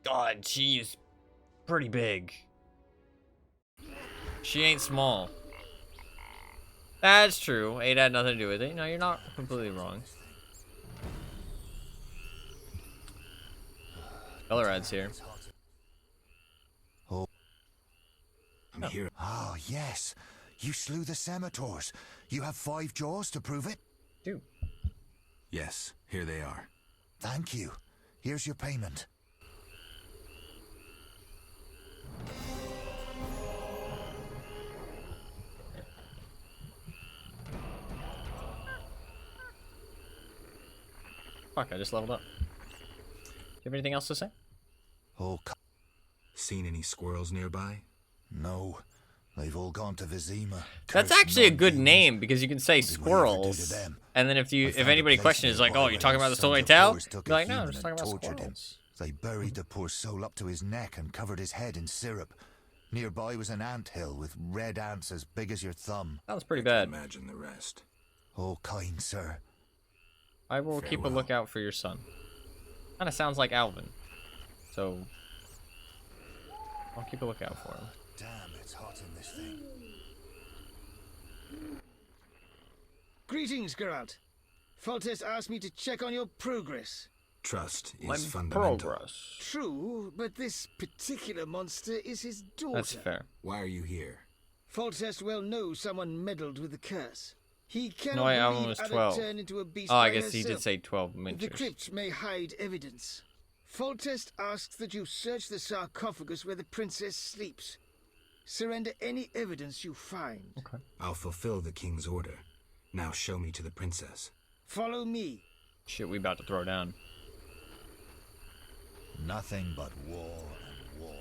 S1: God, she's pretty big. She ain't small. That's true. It had nothing to do with it. No, you're not completely wrong. Colorad's here.
S10: Oh.
S7: I'm here.
S10: Ah, yes. You slew the Scimitars. You have 5 jaws to prove it?
S1: Dude.
S7: Yes, here they are.
S10: Thank you. Here's your payment.
S1: Fuck, I just leveled up. Do you have anything else to say?
S10: Oh,
S7: seen any squirrels nearby?
S10: No. They've all gone to Vizima.
S1: That's actually a good name because you can say squirrels, and then if anybody questions, like, oh, you're talking about the story I tell? You're like, no, I'm just talking about squirrels.
S10: They buried the poor soul up to his neck and covered his head in syrup. Nearby was an ant hill with red ants as big as your thumb.
S1: That was pretty bad.
S7: Imagine the rest.
S10: Oh, kind sir.
S1: I will keep a lookout for your son. Kind of sounds like Alvin, so I'll keep a lookout for him.
S10: Damn, it's hot in this thing.
S3: Greetings, Geralt. Foltest asked me to check on your progress.
S7: Trust is fundamental.
S3: True, but this particular monster is his daughter.
S1: That's fair.
S7: Why are you here?
S3: Foltest well knows someone meddled with the curse. He cannot
S1: No, Alvin
S3: believe
S1: was
S3: Ada
S1: 12.
S3: turned into a beast
S1: Oh, I
S3: by
S1: guess he did
S3: herself.
S1: say 12
S3: The
S1: miniatures.
S3: crypt may hide evidence. Foltest asks that you search the sarcophagus where the princess sleeps. Surrender any evidence you find.
S1: Okay.
S7: I'll fulfill the king's order. Now show me to the princess.
S3: Follow me.
S1: Shit, we about to throw down.
S10: Nothing but war and war.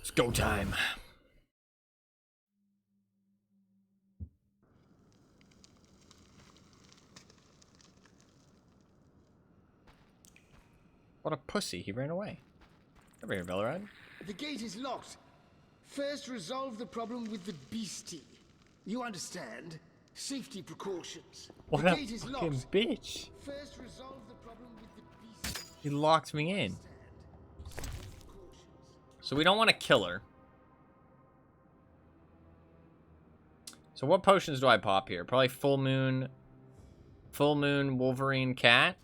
S1: It's go time. What a pussy, he ran away. Come here, Velerad.
S3: The gate is locked. First, resolve the problem with the beastie. You understand? Safety precautions.
S1: What
S3: the
S1: a
S3: gate is
S1: fucking
S3: locked.
S1: bitch.
S3: First, resolve the problem with the beastie.
S1: He locked me in. So we don't want to kill her. So what potions do I pop here? Probably full moon, Wolverine cat.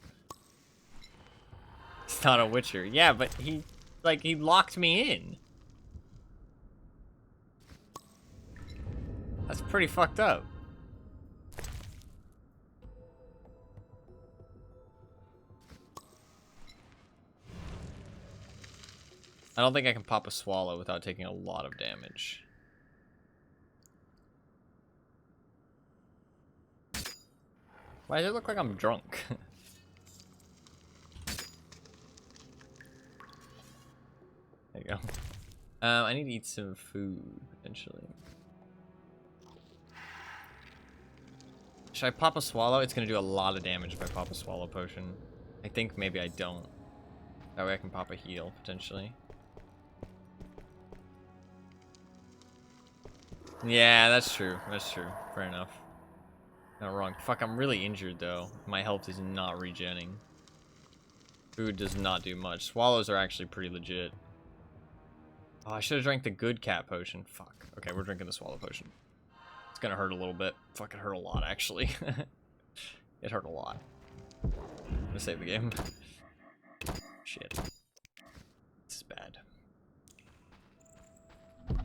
S1: It's not a Witcher. Yeah, but he locked me in. That's pretty fucked up. I don't think I can pop a swallow without taking a lot of damage. Why does it look like I'm drunk? There you go. I need to eat some food, potentially. Should I pop a swallow? It's gonna do a lot of damage if I pop a swallow potion. I think maybe I don't. That way I can pop a heal, potentially. Yeah, that's true. That's true. Fair enough. Not wrong. Fuck, I'm really injured though. My health is not regenning. Food does not do much. Swallows are actually pretty legit. Oh, I should have drank the good cat potion. Fuck. Okay, we're drinking the swallow potion. It's gonna hurt a little bit. Fuck, it hurt a lot, actually. It hurt a lot. I'm gonna save the game. Shit. This is bad. I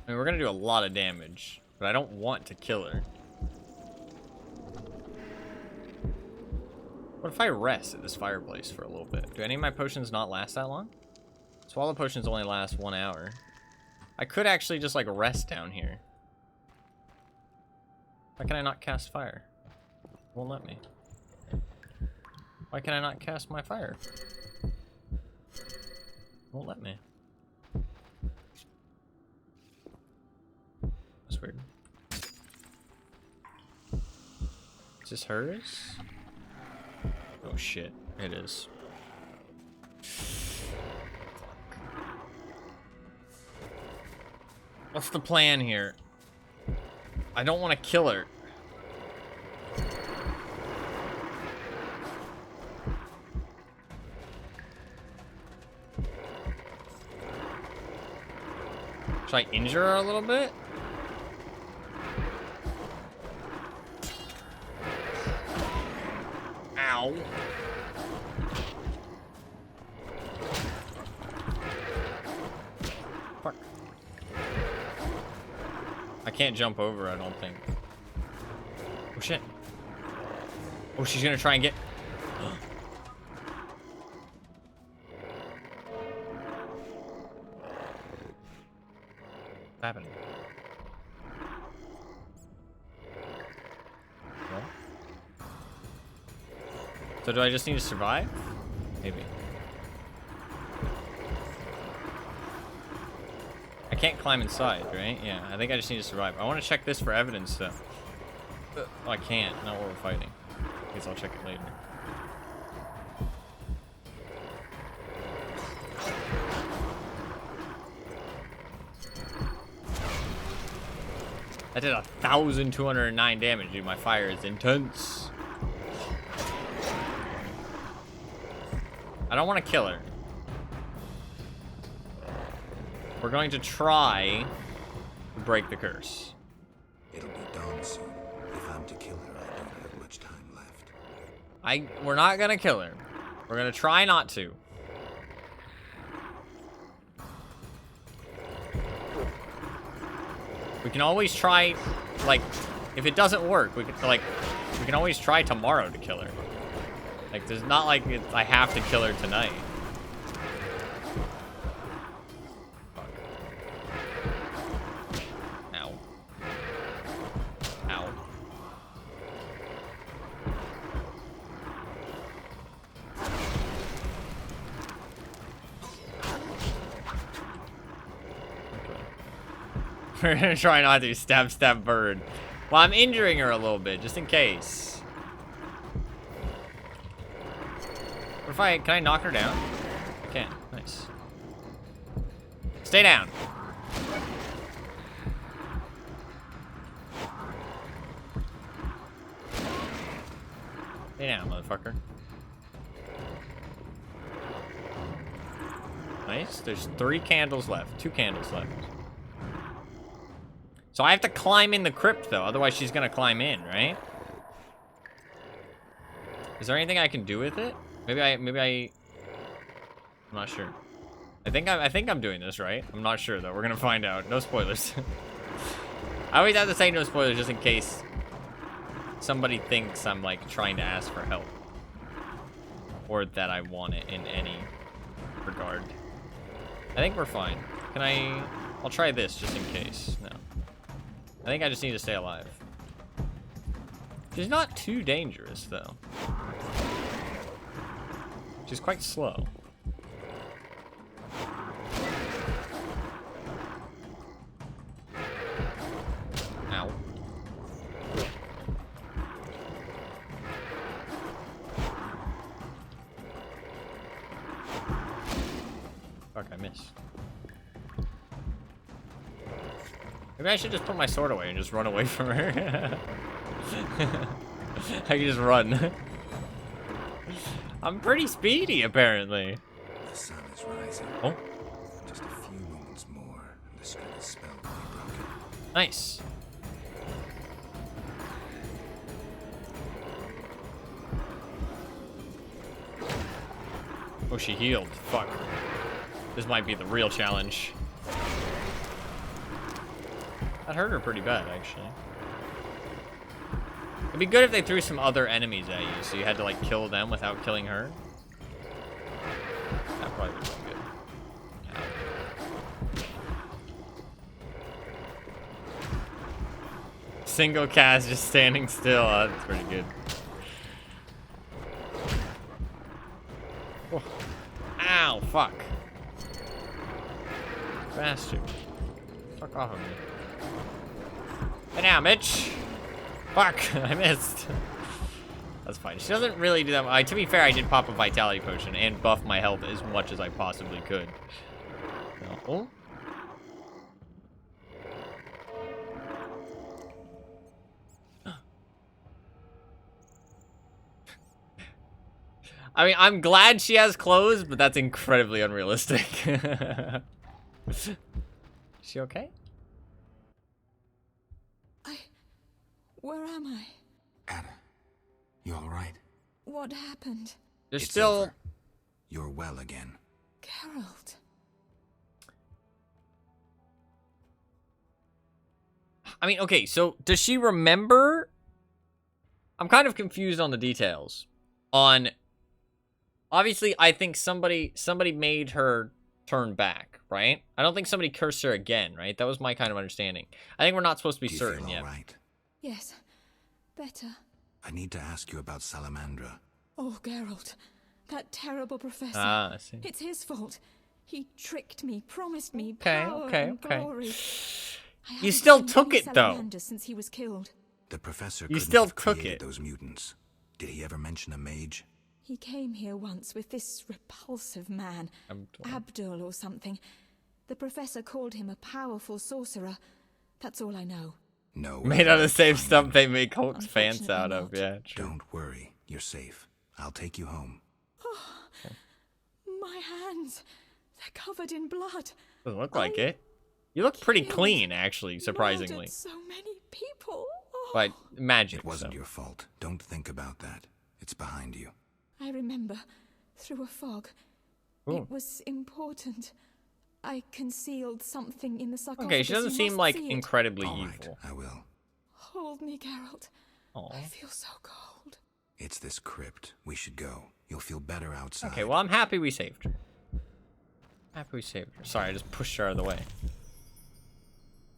S1: mean, we're gonna do a lot of damage, but I don't want to kill her. What if I rest at this fireplace for a little bit? Do any of my potions not last that long? Swallow potions only last 1 hour. I could actually just, like, rest down here. Why can I not cast fire? It won't let me. Why can I not cast my fire? It won't let me. That's weird. Is this hers? Oh shit, it is. What's the plan here? I don't want to kill her. Should I injure her a little bit? Ow. Fuck. I can't jump over, I don't think. Oh shit. Oh, she's gonna try and get... What's happening? What? So do I just need to survive? Maybe. I can't climb inside, right? Yeah, I think I just need to survive. I want to check this for evidence, though. Oh, I can't. Not while we're fighting. I guess I'll check it later. I did 1,209 damage, dude. My fire is intense. I don't want to kill her. We're going to try to break the curse.
S7: It'll be dawn soon. If I'm to kill her, I don't have much time left.
S1: We're not gonna kill her. We're gonna try not to. We can always try, like, if it doesn't work, we can always try tomorrow to kill her. Like, there's not like I have to kill her tonight. Fuck. Ow. Ow. We're gonna try not to stab bird. Well, I'm injuring her a little bit, just in case. What if can I knock her down? I can. Nice. Stay down. Stay down, motherfucker. Nice. There's 3 candles left. 2 candles left. So I have to climb in the crypt, though. Otherwise, she's gonna climb in, right? Is there anything I can do with it? Maybe I'm not sure. I think I'm doing this right. I'm not sure though. We're gonna find out. No spoilers. I always have to say no spoilers just in case somebody thinks I'm like trying to ask for help, or that I want it in any regard. I think we're fine. I'll try this just in case. No. I think I just need to stay alive. She's not too dangerous though. She's quite slow. Ow. Fuck, I missed. Maybe I should just put my sword away and just run away from her. I can just run. I'm pretty speedy, apparently.
S7: The sun is rising.
S1: Oh.
S7: Just a few moments more, and the Striga's spell will be broken.
S1: Nice. Oh, she healed. Fuck. This might be the real challenge. That hurt her pretty bad, actually. It'd be good if they threw some other enemies at you, so you had to, like, kill them without killing her. That probably would have been good. Single cast, just standing still. Oh, that's pretty good. Oh. Ow, fuck. Bastard. Fuck off of me. Hey now, Mitch. Fuck, I missed. That's fine. She doesn't really do that. To be fair, I did pop a vitality potion and buff my health as much as I possibly could. No. I mean, I'm glad she has clothes, but that's incredibly unrealistic. Is she okay?
S18: Where am I?
S7: Ada, you alright?
S18: What happened?
S1: There's
S7: It's
S1: still...
S7: over. You're well again.
S18: Geralt.
S1: I mean, okay, so does she remember? I'm kind of confused on the details. Obviously, I think somebody made her turn back, right? I don't think somebody cursed her again, right? That was my kind of understanding. I think we're not supposed to be certain yet.
S7: Right?
S18: Yes, better.
S7: I need to ask you about Salamandra.
S18: Oh, Geralt. That terrible professor.
S1: Ah, I see.
S18: It's his fault. He tricked me, promised me
S1: Okay,
S18: power
S1: okay,
S18: and
S1: okay.
S18: glory.
S1: You still took it, though.
S18: Salamander since he was killed.
S7: The professor
S1: You
S7: couldn't
S1: still
S7: have
S1: took
S7: created
S1: it.
S7: those mutants. Did he ever mention a mage?
S18: He came here once with this repulsive man, Abdul or something. The professor called him a powerful sorcerer. That's all I know.
S7: No.
S1: Made out of the same stuff they make Hulk's fans out of, yeah, true.
S7: Don't worry, you're safe. I'll take you home.
S18: Oh, my hands. They're covered in blood.
S1: Doesn't look like it. You look pretty clean, actually, surprisingly.
S18: Murdered so many people. Oh.
S1: But magic.
S7: It wasn't your fault. Don't think about that. It's behind you.
S18: I remember, through a fog.
S1: Ooh.
S18: It was important. I concealed something in the sarcophagus.
S1: Okay, she doesn't
S18: You
S1: seem
S18: must
S1: like
S18: see it.
S1: incredibly
S7: All right,
S1: evil.
S7: I will.
S18: Hold me, Geralt.
S1: Aww.
S18: I feel so cold.
S7: It's this crypt. We should go. You'll feel better outside.
S1: Okay, well, I'm happy we saved her. Happy we saved her. Sorry, I just pushed her out of the way.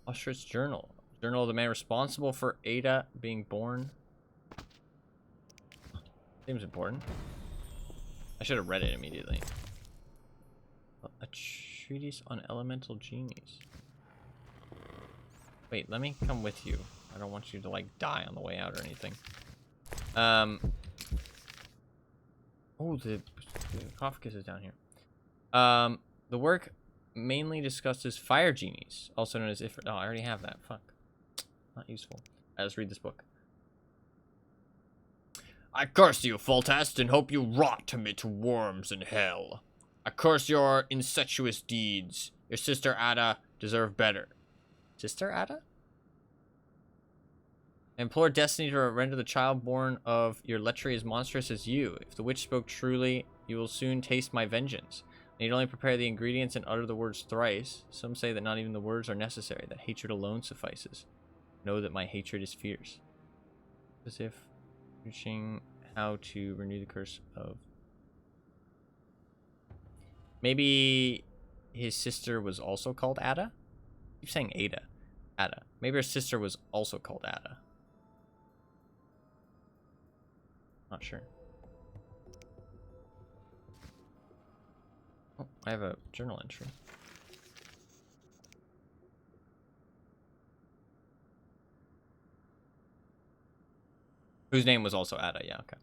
S1: Ostrich journal. Journal of the man responsible for Ada being born. Seems important. I should have read it immediately. A treatise on elemental genies. Wait, let me come with you. I don't want you to, like, die on the way out or anything. Oh, the sarcophagus is down here. The work mainly discusses fire genies, also known as Ifrit. Oh, I already have that. Fuck. Not useful. Let's read this book. I curse you, Foltest, and hope you rot amid worms in hell. I curse your incestuous deeds. Your sister Ada deserve better. Sister Ada? I implore destiny to render the child born of your lechery as monstrous as you. If the witch spoke truly, you will soon taste my vengeance. I need only prepare the ingredients and utter the words thrice. Some say that not even the words are necessary, that hatred alone suffices. Know that my hatred is fierce. As if teaching how to renew the curse of... Maybe his sister was also called Ada? I keep saying Ada. Ada. Maybe her sister was also called Ada. Not sure. Oh, I have a journal entry. Whose name was also Ada, yeah, okay.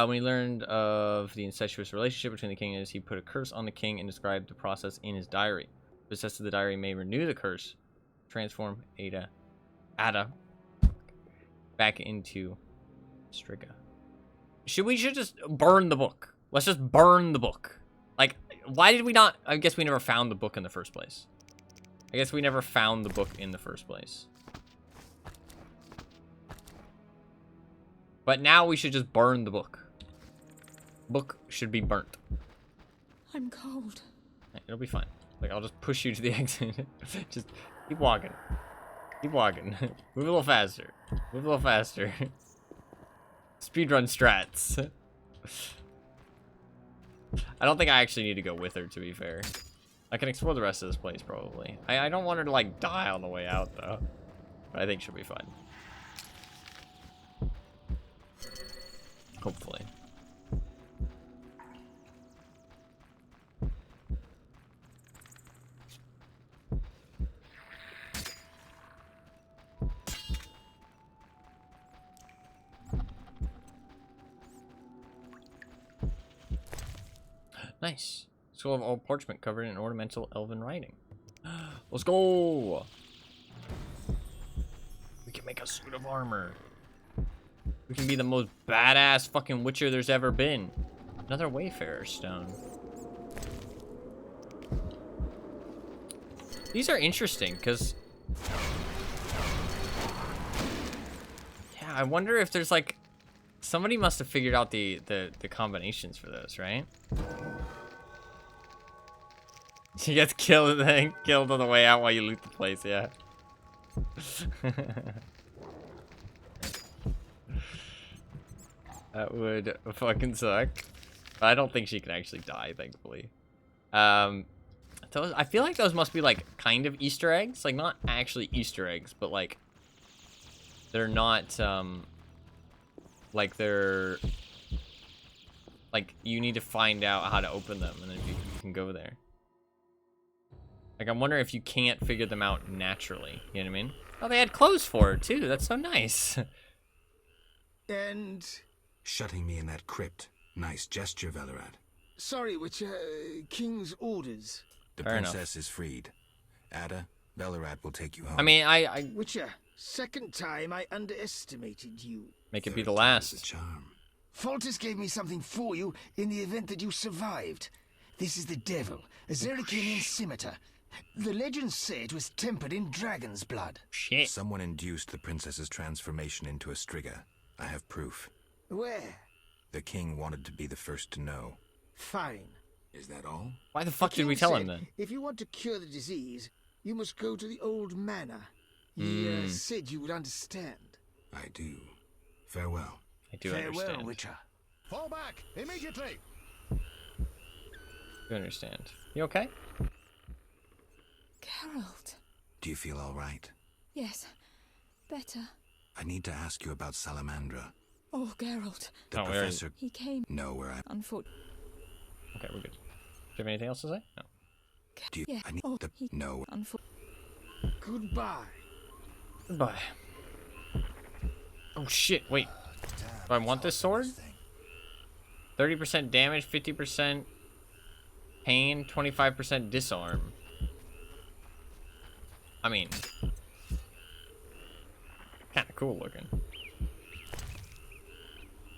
S1: When he learned of the incestuous relationship between the king and his, he put a curse on the king and described the process in his diary. The possessor of the diary may renew the curse transform Ada back into Striga. We should just burn the book. Let's just burn the book. Like, why did we not? I guess we never found the book in the first place. But now we should just burn the book. Book should be burnt.
S18: I'm cold.
S1: It'll be fine. Like, I'll just push you to the exit. Just keep walking. Keep walking. Move a little faster. Move a little faster. Speedrun strats. I don't think I actually need to go with her, to be fair. I can explore the rest of this place, probably. I don't want her to, like, die on the way out, though. But I think she'll be fine. Hopefully. Nice. Scroll of old parchment covered in ornamental elven writing. Let's go! We can make a suit of armor. We can be the most badass fucking Witcher there's ever been. Another Wayfarer stone. These are interesting, because... yeah, I wonder if there's, like... somebody must have figured out the combinations for those, right? She gets killed and then killed on the way out while you loot the place, yeah. That would fucking suck. But I don't think she can actually die, thankfully. Those, I feel like those must be like kind of Easter eggs. Like not actually Easter eggs, but like they're not like they're like you need to find out how to open them and then you can go there. Like, I'm wondering if you can't figure them out naturally. You know what I mean? Oh, they had clothes for it, too. That's so nice.
S3: And...
S7: shutting me in that crypt. Nice gesture, Velerad.
S3: sorry, Witcher. King's orders.
S7: The
S1: Fair
S7: princess
S1: enough.
S7: is freed. Ada, Velerad will take you home.
S1: I mean, I...
S3: Witcher, second time I underestimated you.
S1: Make it be the last.
S7: Charm.
S3: Foltest gave me something for you in the event that you survived. This is the devil, a Zerrikinian scimitar. The legends say it was tempered in dragon's blood.
S1: Shit.
S7: Someone induced the princess's transformation into a Striga. I have proof.
S3: Where?
S7: The king wanted to be the first to know.
S3: Fine.
S7: Is that all?
S1: Why the fuck
S3: The
S1: did we
S3: king
S1: tell
S3: said
S1: him then?
S3: If you want to cure the disease, you must go to the old manor. He said you would understand.
S7: I do. Farewell.
S1: I do
S3: Farewell,
S1: understand.
S3: Witcher.
S14: Fall back immediately.
S1: You understand. You okay?
S18: Geralt.
S7: Do you feel all right?
S18: Yes, better.
S7: I need to ask you about Salamandra.
S18: Oh, Geralt.
S7: The professor...
S18: He came...
S7: know where I...
S18: Unfortunately.
S1: Okay, we're good. Do you have anything else to say? No.
S7: Do you...
S18: Yeah.
S7: I need the... know...
S3: Goodbye.
S1: Goodbye. Oh shit, wait. Do I want this sword? 30% damage, 50% pain, 25% disarm. I mean, kind of cool looking.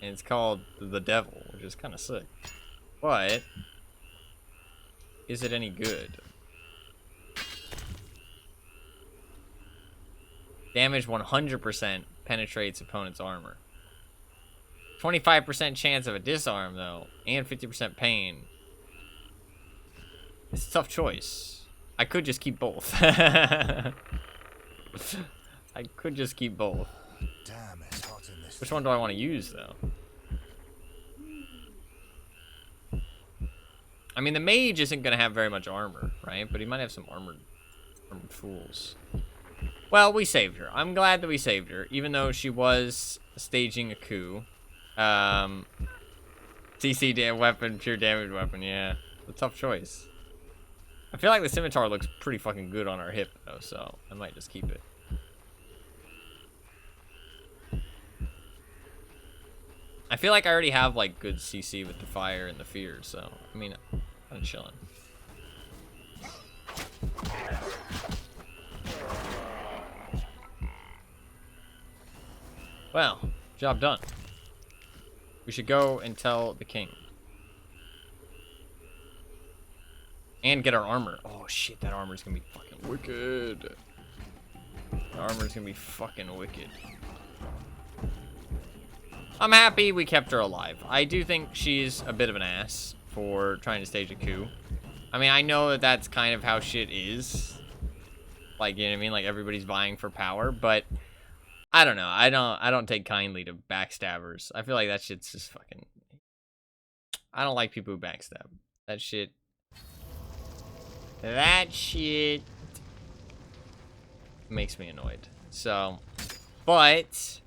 S1: And it's called the Devil, which is kind of sick. But, is it any good? Damage 100% penetrates opponent's armor. 25% chance of a disarm, though, and 50% pain. It's a tough choice. I could just keep both. I could just keep both.
S10: Damn, it's hot in this.
S1: Which one do I want to use, though? I mean, the mage isn't going to have very much armor, right? But he might have some armored fools. Well, we saved her. I'm glad that we saved her, even though she was staging a coup. CC weapon, pure damage weapon, yeah. It's a tough choice. I feel like the scimitar looks pretty fucking good on our hip, though, so I might just keep it. I feel like I already have, like, good CC with the fire and the fear, so, I mean, I'm chilling. Well, job done. We should go and tell the king. And get our armor. Oh shit, that armor's gonna be fucking wicked. The armor's gonna be fucking wicked. I'm happy we kept her alive. I do think she's a bit of an ass for trying to stage a coup. I mean, I know that that's kind of how shit is. Like, you know what I mean? Like, everybody's vying for power, but I don't know. I don't take kindly to backstabbers. I feel like that shit's just fucking... I don't like people who backstab. That shit makes me annoyed. So, but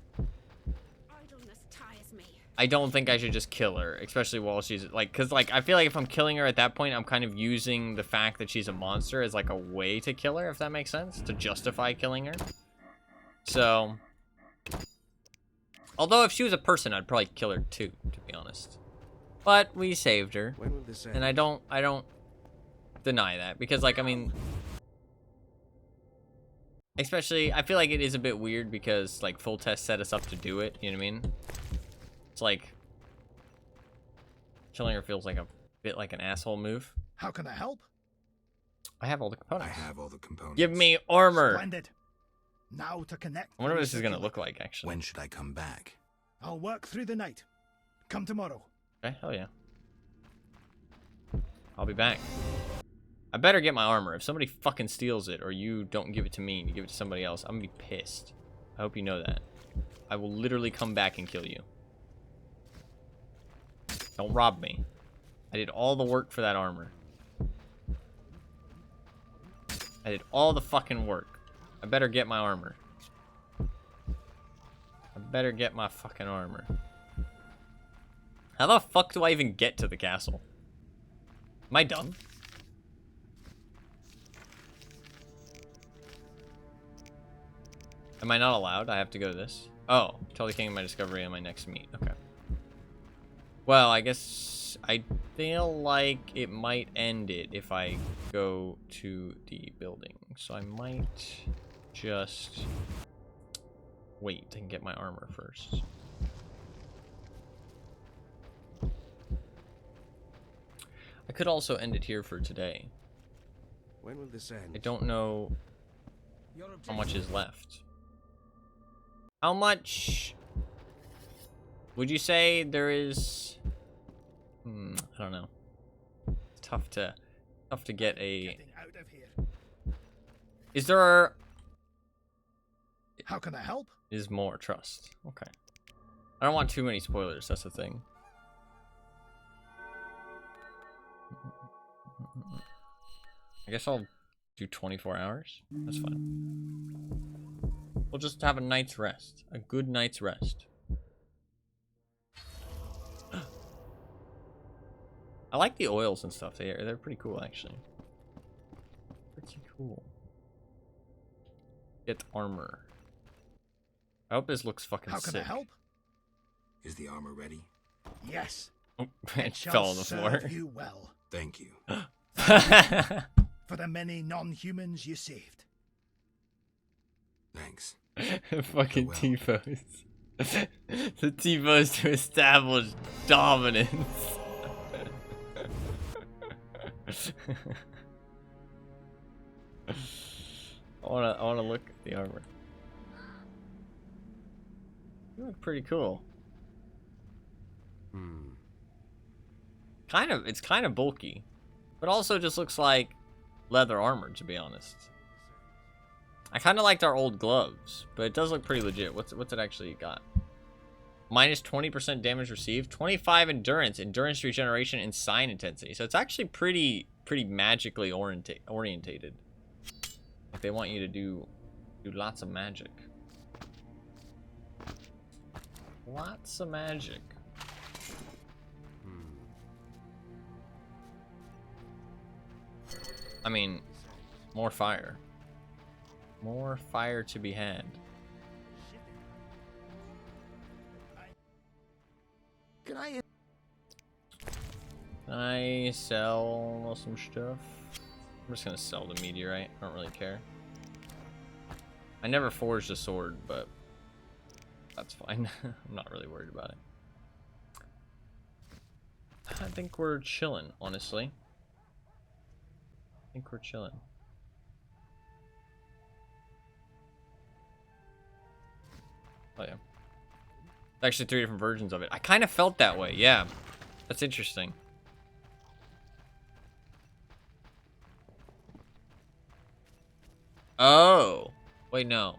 S1: I don't think I should just kill her, especially while she's like, cause like I feel like if I'm killing her at that point, I'm kind of using the fact that she's a monster as like a way to kill her, if that makes sense, to justify killing her. So, although if she was a person, I'd probably kill her too, to be honest. But we saved her, and I don't deny that, because like, I mean, especially I feel like it is a bit weird because like Full Test set us up to do it. You know what I mean? It's like killing her feels like a bit like an asshole move.
S4: How can I help?
S1: I have all the components.
S7: I have all the components.
S1: Give me armor.
S4: Splendid. Now to connect.
S1: I wonder what this is gonna look like, actually.
S7: When should I come back?
S4: I'll work through the night. Come tomorrow.
S1: Okay, hell yeah. I'll be back. I better get my armor. If somebody fucking steals it, or you don't give it to me and you give it to somebody else, I'm gonna be pissed. I hope you know that. I will literally come back and kill you. Don't rob me. I did all the work for that armor. I did all the fucking work. I better get my armor. I better get my fucking armor. How the fuck do I even get to the castle? Am I dumb? Am I not allowed? I have to go to this. Oh, tell the king of my discovery on my next meet. Okay. Well, I guess I feel like it might end it if I go to the building. So I might just wait and get my armor first. I could also end it here for today.
S7: When will this end?
S1: I don't know how much is left. How much would you say there is? I don't know. It's tough to get a. Is there?
S4: How can I help?
S1: Is more trust. Okay. I don't want too many spoilers. That's the thing. I guess I'll do 24 hours. That's fine. We'll just have a night's rest. A good night's rest. I like the oils and stuff. They're pretty cool, actually. Pretty cool. Get armor. I hope this looks fucking sick.
S4: How can I help?
S7: Is the armor ready?
S4: Yes.
S1: Oh, it fell on the floor.
S4: Serve you well.
S7: Thank you.
S4: For the many non-humans you saved.
S7: Thanks.
S1: Fucking T-pose. The T-pose to establish dominance. I wanna look at the armor. You look pretty cool. It's kind of bulky, but also just looks like leather armor, to be honest. I kind of liked our old gloves, but it does look pretty legit. What's it actually got? Minus 20% damage received, 25 endurance, endurance regeneration, and sign intensity. So it's actually pretty magically orientated. Like they want you to do lots of magic. Lots of magic. I mean, more fire. More fire to be had.
S3: Can I
S1: sell some stuff? I'm just gonna sell the meteorite. I don't really care. I never forged a sword, but that's fine. I'm not really worried about it. I think we're chilling, honestly. I think we're chilling. Oh yeah. Actually 3 different versions of it. I kind of felt that way, yeah. That's interesting. Oh. Wait, no.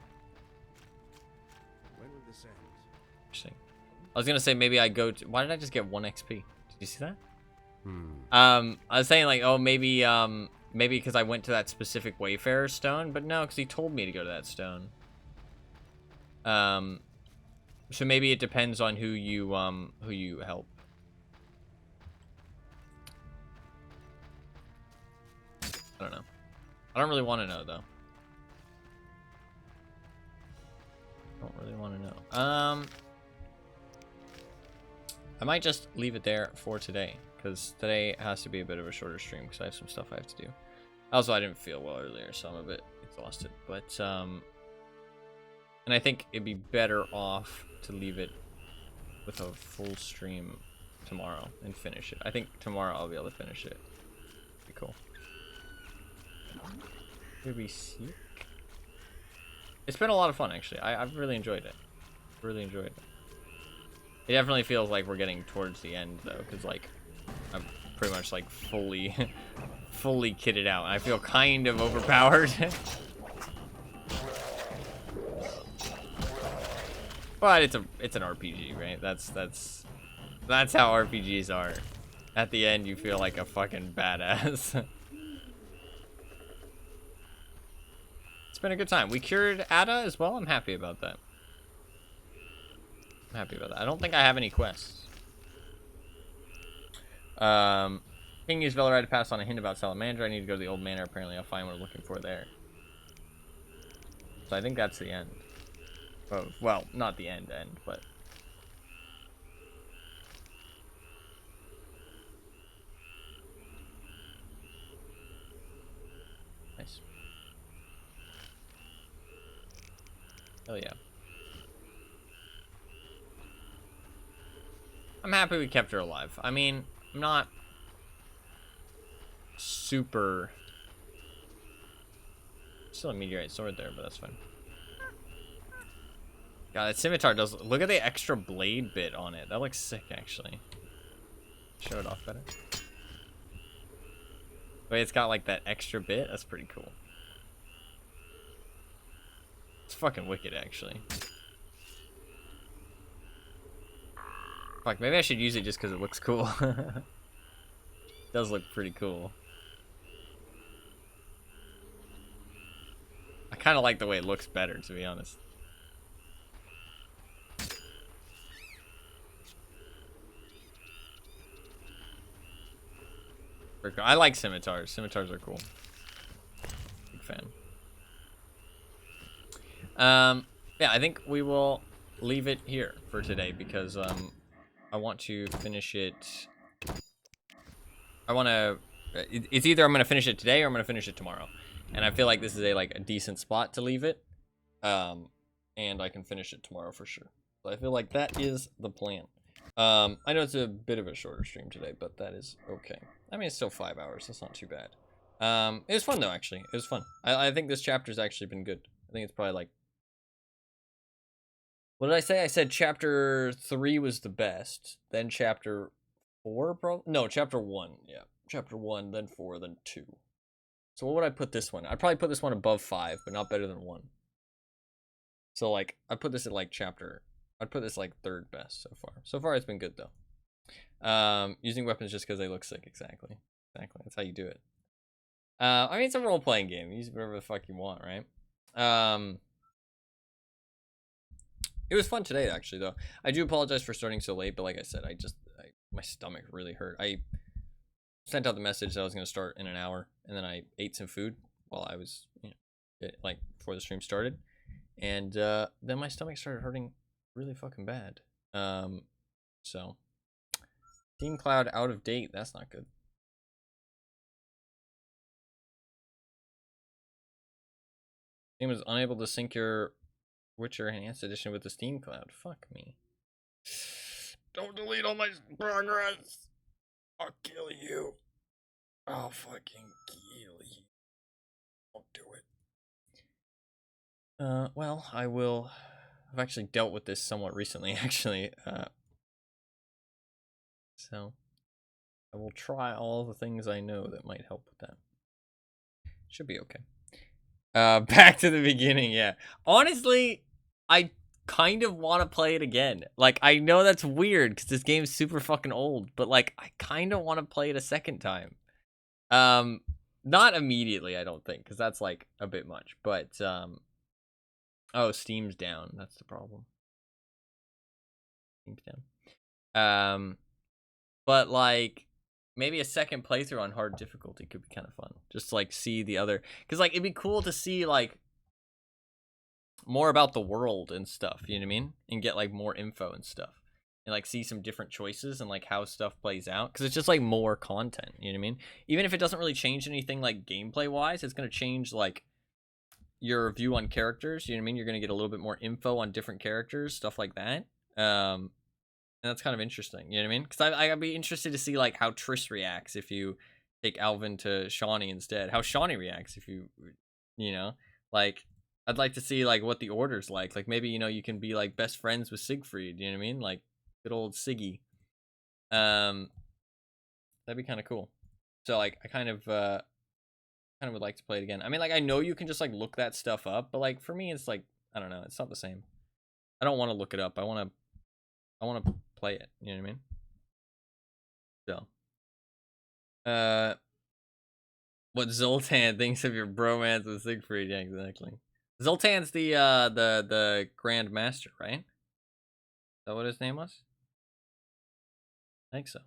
S7: When will this end?
S1: Interesting. I was gonna say maybe I go to... Why did I just get 1 XP? Did you see that? I was saying like, oh, maybe because I went to that specific Wayfarer stone, but no, because he told me to go to that stone. So maybe it depends on who you help. I don't know. I don't really want to know though. Don't really want to know. I might just leave it there for today, because today has to be a bit of a shorter stream because I have some stuff I have to do. Also, I didn't feel well earlier, so I'm a bit exhausted. But and I think it'd be better off to leave it with a full stream tomorrow and finish it. I think tomorrow I'll be able to finish it. Be cool. Did we see? It's been a lot of fun, actually. I've really enjoyed it. Really enjoyed it. It definitely feels like we're getting towards the end, though, because, like, I'm pretty much, like, fully kitted out. I feel kind of overpowered. But it's an RPG, right? That's how RPGs are. At the end, you feel like a fucking badass. It's been a good time. We cured Ada as well. I'm happy about that. I'm happy about that. I don't think I have any quests. King used Velaride to pass on a hint about Salamander. I need to go to the old manor. Apparently, I'll find what I'm looking for there. So I think that's the end. Oh, well, not the end, but... Nice. Hell yeah. I'm happy we kept her alive. I mean, I'm not super... Still a meteorite sword there, but that's fine. God, that scimitar does... Look at the extra blade bit on it. That looks sick, actually. Show it off better. Wait, it's got, like, that extra bit? That's pretty cool. It's fucking wicked, actually. Fuck, maybe I should use it just because it looks cool. It does look pretty cool. I kind of like the way it looks better, to be honest. I like scimitars. Scimitars are cool. Big fan. Yeah, I think we will leave it here for today because I want to finish it. I want to. It's either I'm going to finish it today or I'm going to finish it tomorrow, and I feel like this is a decent spot to leave it. And I can finish it tomorrow for sure. So I feel like that is the plan. I know it's a bit of a shorter stream today, but that is okay. I mean, it's still 5 hours. That's not too bad. It was fun though. Actually, it was fun. I think this chapter's actually been good. I think it's probably like. What did I say? I said chapter 3 was the best. Then chapter 4, bro? No, chapter 1. Yeah, chapter 1, then 4, then 2. So what would I put this one? I'd probably put this one above 5, but not better than 1. So like, I put this at like chapter. I'd put this like 3rd best so far. So far, it's been good though. Using weapons just because they look sick. Exactly. That's how you do it. I mean, it's a role-playing game. Use whatever the fuck you want, right? It was fun today, actually, though. I do apologize for starting so late, but like I said, my stomach really hurt. I sent out the message that I was going to start in an hour, and then I ate some food while I was, like, before the stream started. And then my stomach started hurting really fucking bad. So, Team Cloud out of date. That's not good. Game was unable to sync your Witcher Enhanced Edition with the Steam Cloud. Fuck me. Don't delete all my progress. I'll kill you. I'll fucking kill you. Don't do it. Well, I will. I've actually dealt with this somewhat recently, actually. So I will try all the things I know that might help with that. Should be okay. Back to the beginning, yeah. Honestly, I kind of want to play it again. Like, I know that's weird because this game's super fucking old, but like, I kind of want to play it a second time. Not immediately, I don't think, because that's like a bit much. But oh, Steam's down. That's the problem. Steam's down. But like, maybe a second playthrough on hard difficulty could be kind of fun. Just to, like, see the other, because like it'd be cool to see like more about the world and stuff. You know what I mean? And get like more info and stuff, and like see some different choices and like how stuff plays out. Because it's just like more content. You know what I mean? Even if it doesn't really change anything like gameplay wise, it's gonna change like your view on characters. You know what I mean? You're gonna get a little bit more info on different characters, stuff like that. And that's kind of interesting, you know what I mean? Because I'd be interested to see like how Triss reacts if you take Alvin to Shawnee instead. How Shawnee reacts if you know, like I'd like to see like what the order's like. Like maybe, you know, you can be like best friends with Siegfried, you know what I mean? Like good old Siggy. That'd be kind of cool. So like I kind of would like to play it again. I mean, like I know you can just like look that stuff up, but like for me it's like I don't know, it's not the same. I don't want to look it up. I want to play it, you know what I mean? So, what Zoltan thinks of your bromance with Siegfried? Yeah, exactly. Zoltan's the Grand Master, right? Is that what his name was? I think so.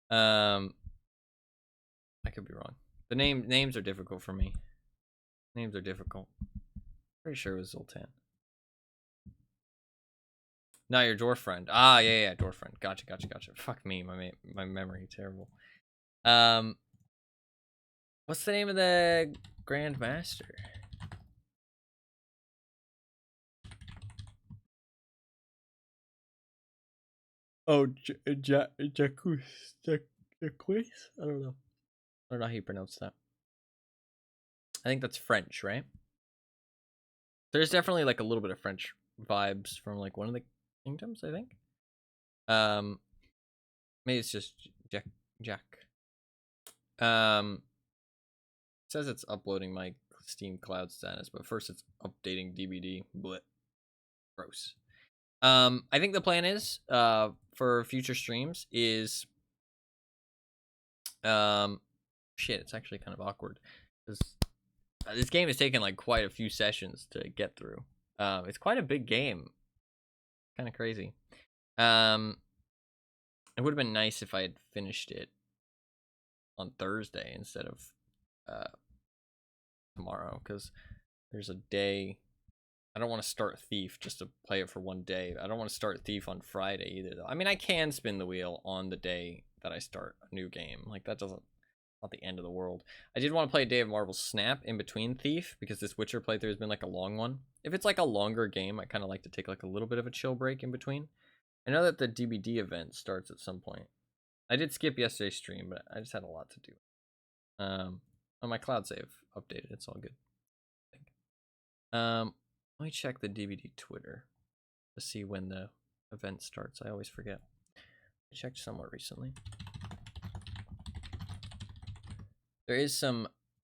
S1: I could be wrong. The names are difficult for me. Names are difficult. Pretty sure it was Zoltan. No, your dwarf friend. Ah, yeah, dwarf friend. Gotcha. Fuck me, my memory terrible. What's the name of the Grand Master? Oh, Jacques. I don't know. I don't know how you pronounce that. I think that's French, right? There's definitely like a little bit of French vibes from like one of the kingdoms, I think. Maybe it's just Jack. It says it's uploading my Steam Cloud status, but first it's updating DVD. Blech. Gross. I think the plan is for future streams is shit, it's actually kind of awkward because this game has taken like quite a few sessions to get through. It's quite a big game. Kind of crazy. It would have been nice if I had finished it on Thursday instead of tomorrow, because there's a day. I don't want to start Thief just to play it for one day. I don't want to start Thief on Friday either, though. I mean, I can spin the wheel on the day that I start a new game. Like, that doesn't... not the end of the world. I did want to play a Day of Marvel Snap in between Thief, because this Witcher playthrough has been like a long one. If it's like a longer game, I kind of like to take like a little bit of a chill break in between. I know that the DBD event starts at some point. I did skip yesterday's stream, but I just had a lot to do. On my cloud save updated, it's all good. I think. Let me check the DVD Twitter to see when the event starts. I always forget. I checked somewhere recently. There is some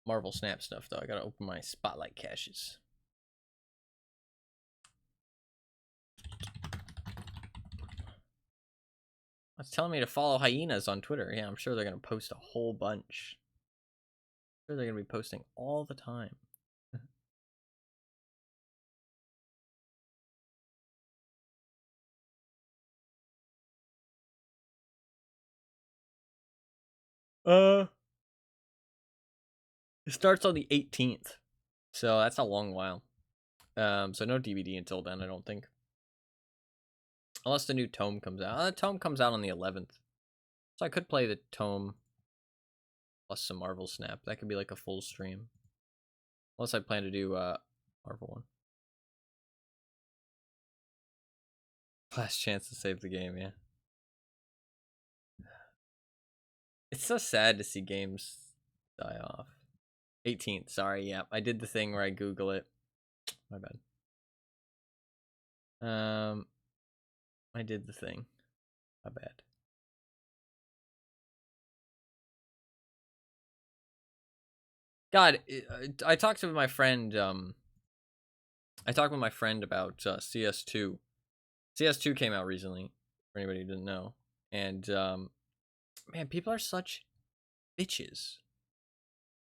S1: Marvel Snap stuff, though. I gotta open my Spotlight caches. It's telling me to follow Hyenas on Twitter. Yeah, I'm sure they're gonna post a whole bunch. I'm sure they're gonna be posting all the time. It starts on the 18th, so that's a long while. So no DVD until then, I don't think. Unless the new tome comes out. The tome comes out on the 11th. So I could play the tome plus some Marvel Snap. That could be like a full stream. Unless I plan to do Marvel one. Last chance to save the game, yeah. It's so sad to see games die off. 18th, sorry, yeah. I did the thing where I Google it. My bad. I did the thing. My bad. God, I talked with my friend, I talked with my friend about CS2. CS2 came out recently, for anybody who didn't know. And, man, people are such bitches.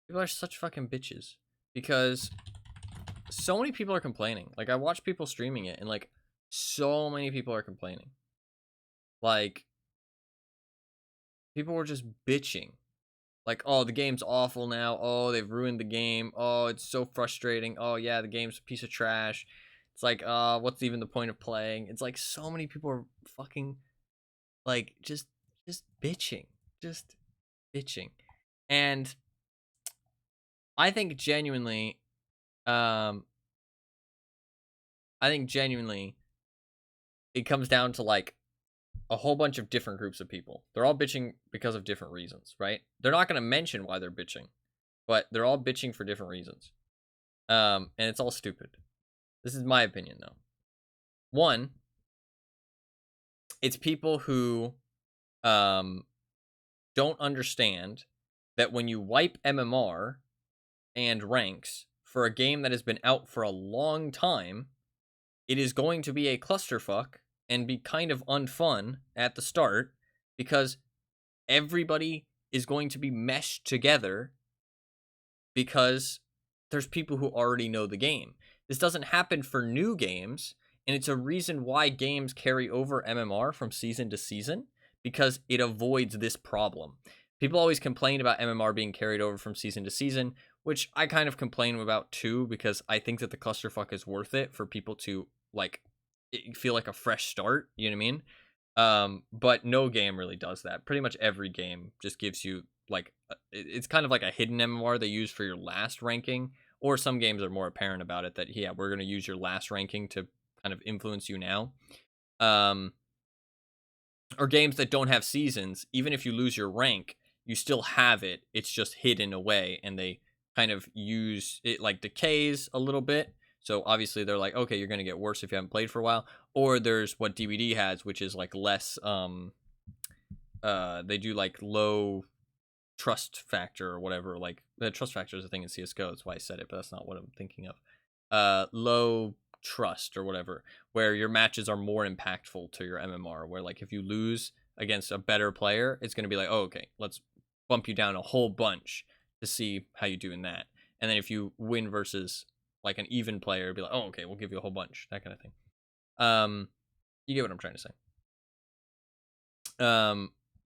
S1: People are such fucking bitches. Because so many people are complaining. Like, I watch people streaming it, and, like, so many people are complaining. Like, people were just bitching. Like, oh, the game's awful now. Oh, they've ruined the game. Oh, it's so frustrating. Oh, yeah, the game's a piece of trash. It's like, what's even the point of playing? It's like so many people are fucking, like, just bitching. Just bitching. And I think genuinely, it comes down to, like, a whole bunch of different groups of people. They're all bitching because of different reasons, right? They're not going to mention why they're bitching, but they're all bitching for different reasons. And it's all stupid. This is my opinion, though. One, it's people who don't understand that when you wipe MMR and ranks for a game that has been out for a long time, it is going to be a clusterfuck and be kind of unfun at the start because everybody is going to be meshed together because there's people who already know the game. This doesn't happen for new games, and it's a reason why games carry over MMR from season to season because it avoids this problem. People always complain about MMR being carried over from season to season, which I kind of complain about too because I think that the clusterfuck is worth it for people to, like, feel like a fresh start, you know what I mean? But no game really does that. Pretty much every game just gives you, like, it's kind of like a hidden MMR they use for your last ranking, or some games are more apparent about it that, yeah, we're going to use your last ranking to kind of influence you now. Or games that don't have seasons, even if you lose your rank, you still have it. It's just hidden away, and they kind of use it, like, decays a little bit. So obviously they're like, okay, you're going to get worse if you haven't played for a while. Or there's what DVD has, which is like less, they do like low trust factor or whatever. Like the trust factor is a thing in CSGO. That's why I said it, but that's not what I'm thinking of. Low trust or whatever, where your matches are more impactful to your MMR, where like if you lose against a better player, it's going to be like, oh, okay, let's bump you down a whole bunch to see how you do in that. And then if you win versus like an even player, it'd be like, oh, okay, we'll give you a whole bunch, that kind of thing. You get what I'm trying to say.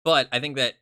S1: But I think that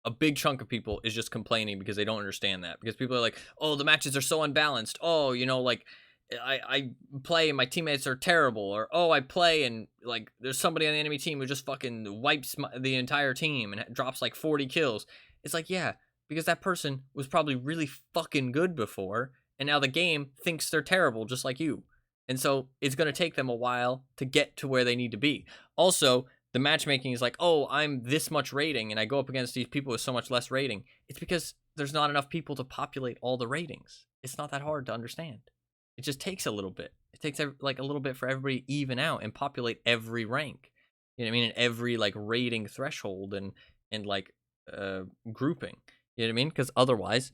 S1: a big chunk of people is just complaining because they don't understand that. Because people are like, oh, the matches are so unbalanced. Oh, you know, like, I play and my teammates are terrible. Or, oh, I play and, like, there's somebody on the enemy team who just fucking wipes the entire team and drops, like, 40 kills. It's like, yeah, because that person was probably really fucking good before, and now the game thinks they're terrible just like you. And so it's going to take them a while to get to where they need to be. Also, the matchmaking is like, oh, I'm this much rating, and I go up against these people with so much less rating. It's because there's not enough people to populate all the ratings. It's not that hard to understand. It just takes a little bit. It takes like a little bit for everybody to even out and populate every rank. You know what I mean? And every like rating threshold and like grouping. You know what I mean? Because otherwise,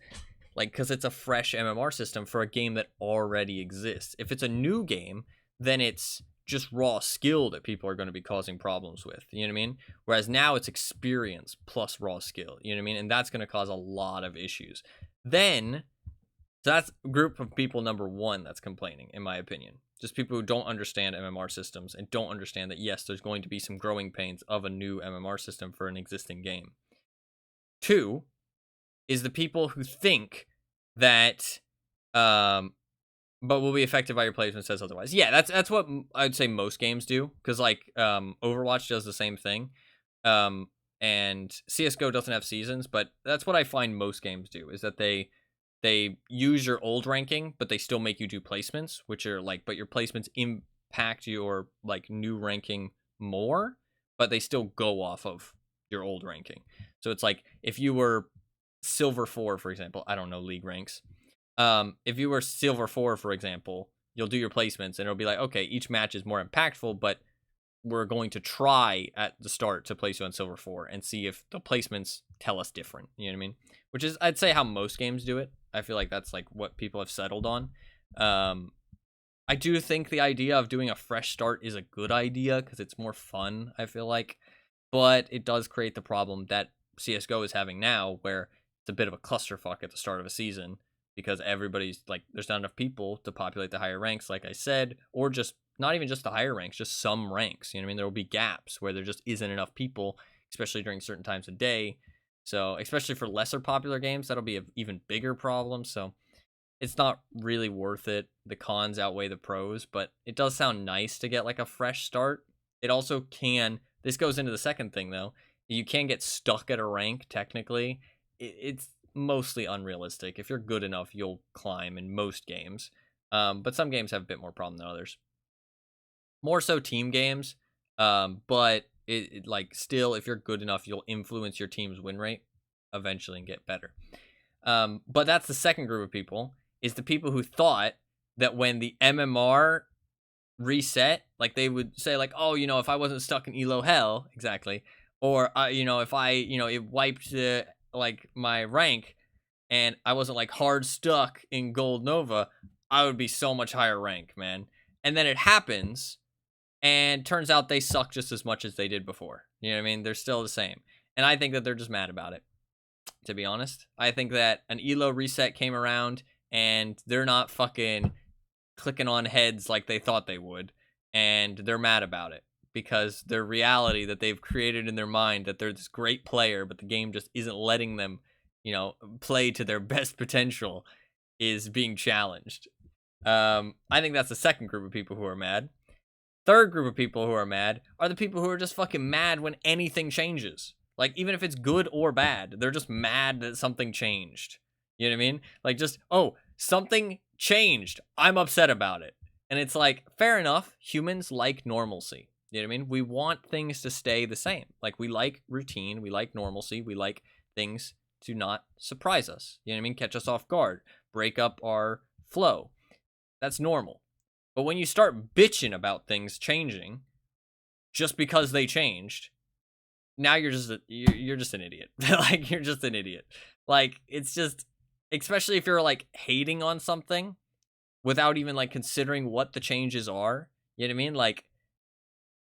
S1: like, because it's a fresh MMR system for a game that already exists. If it's a new game, then it's just raw skill that people are going to be causing problems with. You know what I mean? Whereas now it's experience plus raw skill. You know what I mean? And that's going to cause a lot of issues. Then, so that's a group of people, number one, that's complaining, in my opinion. Just people who don't understand MMR systems and don't understand that, yes, there's going to be some growing pains of a new MMR system for an existing game. Two is the people who think that but will be affected by your placement says otherwise. Yeah, that's what I'd say most games do, because like Overwatch does the same thing, and CSGO doesn't have seasons, but that's what I find most games do, is that they use your old ranking, but they still make you do placements, which are like, but your placements impact your like new ranking more, but they still go off of your old ranking. So it's like if you were Silver 4, for example, I don't know league ranks. If you were Silver 4, for example, you'll do your placements and it'll be like, okay, each match is more impactful, but we're going to try at the start to place you on Silver 4 and see if the placements tell us different. You know what I mean? Which is, I'd say, how most games do it. I feel like that's like what people have settled on. I do think the idea of doing a fresh start is a good idea because it's more fun, I feel like. But it does create the problem that CSGO is having now, where it's a bit of a clusterfuck at the start of a season because everybody's like, there's not enough people to populate the higher ranks, like I said, or just not even just the higher ranks, just some ranks. You know what I mean? There will be gaps where there just isn't enough people, especially during certain times of day. So, especially for lesser popular games, that'll be an even bigger problem. So, it's not really worth it. The cons outweigh the pros, but it does sound nice to get like a fresh start. It also can, this goes into the second thing though, you can get stuck at a rank technically. It's mostly unrealistic. If you're good enough, you'll climb in most games. But some games have a bit more problem than others. More so team games, but it like still, if you're good enough, you'll influence your team's win rate eventually and get better. But that's the second group of people, is the people who thought that when the MMR reset, like they would say like, oh, you know, if I wasn't stuck in Elo hell, exactly, or you know, if I, you know, it wiped like my rank and I wasn't like hard stuck in Gold Nova, I would be so much higher rank, man. And then it happens, and turns out they suck just as much as they did before. You know what I mean? They're still the same. And I think that they're just mad about it, to be honest. I think that an Elo reset came around, and they're not fucking clicking on heads like they thought they would. And they're mad about it. Because their reality that they've created in their mind that they're this great player, but the game just isn't letting them, you know, play to their best potential, is being challenged. I think that's the second group of people who are mad. Third group of people who are mad are the people who are just fucking mad when anything changes. Like, even if it's good or bad, they're just mad that something changed. You know what I mean? Like, just, oh, something changed. I'm upset about it. And it's like, fair enough. Humans like normalcy. You know what I mean? We want things to stay the same. Like, we like routine. We like normalcy. We like things to not surprise us. You know what I mean? Catch us off guard. Break up our flow. That's normal. But when you start bitching about things changing just because they changed, now you're just an idiot. Like, you're just an idiot. Like, it's just, especially if you're like hating on something without even like considering what the changes are. You know what I mean? Like,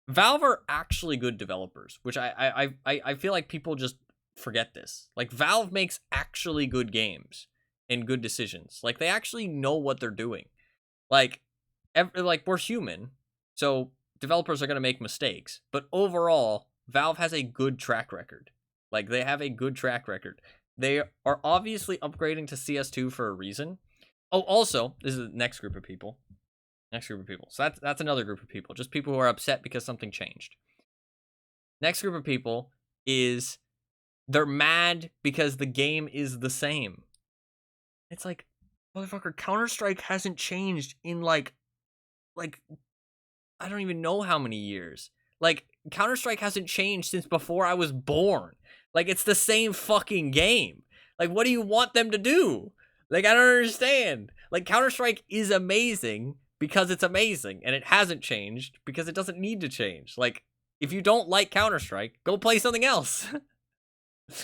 S1: Valve are actually good developers, which I feel like people just forget this. Like, Valve makes actually good games and good decisions. Like, they actually know what they're doing. Like, we're human, so developers are going to make mistakes. But overall, Valve has a good track record. Like, they have a good track record. They are obviously upgrading to CS2 for a reason. Oh, also, this is the next group of people. So that's another group of people. Just people who are upset because something changed. Next group of people is they're mad because the game is the same. It's like, motherfucker, Counter-Strike hasn't changed in like I don't even know how many years. Like, Counter-Strike hasn't changed since before I was born. Like, it's the same fucking game. Like, what do you want them to do? Like, I don't understand. Like, Counter-Strike is amazing because it's amazing, and it hasn't changed because it doesn't need to change. Like, if you don't like Counter-Strike, go play something else.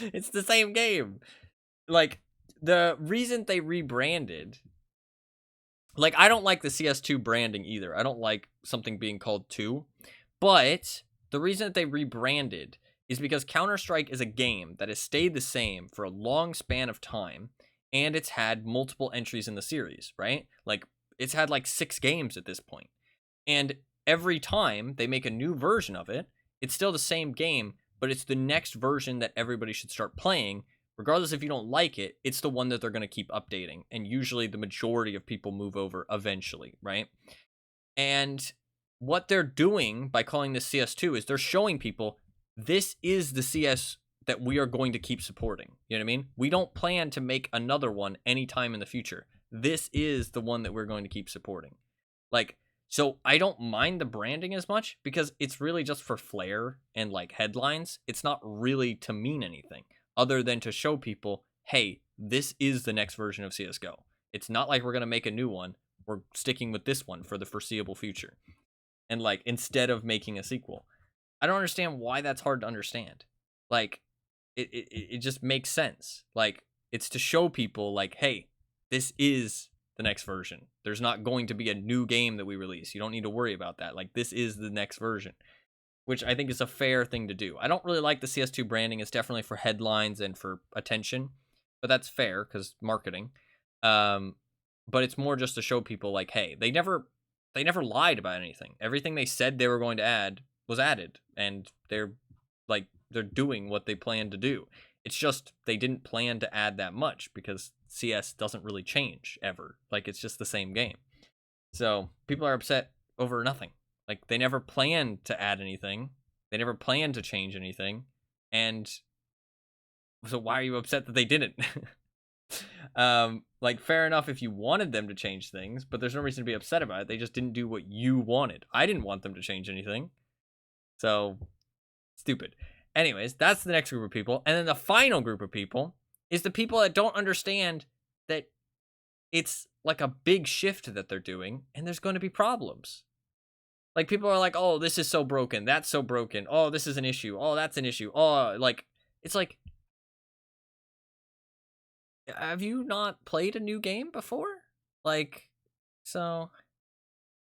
S1: It's the same game. Like, the reason they rebranded, like, I don't like the CS2 branding either. I don't like something being called 2. But the reason that they rebranded is because Counter-Strike is a game that has stayed the same for a long span of time, and it's had multiple entries in the series, right? Like, it's had like 6 games at this point. And every time they make a new version of it, it's still the same game, but it's the next version that everybody should start playing. Regardless if you don't like it, it's the one that they're going to keep updating. And usually the majority of people move over eventually, right? And what they're doing by calling this CS2 is they're showing people this is the CS that we are going to keep supporting. You know what I mean? We don't plan to make another one anytime in the future. This is the one that we're going to keep supporting. Like, So I don't mind the branding as much because it's really just for flair and like headlines. It's not really to mean anything other than to show people, hey, this is the next version of CSGO. It's not like we're going to make a new one. We're sticking with this one for the foreseeable future. And like, instead of making a sequel. I don't understand why that's hard to understand. Like, it just makes sense. Like, it's to show people like, hey, this is the next version. There's not going to be a new game that we release. You don't need to worry about that. Like, this is the next version, which I think is a fair thing to do. I don't really like the CS2 branding. It's definitely for headlines and for attention, but that's fair because marketing. But it's more just to show people like, hey, they never lied about anything. Everything they said they were going to add was added, and they're doing what they planned to do. It's just they didn't plan to add that much because CS doesn't really change ever. Like, it's just the same game. So people are upset over nothing. Like, they never planned to add anything. They never planned to change anything. And so why are you upset that they didn't? Like, fair enough if you wanted them to change things, but there's no reason to be upset about it. They just didn't do what you wanted. I didn't want them to change anything. So, stupid. Anyways, that's the next group of people. And then the final group of people is the people that don't understand that it's like a big shift that they're doing, and there's going to be problems. Like, people are like, oh, this is so broken. That's so broken. Oh, this is an issue. Oh, that's an issue. Oh, like, it's like, have you not played a new game before? Like, so...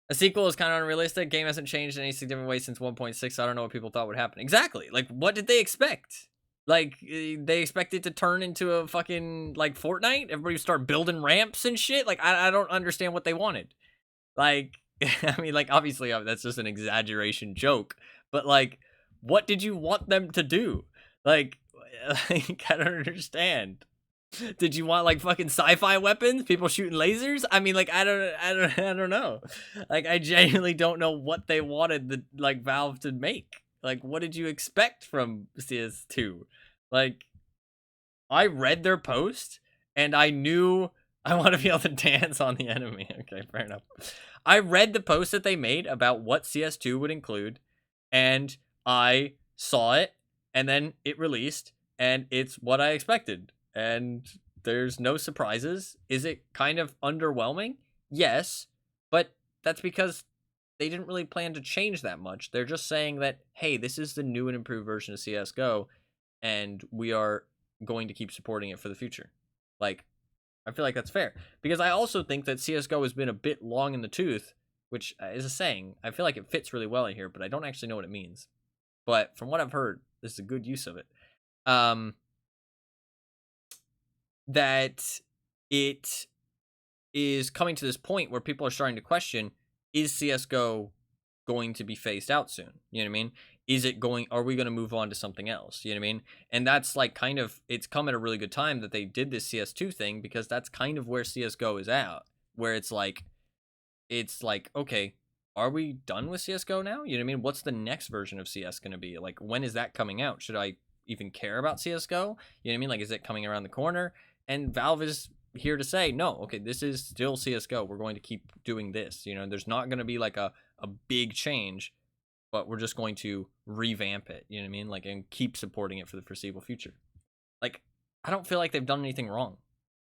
S1: A sequel is kind of unrealistic. Game hasn't changed in any significant way since 1.6. So I don't know what people thought would happen. Exactly. Like, what did they expect? Like, they expect it to turn into a fucking, like, Fortnite? Everybody would start building ramps and shit? Like, I don't understand what they wanted. Like, I mean, like, obviously, that's just an exaggeration joke. But, like, what did you want them to do? Like I don't understand. Did you want like fucking sci-fi weapons? People shooting lasers? I mean, like I don't know. Like I genuinely don't know what they wanted the like Valve to make. Like what did you expect from CS2? Like I read their post and I knew I want to be able to dance on the enemy. Okay, fair enough. I read the post that they made about what CS2 would include and I saw it and then it released and it's what I expected. And there's no surprises. Is it kind of underwhelming? Yes, but that's because they didn't really plan to change that much. They're just saying that, hey, this is the new and improved version of CSGO, and we are going to keep supporting it for the future. Like, I feel like that's fair. Because I also think that CSGO has been a bit long in the tooth, which is a saying. I feel like it fits really well in here, but I don't actually know what it means. But from what I've heard, this is a good use of it. That it is coming to this point where people are starting to question, is CSGO going to be phased out soon? You know what I mean? Are we going to move on to something else? You know what I mean? And that's like kind of, it's come at a really good time that they did this CS2 thing because that's kind of where CSGO is at, where it's like, okay, are we done with CSGO now? You know what I mean? What's the next version of CS going to be? Like, when is that coming out? Should I even care about CSGO? You know what I mean? Like, is it coming around the corner? And Valve is here to say, no, okay, this is still CSGO. We're going to keep doing this. You know, there's not going to be like a big change, but we're just going to revamp it. You know what I mean? Like, and keep supporting it for the foreseeable future. Like, I don't feel like they've done anything wrong.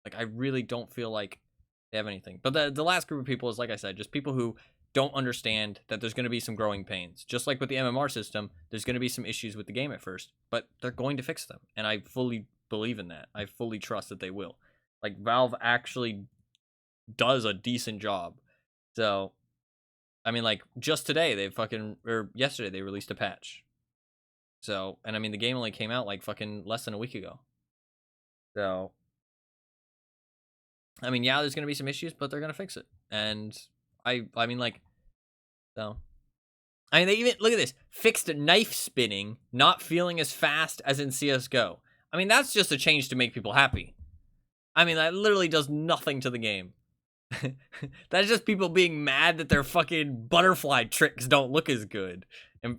S1: Like, I really don't feel like they have anything. But the last group of people is, like I said, just people who don't understand that there's going to be some growing pains. Just like with the MMR system, there's going to be some issues with the game at first, but they're going to fix them. And I fully believe in that. I fully trust that they will. Like, Valve actually does a decent job. So, I mean, like, just today, yesterday, they released a patch. So, and I mean, the game only came out, like, fucking less than a week ago. So, I mean, yeah, there's going to be some issues, but they're going to fix it. And I mean, like, so. I mean, they even, look at this, fixed knife spinning, not feeling as fast as in CSGO. I mean, that's just a change to make people happy. I mean, that literally does nothing to the game. That's just people being mad that their fucking butterfly tricks don't look as good. And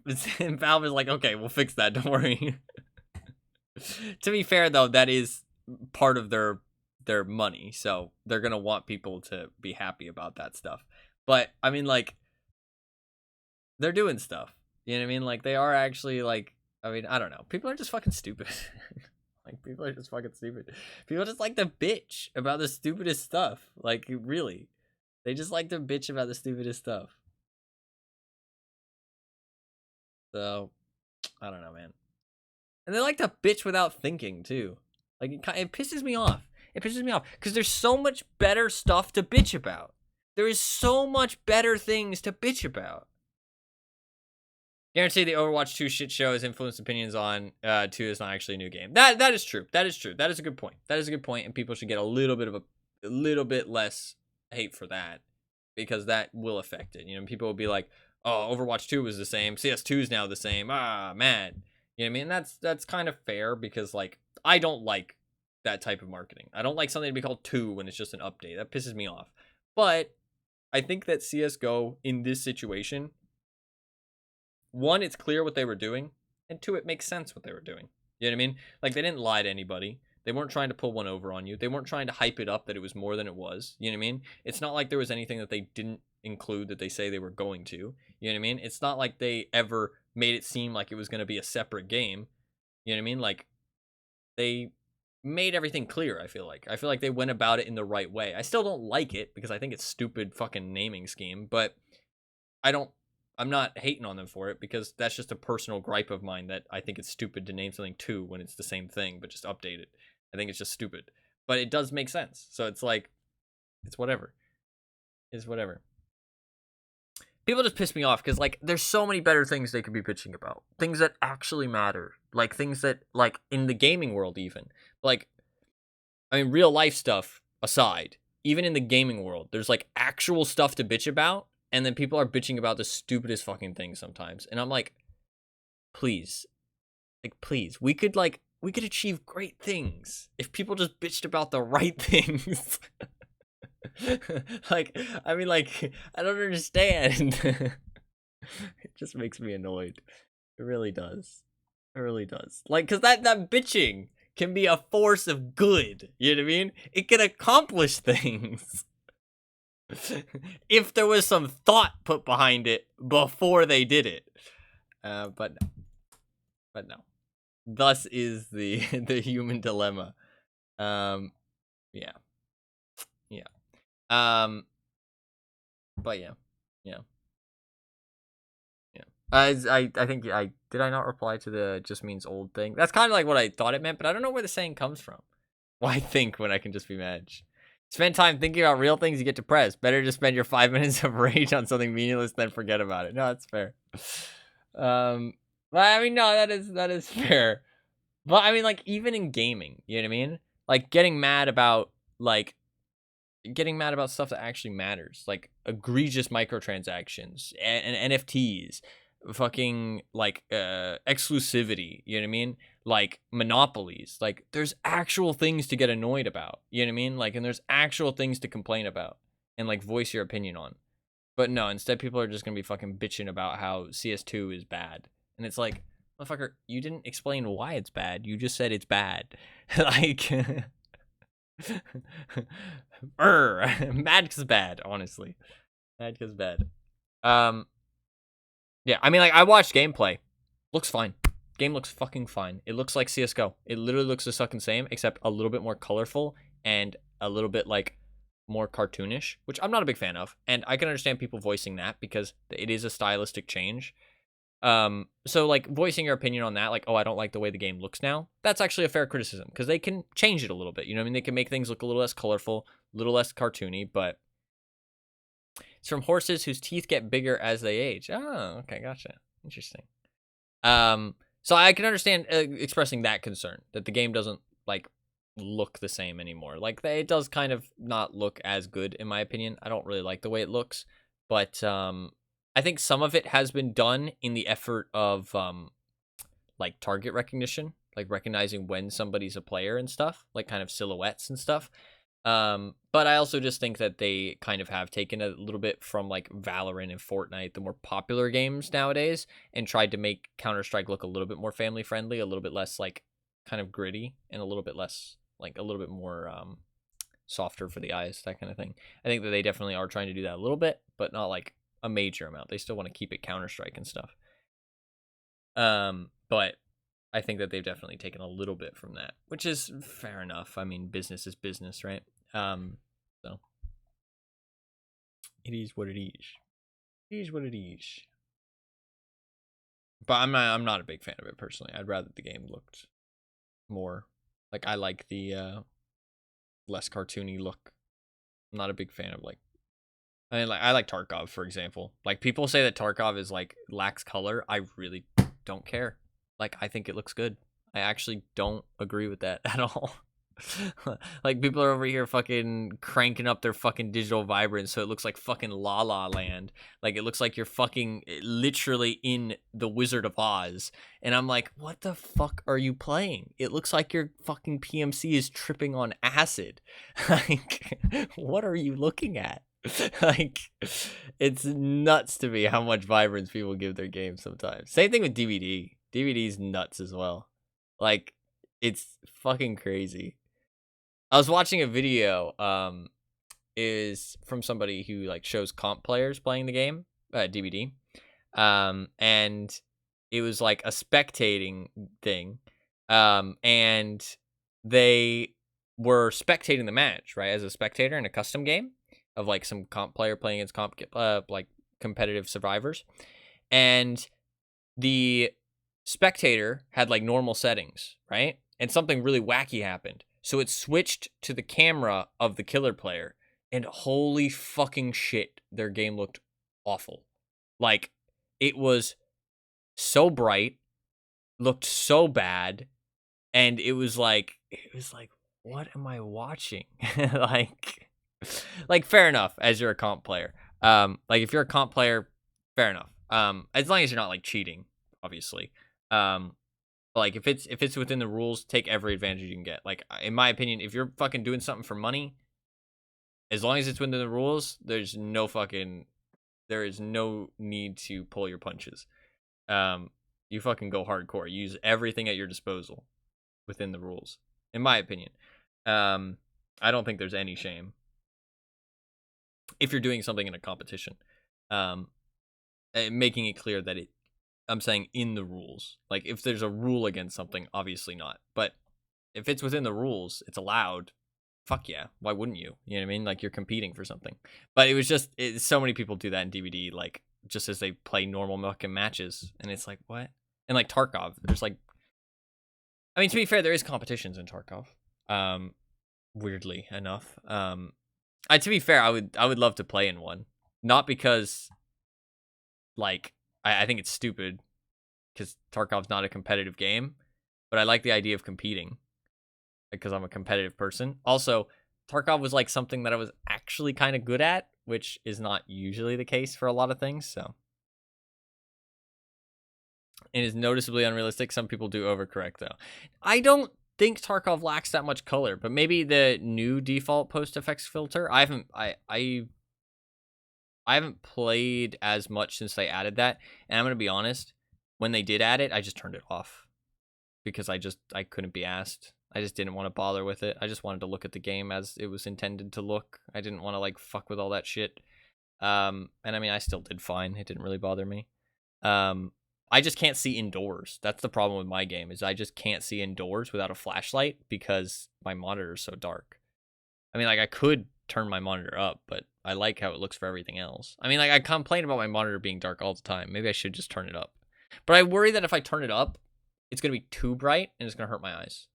S1: Valve is like, okay, we'll fix that, don't worry. To be fair, though, that is part of their money, so they're going to want people to be happy about that stuff. But, I mean, like, they're doing stuff. You know what I mean? Like, they are actually, like, I mean, I don't know. People are just fucking stupid. Like, people are just fucking stupid. People just like to bitch about the stupidest stuff. Like, really. They just like to bitch about the stupidest stuff. So, I don't know, man. And they like to bitch without thinking, too. Like, it pisses me off. It pisses me off. Because there's so much better stuff to bitch about. There is so much better things to bitch about. Guarantee the Overwatch 2 shit show has influenced opinions on 2 is not actually a new game. That is true. That is true. That is a good point. That is a good point, and people should get a little bit less hate for that, because that will affect it. You know, people will be like, "Oh, Overwatch 2 was the same. CS2 is now the same. Ah, man." You know what I mean? That's kind of fair, because like I don't like that type of marketing. I don't like something to be called 2 when it's just an update. That pisses me off. But I think that CS:GO in this situation, 1, it's clear what they were doing, and 2, it makes sense what they were doing. You know what I mean? Like, they didn't lie to anybody. They weren't trying to pull one over on you. They weren't trying to hype it up that it was more than it was. You know what I mean? It's not like there was anything that they didn't include that they say they were going to. You know what I mean? It's not like they ever made it seem like it was going to be a separate game. You know what I mean? Like, they made everything clear, I feel like. I feel like they went about it in the right way. I still don't like it, because I think it's stupid fucking naming scheme, but I'm not hating on them for it, because that's just a personal gripe of mine, that I think it's stupid to name something 2 when it's the same thing, but just update it. I think it's just stupid. But it does make sense. So it's like, it's whatever. It's whatever. People just piss me off, because, like, there's so many better things they could be bitching about. Things that actually matter. Like, things that, like, in the gaming world even. Like, I mean, real life stuff aside, even in the gaming world, there's, like, actual stuff to bitch about. And then people are bitching about the stupidest fucking things sometimes. And I'm like, please. Like, please. We could achieve great things if people just bitched about the right things. Like, I mean, like, I don't understand. It just makes me annoyed. It really does. It really does. Like, because that bitching can be a force of good. You know what I mean? It can accomplish things. If there was some thought put behind it before they did it. But no. Thus is the human dilemma. Yeah. But yeah. I think did I not reply to the just means old thing? That's kind of like what I thought it meant, but I don't know where the saying comes from. Why think when I can just be mad? Spend time thinking about real things, you get depressed. Better to spend your 5 minutes of rage on something meaningless than forget about it. No, that's fair. But I mean, no, that is fair. But I mean, like, even in gaming, you know what I mean? Like, getting mad about stuff that actually matters, like egregious microtransactions and NFTs, fucking like exclusivity, you know what I mean? Like monopolies. Like, there's actual things to get annoyed about, you know what I mean? Like, and there's actual things to complain about and like voice your opinion on. But no, instead people are just gonna be fucking bitching about how CS2 is bad. And it's like, motherfucker, you didn't explain why it's bad. You just said it's bad. Like, Mad's bad, honestly. Mad's bad. Yeah, I mean, like, I watched gameplay. Looks fine. Game looks fucking fine. It looks like CS:GO. It literally looks the fucking same, except a little bit more colorful and a little bit, like, more cartoonish, which I'm not a big fan of. And I can understand people voicing that, because it is a stylistic change. So, like, voicing your opinion on that, like, oh, I don't like the way the game looks now, that's actually a fair criticism, because they can change it a little bit, you know what I mean? They can make things look a little less colorful, a little less cartoony, but it's from horses whose teeth get bigger as they age. Oh, okay, gotcha. Interesting. So I can understand expressing that concern, that the game doesn't, like, look the same anymore. Like, it does kind of not look as good, in my opinion. I don't really like the way it looks, but, I think some of it has been done in the effort of, like, target recognition, like recognizing when somebody's a player and stuff, like kind of silhouettes and stuff. But I also just think that they kind of have taken a little bit from, like, Valorant and Fortnite, the more popular games nowadays, and tried to make Counter-Strike look a little bit more family friendly, a little bit less, like, kind of gritty, and a little bit less, like, a little bit more, softer for the eyes, that kind of thing. I think that they definitely are trying to do that a little bit, but not, like, a major amount. They still want to keep it Counter-Strike and stuff. But I think that they've definitely taken a little bit from that, which is fair enough. I mean, business is business, right? So it is what it is. It is what it is. But I'm not a big fan of it personally. I'd rather the game looked more like, I like the less cartoony look. I'm not a big fan of like, I mean, like, I like Tarkov, for example. Like, people say that Tarkov is like lacks color. I really don't care. Like, I think it looks good. I actually don't agree with that at all. Like, people are over here fucking cranking up their fucking digital vibrance so it looks like fucking La La Land. Like, it looks like you're fucking literally in The Wizard of Oz. And I'm like, what the fuck are you playing? It looks like your fucking PMC is tripping on acid. Like, what are you looking at? Like, it's nuts to me how much vibrance people give their games sometimes. Same thing with DVD. DVD's nuts as well. Like, it's fucking crazy. I was watching a video, is from somebody who like shows comp players playing the game, DVD, and it was like a spectating thing, and they were spectating the match, right, as a spectator in a custom game of like some comp player playing against like competitive survivors, and the spectator had like normal settings, right, and something really wacky happened. So it switched to the camera of the killer player, and holy fucking shit, their game looked awful. Like, it was so bright, looked so bad, and it was like, what am I watching? like fair enough, as you're a comp player. Like, if you're a comp player, fair enough. As long as you're not like cheating, obviously. Like, if it's within the rules, take every advantage you can get. Like, in my opinion, if you're fucking doing something for money, as long as it's within the rules, there is no need to pull your punches. You fucking go hardcore. Use everything at your disposal within the rules, in my opinion. I don't think there's any shame if you're doing something in a competition. Making it clear that I'm saying in the rules. Like, if there's a rule against something, obviously not. But if it's within the rules, it's allowed. Fuck yeah. Why wouldn't you? You know what I mean? Like, you're competing for something. But it was just, so many people do that in DVD, like, just as they play normal fucking matches. And it's like, what? And like Tarkov, there's like, I mean, to be fair, there is competitions in Tarkov. Weirdly enough. To be fair, I would love to play in one. Not because, like, I think it's stupid, because Tarkov's not a competitive game, but I like the idea of competing, because I'm a competitive person. Also, Tarkov was like something that I was actually kind of good at, which is not usually the case for a lot of things, so. It is noticeably unrealistic. Some people do overcorrect, though. I don't think Tarkov lacks that much color, but maybe the new default post-effects filter. I haven't played as much since they added that, and I'm gonna be honest, when they did add it, I just turned it off, because I couldn't be asked. I just didn't want to bother with it. I just wanted to look at the game as it was intended to look. I didn't want to like fuck with all that shit. And I mean, I still did fine. It didn't really bother me. I just can't see indoors. That's the problem with my game, is I just can't see indoors without a flashlight because my monitor is so dark. I mean, like, I could turn my monitor up, but I like how it looks for everything else. I mean, like, I complain about my monitor being dark all the time. Maybe I should just turn it up. But I worry that if I turn it up, it's going to be too bright and it's going to hurt my eyes.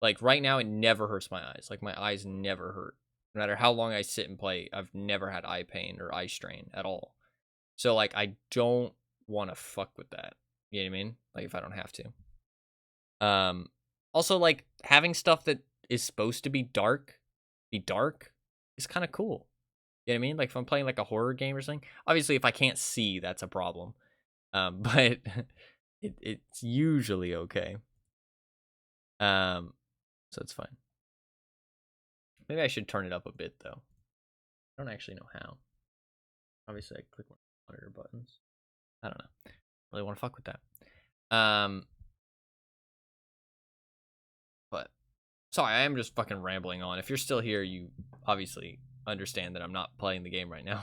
S1: Like, right now, it never hurts my eyes. Like, my eyes never hurt. No matter how long I sit and play, I've never had eye pain or eye strain at all. So, like, I don't want to fuck with that. You know what I mean? Like, if I don't have to. Also, like, having stuff that is supposed to be dark is kind of cool. You know what I mean? Like, if I'm playing like a horror game or something, obviously if I can't see, that's a problem. But it's usually okay. So it's fine. Maybe I should turn it up a bit though. I don't actually know how. Obviously I click one of the monitor buttons. I don't know. I really want to fuck with that. But sorry, I am just fucking rambling on. If you're still here, you obviously understand that I'm not playing the game right now.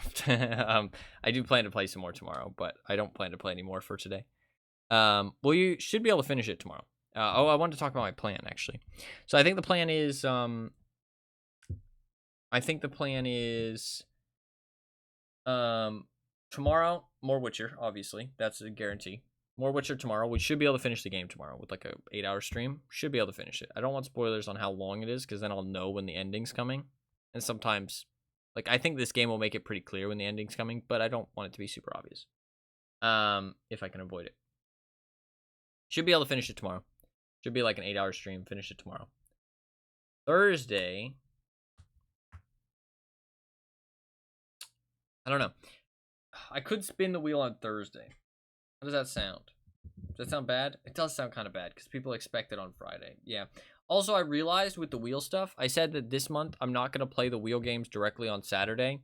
S1: I do plan to play some more tomorrow, but I don't plan to play any more for today. Well, you should be able to finish it tomorrow. I wanted to talk about my plan, actually. So I think the plan is, tomorrow, more Witcher, obviously. That's a guarantee. More Witcher tomorrow. We should be able to finish the game tomorrow with like a 8-hour stream. Should be able to finish it. I don't want spoilers on how long it is, because then I'll know when the ending's coming. And sometimes, like, I think this game will make it pretty clear when the ending's coming, but I don't want it to be super obvious. If I can avoid it. Should be able to finish it tomorrow. Should be like an 8-hour stream. Finish it tomorrow. Thursday. I don't know. I could spin the wheel on Thursday. How does that sound? Does that sound bad? It does sound kind of bad because people expect it on Friday. Yeah. Also, I realized with the wheel stuff, I said that this month I'm not going to play the wheel games directly on Saturday.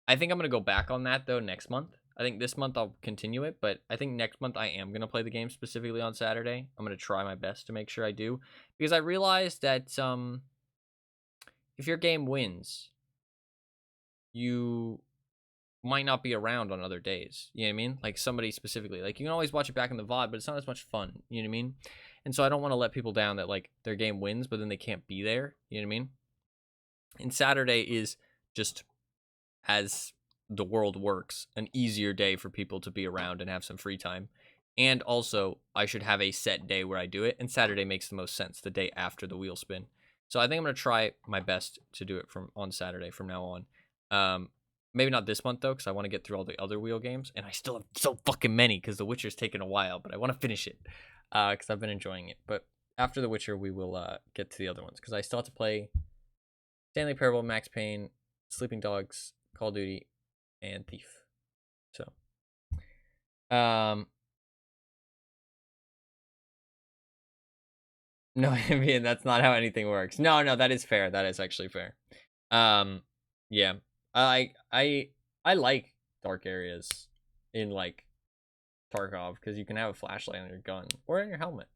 S1: I think I'm going to go back on that, though, next month. I think this month I'll continue it, but I think next month I am going to play the game specifically on Saturday. I'm going to try my best to make sure I do. Because I realized that if your game wins, you might not be around on other days. You know what I mean? Like somebody specifically. Like you can always watch it back in the VOD, but it's not as much fun. You know what I mean? And so I don't want to let people down that like their game wins, but then they can't be there. You know what I mean? And Saturday is just, as the world works, an easier day for people to be around and have some free time. And also, I should have a set day where I do it, and Saturday makes the most sense, the day after the wheel spin. So I think I'm going to try my best to do it on Saturday from now on. Maybe not this month, though, because I want to get through all the other wheel games, and I still have so fucking many, because The Witcher's taken a while, but I want to finish it, because I've been enjoying it. But after The Witcher, we will get to the other ones, because I still have to play Stanley Parable, Max Payne, Sleeping Dogs, Call of Duty, and Thief. So, no, I mean, that's not how anything works. No, that is fair. That is actually fair. Yeah, I like dark areas in like Tarkov because you can have a flashlight on your gun or in your helmet.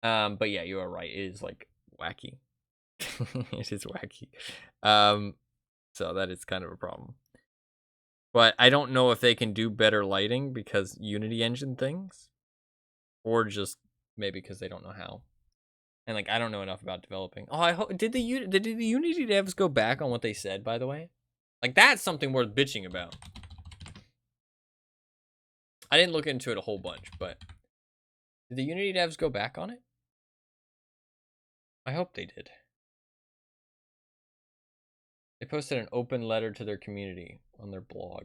S1: But yeah, you are right. It is like wacky. It is wacky. So that is kind of a problem. But I don't know if they can do better lighting because Unity engine things, or just maybe because they don't know how. And like I don't know enough about developing. Oh, I hope did the Unity devs go back on what they said, by the way? Like that's something worth bitching about. I didn't look into it a whole bunch, but did the Unity devs go back on it? I hope they did. They posted an open letter to their community on their blog.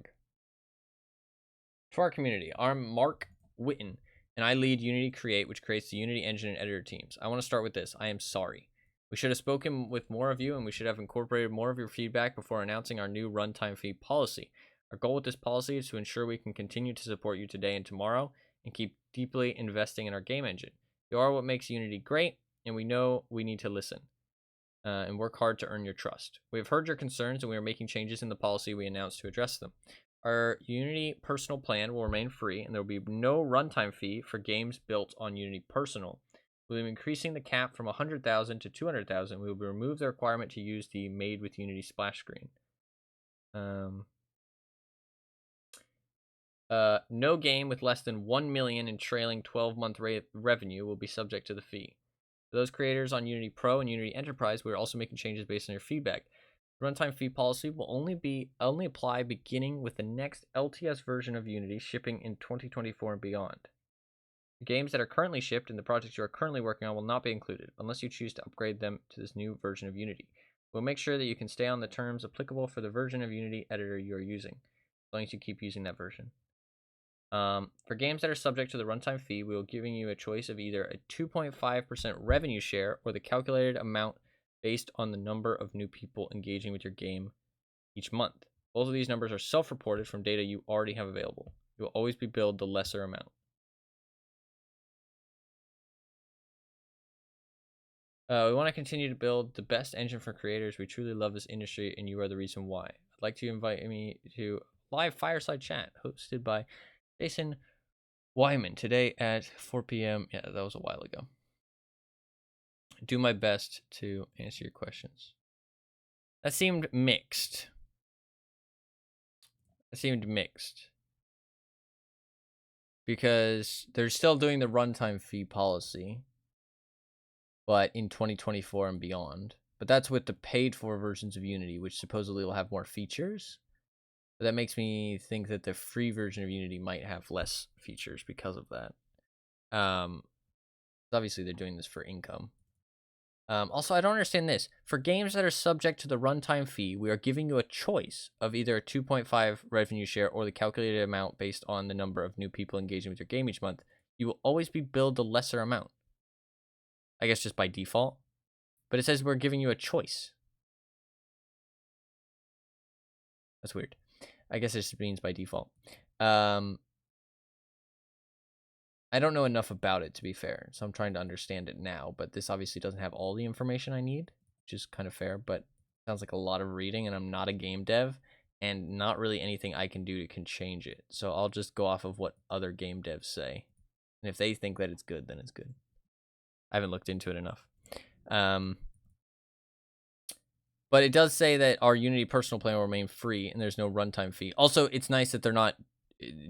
S1: To our community, I'm Mark Witten, and I lead Unity Create, which creates the Unity engine and editor teams. I want to start with this. I am sorry. We should have spoken with more of you, and we should have incorporated more of your feedback before announcing our new runtime fee policy. Our goal with this policy is to ensure we can continue to support you today and tomorrow, and keep deeply investing in our game engine. You are what makes Unity great, and we know we need to listen. And work hard to earn your trust. We have heard your concerns, and we are making changes in the policy we announced to address them. Our Unity Personal plan will remain free, and there will be no runtime fee for games built on Unity Personal. We will be increasing the cap from 100,000 to 200,000. We will remove the requirement to use the Made with Unity splash screen. No game with less than 1 million in trailing 12-month revenue will be subject to the fee. For those creators on Unity Pro and Unity Enterprise, we are also making changes based on your feedback. The runtime fee policy will only apply beginning with the next LTS version of Unity shipping in 2024 and beyond. The games that are currently shipped and the projects you are currently working on will not be included unless you choose to upgrade them to this new version of Unity. We'll make sure that you can stay on the terms applicable for the version of Unity editor you are using, as long as you keep using that version. For games that are subject to the runtime fee, we will be giving you a choice of either a 2.5% revenue share or the calculated amount based on the number of new people engaging with your game each month. Both of these numbers are self-reported from data you already have available. You will always be billed the lesser amount. We want to continue to build the best engine for creators. We truly love this industry, and you are the reason why. I'd like to invite me to live fireside chat hosted by Jason Wyman today at 4 p.m. Yeah, that was a while ago. Do my best to answer your questions. That seemed mixed. seemed mixed. Because they're still doing the runtime fee policy, but in 2024 and beyond. But that's with the paid-for versions of Unity, which supposedly will have more features. But that makes me think that the free version of Unity might have less features because of that. Obviously, they're doing this for income. Also, I don't understand this. For games that are subject to the runtime fee, we are giving you a choice of either a 2.5 revenue share or the calculated amount based on the number of new people engaging with your game each month. You will always be billed the lesser amount. I guess just by default. But it says we're giving you a choice. That's weird. I guess it just means by default. I don't know enough about it, to be fair, so I'm trying to understand it now, but this obviously doesn't have all the information I need, which is kind of fair, but it sounds like a lot of reading, and I'm not a game dev, and not really anything I can do can change it, so I'll just go off of what other game devs say, and if they think that it's good, then it's good. I haven't looked into it enough. But it does say that our Unity personal plan will remain free, and there's no runtime fee. Also, it's nice that they're not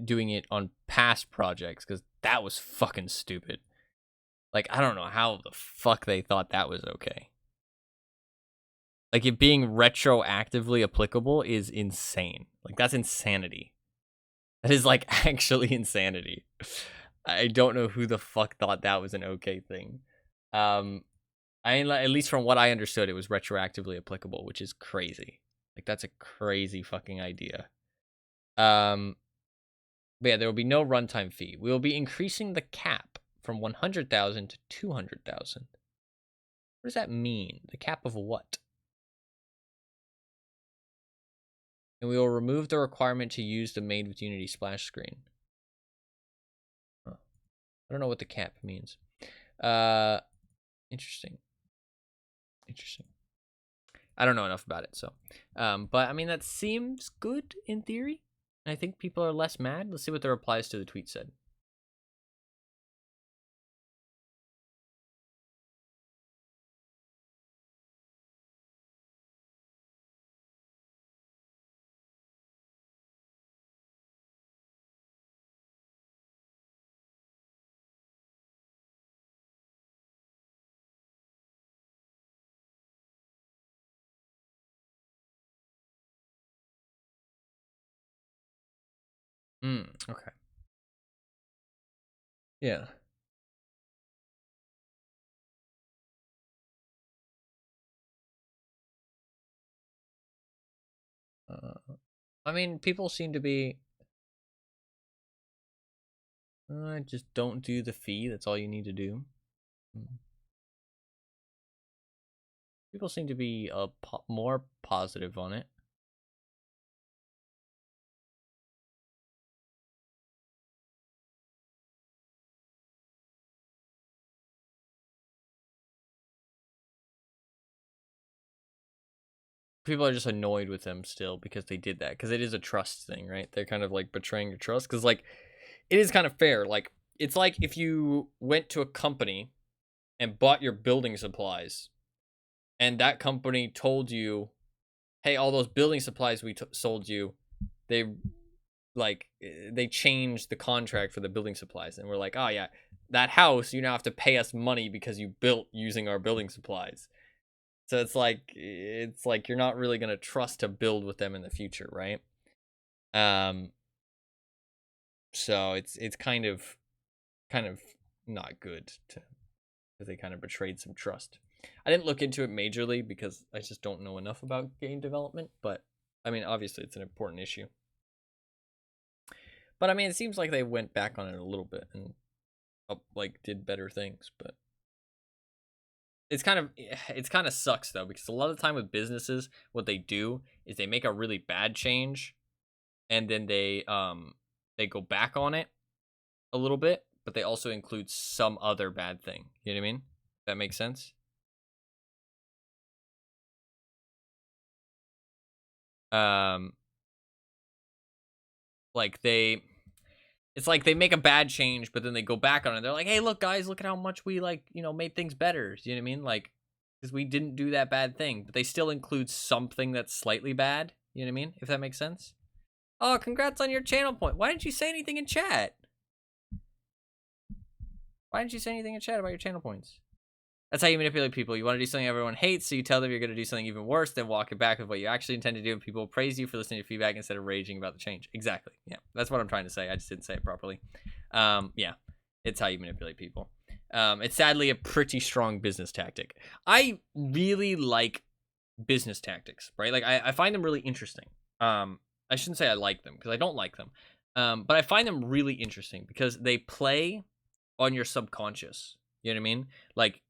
S1: doing it on past projects, because that was fucking stupid. Like, I don't know how the fuck they thought that was okay. Like, it being retroactively applicable is insane. Like, that's insanity. That is, like, actually insanity. I don't know who the fuck thought that was an okay thing. At least from what I understood, it was retroactively applicable, which is crazy. Like, that's a crazy fucking idea. But yeah, there will be no runtime fee. We will be increasing the cap from 100,000 to 200,000. What does that mean? The cap of what? And we will remove the requirement to use the Made with Unity splash screen. Huh. I don't know what the cap means. Interesting. Interesting. I don't know enough about it, so. But, I mean, that seems good in theory. I think people are less mad. Let's see what the replies to the tweet said. Okay. Yeah. I mean, people seem to be... just don't do the fee. That's all you need to do. People seem to be more positive on it. People are just annoyed with them still because they did that, because it is a trust thing, right? They're kind of like betraying your trust, because like it is kind of fair. Like, it's like if you went to a company and bought your building supplies, and that company told you, hey, all those building supplies we sold you, they changed the contract for the building supplies, and we're like, oh yeah, that house, you now have to pay us money because you built using our building supplies. So it's like you're not really gonna trust to build with them in the future, right? So it's kind of not good because they kind of betrayed some trust. I didn't look into it majorly because I just don't know enough about game development, but I mean, obviously it's an important issue. But I mean, it seems like they went back on it a little bit and like did better things, but it kind of sucks though, because a lot of the time with businesses, what they do is they make a really bad change, and then they go back on it a little bit, but they also include some other bad thing. You know what I mean? That makes sense. Like it's like they make a bad change, but then they go back on it. They're like, hey, look, guys, look at how much we, like, you know, made things better. You know what I mean? Like, because we didn't do that bad thing, but they still include something that's slightly bad. You know what I mean? If that makes sense. Oh, congrats on your channel point. Why didn't you say anything in chat? Why didn't you say anything in chat about your channel points? That's how you manipulate people. You want to do something everyone hates, so you tell them you're going to do something even worse, then walk it back with what you actually intend to do, and people will praise you for listening to feedback instead of raging about the change. Exactly. Yeah, that's what I'm trying to say. I just didn't say it properly. Yeah, it's how you manipulate people. It's sadly a pretty strong business tactic. I really like business tactics, right? Like, I find them really interesting. I shouldn't say I like them, because I don't like them. But I find them really interesting because they play on your subconscious. You know what I mean? Like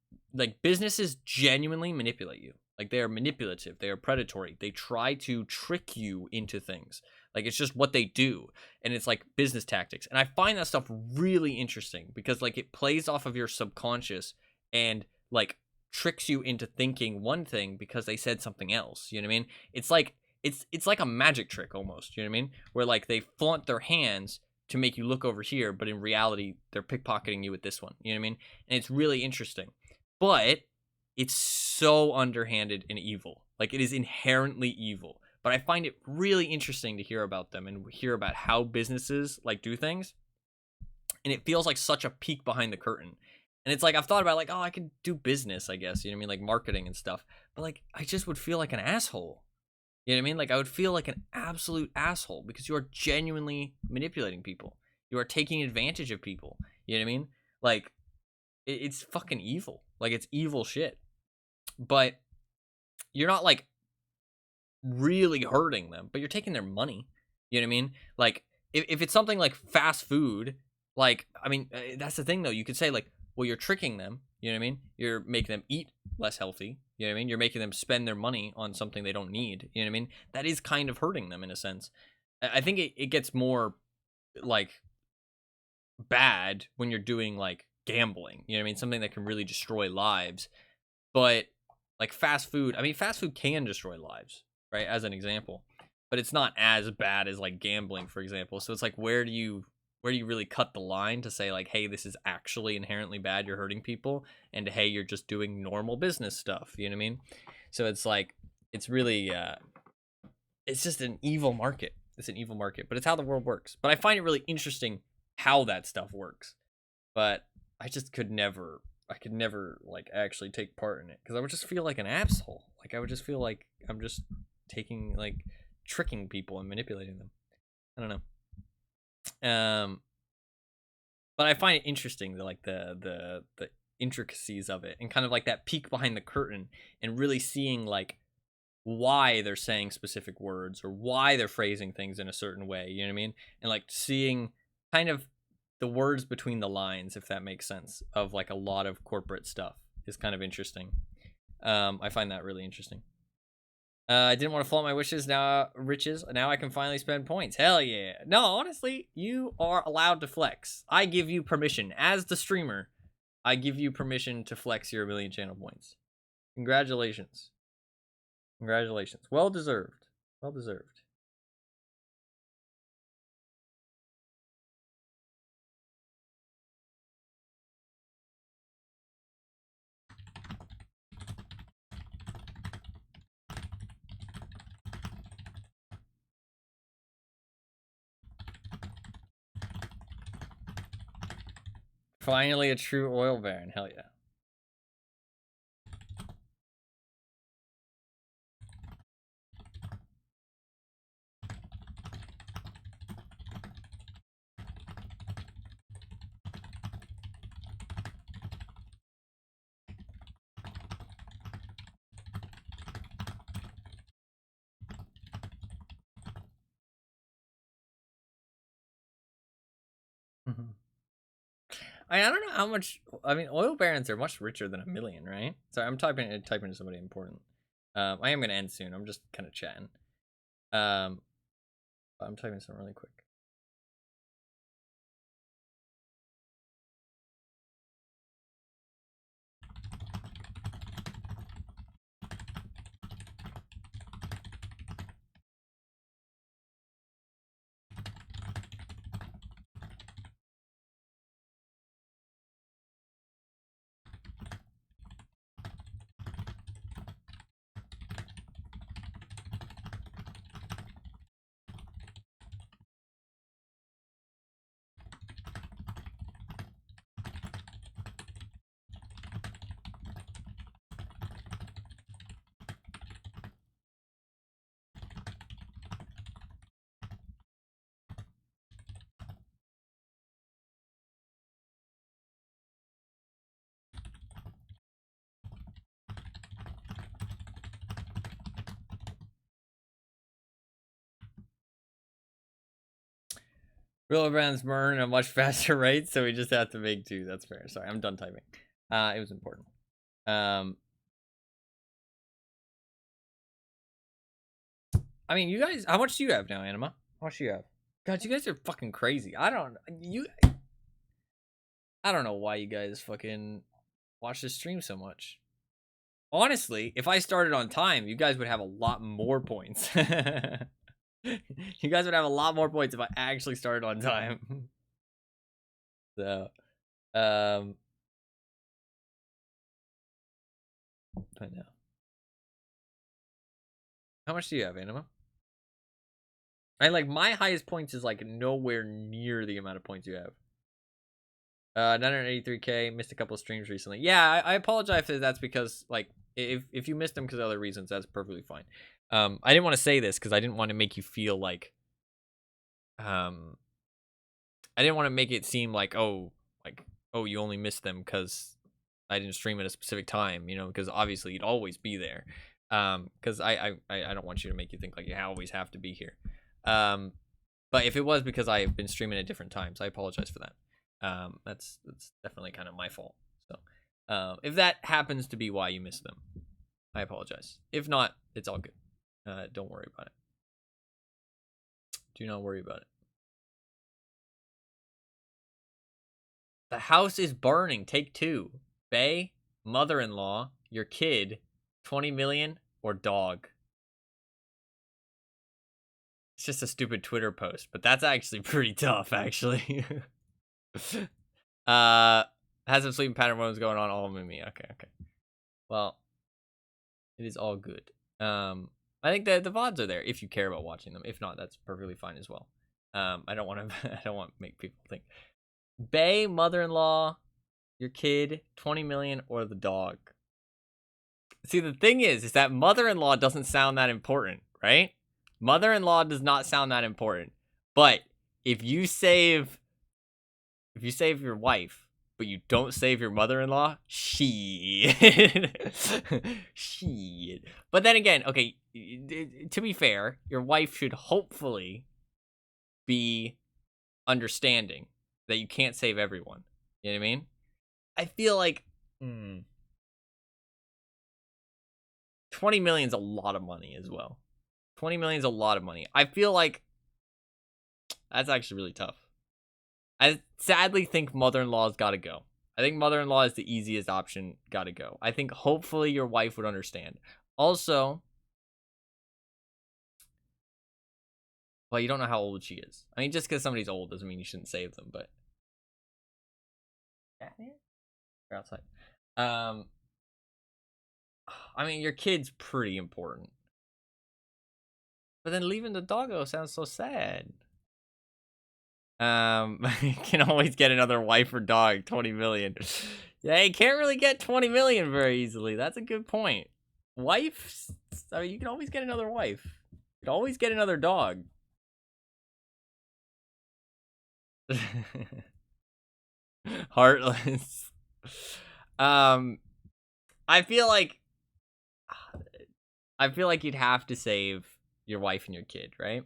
S1: businesses genuinely manipulate you. Like, they are manipulative, they are predatory, they try to trick you into things. Like, it's just what they do, and it's like business tactics. And I find that stuff really interesting because, like, it plays off of your subconscious and, like, tricks you into thinking one thing because they said something else. You know what I mean? It's like it's like a magic trick almost. You know what I mean? Where, like, they flaunt their hands to make you look over here, but in reality they're pickpocketing you with this one. You know what I mean? And it's really interesting. But it's so underhanded and evil. Like, it is inherently evil. But I find it really interesting to hear about them and hear about how businesses, like, do things. And it feels like such a peek behind the curtain. And it's like, I've thought about, like, oh, I could do business, I guess. You know what I mean? Like, marketing and stuff. But, like, I just would feel like an asshole. You know what I mean? Like, I would feel like an absolute asshole because you are genuinely manipulating people. You are taking advantage of people. You know what I mean? Like, it's fucking evil. Like, it's evil shit. But you're not, like, really hurting them, but you're taking their money. You know what I mean? Like, if it's something like fast food, like, I mean, that's the thing, though. You could say, like, well, you're tricking them. You know what I mean? You're making them eat less healthy. You know what I mean? You're making them spend their money on something they don't need. You know what I mean? That is kind of hurting them in a sense. I think it gets more, like, bad when you're doing, like, gambling. You know what I mean? Something that can really destroy lives. But, like, fast food, I mean, fast food can destroy lives, right? As an example. But it's not as bad as, like, gambling, for example. So it's like, where do you really cut the line to say, like, hey, this is actually inherently bad, you're hurting people, and hey, you're just doing normal business stuff. You know what I mean? So it's like, it's really, it's just an evil market. It's an evil market, but it's how the world works. But I find it really interesting how that stuff works. But I just could never, like, actually take part in it because I would just feel like an asshole. Like, I would just feel like I'm just taking, like, tricking people and manipulating them. I don't know. But I find it interesting, like, the intricacies of it and kind of like that peek behind the curtain and really seeing, like, why they're saying specific words or why they're phrasing things in a certain way. You know what I mean? And, like, seeing kind of the words between the lines, if that makes sense, of, like, a lot of corporate stuff is kind of interesting. I find that really interesting. I didn't want to flaunt my riches. Now I can finally spend points. Hell yeah. No, honestly, you are allowed to flex. I give you permission. As the streamer, I give you permission to flex your 1,000,000 channel points. Congratulations. Congratulations. Well deserved. Well deserved. Finally a true oil baron. Hell yeah. I don't know how much. I mean, oil barons are much richer than 1,000,000, right? Sorry, I'm typing to somebody important. I am gonna end soon. I'm just kind of chatting. I'm typing something really quick. Real brands burn at a much faster rate, so we just have to make 2. That's fair. Sorry, I'm done typing. It was important. I mean, you guys, how much do you have now, Anima? How much do you have? God, you guys are fucking crazy. I don't know why you guys fucking watch this stream so much. Honestly, if I started on time, you guys would have a lot more points. You guys would have a lot more points if I actually started on time. So, but no. How much do you have, Anima? Like, my highest points is like nowhere near the amount of points you have. 983k, missed a couple of streams recently. Yeah, I apologize if that's because, like, if you missed them because of other reasons, that's perfectly fine. I didn't want to say this because I didn't want to make you feel like, I didn't want to make it seem like, oh, you only missed them because I didn't stream at a specific time, you know, because obviously you'd always be there. Because I don't want you to make you think like you always have to be here. But if it was because I've been streaming at different times, I apologize for that. That's definitely kind of my fault. So, if that happens to be why you missed them, I apologize. If not, it's all good. Don't worry about it. Do not worry about it. The house is burning. Take 2. Bae, mother-in-law, your kid, 20 million, or dog. It's just a stupid Twitter post, but that's actually pretty tough, actually. Has some sleeping pattern problems going on all with me. Okay. Well, it is all good. I think the VODs are there if you care about watching them. If not, that's perfectly fine as well. I don't want to make people think. Bae, mother-in-law, your kid, 20 million, or the dog. See, the thing is that mother-in-law doesn't sound that important, right? Mother-in-law does not sound that important. But if you save your wife, but you don't save your mother-in-law, shit. Shit. But then again, okay, to be fair, your wife should hopefully be understanding that you can't save everyone. You know what I mean? I feel like 20 million is a lot of money as well. 20 million is a lot of money. I feel like that's actually really tough. I sadly think mother-in-law's got to go. I think mother-in-law is the easiest option. Got to go. I think hopefully your wife would understand. Also, well, you don't know how old she is. I mean, just because somebody's old doesn't mean you shouldn't save them, but they're outside. I mean, your kid's pretty important. But then leaving the doggo sounds so sad. You can always get another wife or dog, 20 million. Yeah, you can't really get 20 million very easily. That's a good point. Wife, I mean, you can always get another wife. You can always get another dog. Heartless. I feel like you'd have to save your wife and your kid, right?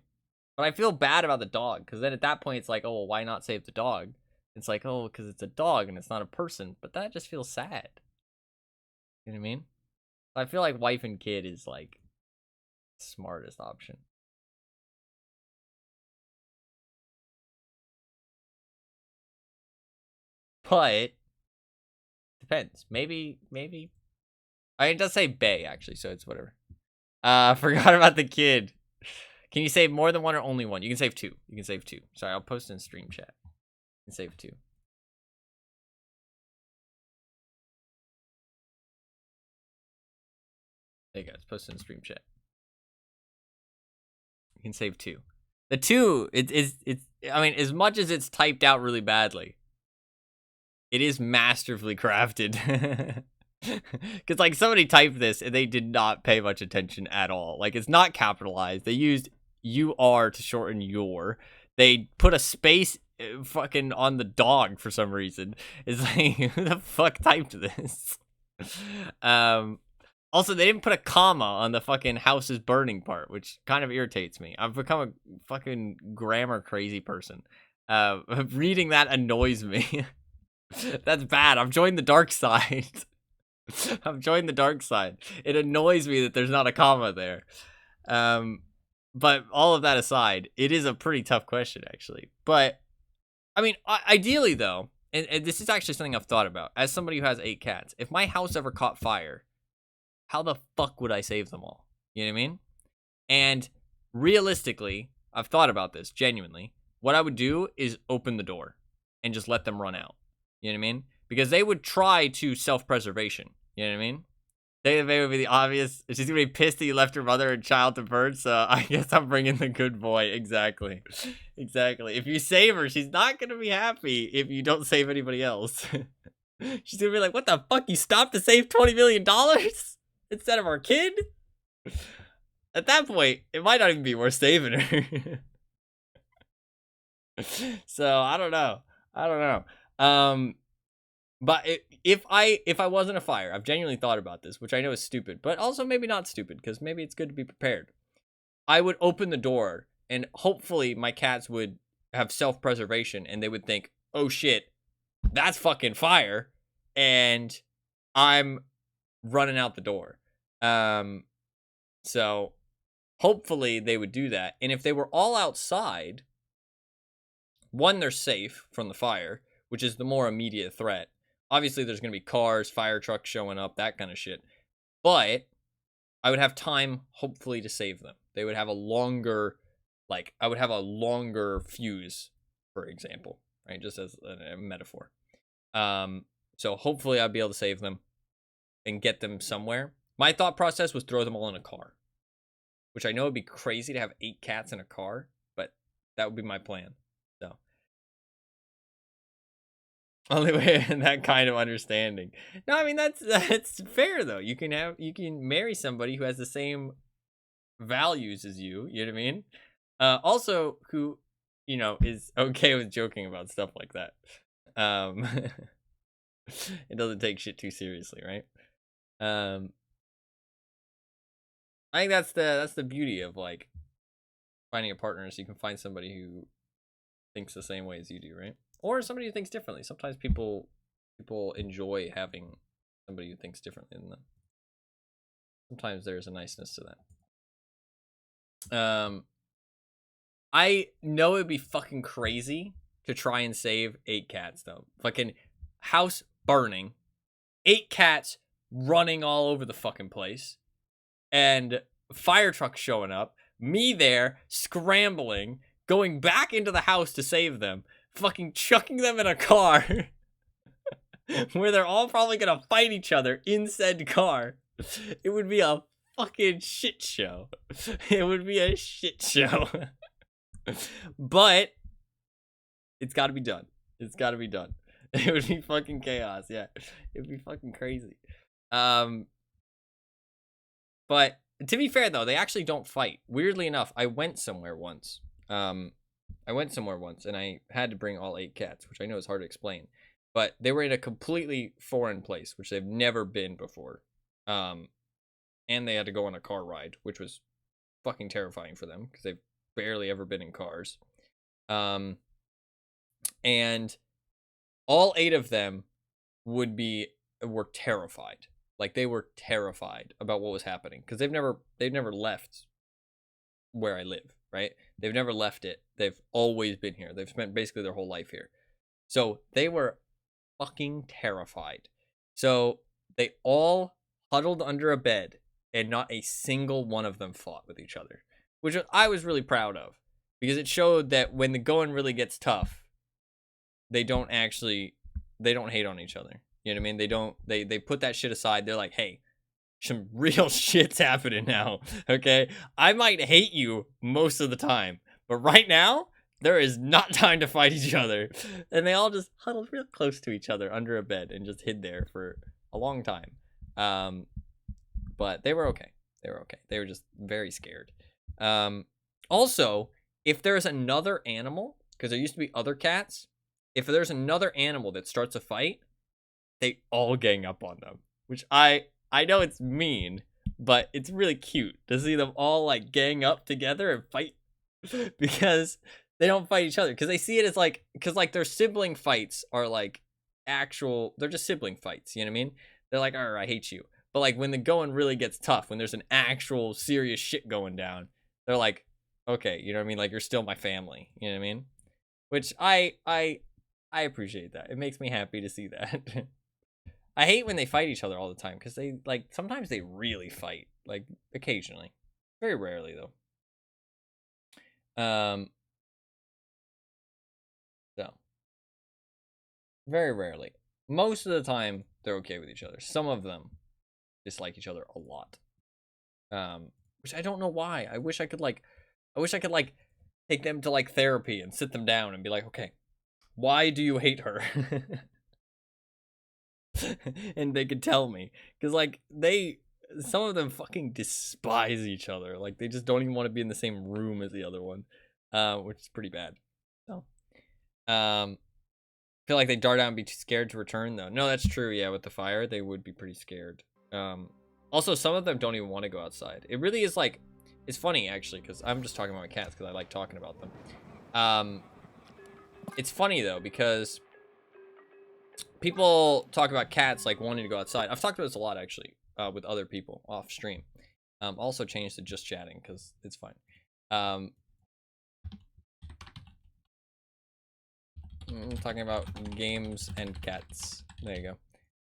S1: But I feel bad about the dog, because then at that point it's like, oh, well, why not save the dog? It's like, oh, because it's a dog and it's not a person. But that just feels sad. You know what I mean? I feel like wife and kid is like the smartest option. But depends. Maybe. I mean, it does say Bae actually, so it's whatever. Forgot about the kid. Can you save more than one or only one? You can save 2. You can save 2. Sorry, I'll post in stream chat. You can save 2. There you go. It's posted in stream chat. You can save 2. The 2, it's I mean, as much as it's typed out really badly, it is masterfully crafted. Because, like, somebody typed this and they did not pay much attention at all. Like, it's not capitalized. They used UR to shorten your. They put a space fucking on the dog for some reason. It's like, who the fuck typed this? Also, they didn't put a comma on the fucking house is burning part, which kind of irritates me. I've become a fucking grammar crazy person. Reading that annoys me. That's bad. I've joined the dark side. I've joined the dark side. It annoys me that there's not a comma there. But all of that aside, it is a pretty tough question, actually. But, I mean, ideally, though, and this is actually something I've thought about, as somebody who has 8 cats, if my house ever caught fire, how the fuck would I save them all? You know what I mean? And realistically, I've thought about this, genuinely. What I would do is open the door and just let them run out. You know what I mean? Because they would try to self-preservation. You know what I mean? They would be the obvious. She's gonna be pissed that you left her mother and child to burn, so I guess I'm bringing the good boy. Exactly. Exactly. If you save her, she's not gonna be happy if you don't save anybody else. She's gonna be like, what the fuck? You stopped to save $20 million instead of our kid? At that point, it might not even be worth saving her. So, I don't know. But if I wasn't a fire, I've genuinely thought about this, which I know is stupid, but also maybe not stupid, because maybe it's good to be prepared. I would open the door, and hopefully my cats would have self-preservation, and they would think, oh shit, that's fucking fire, and I'm running out the door. So hopefully they would do that, and if they were all outside, one, they're safe from the fire, which is the more immediate threat. Obviously, there's going to be cars, fire trucks showing up, that kind of shit. But I would have time, hopefully, to save them. They would have a longer, I would have a longer fuse, for example, right? Just as a metaphor. So hopefully I'd be able to save them and get them somewhere. My thought process was throw them all in a car, which I know would be crazy to have 8 cats in a car, but that would be my plan. So. Only way in that kind of understanding. No, I mean that's fair though. You can marry somebody who has the same values as you. You know what I mean? Also, who is okay with joking about stuff like that. It doesn't take shit too seriously, right? I think that's the beauty of finding a partner, so you can find somebody who thinks the same way as you do, right? Or somebody who thinks differently. Sometimes people enjoy having somebody who thinks differently than them. Sometimes there's a niceness to that. I know it'd be fucking crazy to try and save 8 cats, though. Fucking house burning, 8 cats running all over the fucking place, and fire trucks showing up, me there, scrambling, going back into the house to save them, fucking chucking them in a car where they're all probably gonna fight each other in said car. It would be a fucking shit show. It would be a shit show. But it's gotta be done. It's gotta be done. It would be fucking chaos, yeah. It'd be fucking crazy. But to be fair though, they actually don't fight. Weirdly enough, I went somewhere once and I had to bring all 8 cats, which I know is hard to explain. But they were in a completely foreign place, which they've never been before. And they had to go on a car ride, which was fucking terrifying for them because they've barely ever been in cars. And all 8 of them were terrified. They were terrified about what was happening because they've never left where I live, right? They've never left it. They've always been here. They've spent basically their whole life here. So they were fucking terrified. So they all huddled under a bed and not a single one of them fought with each other, which I was really proud of because it showed that when the going really gets tough, they don't hate on each other. You know what I mean? They put that shit aside. They're like, hey, some real shit's happening now, okay? I might hate you most of the time, but right now, there is not time to fight each other. And they all just huddled real close to each other under a bed and just hid there for a long time. But they were okay. They were just very scared. Also, if there's another animal, because there used to be other cats, if there's another animal that starts a fight, they all gang up on them, which I know it's mean, but it's really cute to see them all gang up together and fight because They don't fight each other because they see it as like, because like their sibling fights are like actual, they're just sibling fights, you know what I mean? They're like, I hate you. But like when the going really gets tough, when there's an actual serious shit going down, they're like, okay, you know what I mean? Like, you're still my family, you know what I mean? Which I appreciate that. It makes me happy to see that. I hate when they fight each other all the time because they like, sometimes they really fight, like occasionally, very rarely though. So very rarely. Most of the time they're okay with each other. Some of them dislike each other a lot. Which I don't know why. I wish I could take them to like therapy and sit them down and be like, okay, why do you hate her? And they could tell me, because like some of them fucking despise each other. Like they just don't even want to be in the same room as the other one, which is pretty bad. So, feel like they dart out and be too scared to return though. No, that's true. Yeah, with the fire, they would be pretty scared. Also, some of them don't even want to go outside. It really is like, it's funny actually, because I'm just talking about my cats because I like talking about them. It's funny though, because people talk about cats like wanting to go outside. I've talked about this a lot actually, with other people off stream. Also changed to just chatting because it's fine. I'm talking about games and cats. There you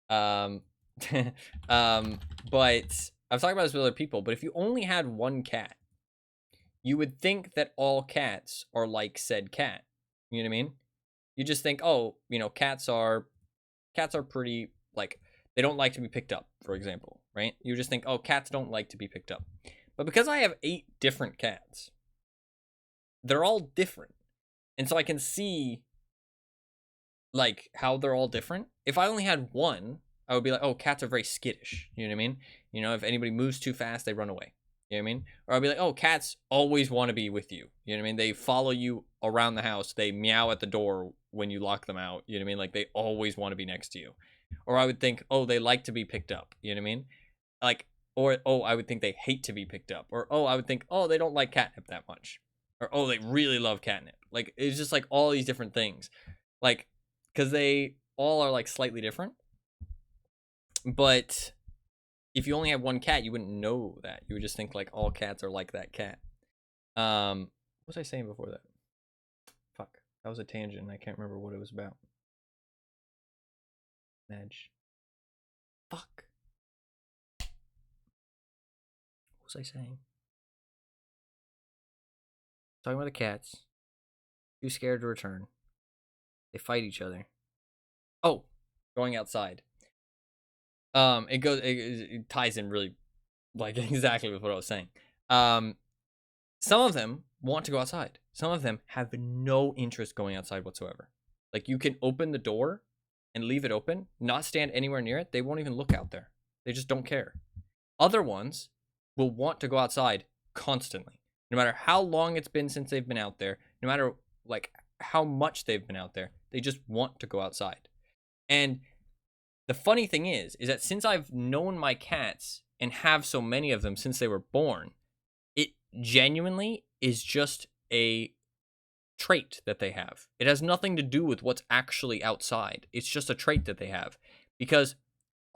S1: go. But I've talked about this with other people, but if you only had one cat, you would think that all cats are like said cat. You know what I mean? You just think, oh, you know, cats are pretty, like, they don't like to be picked up, for example, right? You just think, oh, cats don't like to be picked up. But because I have 8 different cats, they're all different. And so I can see, like, how they're all different. If I only had one, I would be like, oh, cats are very skittish. You know what I mean? You know, if anybody moves too fast, they run away. You know what I mean? Or I'd be like, oh, cats always want to be with you. You know what I mean? They follow you around the house. They meow at the door when you lock them out. You know what I mean? Like, they always want to be next to you. Or I would think, oh, they like to be picked up. You know what I mean? Like, or, oh, I would think they hate to be picked up. Or, oh, I would think, oh, they don't like catnip that much. Or, oh, they really love catnip. Like, it's just like all these different things. Like, because they all are like slightly different. But if you only have one cat, you wouldn't know that. You would just think like all cats are like that cat. What was I saying before that? Fuck, that was a tangent. I can't remember what it was about. Edge. Fuck. What was I saying? Talking about the cats. Too scared to return. They fight each other. Oh, going outside. It ties in really, like, exactly with what I was saying. Some of them want to go outside. Some of them have no interest going outside whatsoever. Like, you can open the door and leave it open, not stand anywhere near it. They won't even look out there. They just don't care. Other ones will want to go outside constantly. No matter how long it's been since they've been out there, no matter, like, how much they've been out there, they just want to go outside. And the funny thing is that since I've known my cats and have so many of them since they were born, it genuinely is just a trait that they have. It has nothing to do with what's actually outside. It's just a trait that they have. Because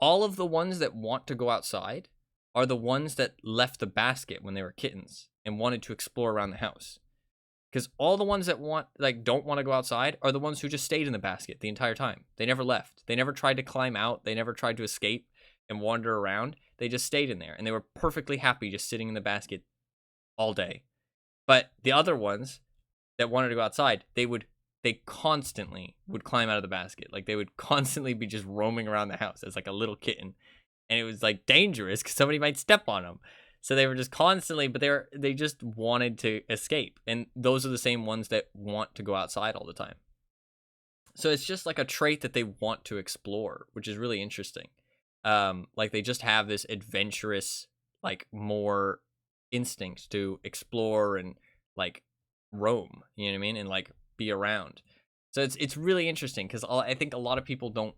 S1: all of the ones that want to go outside are the ones that left the basket when they were kittens and wanted to explore around the house. Because all the ones that don't want to go outside are the ones who just stayed in the basket the entire time. They never left. They never tried to climb out. They never tried to escape and wander around. They just stayed in there, and they were perfectly happy just sitting in the basket all day. But the other ones that wanted to go outside, they constantly would climb out of the basket. Like, they would constantly be just roaming around the house as like a little kitten. And it was like dangerous because somebody might step on them. So they were just constantly, but they just wanted to escape. And those are the same ones that want to go outside all the time. So it's just like a trait that they want to explore, which is really interesting. Like, they just have this adventurous, like, more instinct to explore and like roam, you know what I mean? And like be around. So it's really interesting because I think a lot of people don't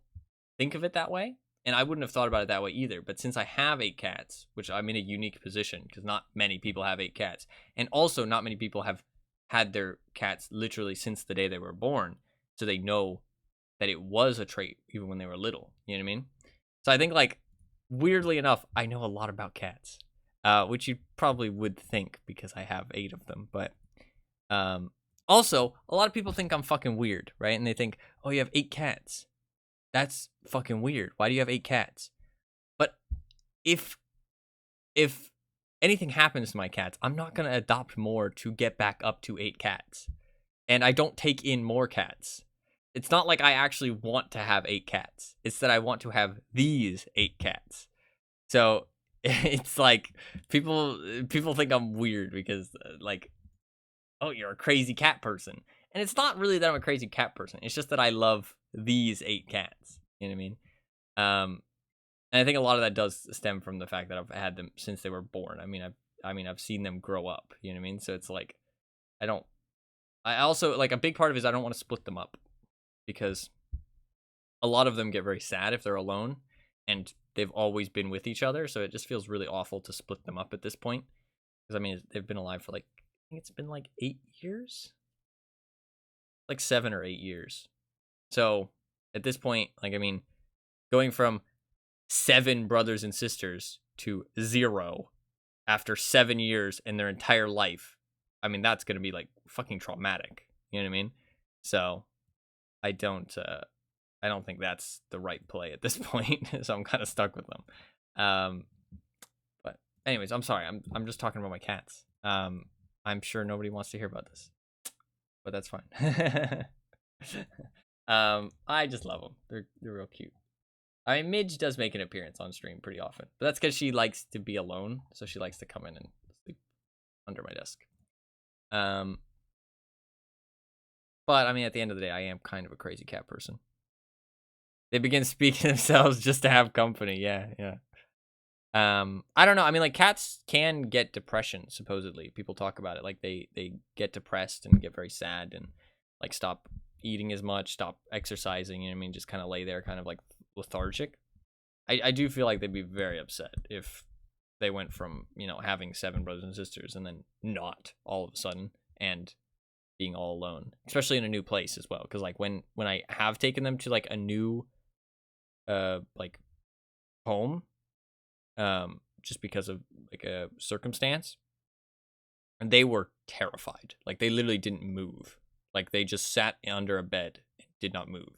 S1: think of it that way. And I wouldn't have thought about it that way either. But since I have 8 cats, which I'm in a unique position because not many people have 8 cats. And also not many people have had their cats literally since the day they were born, so they know that it was a trait even when they were little. You know what I mean? So I think, like, weirdly enough, I know a lot about cats, which you probably would think because I have 8 of them. But also, a lot of people think I'm fucking weird, right? And they think, oh, you have 8 cats. That's fucking weird. Why do you have 8 cats? But if anything happens to my cats, I'm not going to adopt more to get back up to 8 cats. And I don't take in more cats. It's not like I actually want to have 8 cats. It's that I want to have these 8 cats. So it's like people think I'm weird because like, oh, you're a crazy cat person. And it's not really that I'm a crazy cat person. It's just that I love these 8 cats. You know what I mean? And I think a lot of that does stem from the fact that I've had them since they were born. I mean, I've seen them grow up. You know what I mean? So it's like, I also, like, a big part of it is I don't want to split them up because a lot of them get very sad if they're alone and they've always been with each other. So it just feels really awful to split them up at this point. Because, I mean, they've been alive for, like, I think it's been like 8 years? Like 7 or 8 years. So at this point, like, I mean, going from 7 brothers and sisters to 0 after 7 years in their entire life, I mean, that's going to be, like, fucking traumatic. You know what I mean? So I don't think that's the right play at this point. So I'm kind of stuck with them. But anyways, I'm sorry. I'm just talking about my cats. I'm sure nobody wants to hear about this, but that's fine. I just love them. They're real cute. I mean, Midge does make an appearance on stream pretty often, but that's because she likes to be alone, so she likes to come in and sleep under my desk. But I mean, at the end of the day, I am kind of a crazy cat person. They begin speaking themselves just to have company. Yeah. I don't know. I mean, like, cats can get depression, supposedly. People talk about it. Like, they get depressed and get very sad and, like, stop eating as much, stop exercising, you know what I mean? Just kind of lay there kind of, like, lethargic. I do feel like they'd be very upset if they went from, you know, having 7 brothers and sisters and then not all of a sudden and being all alone, especially in a new place as well. Because, like, when I have taken them to, like, a new like home, just because of, like, a circumstance, and they were terrified. Like, they literally didn't move. Like, they just sat under a bed and did not move.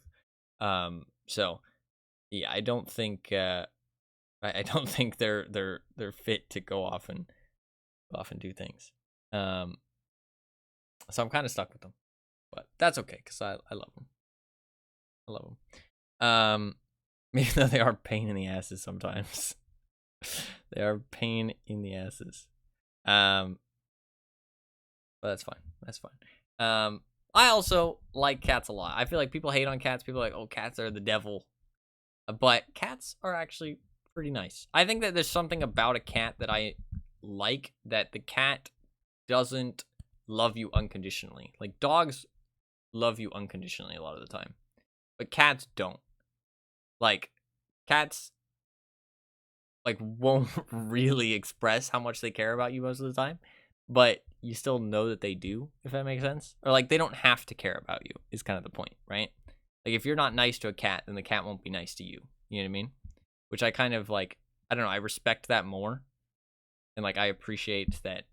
S1: So yeah, I don't think I don't think they're fit to go off and do things. So I'm kind of stuck with them, but that's okay because I love them. I love them. Even though they are a pain in the asses sometimes. They are a pain in the asses. But that's fine. That's fine. I also like cats a lot. I feel like people hate on cats. People are like, oh, cats are the devil. But cats are actually pretty nice. I think that there's something about a cat that I like, that the cat doesn't love you unconditionally. Like, dogs love you unconditionally a lot of the time, but cats don't. Like, cats, like, won't really express how much they care about you most of the time, but you still know that they do, if that makes sense. Or, like, they don't have to care about you is kind of the point, right? Like, if you're not nice to a cat, then the cat won't be nice to you. You know what I mean? Which I kind of, like, I don't know, I respect that more. And, like, I appreciate that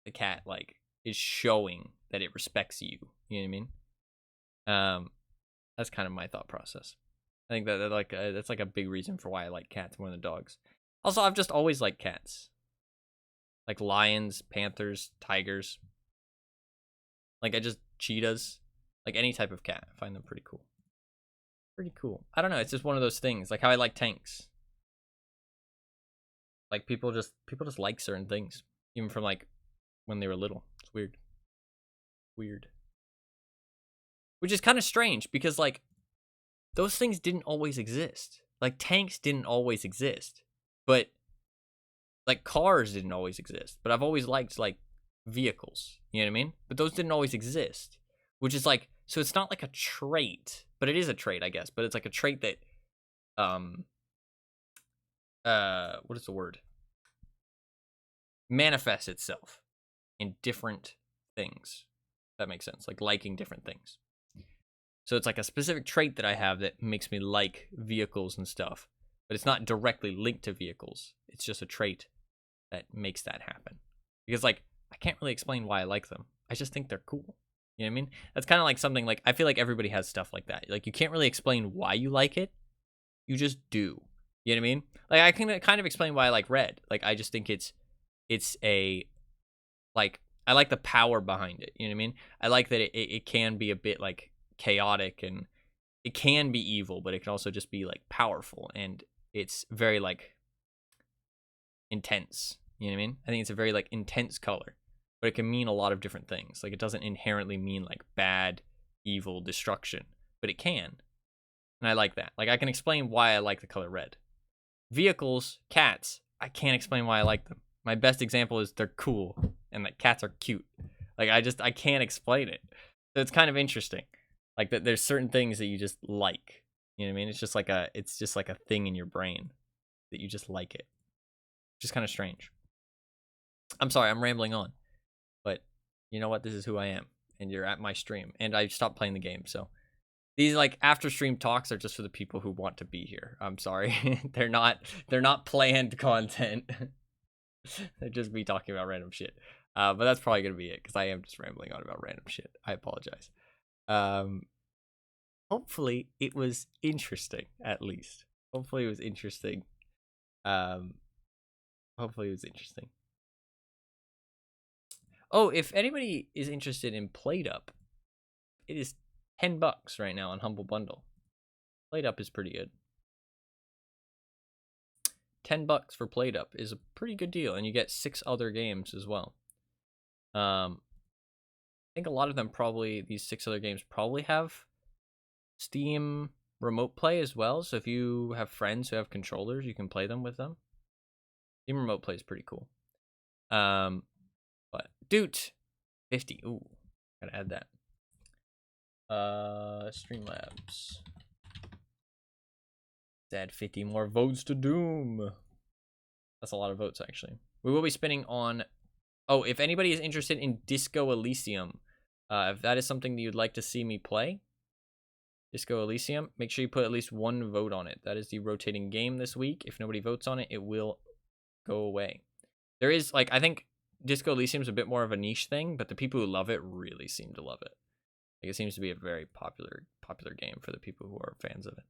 S1: the cat, like, is showing that it respects you. You know what I mean? That's kind of my thought process. I think that, like, that's, like, a big reason for why I like cats more than dogs. Also, I've just always liked cats. Like, lions, panthers, tigers. Like, cheetahs. Like, any type of cat. I find them pretty cool. Pretty cool. I don't know, it's just one of those things. Like how I like tanks. Like, people just like certain things. Even from, like, when they were little. It's weird. Weird. Which is kind of strange, because, like, those things didn't always exist. Like, tanks didn't always exist. But, like, cars didn't always exist. But I've always liked, like, vehicles. You know what I mean? But those didn't always exist. Which is, like, so it's not like a trait. But it is a trait, I guess. But it's like a trait that, what is the word? Manifests itself in different things. That makes sense. Like liking different things. So it's like a specific trait that I have that makes me like vehicles and stuff. But it's not directly linked to vehicles. It's just a trait that makes that happen. Because, like, I can't really explain why I like them. I just think they're cool. You know what I mean? That's kind of like something like, I feel like everybody has stuff like that. Like, you can't really explain why you like it. You just do. You know what I mean? Like, I can kind of explain why I like red. Like, I just think it's a, like, I like the power behind it. You know what I mean? I like that it can be a bit, like, chaotic, and it can be evil, but it can also just be, like, powerful, and it's very, like, intense. You know what I mean? I think it's a very, like, intense color, but it can mean a lot of different things. Like, it doesn't inherently mean, like, bad, evil, destruction, but it can, and I like that. Like, I can explain why I like the color red. Vehicles, cats, I can't explain why I like them. My best example is they're cool, and that cats are cute. Like, I can't explain it. So it's kind of interesting. Like, that there's certain things that you just like. You know what I mean? It's just like a thing in your brain that you just like it. Which is kind of strange. I'm sorry, I'm rambling on. But you know what? This is who I am. And you're at my stream. And I stopped playing the game, so these, like, after stream talks are just for the people who want to be here. I'm sorry. They're not planned content. They're just me talking about random shit. But that's probably gonna be it, because I am just rambling on about random shit. I apologize. Hopefully it was interesting, at least. Hopefully it was interesting. Hopefully it was interesting. Oh, if anybody is interested in Played Up, it is $10 right now on Humble Bundle. Played Up is pretty good. $10 for Played Up is a pretty good deal, and you get 6 other games as well. I think a lot of them probably, these 6 other games probably have Steam Remote Play as well. So if you have friends who have controllers, you can play them with them. Steam Remote Play is pretty cool. But Doot 50. Ooh, gotta add that. Streamlabs. Let's add 50 more votes to Doom. That's a lot of votes, actually. We will be spinning on... Oh, if anybody is interested in Disco Elysium, if that is something that you'd like to see me play, Disco Elysium, make sure you put at least 1 vote on it. That is the rotating game this week. If nobody votes on it, it will go away. There is, like, I think Disco Elysium is a bit more of a niche thing, but the people who love it really seem to love it. Like, it seems to be a very popular game for the people who are fans of it.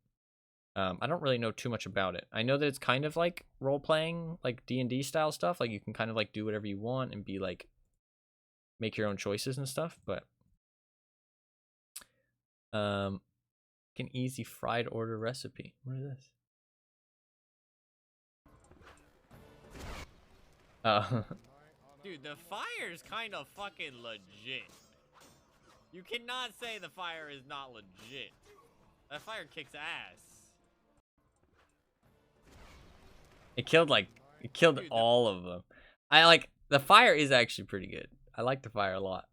S1: I don't really know too much about it. I know that it's kind of like role-playing, like D&D style stuff. Like, you can kind of, like, do whatever you want and be, like, make your own choices and stuff, but... an easy fried order recipe. What is this? Dude, the fire is kind of fucking legit. You cannot say the fire is not legit. That fire kicks ass. It killed all of them. The fire is actually pretty good. I like the fire a lot.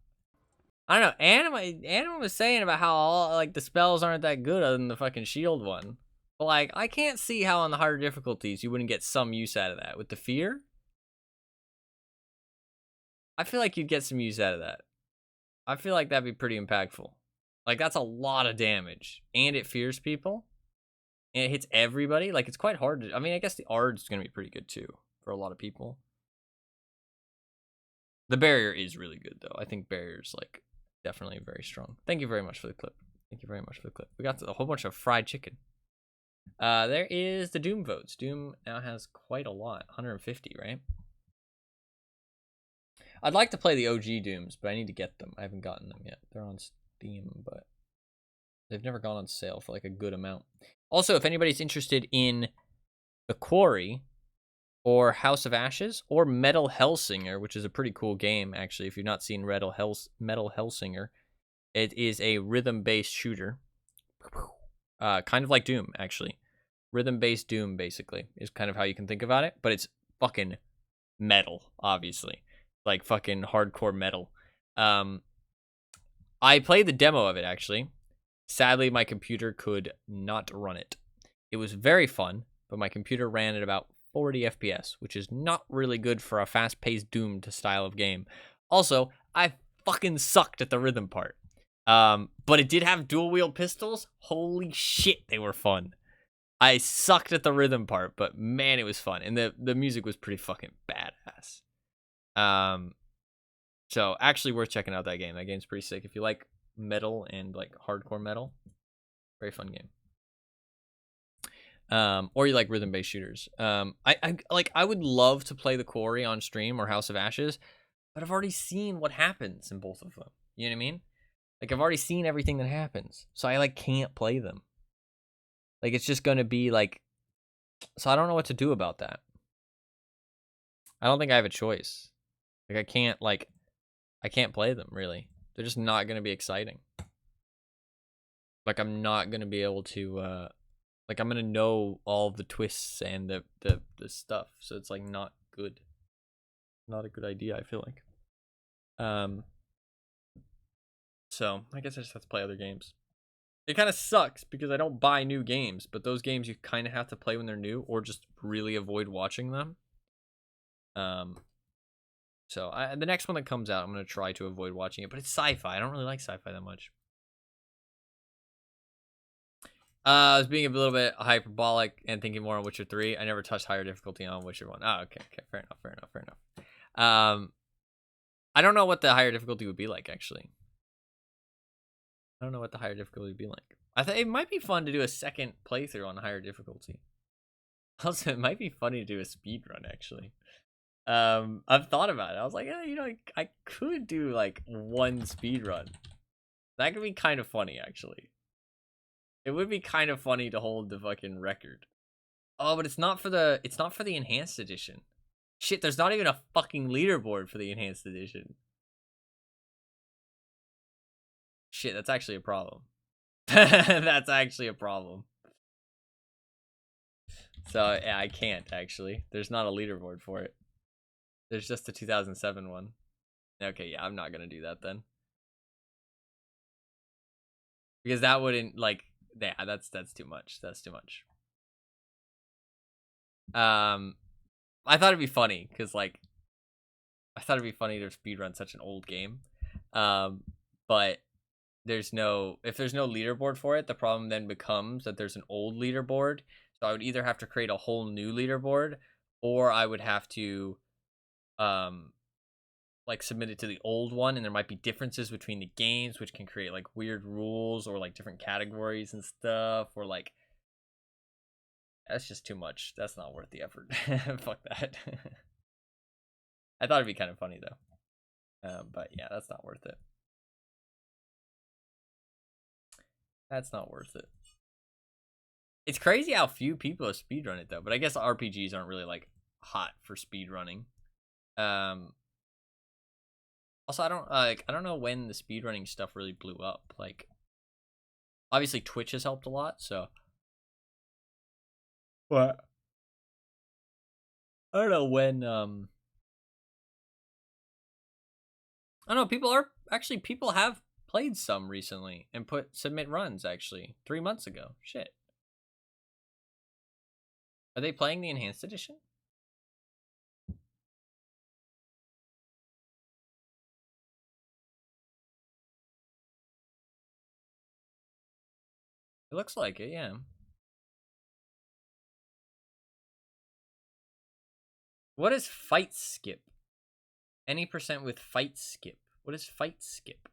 S1: I don't know, Anima was saying about how all, like, the spells aren't that good other than the fucking shield one. But, like, I can't see how on the harder difficulties you wouldn't get some use out of that. With the fear, I feel like you'd get some use out of that. I feel like that'd be pretty impactful. Like, that's a lot of damage. And it fears people. And it hits everybody. Like, it's quite hard to... I mean, I guess the Ard's going to be pretty good, too, for a lot of people. The barrier is really good, though. I think barrier's, like, definitely very strong. Thank you very much for the clip. Thank you very much for the clip. We got a whole bunch of fried chicken. There is the Doom votes. Doom now has quite a lot. 150, right? I'd like to play the OG Dooms, but I need to get them. I haven't gotten them yet. They're on Steam, but they've never gone on sale for, like, a good amount. Also, if anybody's interested in The Quarry, or House of Ashes, or Metal Hellsinger, which is a pretty cool game, actually, if you've not seen Metal Hellsinger. It is a rhythm-based shooter. Kind of like Doom, actually. Rhythm-based Doom, basically, is kind of how you can think about it, but it's fucking metal, obviously. Like, fucking hardcore metal. I played the demo of it, actually. Sadly, my computer could not run it. It was very fun, but my computer ran at about 40 FPS, which is not really good for a fast-paced Doom style of game. Also, I fucking sucked at the rhythm part. But it did have dual wield pistols. Holy shit, they were fun. I sucked at the rhythm part, but man, it was fun. And the music was pretty fucking badass. So actually worth checking out that game. That game's pretty sick. If you like metal and like hardcore metal, very fun game. Or you like rhythm-based shooters. I would love to play the Quarry on stream or House of Ashes, but I've already seen what happens in both of them. You know what I mean? Like, I've already seen everything that happens, so I like can't play them. Like, it's just gonna be like, so I don't know what to do about that. I don't think I have a choice. Like, I can't play them really. They're just not gonna be exciting. Like, I'm not gonna be able to. Like, I'm gonna know all the twists and the stuff, so it's like not good. Not a good idea, I feel like. So I guess I just have to play other games. It kind of sucks because I don't buy new games, but those games you kind of have to play when they're new, or just really avoid watching them. So the next one that comes out, I'm gonna try to avoid watching it, but it's sci-fi. I don't really like sci-fi that much. I was being a little bit hyperbolic and thinking more on Witcher 3. I never touched higher difficulty on Witcher 1. Oh, okay, fair enough. I don't know what the higher difficulty would be like, actually. I don't know what the higher difficulty would be like. I thought it might be fun to do a second playthrough on higher difficulty. Also, it might be funny to do a speed run, actually. I've thought about it. I was like, I could do like one speed run. That could be kind of funny, actually. It would be kind of funny to hold the fucking record. Oh, but it's not for the enhanced edition. Shit, there's not even a fucking leaderboard for the enhanced edition. Shit, that's actually a problem. That's actually a problem. So, yeah, I can't, actually. There's not a leaderboard for it. There's just the 2007 one. Okay, yeah, I'm not gonna do that then. Because that wouldn't, like... Yeah, that's too much. That's too much. I thought it'd be funny, because, like... I thought it'd be funny to speedrun such an old game. But... if there's no leaderboard for it, the problem then becomes that there's an old leaderboard. So I would either have to create a whole new leaderboard, or I would have to like submit it to the old one, and there might be differences between the games, which can create like weird rules or like different categories and stuff, or like that's just too much. That's not worth the effort. Fuck that. I thought it'd be kind of funny though. But yeah, that's not worth it. That's not worth it. It's crazy how few people have speedrun it though, but I guess RPGs aren't really like hot for speedrunning. Also, I don't know when the speedrunning stuff really blew up. Like, obviously Twitch has helped a lot, so. What? I don't know when. I don't know. People have played some recently and submit runs actually 3 months ago. Shit. Are they playing the enhanced edition? It looks like it, yeah. What is fight skip? Any percent with fight skip. What is fight skip?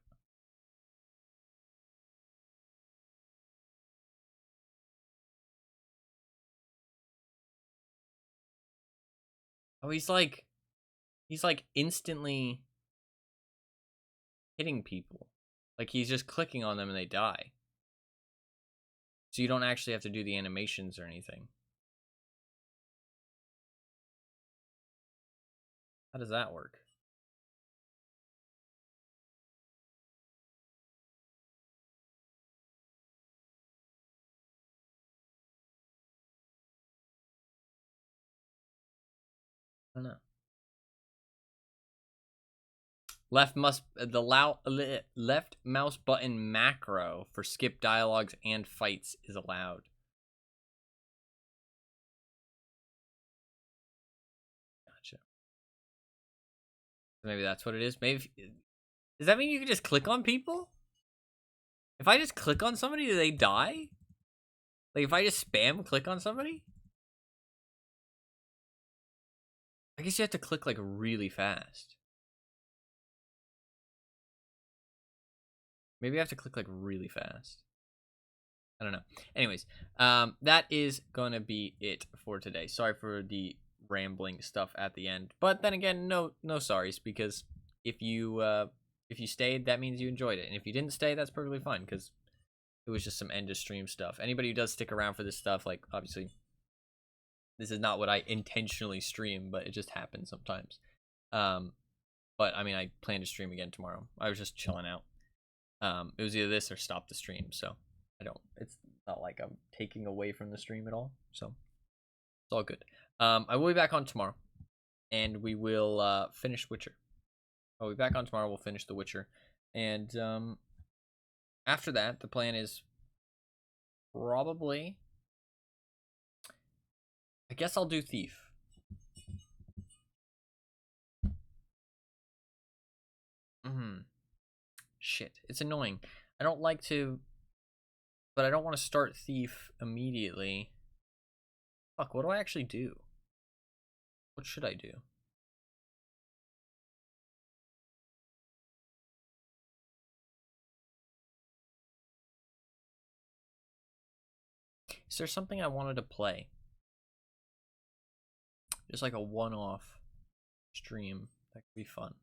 S1: Oh, he's like instantly hitting people. Like he's just clicking on them and they die. So you don't actually have to do the animations or anything. How does that work? I don't know. Left mouse button macro for skip dialogues and fights is allowed. Gotcha. Maybe that's what it is. Maybe Does that mean you can just click on people? If I just click on somebody, do they die? Like, if I just spam click on somebody? I guess you have to click, like, really fast. Maybe I have to click, like, really fast. I don't know. Anyways, that is gonna be it for today. Sorry for the rambling stuff at the end. But then again, no sorries, because if you stayed, that means you enjoyed it. And if you didn't stay, that's perfectly fine, because it was just some end of stream stuff. Anybody who does stick around for this stuff, like, obviously, this is not what I intentionally stream, but it just happens sometimes. But, I mean, I plan to stream again tomorrow. I was just chilling out. It was either this or stop the stream, so it's not like I'm taking away from the stream at all, so it's all good. I will be back on tomorrow, and we will finish Witcher. I'll be back on tomorrow, we'll finish The Witcher, and after that, the plan is probably, I guess I'll do Thief. Shit, it's annoying. I don't like to, but I don't want to start Thief immediately. Fuck, what do I actually do? What should I do? Is there something I wanted to play? Just like a one-off stream. That could be fun.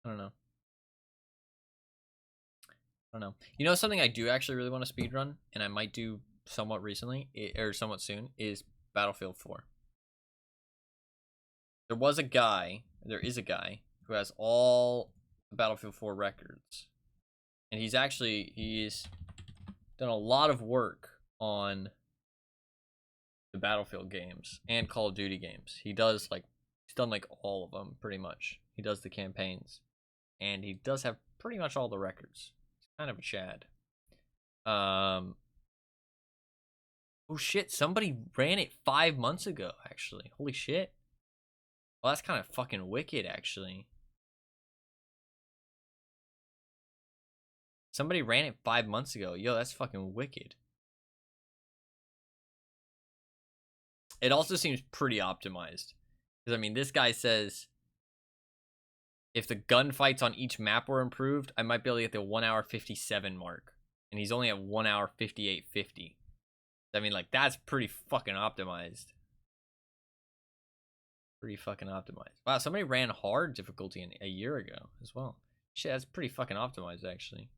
S1: I don't know. You know something I do actually really want to speedrun, and I might do somewhat recently, or somewhat soon, is Battlefield 4. There is a guy who has all the Battlefield 4 records. And he's done a lot of work on the Battlefield games and Call of Duty games. He's done like all of them pretty much. He does the campaigns. And he does have pretty much all the records. He's kind of a Chad. Oh shit, somebody ran it 5 months ago, actually. Holy shit. Well, that's kind of fucking wicked, actually. Somebody ran it 5 months ago. Yo, that's fucking wicked. It also seems pretty optimized. Because, I mean, this guy says, if the gunfights on each map were improved, I might be able to get the 1 hour 57 mark. And he's only at 1 hour 58:50. I mean, like, that's pretty fucking optimized. Pretty fucking optimized. Wow, somebody ran hard difficulty a year ago as well. Shit, that's pretty fucking optimized, actually.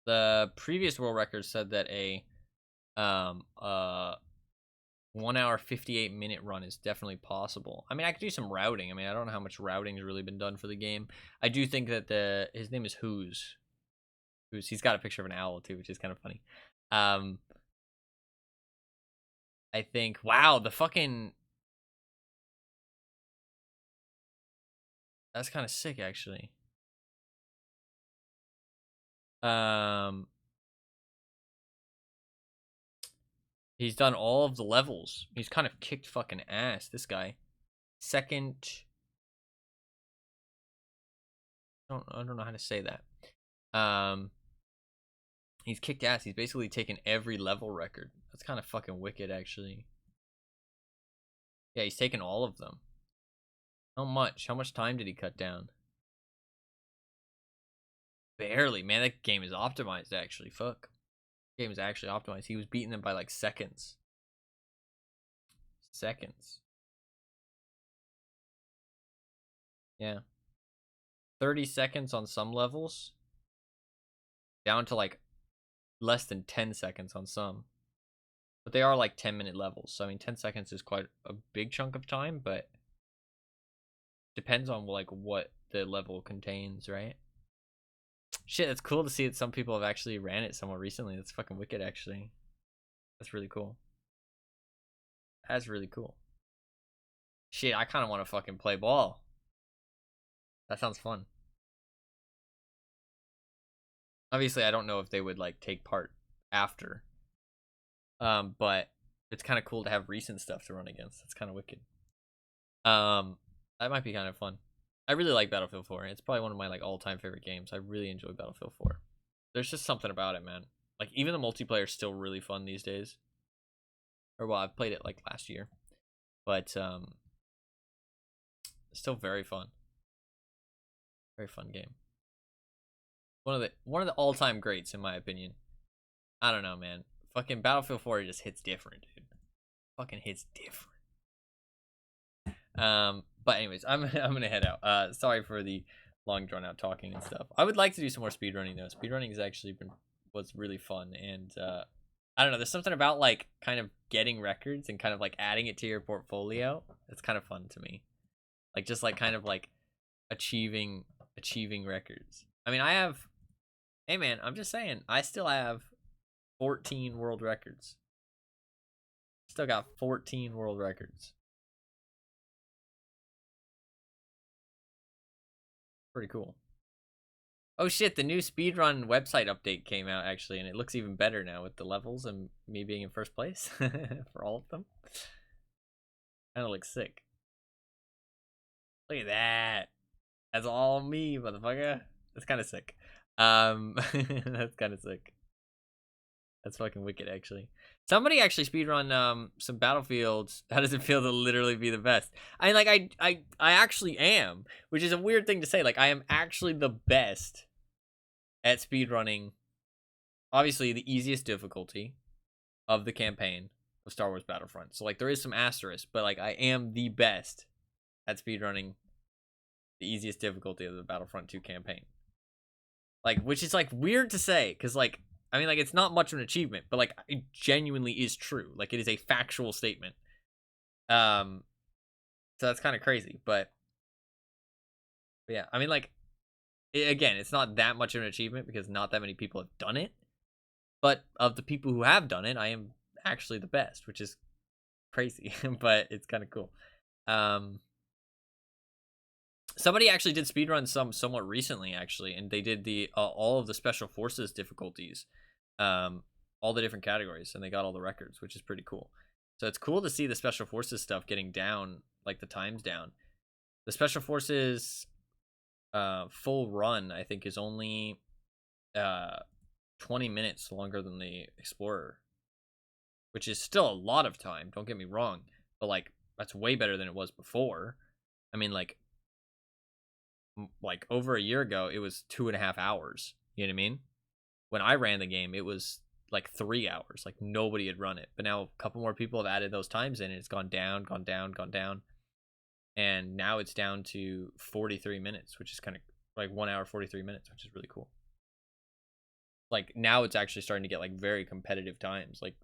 S1: The previous world record said that a 1 hour 58-minute run is definitely possible. I mean, I could do some routing. I mean, I don't know how much routing has really been done for the game. I do think that his name is Who's. He's got a picture of an owl too, which is kind of funny. I think, wow, the fucking, that's kind of sick, actually. He's done all of the levels. He's kind of kicked fucking ass, this guy. Second, I don't know how to say that. He's kicked ass. He's basically taken every level record. That's kind of fucking wicked, actually. Yeah, he's taken all of them. How much? How much time did he cut down? Barely. Man, that game is optimized, actually. Fuck. The game is actually optimized. He was beating them by, like, seconds. Yeah. 30 seconds on some levels. Down to, like, less than 10 seconds on some. But they are, like, 10-minute levels. So, I mean, 10 seconds is quite a big chunk of time, but depends on, like, what the level contains, right? Shit, it's cool to see that some people have actually ran it somewhat recently. That's fucking wicked, actually. That's really cool. That's really cool. Shit, I kind of want to fucking play ball. That sounds fun. Obviously, I don't know if they would like take part after. But it's kind of cool to have recent stuff to run against. It's kind of wicked. That might be kind of fun. I really like Battlefield 4. It's probably one of my like all-time favorite games. I really enjoy Battlefield 4. There's just something about it, man. Like even the multiplayer is still really fun these days. Or well, I've played it like last year, but it's still very fun. Very fun game. One of the all-time greats in my opinion. I don't know, man. Fucking Battlefield 4 just hits different, dude. Fucking hits different. But anyways, I'm gonna head out. Sorry for the long drawn out talking and stuff. I would like to do some more speedrunning though. Speedrunning has actually was really fun, and I don't know, there's something about like kind of getting records and kind of like adding it to your portfolio. It's kind of fun to me. Like just like kind of like achieving records. I mean, hey man, I'm just saying, I still have 14 world records. Still got 14 world records. Pretty cool. Oh shit, the new speedrun website update came out actually, and it looks even better now with the levels and me being in first place for all of them. Kinda looks sick. Look at that. That's all me, motherfucker. That's kinda sick. That's kinda sick. That's fucking wicked, actually. Somebody actually speedrun some Battlefields. How does it feel to literally be the best? I mean, like, I actually am, which is a weird thing to say. Like, I am actually the best at speedrunning. Obviously, the easiest difficulty of the campaign of Star Wars Battlefront. So, like, there is some asterisk, but, like, I am the best at speedrunning the easiest difficulty of the Battlefront 2 campaign. Like, which is, like, weird to say, because, like, I mean, like, it's not much of an achievement, but, like, it genuinely is true. Like, it is a factual statement. So that's kind of crazy, but yeah, I mean, like, again, it's not that much of an achievement because not that many people have done it, but of the people who have done it, I am actually the best, which is crazy, but it's kind of cool. Somebody actually did speedrun somewhat recently, actually, and they did the all of the Special Forces difficulties, all the different categories, and they got all the records, which is pretty cool. So it's cool to see the Special Forces stuff getting down, like the times down. The Special Forces full run, I think, is only 20 minutes longer than the Explorer, which is still a lot of time, don't get me wrong, but like that's way better than it was before. I mean, like over a year ago, it was 2.5 hours. You know what I mean? When I ran the game, it was like 3 hours. Like nobody had run it. But now a couple more people have added those times in, and it's gone down. And now it's down to 43 minutes, which is kind of like 1 hour, 43 minutes, which is really cool. Like now it's actually starting to get like very competitive times. Like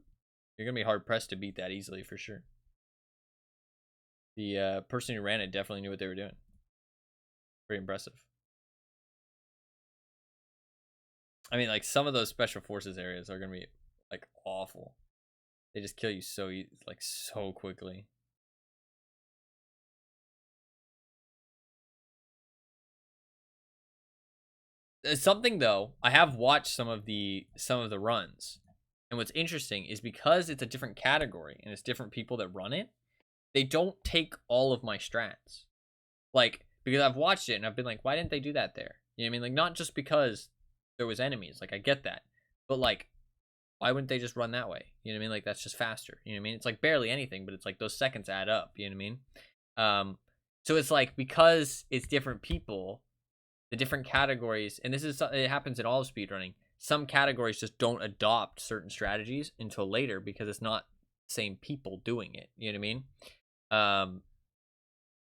S1: you're going to be hard pressed to beat that easily for sure. The person who ran it definitely knew what they were doing. Pretty impressive. I mean, like some of those Special Forces areas are gonna be like awful. They just kill you so quickly. Something though, I have watched some of the runs, and what's interesting is because it's a different category and it's different people that run it, they don't take all of my strats. Like, because I've watched it and I've been like, why didn't they do that there? You know what I mean? Like, not just because there was enemies, like I get that, but like, why wouldn't they just run that way? You know what I mean? Like that's just faster. You know what I mean? It's like barely anything, but it's like those seconds add up. You know what I mean? So it's like because it's different people, the different categories, and it happens in all of speedrunning. Some categories just don't adopt certain strategies until later because it's not the same people doing it. You know what I mean?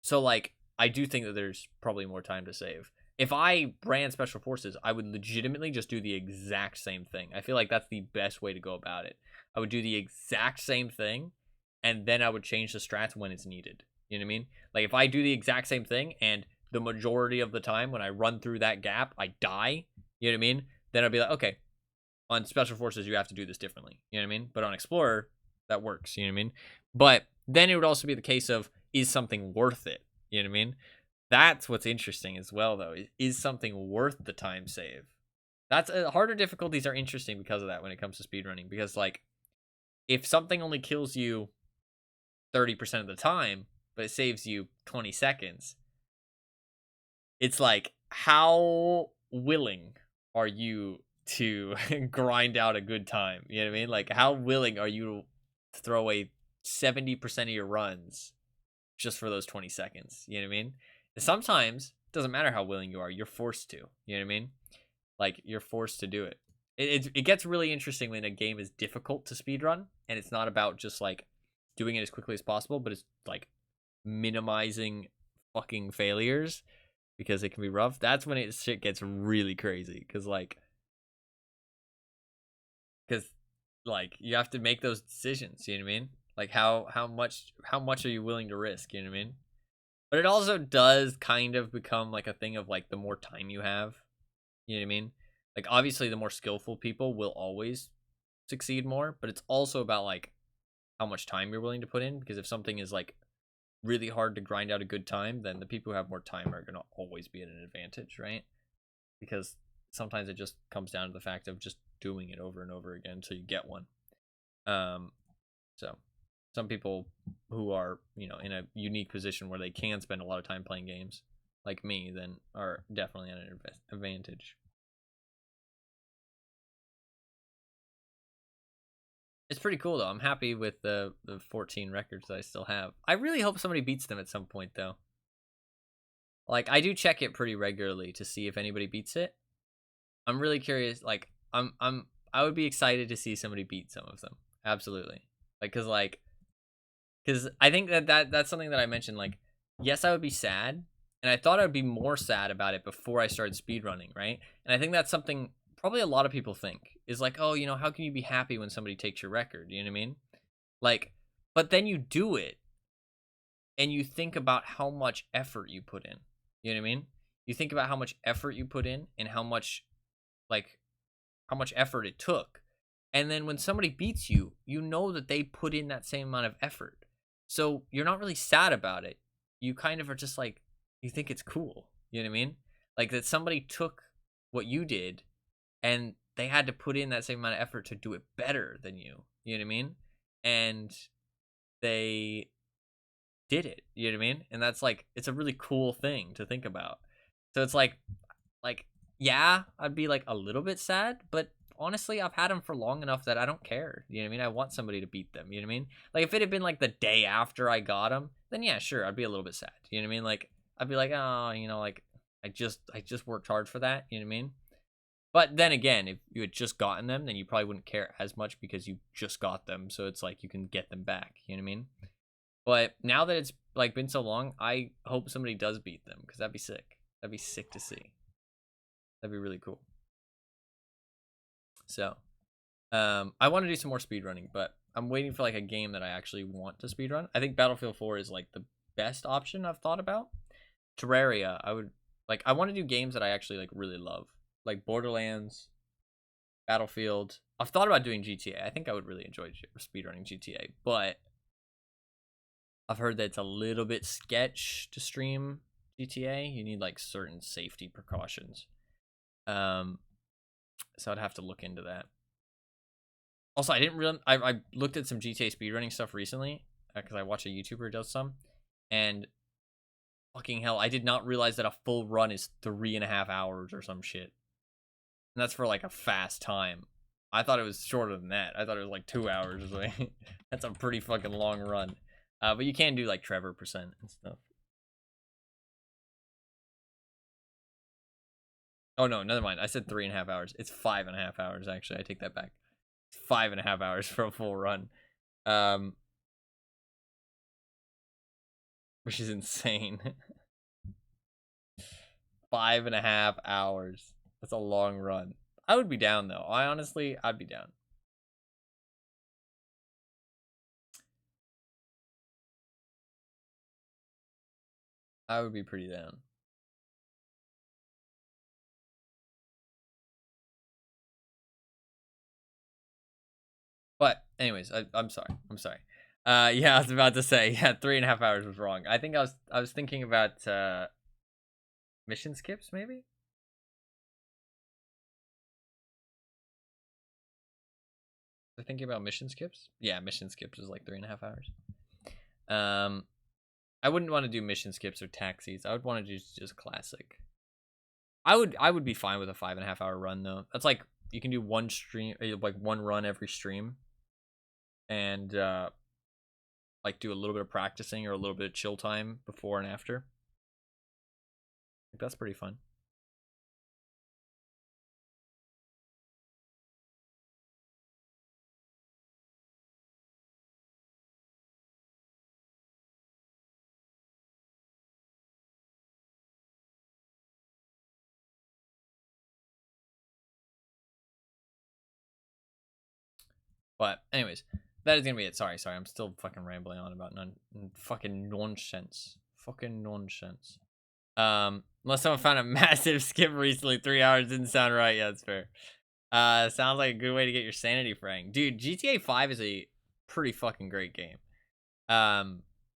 S1: So like, I do think that there's probably more time to save. If I ran Special Forces, I would legitimately just do the exact same thing. I feel like that's the best way to go about it. I would do the exact same thing, and then I would change the strats when it's needed. You know what I mean? Like, if I do the exact same thing, and the majority of the time when I run through that gap, I die, you know what I mean? Then I'd be like, okay, on Special Forces, you have to do this differently. You know what I mean? But on Explorer, that works. You know what I mean? But then it would also be the case of, is something worth it? You know what I mean? that's what's interesting as well, though. Is something worth the time save? That's harder difficulties are interesting because of that when it comes to speedrunning. Because, like, if something only kills you 30% of the time, but it saves you 20 seconds, it's like, how willing are you to grind out a good time? You know what I mean? Like, how willing are you to throw away 70% of your runs just for those 20 seconds? You know what I mean? And sometimes it doesn't matter how willing you are, you're forced to. You know what I mean? Like, you're forced to do it. It gets really interesting when a game is difficult to speedrun, and it's not about just, like, doing it as quickly as possible, but it's, like, minimizing fucking failures because it can be rough. That's when shit gets really crazy, because you have to make those decisions. You know what I mean? Like, how much are you willing to risk? You know what I mean? But it also does kind of become like a thing of, like, the more time you have. You know what I mean? Like, obviously, the more skillful people will always succeed more, but it's also about, like, how much time you're willing to put in, because if something is, like, really hard to grind out a good time, then the people who have more time are going to always be at an advantage, right? Because sometimes it just comes down to the fact of just doing it over and over again until you get one. So some people who are, you know, in a unique position where they can spend a lot of time playing games, like me, then are definitely at an advantage. It's pretty cool, though. I'm happy with the 14 records that I still have. I really hope somebody beats them at some point, though. Like, I do check it pretty regularly to see if anybody beats it. I'm really curious. Like, I would be excited to see somebody beat some of them. Absolutely. Because I think that's something that I mentioned. Like, yes, I would be sad, and I thought I would be more sad about it before I started speedrunning, right? And I think that's something probably a lot of people think is like, oh, you know, how can you be happy when somebody takes your record? You know what I mean? Like, but then you do it and you think about how much effort you put in. You know what I mean? You think about how much effort you put in and how much effort it took. And then when somebody beats you, you know that they put in that same amount of effort. So you're not really sad about it. You kind of are just like, you think it's cool. You know what I mean? Like, that somebody took what you did and they had to put in that same amount of effort to do it better than you. You know what I mean? And they did it. You know what I mean? And that's like, it's a really cool thing to think about. So it's like, yeah, I'd be like a little bit sad, but honestly, I've had them for long enough that I don't care. You know what I mean? I want somebody to beat them. You know what I mean? Like, if it had been like the day after I got them, then yeah, sure, I'd be a little bit sad. You know what I mean? Like, I'd be like, oh, you know, like, I just worked hard for that. You know what I mean? But then again, if you had just gotten them, then you probably wouldn't care as much because you just got them. So it's like you can get them back. You know what I mean? But now that it's like been so long, I hope somebody does beat them, because that'd be sick. That'd be sick to see. That'd be really cool. So, I want to do some more speedrunning, but I'm waiting for like a game that I actually want to speedrun. I think Battlefield 4 is like the best option I've thought about. Terraria, I want to do games that I actually like really love. Like Borderlands, Battlefield. I've thought about doing GTA. I think I would really enjoy speedrunning GTA, but I've heard that it's a little bit sketch to stream GTA. You need like certain safety precautions. So I'd have to look into that. Also, I looked at some GTA speedrunning stuff recently because I watched a YouTuber who does some, and fucking hell, I did not realize that a full run is 3.5 hours or some shit. And that's for like a fast time. I thought it was shorter than that. I thought it was like 2 hours or something. That's a pretty fucking long run. But you can do like Trevor percent and stuff. Oh no, never mind. I said 3.5 hours. It's 5.5 hours actually. I take that back. It's 5.5 hours for a full run. Which is insane. 5.5 hours. That's a long run. I would be down though. I'd be down. I would be pretty down. But anyways, I'm sorry. Yeah, I was about to say, yeah, 3.5 hours was wrong. I think I was thinking about Mission skips, maybe? They're thinking about mission skips? Yeah, mission skips is like 3.5 hours. I wouldn't want to do mission skips or taxis. I would want to do just classic. I would be fine with a 5.5 hour run though. That's like you can do one stream, like one run every stream, and like do a little bit of practicing or a little bit of chill time before and after. I think that's pretty fun. But anyways, that is gonna be it. Sorry, I'm still fucking rambling on about fucking nonsense. Fucking nonsense. Unless someone found a massive skip recently, 3 hours didn't sound right. Yeah, that's fair. Sounds like a good way to get your sanity fraying. Dude, GTA 5 is a pretty fucking great game.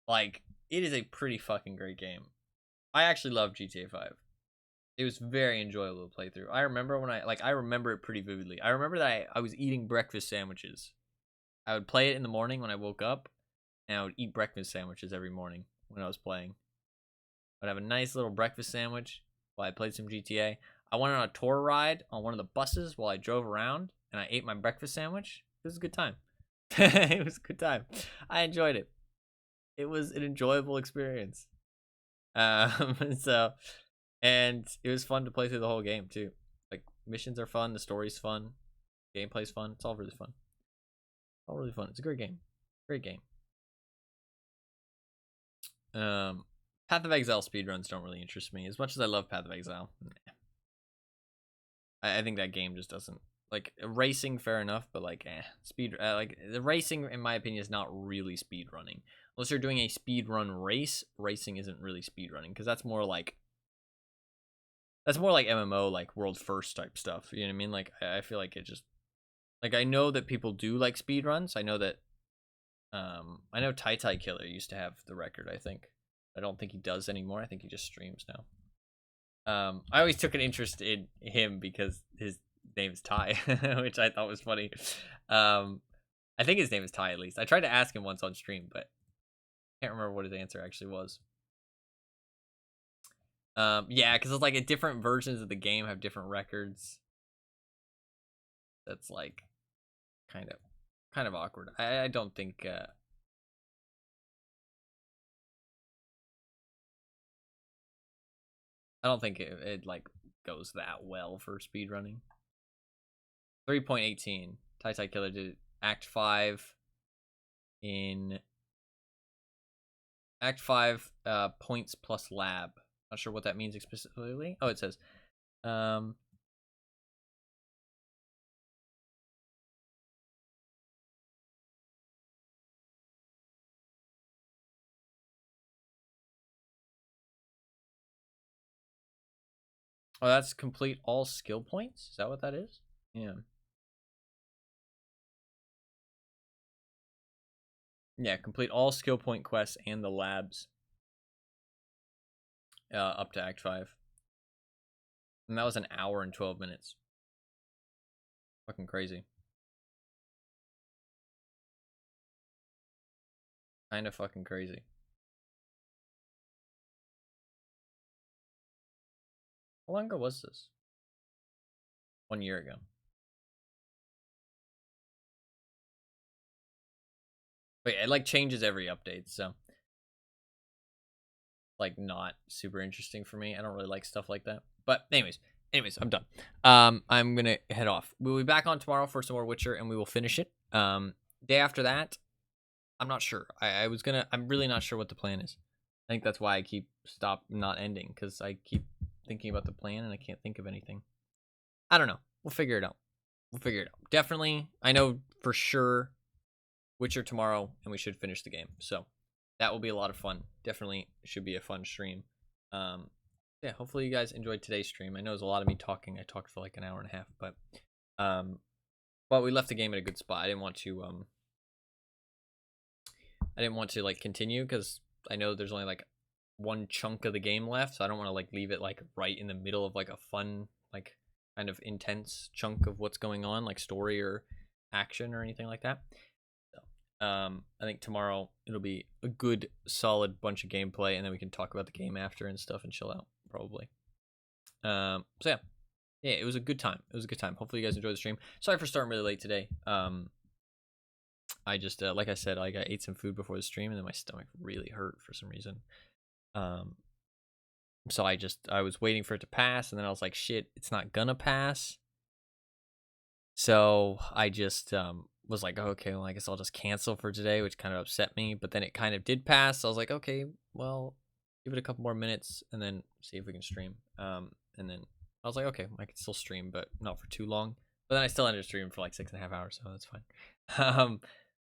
S1: Like, it is a pretty fucking great game. I actually love GTA 5. It was very enjoyable to play through. I remember when I remember it pretty vividly. I remember that I was eating breakfast sandwiches. I would play it in the morning when I woke up, and I would eat breakfast sandwiches every morning when I was playing. I'd have a nice little breakfast sandwich while I played some GTA. I went on a tour ride on one of the buses while I drove around, and I ate my breakfast sandwich. It was a good time. It was a good time. I enjoyed it. It was an enjoyable experience. And it was fun to play through the whole game too. Like, missions are fun, the story's fun, gameplay's fun. It's all really fun. All really fun. It's a great game. Great game. Path of Exile speedruns don't really interest me as much as I love Path of Exile. I think that game just doesn't, like, racing fair enough, but like like the racing in my opinion is not really speed running. Unless you're doing a speed run race, racing isn't really speed running because that's more like MMO, like world first type stuff. You know what I mean? Like, I feel like it just, like, I know that people do like speed runs. I know that I know Tai Killer used to have the record, I think. I don't think he does anymore. I think he just streams now. I always took an interest in him because his name is Ty, which I thought was funny. I think his name is Ty, at least. I tried to ask him once on stream, but I can't remember what his answer actually was. Yeah, because it's like different versions of the game have different records. That's like kind of awkward. I don't think I don't think it like goes that well for speedrunning. 3.18. Tai Killer did Act 5 in Act 5 points plus lab. Not sure what that means explicitly. Oh, it says oh, that's complete all skill points? Is that what that is? Yeah. Yeah, complete all skill point quests and the labs. Up to Act 5. And that was an hour and 12 minutes. Fucking crazy. Kind of fucking crazy. How long ago was this? 1 year ago. But yeah, it like changes every update, so like not super interesting for me. I don't really like stuff like that. But anyways, I'm done. I'm gonna head off. We'll be back on tomorrow for some more Witcher, and we will finish it. Day after that, I'm not sure. I'm really not sure what the plan is. I think that's why I keep not ending, because I keep thinking about the plan and I can't think of anything. I don't know. We'll figure it out. Definitely, I know for sure Witcher tomorrow, and we should finish the game. So that will be a lot of fun. Definitely should be a fun stream. Yeah, hopefully you guys enjoyed today's stream. I know there's a lot of me talking. I talked for like an hour and a half, but we left the game at a good spot. I didn't want to like continue because I know there's only like one chunk of the game left, so I don't want to like leave it like right in the middle of like a fun, like kind of intense chunk of what's going on, like story or action or anything like that. So, I think tomorrow it'll be a good solid bunch of gameplay, and then we can talk about the game after and stuff and chill out probably. So yeah, it was a good time. It was a good time. Hopefully you guys enjoyed the stream. Sorry for starting really late today. I just like I said, I ate some food before the stream, and then my stomach really hurt for some reason. So I was waiting for it to pass, and then I was like, shit, it's not gonna pass. So I just was like, oh, okay, well, I guess I'll just cancel for today, which kind of upset me. But then it kind of did pass. So I was like, okay, well, give it a couple more minutes and then see if we can stream. And then I was like, okay, I can still stream, but not for too long. But then I still ended up streaming for like 6.5 hours, so that's fine.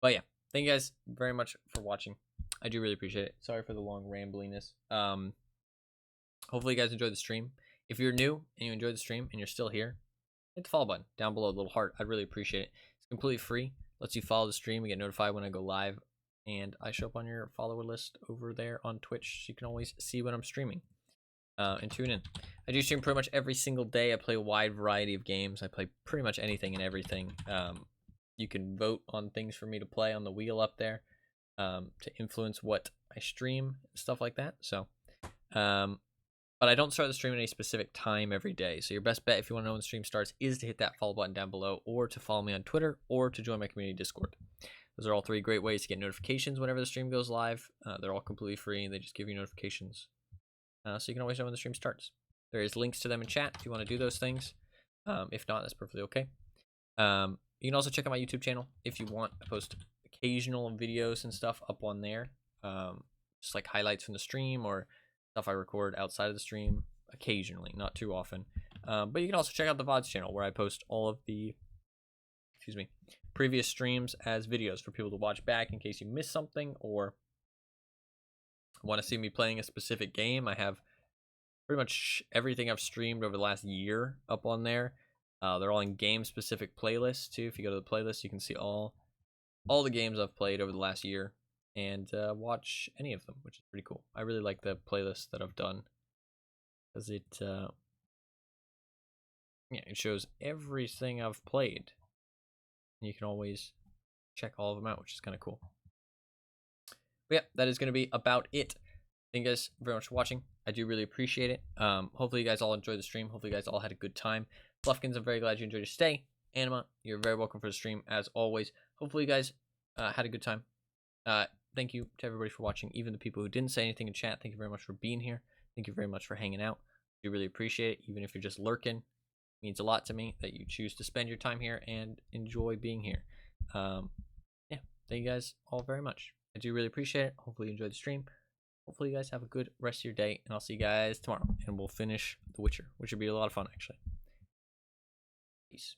S1: But yeah, thank you guys very much for watching. I do really appreciate it. Sorry for the long rambliness. Hopefully you guys enjoyed the stream. If you're new and you enjoyed the stream and you're still here, hit the follow button down below, the little heart. I'd really appreciate it. It's completely free. Lets you follow the stream and get notified when I go live. And I show up on your follower list over there on Twitch, so you can always see when I'm streaming. And tune in. I do stream pretty much every single day. I play a wide variety of games. I play pretty much anything and everything. You can vote on things for me to play on the wheel up there to influence what I stream, stuff like that. So, but I don't start the stream at any specific time every day. So your best bet, if you want to know when the stream starts, is to hit that follow button down below, or to follow me on Twitter, or to join my community Discord. Those are all three great ways to get notifications whenever the stream goes live. They're all completely free, and they just give you notifications. So you can always know when the stream starts. There is links to them in chat if you want to do those things. If not, that's perfectly okay. You can also check out my YouTube channel if you want. I post occasional videos and stuff up on there. Just like highlights from the stream or stuff I record outside of the stream occasionally, not too often. But you can also check out the VODs channel where I post all of the, previous streams as videos for people to watch back in case you missed something or want to see me playing a specific game. I have pretty much everything I've streamed over the last year up on there. They're all in game-specific playlists, too. If you go to the playlist, you can see all the games I've played over the last year and watch any of them, which is pretty cool. I really like the playlist that I've done because it shows everything I've played. And you can always check all of them out, which is kind of cool. But yeah, that is going to be about it. Thank you guys very much for watching. I do really appreciate it. Hopefully you guys all enjoyed the stream. Hopefully you guys all had a good time. Fluffkins, I'm very glad you enjoyed your stay. Anima, you're very welcome for the stream, as always. Hopefully you guys had a good time. Thank you to everybody for watching. Even the people who didn't say anything in chat, thank you very much for being here. Thank you very much for hanging out. I do really appreciate it. Even if you're just lurking, it means a lot to me that you choose to spend your time here and enjoy being here. Yeah, thank you guys all very much. I do really appreciate it. Hopefully you enjoyed the stream. Hopefully you guys have a good rest of your day, and I'll see you guys tomorrow, and we'll finish The Witcher, which would be a lot of fun, actually. Peace.